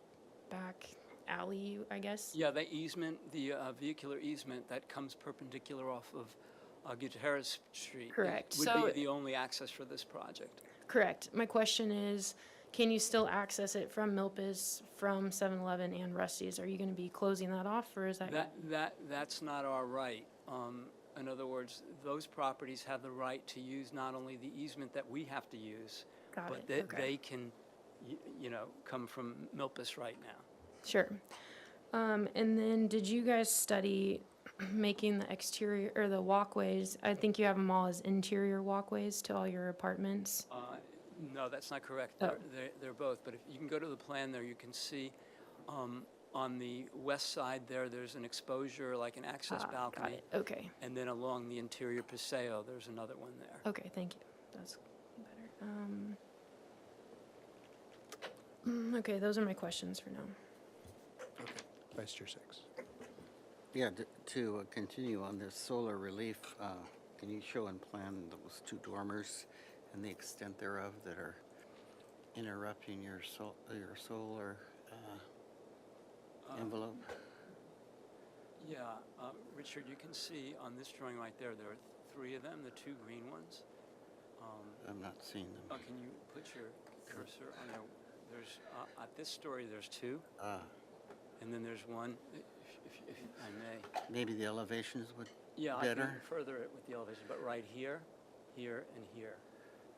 back alley, I guess? Yeah, the easement, the vehicular easement that comes perpendicular off of Gutierrez Street. Correct. Would So- be the only access for this project. Correct. My question is, can you still access it from Milpas, from 7-Eleven and Rusty's? Are you going to be closing that off, or is that? That's not our right. In other words, those properties have the right to use not only the easement that we have to use, Got but it. Okay. they can, come from Milpas right now. Sure. And then, did you guys study making the exterior, or the walkways? I think you have them all as interior walkways to all your apartments. No, that's not correct. Oh. They're both, but if you can go to the plan there, you can see on the west side there's an exposure, like an access Got balcony. it. Okay. And then along the interior paseo, there's another one there. Okay, thank you. That's better. Okay, those are my questions for now. Okay. Vice Chair Six. Yeah, to continue on this solar relief, can you show and plan those two dormers and the extent thereof that are interrupting your solar envelope? Yeah, Richard, you can see on this drawing right there are three of them, the two green ones. I'm not seeing them. Can you put your cursor on there? There's, at this story, there's two. And then there's one, if I may. Maybe the elevations would Yeah, I better? can further it with the elevation, but right here, here, and here.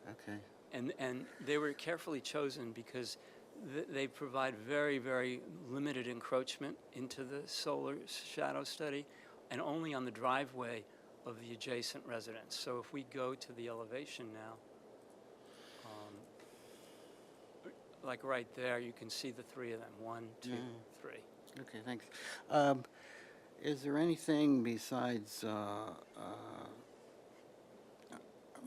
Okay. And they were carefully chosen because they provide very, very limited encroachment into the solar shadow study, and only on the driveway of the adjacent residence. So if we go to the elevation now, like right there, you can see the three of them, 1, 2, 3. Okay, thanks. Is there anything besides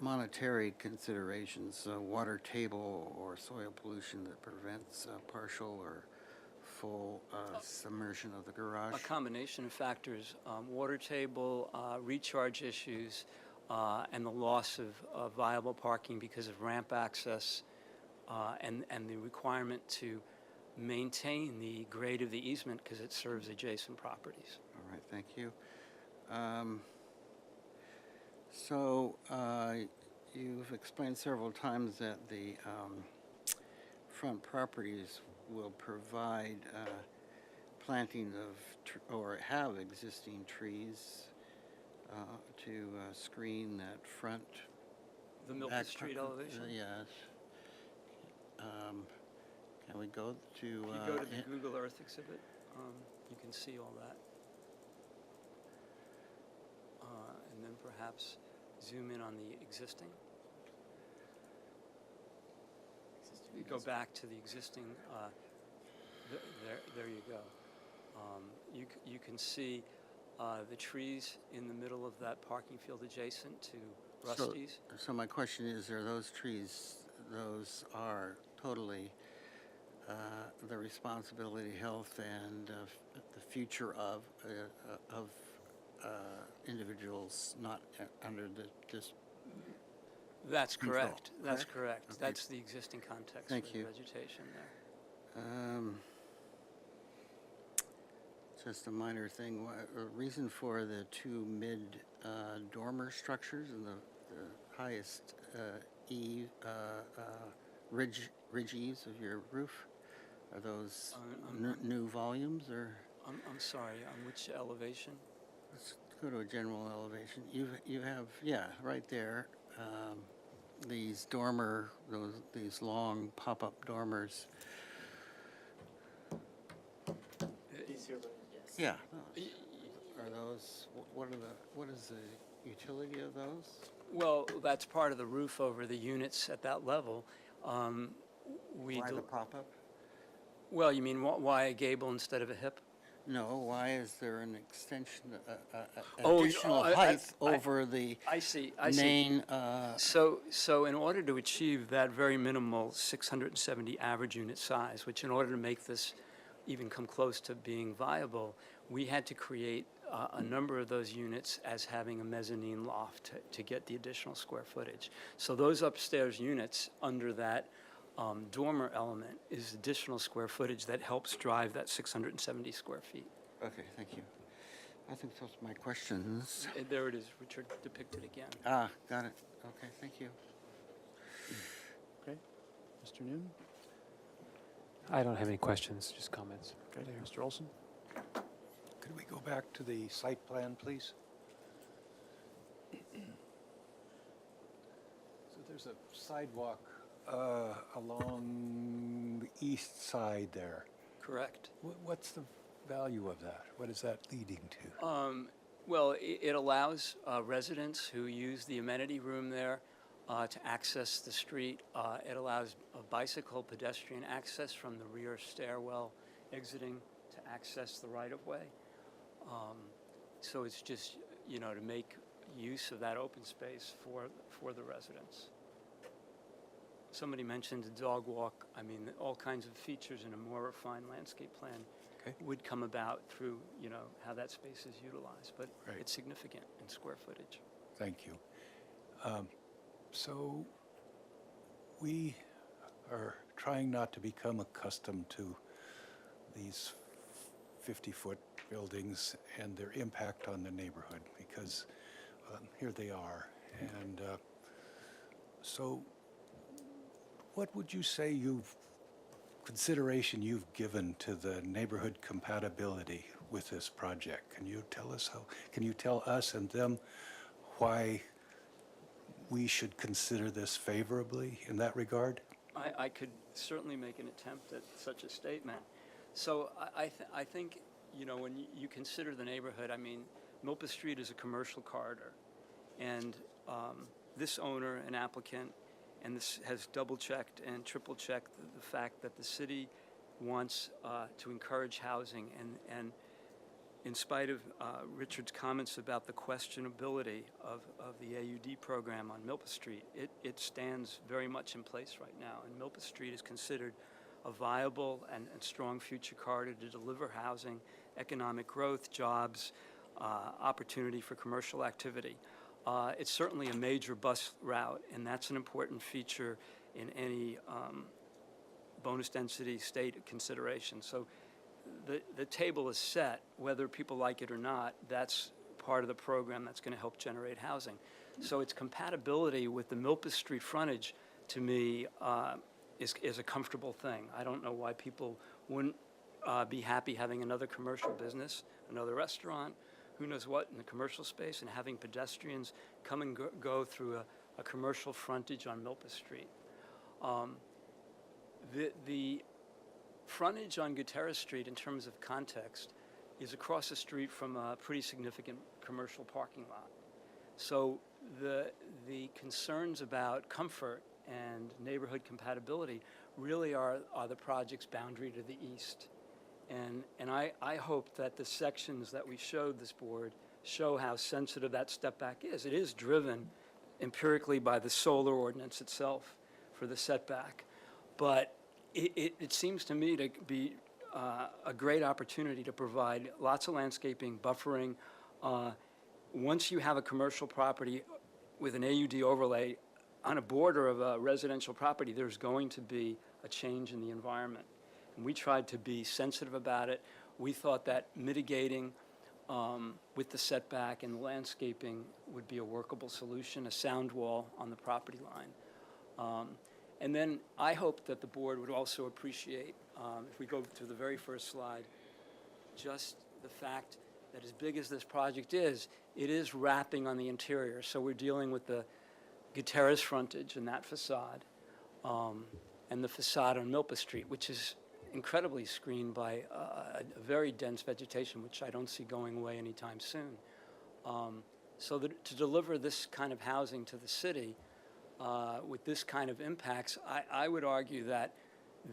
monetary considerations, water table or soil pollution that prevents partial or full submersion of the garage? A combination of factors, water table, recharge issues, and the loss of viable parking because of ramp access, and the requirement to maintain the grade of the easement because it serves adjacent properties. All right, thank you. So you've explained several times that the front properties will provide planting of, or have existing trees to screen that front. The Milpas Street elevation? Yes. Can we go to? If you go to the Google Earth exhibit, you can see all that. And then perhaps zoom in on the existing. You go back to the existing, there you go. You can see the trees in the middle of that parking field adjacent to Rusty's. So my question is, are those trees, those are totally the responsibility, health, and the future of individuals not under this. That's control, correct. That's correct. Okay. That's the existing context Thank for the you. vegetation there. Just a minor thing. A reason for the two dormer structures and the highest ridge eaves of your roof. Are those new volumes or? I'm sorry, on which elevation? Let's go to a general elevation. You have, yeah, right there, these these long pop-up dormers. Yeah. are those, what is the utility of those? Well, that's part of the roof over the units at that level. Why the pop-up? Well, you mean why a gable instead of a hip? No, why is there an extension, Oh, additional height over the I see. main? So in order to achieve that very minimal 670 average unit size, which in order to make this even come close to being viable, we had to create a number of those units as having a mezzanine loft to get the additional square footage. So those upstairs units under that dormer element is additional square footage that helps drive that 670 square feet. Okay, thank you. I think those are my questions. There it is, Richard, depicted again. Ah, got it. Okay, thank you. Okay. Mr. Noon? I don't have any questions, just comments. Okay. Mr. Olson? Could we go back to the site plan, please? So there's a sidewalk along the east side there. Correct. What's the value of that? What is that leading to? Well, it allows residents who use the amenity room there to access the street. It allows a bicycle pedestrian access from the rear stairwell exiting to access the right-of-way. So it's just, to make use of that open space for the residents. Somebody mentioned a dog walk. I mean, all kinds of features in a more refined landscape plan would come about through, how that space is utilized. But it's significant in square footage. Thank you. So we are trying not to become accustomed to these 50-foot buildings and their impact on the neighborhood, because here they are. And so what would you say consideration you've given to the neighborhood compatibility with this project? Can you tell us and them why we should consider this favorably in that regard? I could certainly make an attempt at such a statement. So I think, when you consider the neighborhood, I mean, Milpas Street is a commercial corridor. And this owner, an applicant, and this has double-checked and triple-checked the fact that the city wants to encourage housing. And in spite of Richard's comments about the questionability of the AUD program on Milpas Street, it stands very much in place right now. And Milpas Street is considered a viable and strong future corridor to deliver housing, economic growth, jobs, opportunity for commercial activity. It's certainly a major bus route, and that's an important feature in any bonus density state consideration. So the table is set, whether people like it or not. That's part of the program that's going to help generate housing. So its compatibility with the Milpas Street frontage, to me, is a comfortable thing. I don't know why people wouldn't be happy having another commercial business, another restaurant, who knows what in the commercial space, and having pedestrians come and go through a commercial frontage on Milpas Street. The frontage on Gutierrez Street, in terms of context, is across the street from a pretty significant commercial parking lot. So the concerns about comfort and neighborhood compatibility really are the project's boundary to the east. And I hope that the sections that we showed this board show how sensitive that step back is. It is driven empirically by the solar ordinance itself for the setback. But it seems to me to be a great opportunity to provide lots of landscaping, buffering. Once you have a commercial property with an AUD overlay on a border of a residential property, there's going to be a change in the environment. And we tried to be sensitive about it. We thought that mitigating with the setback and the landscaping would be a workable solution, a sound wall on the property line. And then I hope that the board would also appreciate, if we go to the very first slide, just the fact that as big as this project is, it is wrapping on the interior. So we're dealing with the Gutierrez frontage and that facade, and the facade on Milpas Street, which is incredibly screened by a very dense vegetation, which I don't see going away anytime soon. So that to deliver this kind of housing to the city with this kind of impacts, I would argue that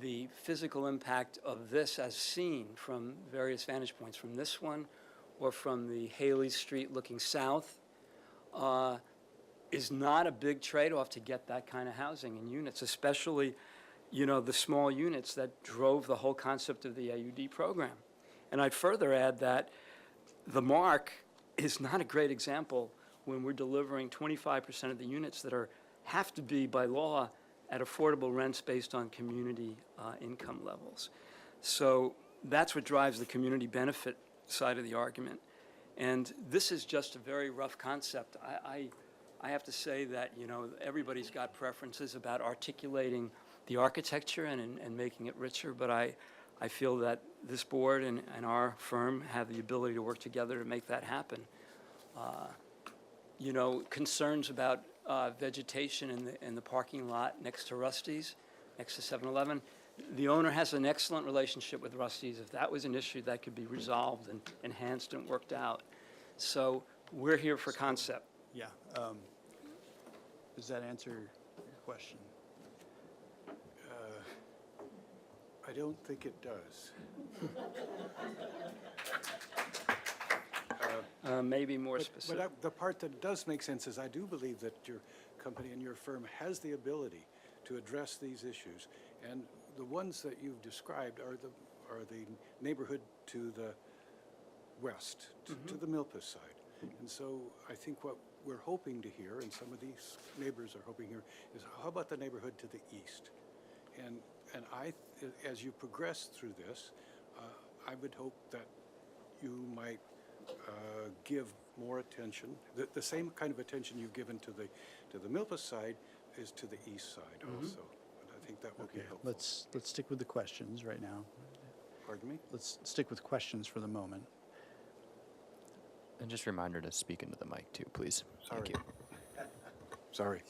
the physical impact of this as seen from various vantage points, from this one or from the Haley Street looking south, is not a big trade-off to get that kind of housing in units, especially, you know, the small units that drove the whole concept of the AUD program. And I'd further add that the mark is not a great example when we're delivering 25% of the units that have to be by law at affordable rents based on community income levels. So that's what drives the community benefit side of the argument. And this is just a very rough concept. I have to say that, you know, everybody's got preferences about articulating the architecture and making it richer, but I feel that this board and our firm have the ability to work together to make that happen. You know, concerns about vegetation in the parking lot next to Rusty's, next to 7-Eleven. The owner has an excellent relationship with Rusty's. If that was an issue, that could be resolved and enhanced and worked out. So we're here for concept. Yeah. Does that answer your question? I don't think it does. Maybe more specific. But the part that does make sense is I do believe that your company and your firm has the ability to address these issues. And the ones that you've described are the neighborhood to the west, to the Milpas side. And so I think what we're hoping to hear, and some of these neighbors are hoping here, is how about the neighborhood to the east? And as you progress through this, I would hope that you might give more attention, the same kind of attention you've given to the Milpas side is to the east side also. And I think that would be helpful. Let's stick with the questions right now. Pardon me? Let's stick with questions for the moment. And just a reminder to speak into the mic too, please. Thank you. Sorry.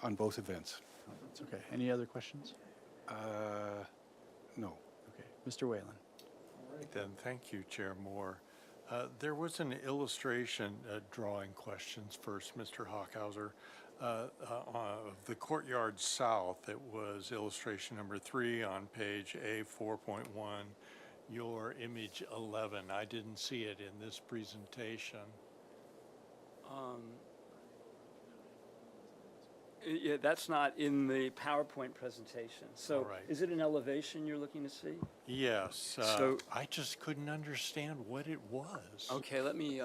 On both events. That's okay. Any other questions? No. Okay. Mr. Whalen. All right, then. Thank you, Chair Moore. There was an illustration drawing questions first, Mr. Hockhauser. Of the courtyard south, it was illustration number 3 on page A4.1, your image 11. I didn't see it in this presentation. Yeah, that's not in the PowerPoint presentation. So right. Is it an elevation you're looking to see? Yes. So I just couldn't understand what it was. Okay, let me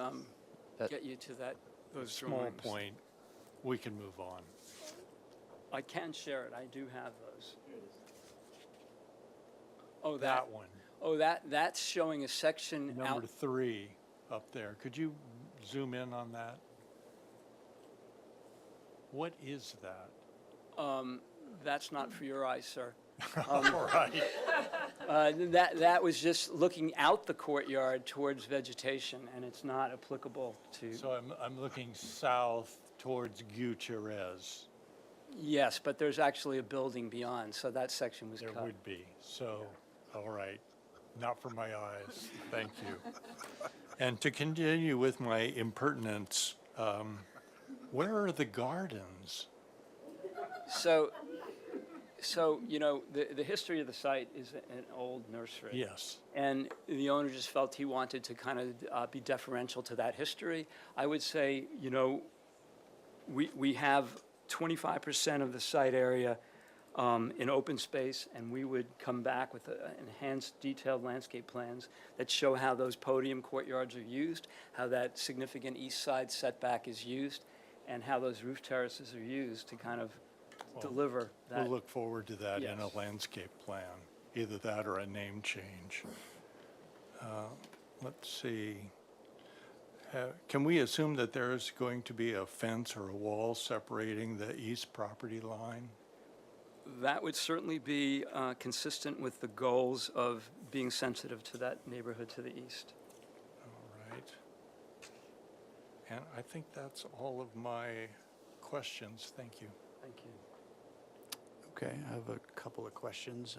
get you to those Small drawings. point. We can move on. I can share it. I do have those. Oh, That one. Oh, that's showing a section Number out. 3 up there. Could you zoom in on that? What is that? That's not for your eyes, sir. All right. That was just looking out the courtyard towards vegetation, and it's not applicable to. So I'm looking south towards Gutierrez. Yes, but there's actually a building beyond, so that section was cut. There would be. So, all right. Not for my eyes. Thank you. And to continue with my impertinence, where are the gardens? So you know, the history of the site is an old nursery. Yes. And the owner just felt he wanted to kind of be deferential to that history. I would say, you know, we have 25% of the site area in open space, and we would come back with enhanced detailed landscape plans that show how those podium courtyards are used, how that significant east side setback is used, and how those roof terraces are used to kind of deliver that. We'll look forward to that in Yes. a landscape plan, either that or a name change. Let's see. Can we assume that there's going to be a fence or a wall separating the east property line? That would certainly be consistent with the goals of being sensitive to that neighborhood to the east. All right. And I think that's all of my questions. Thank you. Thank you. Okay, I have a couple of questions.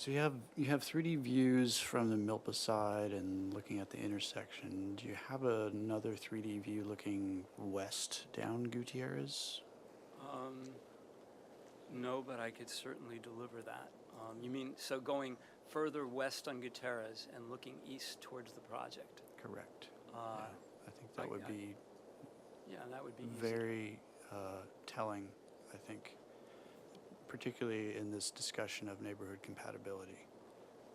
So you have 3D views from the Milpas side and looking at the intersection. Do you have another 3D view looking west down Gutierrez? No, but I could certainly deliver that. You mean, so going further west on Gutierrez and looking east towards the project? Correct. Uh, I think that would be Yeah, that would be easy. very telling, I think, particularly in this discussion of neighborhood compatibility.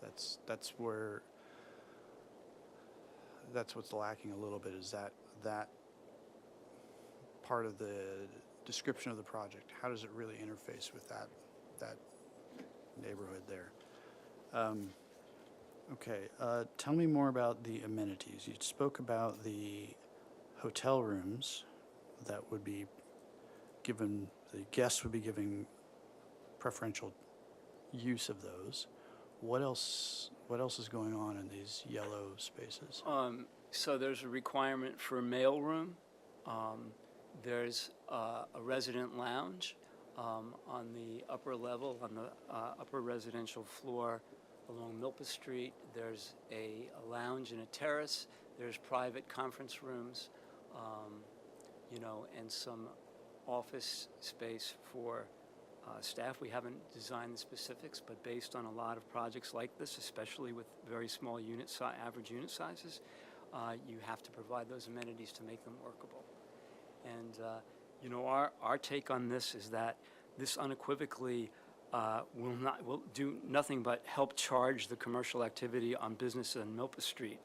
That's what's lacking a little bit, is that part of the description of the project. How does it really interface with that neighborhood there? Okay, tell me more about the amenities. You spoke about the hotel rooms that would be given, the guests would be giving preferential use of those. What else is going on in these yellow spaces? So there's a requirement for a mailroom. There's a resident lounge on the upper level, on the upper residential floor along Milpas Street. There's a lounge and a terrace. There's private conference rooms, and some office space for staff. We haven't designed the specifics, but based on a lot of projects like this, especially with very small average unit sizes, you have to provide those amenities to make them workable. And our take on this is that this unequivocally will do nothing but help charge the commercial activity on business in Milpas Street.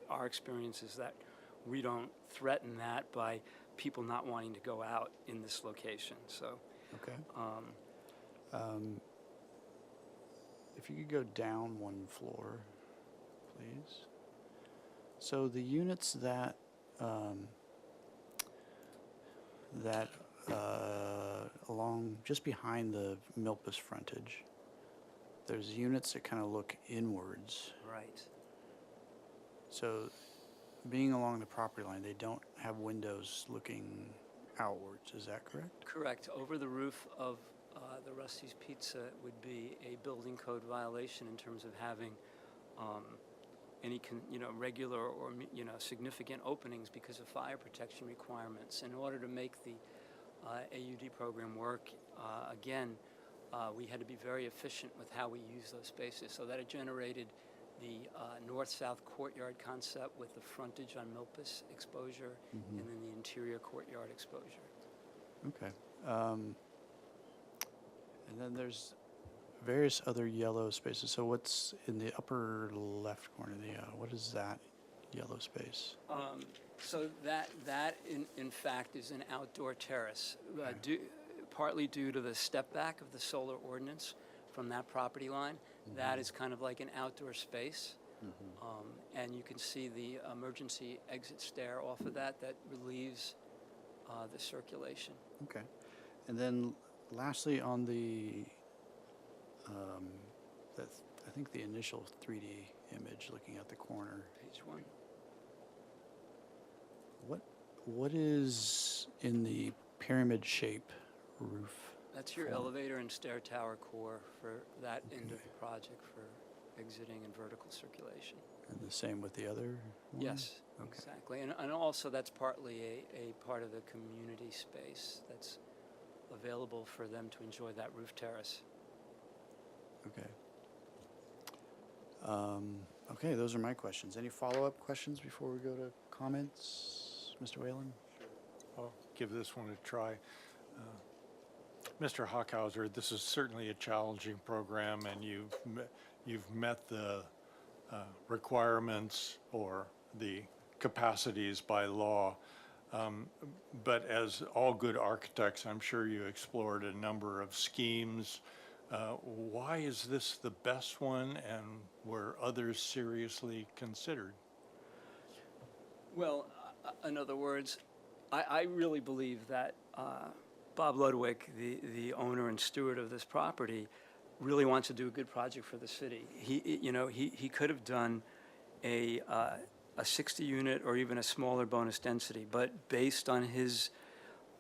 Our experience is that we don't threaten that by people not wanting to go out in this location. So, okay. If you could go down one floor, please. So the units that along just behind the Milpas frontage, there's units that kind of look inwards. right. So being along the property line, they don't have windows looking outwards, is that correct? Correct. Over the roof of the Rusty's Pizza would be a building code violation in terms of having any regular or significant openings because of fire protection requirements. In order to make the AUD program work, we had to be very efficient with how we use those spaces, so that it generated the north-south courtyard concept with the frontage on Milpas exposure, and then the interior courtyard exposure. Okay. And then there's various other yellow spaces. So what's in the upper left corner? What is that yellow space? So that in fact is an outdoor terrace, partly due to the step back of the solar ordinance from that property line. That is kind of like an outdoor space. And you can see the emergency exit stair off of that relieves the circulation. Okay. And then lastly, on the, I think the initial 3D image looking at the corner. Page 1. What is in the pyramid shape roof? That's your elevator and stair tower core for that end of the project for exiting and vertical circulation. And the same with the other one? Yes, Okay. exactly. And also that's partly a part of the community space that's available for them to enjoy that roof terrace. Okay. Okay, those are my questions. Any follow-up questions before we go to comments? Mr. Whalen? I'll give this one a try. Mr. Hockhauser, this is certainly a challenging program, and you've met the requirements or the capacities by law. But as all good architects, I'm sure you explored a number of schemes. Why is this the best one, and were others seriously considered? Well, in other words, I really believe that Bob Ludwig, the owner and steward of this property, really wants to do a good project for the city. He could have done a 60-unit or even a smaller bonus density, but based on his,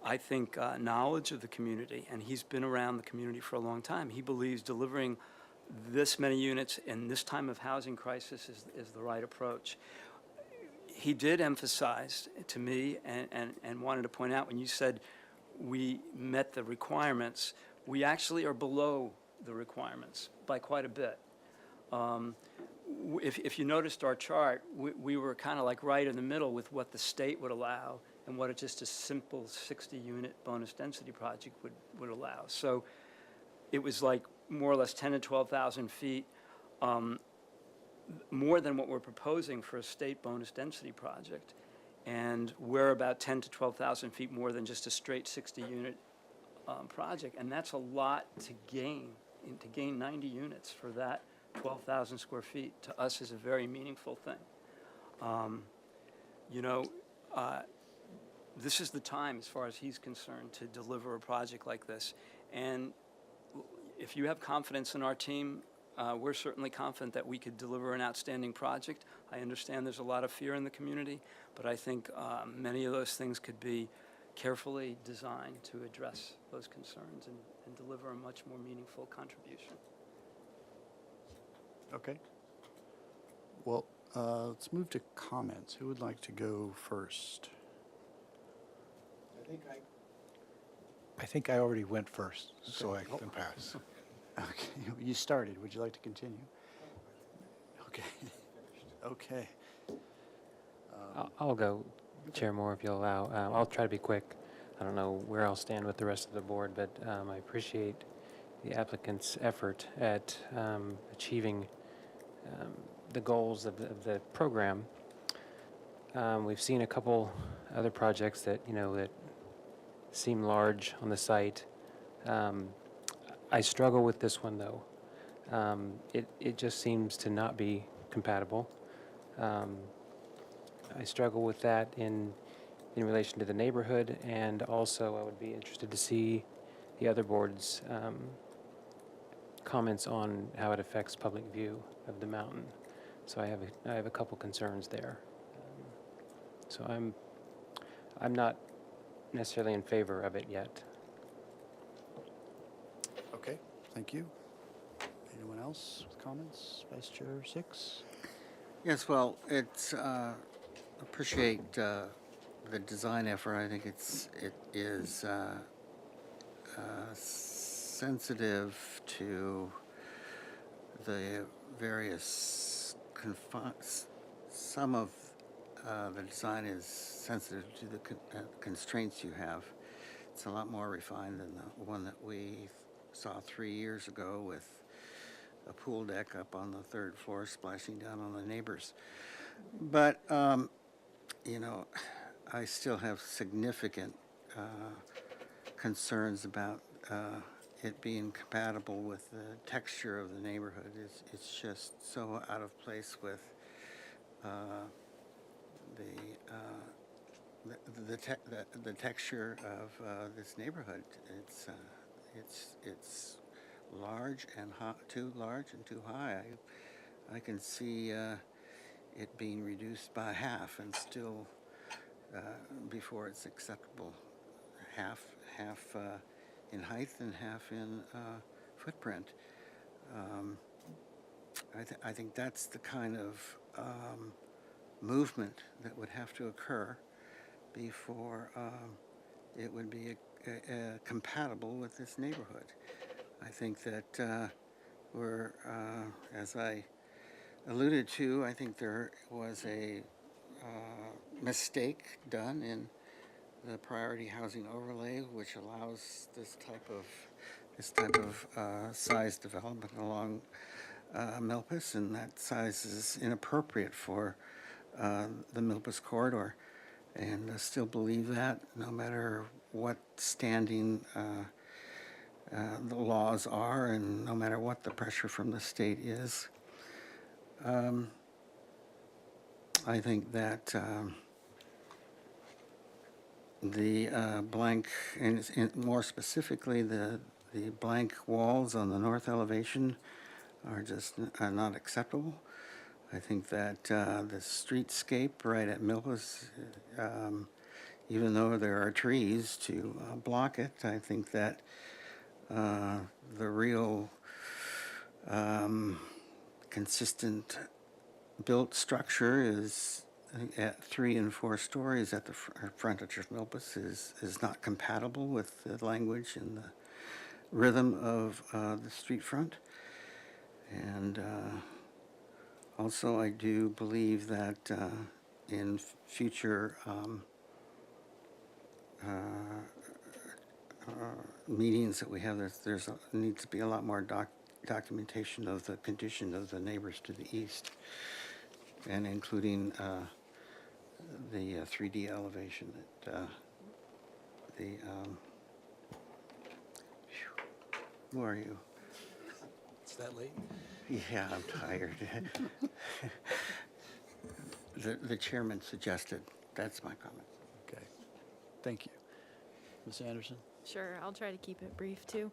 I think, knowledge of the community, and he's been around the community for a long time, he believes delivering this many units in this time of housing crisis is the right approach. He did emphasize to me and wanted to point out when you said we met the requirements, we actually are below the requirements by quite a bit. If you noticed our chart, we were kind of like right in the middle with what the state would allow and what just a simple 60-unit bonus density project would allow. So it was like more or less 10 to 12,000 feet more than what we're proposing for a state bonus density project. And we're about 10 to 12,000 feet more than just a straight 60-unit project. And that's a lot to gain. And to gain 90 units for that 12,000 square feet to us is a very meaningful thing. This is the time, as far as he's concerned, to deliver a project like this. And if you have confidence in our team, we're certainly confident that we could deliver an outstanding project. I understand there's a lot of fear in the community, but I think many of those things could be carefully designed to address those concerns and deliver a much more meaningful contribution. Okay. Well, let's move to comments. Who would like to go first? I think I already went first, so I can pass. Okay, you started. Would you like to continue? Okay. Okay. I'll go, Chair Moore, if you'll allow. I'll try to be quick. I don't know where I'll stand with the rest of the board, but I appreciate the applicant's effort at achieving the goals of the program. We've seen a couple other projects that, that seem large on the site. I struggle with this one, though. It just seems to not be compatible. I struggle with that in relation to the neighborhood, and also I would be interested to see the other board's comments on how it affects public view of the mountain. So I have a couple concerns there. So I'm not necessarily in favor of it yet. Okay, thank you. Anyone else with comments? Vice Chair Six? Yes, well, it's, appreciate the design effort. I think it is sensitive to the various some of the design is sensitive to the constraints you have. It's a lot more refined than the one that we saw 3 years ago with a pool deck up on the 3rd floor splashing down on the neighbors. But, I still have significant concerns about it being compatible with the texture of the neighborhood. It's just so out of place with the texture of this neighborhood. It's large and too large and too high. I can see it being reduced by half and still before it's acceptable. Half in height and half in footprint. I think that's the kind of movement that would have to occur before it would be compatible with this neighborhood. I think that we're, as I alluded to, I think there was a mistake done in the priority housing overlay, which allows this type of size development along Milpas, and that size is inappropriate for the Milpas corridor. And I still believe that, no matter what standing the laws are, and no matter what the pressure from the state is. I think that the blank, and more specifically the blank walls on the north elevation are just not acceptable. I think that the streetscape right at Milpas, even though there are trees to block it, I think that the real Consistent built structure is at 3 and 4 stories at the frontage of Milpas is not compatible with the language and the rhythm of the street front. And also, I do believe that in future meetings that we have, there's needs to be a lot more documentation of the condition of the neighbors to the east, and including the 3D elevation that who are you? It's that late? Yeah, I'm tired. The chairman suggested. That's my comment. Okay, thank you. Ms. Anderson? Sure, I'll try to keep it brief too.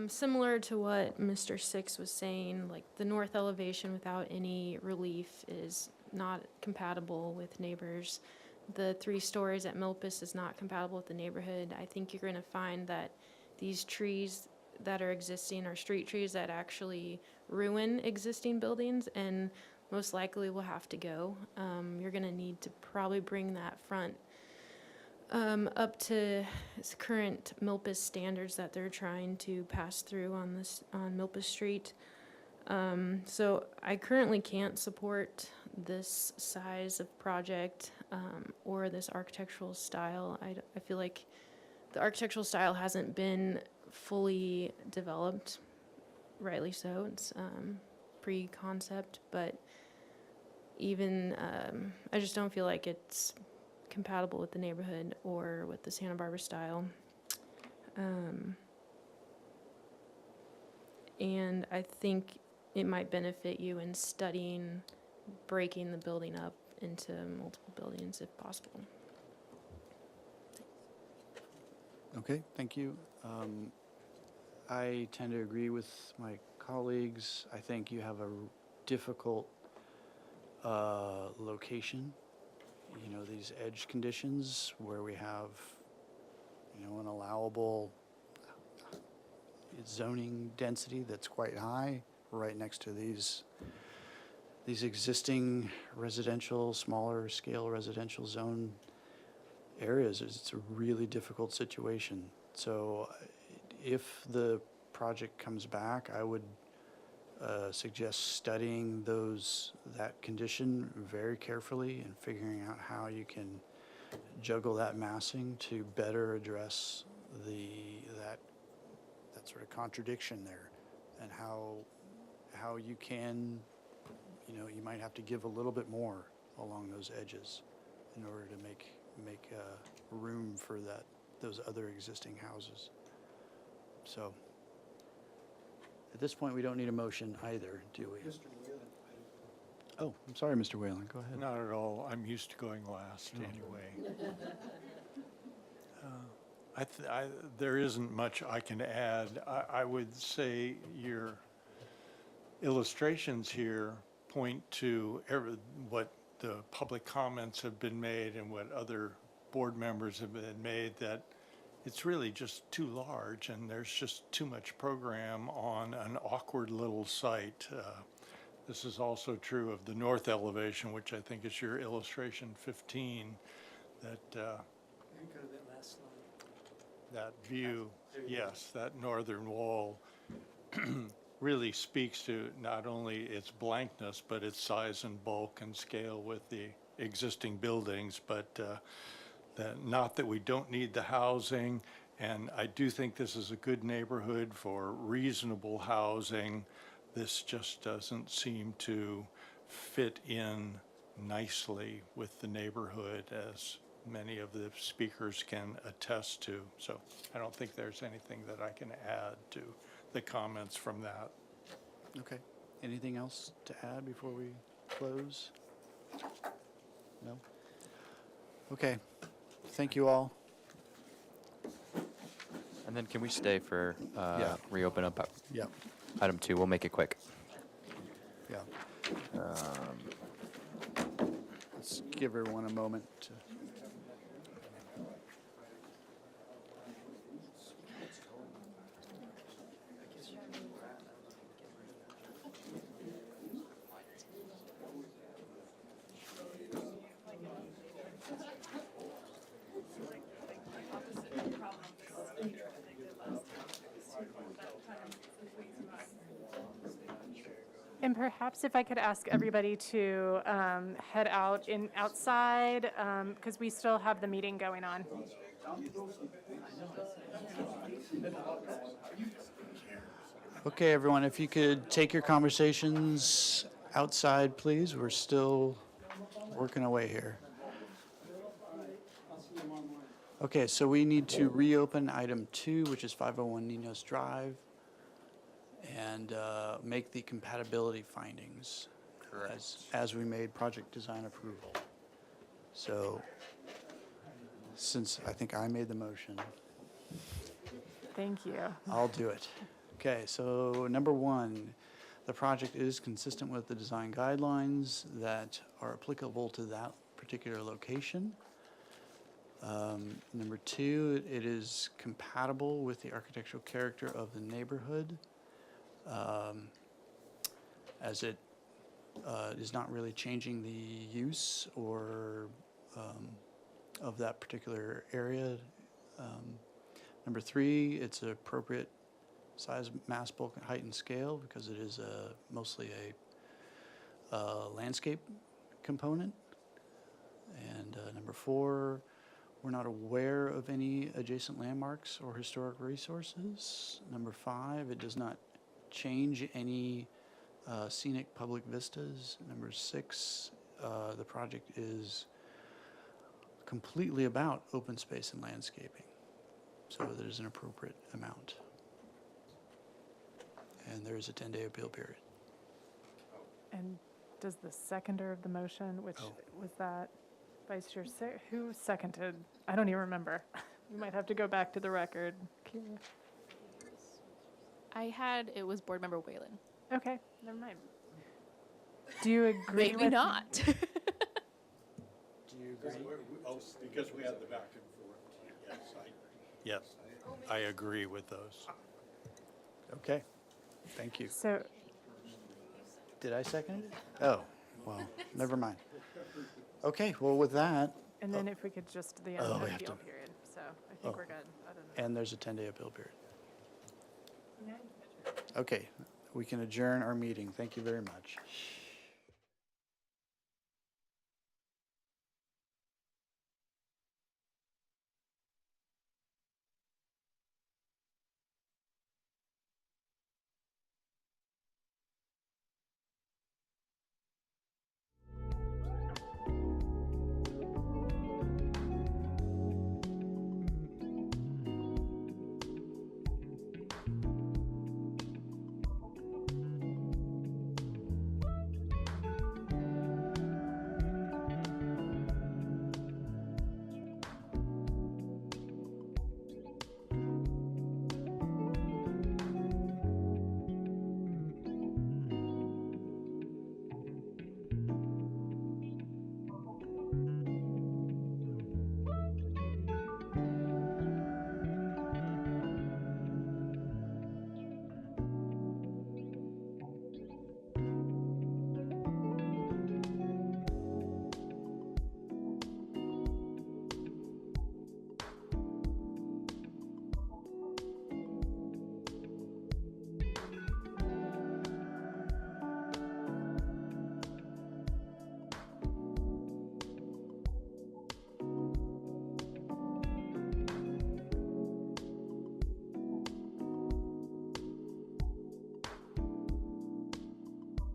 Similar to what Mr. Six was saying, like the north elevation without any relief is not compatible with neighbors. The 3 stories at Milpas is not compatible with the neighborhood. I think you're going to find that these trees that are existing are street trees that actually ruin existing buildings and most likely will have to go. You're going to need to probably bring that front up to current Milpas standards that they're trying to pass through on Milpas Street. So I currently can't support this size of project or this architectural style. I feel like the architectural style hasn't been fully developed, rightly so. It's pre-concept, but even I just don't feel like it's compatible with the neighborhood or with the Santa Barbara style. And I think it might benefit you in studying breaking the building up into multiple buildings if possible. Okay, thank you. I tend to agree with my colleagues. I think you have a difficult location. You know, these edge conditions where we have, you know, an allowable zoning density that's quite high right next to these existing residential, smaller scale residential zone areas. It's a really difficult situation. So if the project comes back, I would suggest studying that condition very carefully and figuring out how you can juggle that massing to better address that sort of contradiction there, and how you can, you know, you might have to give a little bit more along those edges in order to make room for those other existing houses. So at this point, we don't need a motion either, do we? Mr. Whalen. Oh, I'm sorry, Mr. Whalen, go ahead. Not at all. I'm used to going last anyway. There isn't much I can add. I would say your illustrations here point to what the public comments have been made and what other board members have been made, that it's really just too large and there's just too much program on an awkward little site. This is also true of the north elevation, which I think is your illustration 15, that view, yes, that northern wall really speaks to not only its blankness, but its size and bulk and scale with the existing buildings, but not that we don't need the housing, and I do think this is a good neighborhood for reasonable housing. This just doesn't seem to fit in nicely with the neighborhood, as many of the speakers can attest to. So I don't think there's anything that I can add to the comments from that. Okay. Anything else to add before we close? No? Okay. Thank you all. And then can we stay for Yeah. reopen up Yeah. item 2? We'll make it quick. Yeah. Let's give everyone a moment to. And perhaps if I could ask everybody to head out outside, because we still have the meeting going on. Okay, everyone, if you could take your conversations outside, please. We're still working away here. Okay, so we need to reopen item 2, which is 501 Ninos Drive, and make the compatibility findings as we made project design approval. So, since I think I made the motion, Thank you. I'll do it. Okay, so number 1, the project is consistent with the design guidelines that are applicable to that particular location. Number 2, it is compatible with the architectural character of the neighborhood, as it is not really changing the use or of that particular area. Number 3, it's an appropriate size, mass, bulk, and height and scale because it is mostly a landscape component. And number 4, we're not aware of any adjacent landmarks or historic resources. Number 5, it does not change any scenic public vistas. Number 6, the project is completely about open space and landscaping. So there's an appropriate amount. And there is a 10-day appeal period. And does the seconder of the motion, which was that Vice Chair, who seconded? I don't even remember. We might have to go back to the record. Kira. It was Board Member Whalen. Okay, never mind. Do you agree Maybe with? not. Do you agree? Because we had the back and forth. Yes, I agree with those. Okay, thank you. So, Did I second it? Oh, well, never mind. Okay, well, with that, and then if we could just the Oh, we have appeal to- period. So I think we're good. Other than and there's a 10-day appeal period. Okay, we can adjourn our meeting. Thank you very much.